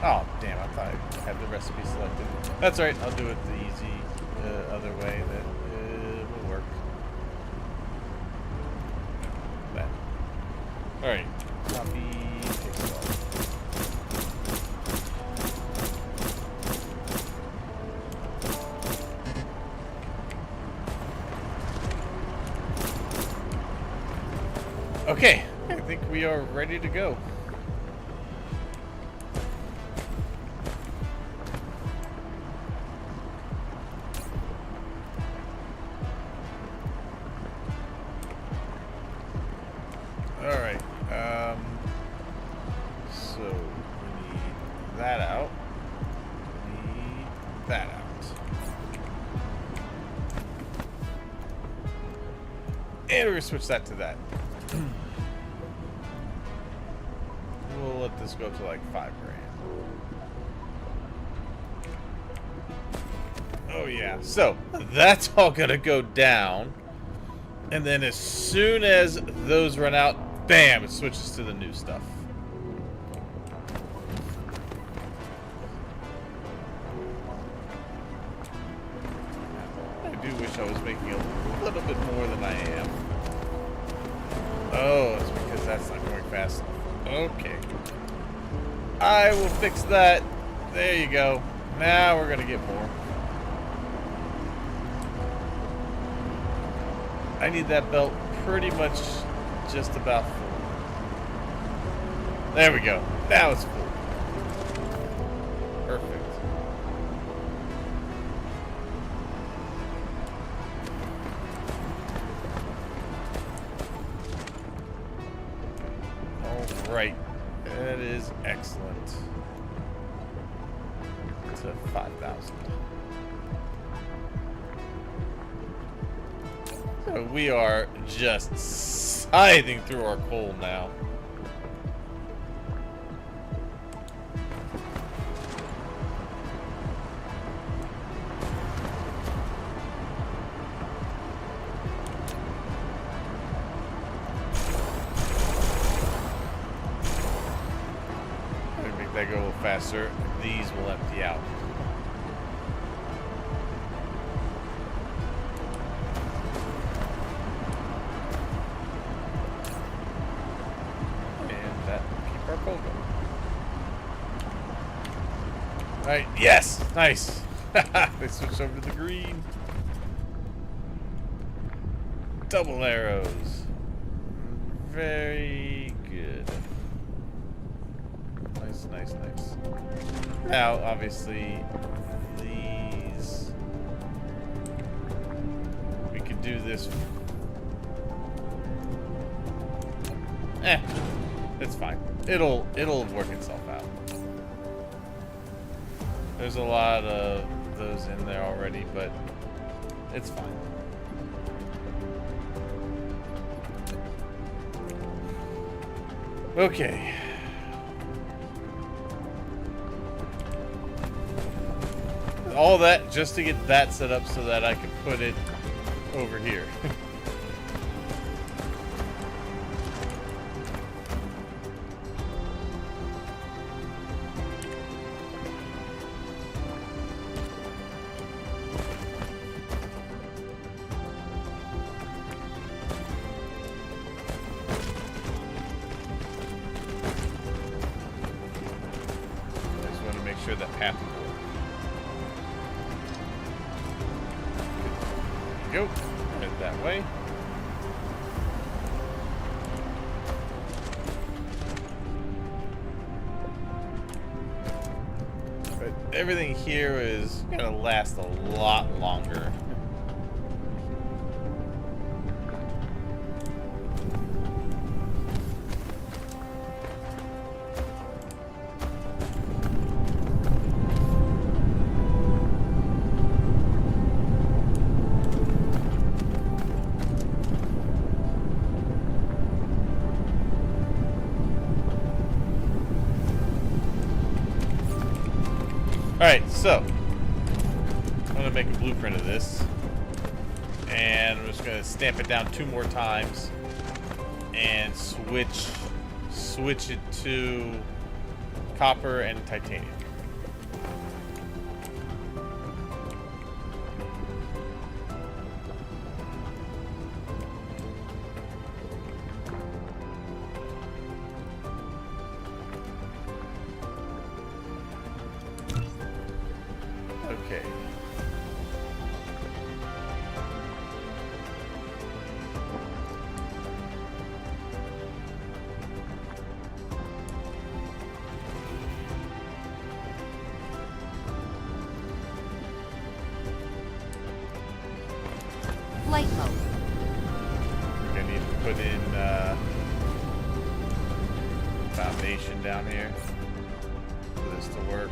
Oh, damn, I thought I had the recipe selected. That's all right, I'll do it the easy other way that will work. That. All right, copy, paste all. Okay, I think we are ready to go. Alright, so we need that out. Need that out. And we're gonna switch that to that. We'll let this go to like $5 grand. Oh yeah, so that's all gonna go down. And then as soon as those run out, bam, it switches to the new stuff. I do wish I was making a little bit more than I am. Oh, it's because that's not going fast enough. Okay. I will fix that. There you go. Now we're going to get more. I need that belt pretty much just about full. There we go. Now it's full. Perfect. All right. That is excellent. To 5,000. So we are just scything through our coal now. Let me make that go a little faster. These will empty out. Alright, yes! Nice! They switched over to the green. Double arrows. Very good. Nice, nice, nice. Now, obviously, these... We could do this... It's fine. It'll work itself out. There's a lot of those in there already, but it's fine. Okay. All that just to get that set up so that I can put it over here. Sure that path will work. There you go. Head that way. But everything here is gonna last a lot longer. Alright, so I'm going to make a blueprint of this, and I'm just going to stamp it down 2 more times and switch it to copper and titanium. Okay. Flight mode. I need to put in foundation down here for this to work.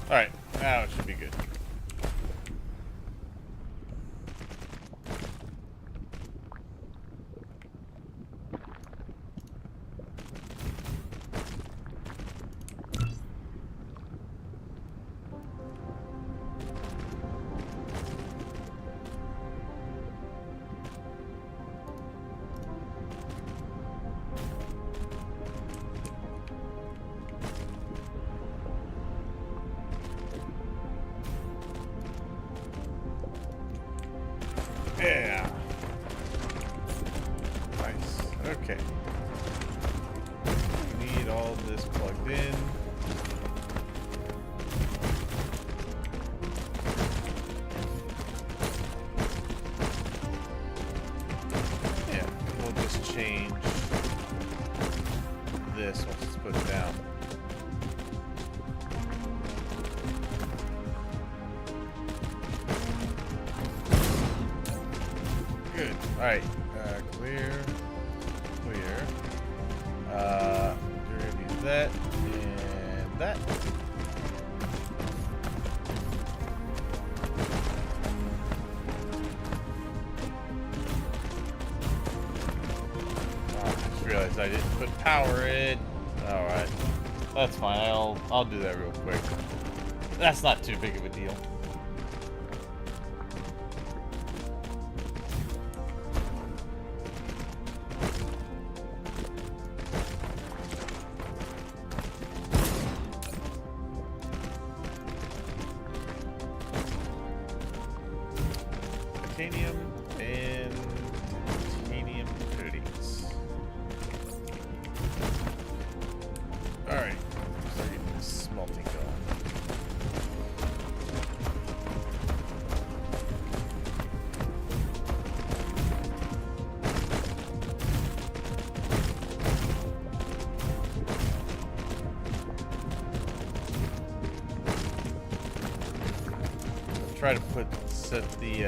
Alright, now it should be good. Yeah. Nice. Okay. We need all of this plugged in. Yeah, we'll just change this once it's put down. Good. Alright. Clear. Clear. Dirty that. And that. Oh, I just realized I didn't put power in. Alright. That's fine. I'll do that real quick. That's not too big of a deal. Titanium and titanium coatings. Alright, try to set the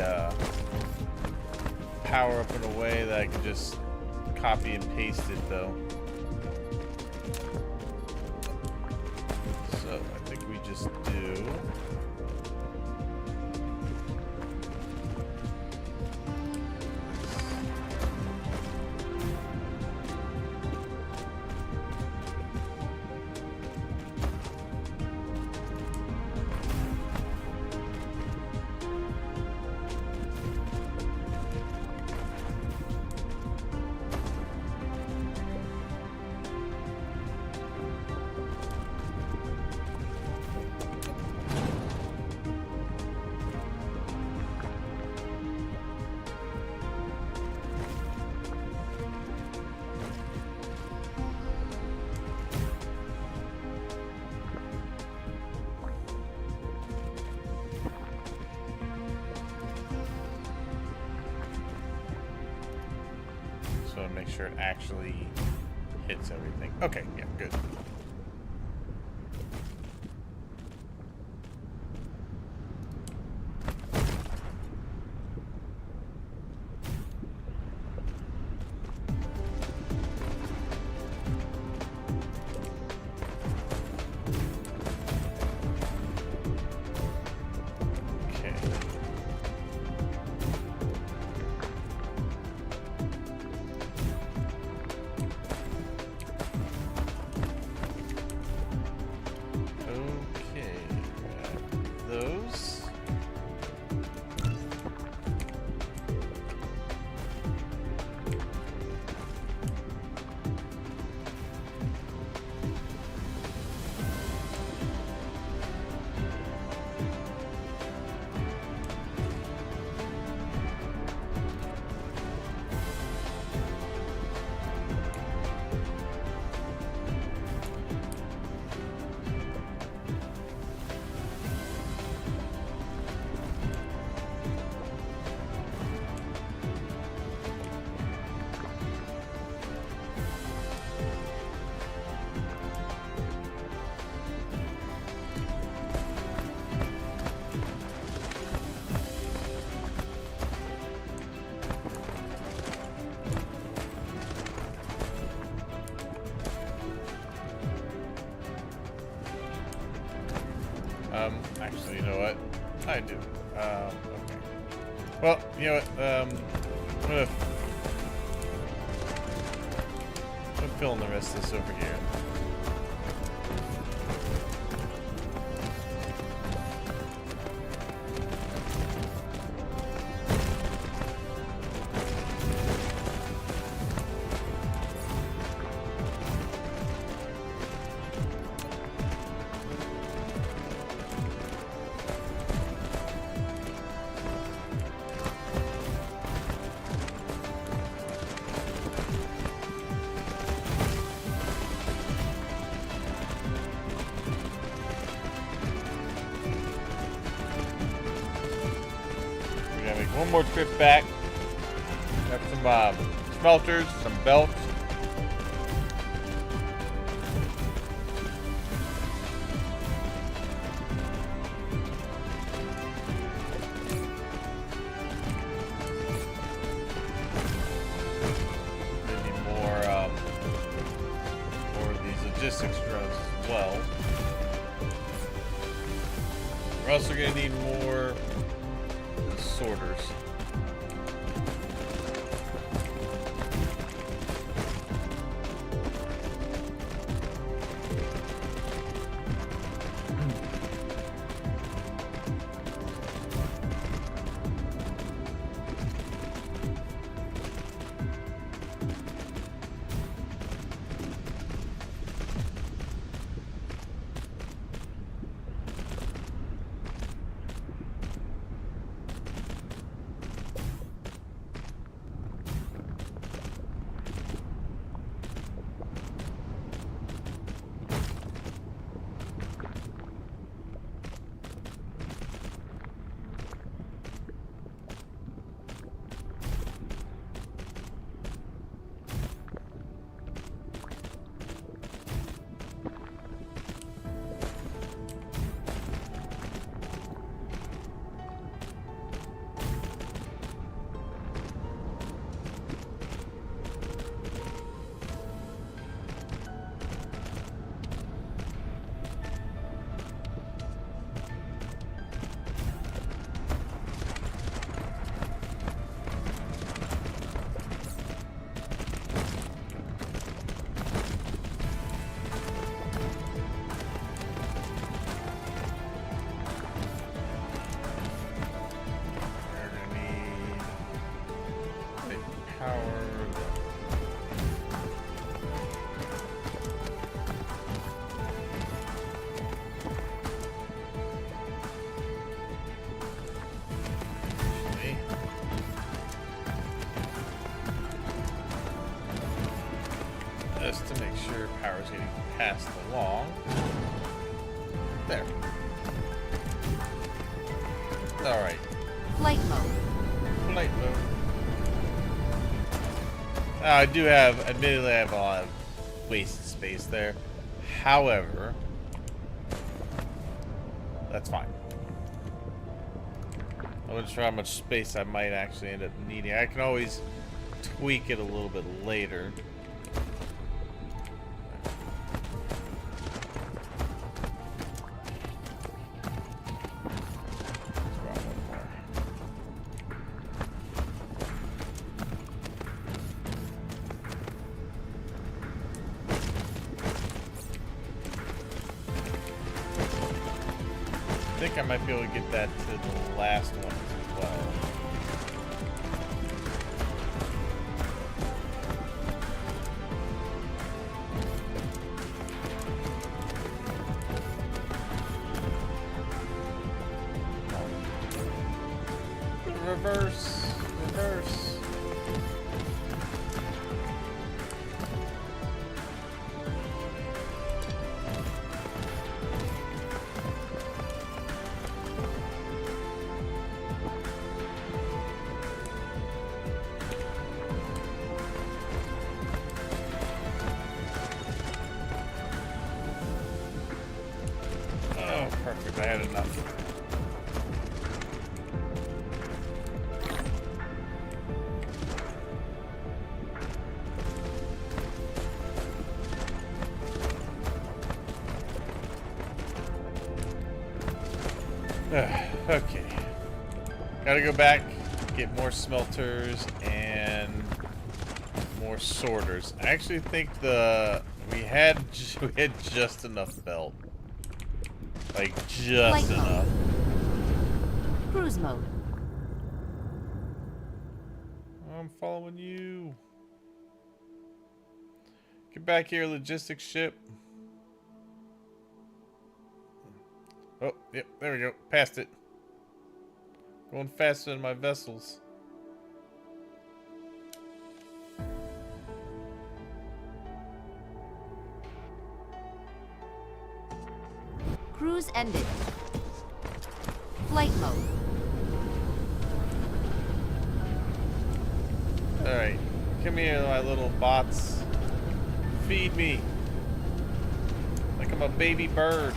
power up in a way that I can just copy and paste it though. So I think we just do. So make sure it actually hits everything. Okay, yeah, good. Okay. Okay, grab those. Actually, you know what? I do. Okay. Well, you know what? I'm gonna fill in the rest of this over here. One more trip back. Got some smelters, some belts. Maybe more of these logistics drones as well. We're also going to need more sorters. to make sure power's getting passed along. There. Alright. Flight mode. Flight mode. Now, I do have, admittedly, I have a lot of wasted space there. However, that's fine. I'm not sure how much space I might actually end up needing. I can always tweak it a little bit later. I think I might be able to get that to the last one as well. Reverse. Oh, perfect. I had enough. Okay. Gotta go back, get more smelters and more sorters. I actually think we had just enough belt. Like just Flight enough. mode. Cruise mode. I'm following you. Get back here, logistics ship. Oh, yep, there we go. Passed it. Going faster than my vessels. Cruise ended. Flight mode. Alright. Come here, my little bots. Feed me. Like I'm a baby bird.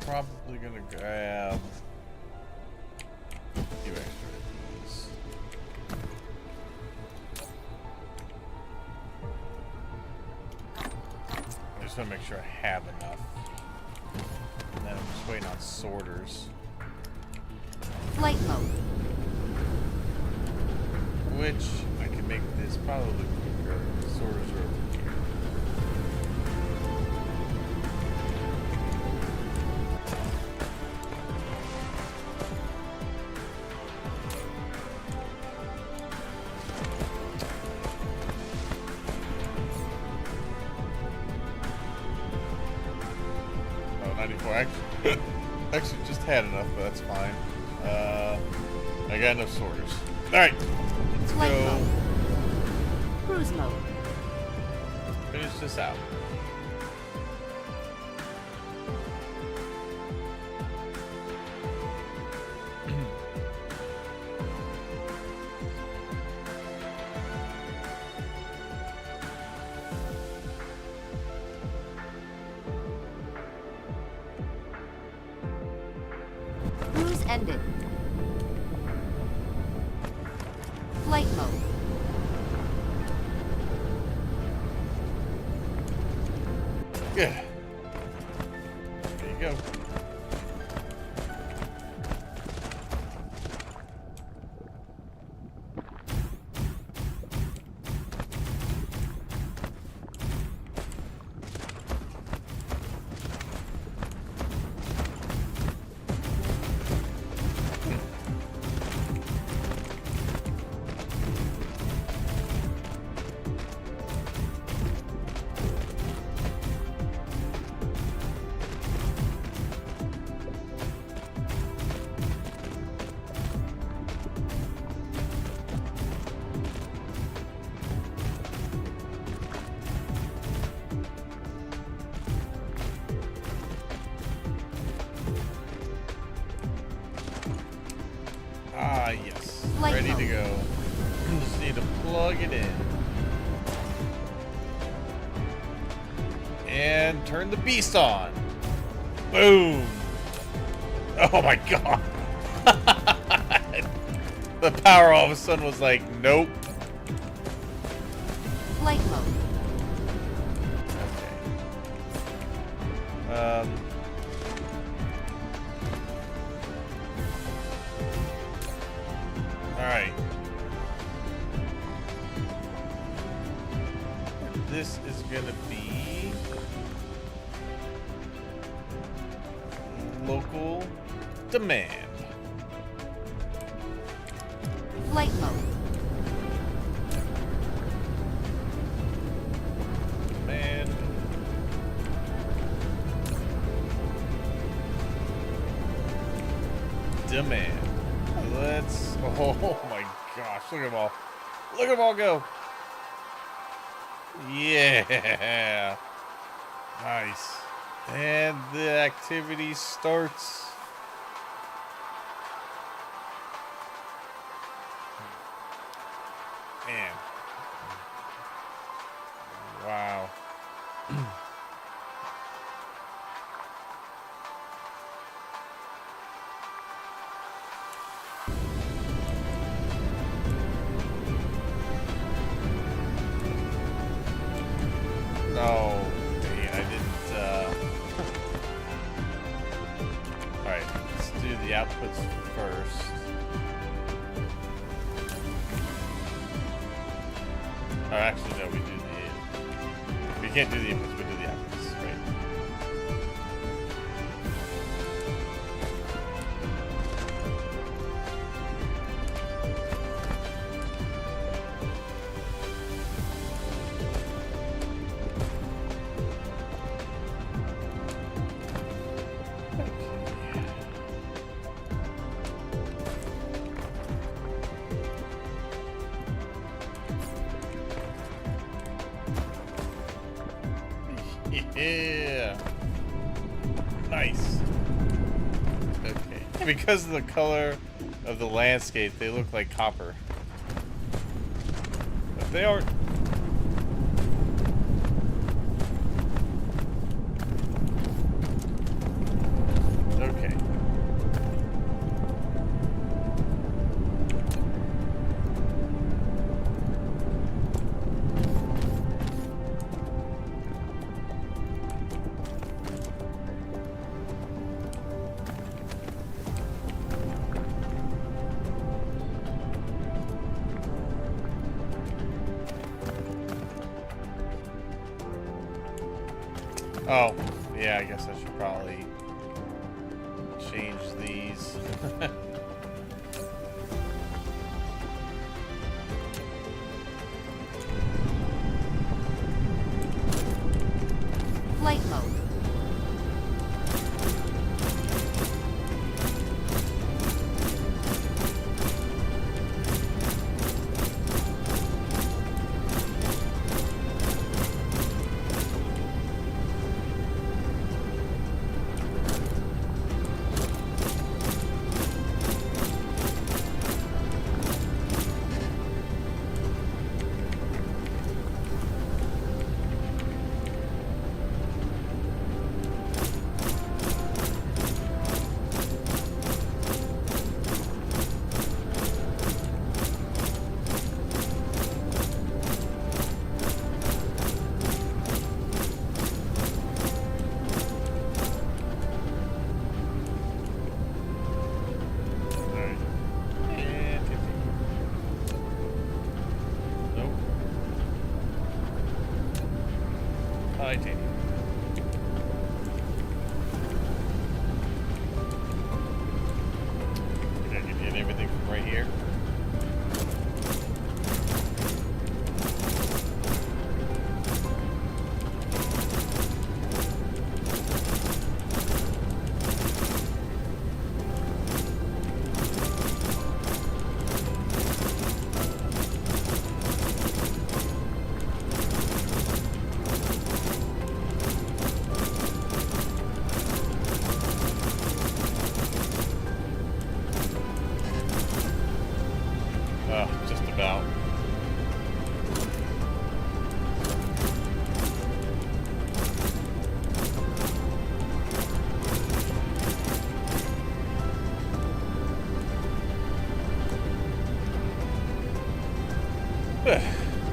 Probably gonna grab a few extra of these. I just want to make sure I have enough. And then I'm just waiting on sorters. Flight mode. Which I can make this probably quicker. Sorters are over here. Oh, 94. Actually just had enough, but that's fine. I got enough sorters. Alright. Let's Flight go mode. Cruise mode. finish this out. ended. Flight mode. Good. There you go. Ah, yes. Flight Ready to mode. go. Just need to plug it in. And turn the beast on. Boom. Oh my god. The power all of a sudden was like, nope. Flight mode. Okay. Alright. This is gonna be local demand. Flight mode. Demand. Demand. Let's. Oh my gosh! Look at them all. Look at them all go. Yeah. Nice. And the activity starts. Man. Wow. No, dang, I didn't, Alright, let's do the outputs first. Oh, actually, no, we do the... We can't do the inputs, we do the outputs, right? Yeah. Nice. Okay. Because of the color of the landscape, they look like copper. But they aren't. Okay. Oh, yeah, I guess I should probably change these. Flight mode.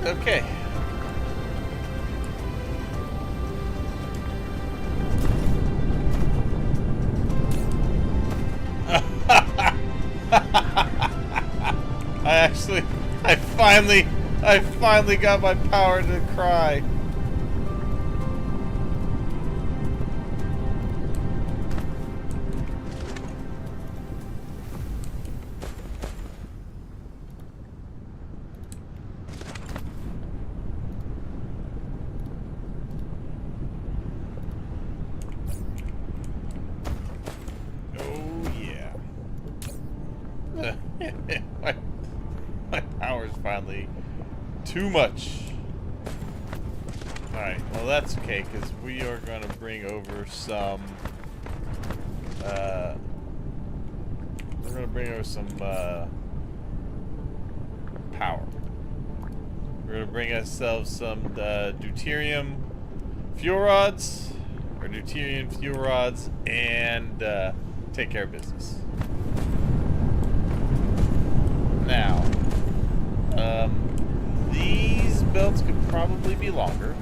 Okay. I finally got my power to cry. Oh yeah. my power's finally too much. Alright, well that's okay, because we are going to bring over some, we're going to bring over some, power. We're going to bring ourselves some, deuterium fuel rods, or deuterium fuel rods, and, take care of business. Now, these belts could probably be longer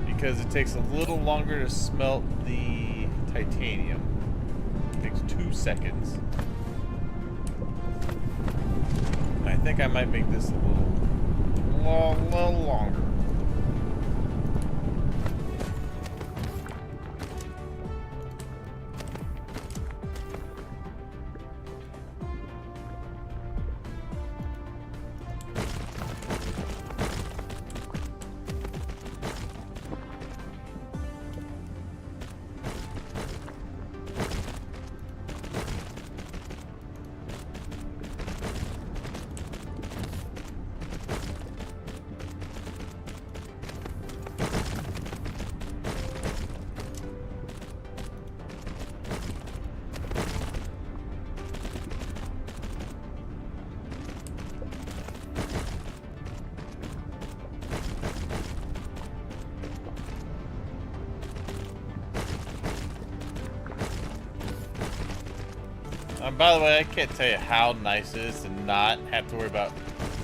because it takes a little longer to smelt the titanium. It takes 2 seconds. I think I might make this a little longer. By the way, I can't tell you how nice it is to not have to worry about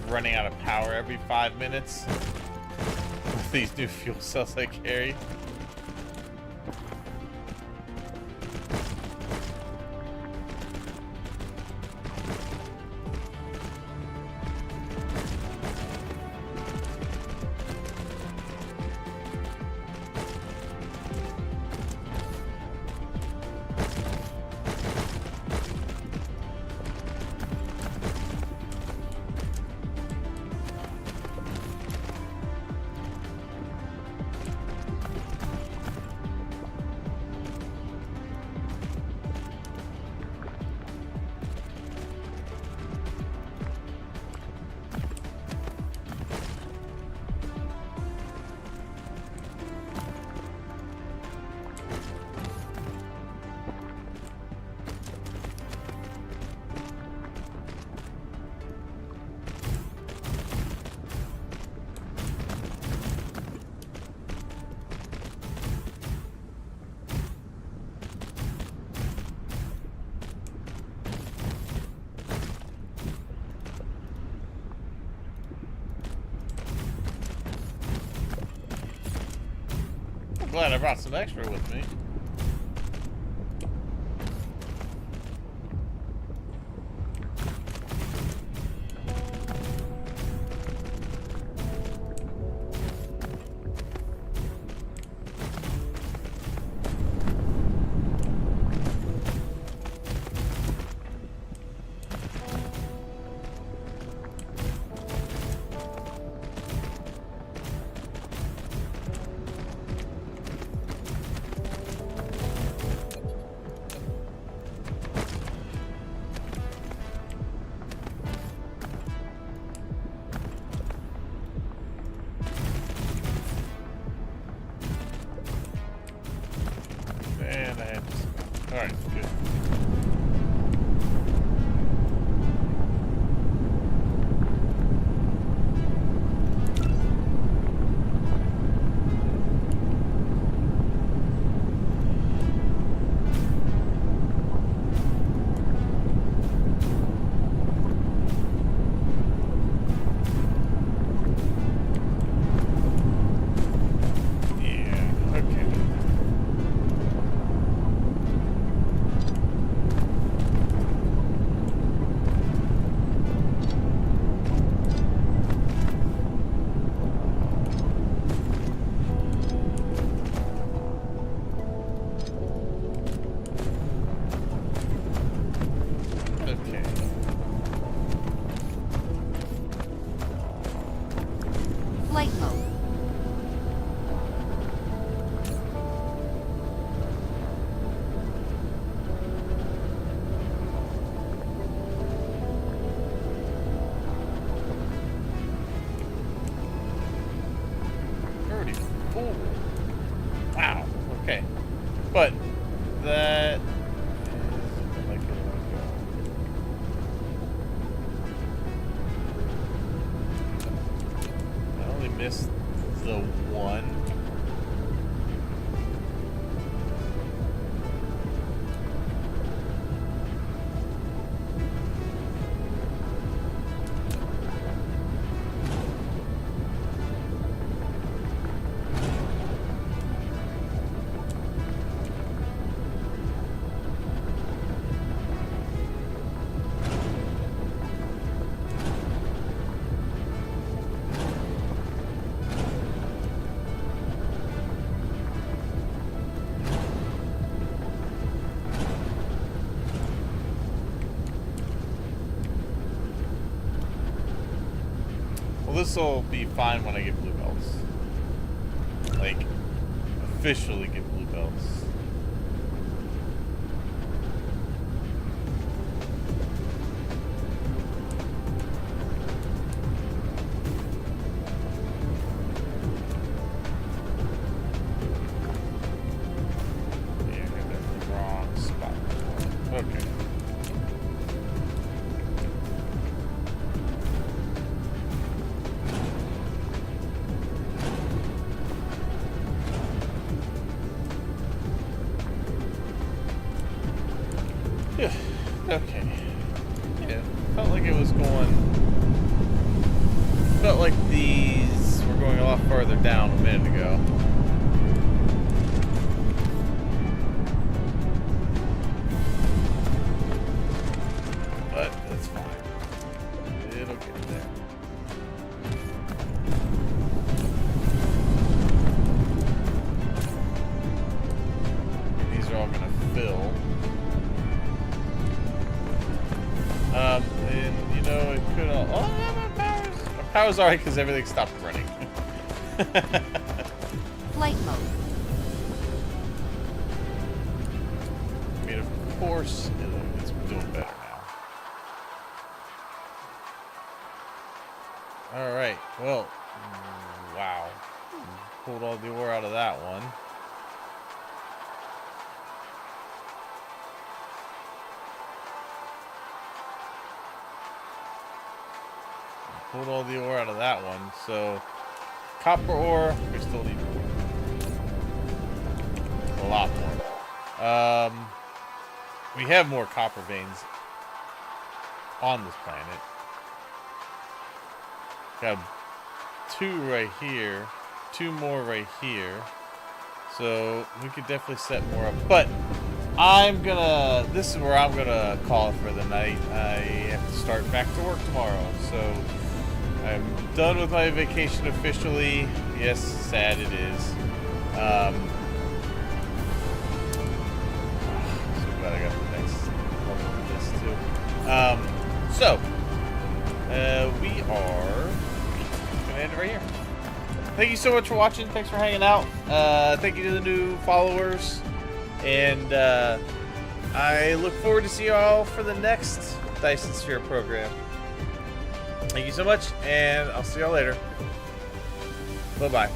running out of power every 5 minutes with these new fuel cells I carry. I'm glad I brought some extra with me. And I had this. Alright, good. Okay. But that is like it would go. I only missed the one. Well, this will be fine when I get blue belts. Like, officially get blue belts. Yeah, I got that wrong spot. Okay. Yeah, okay. Yeah, felt like it was going. Felt like these were going a lot farther down a minute ago. But that's fine. It'll get there. These are all gonna fill. And you know, it could all. Oh, yeah, my power's alright because everything stopped running. Flight mode. I mean, of course, it's doing better now. Alright, well, wow. Pulled all the ore out of that one. Pulled all the ore out of that one, so copper ore, we still need more. A lot more. We have more copper veins on this planet. Got 2 right here, 2 more right here, so we could definitely set more up. But this is where I'm gonna call it for the night. I have to start back to work tomorrow, so I'm done with my vacation officially. Yes, sad it is. So glad I got the next level of this too. We are gonna end it right here. Thank you so much for watching. Thanks for hanging out. Thank you to the new followers, and I look forward to see you all for the next Dyson Sphere program. Thank you so much, and I'll see y'all later. Bye-bye.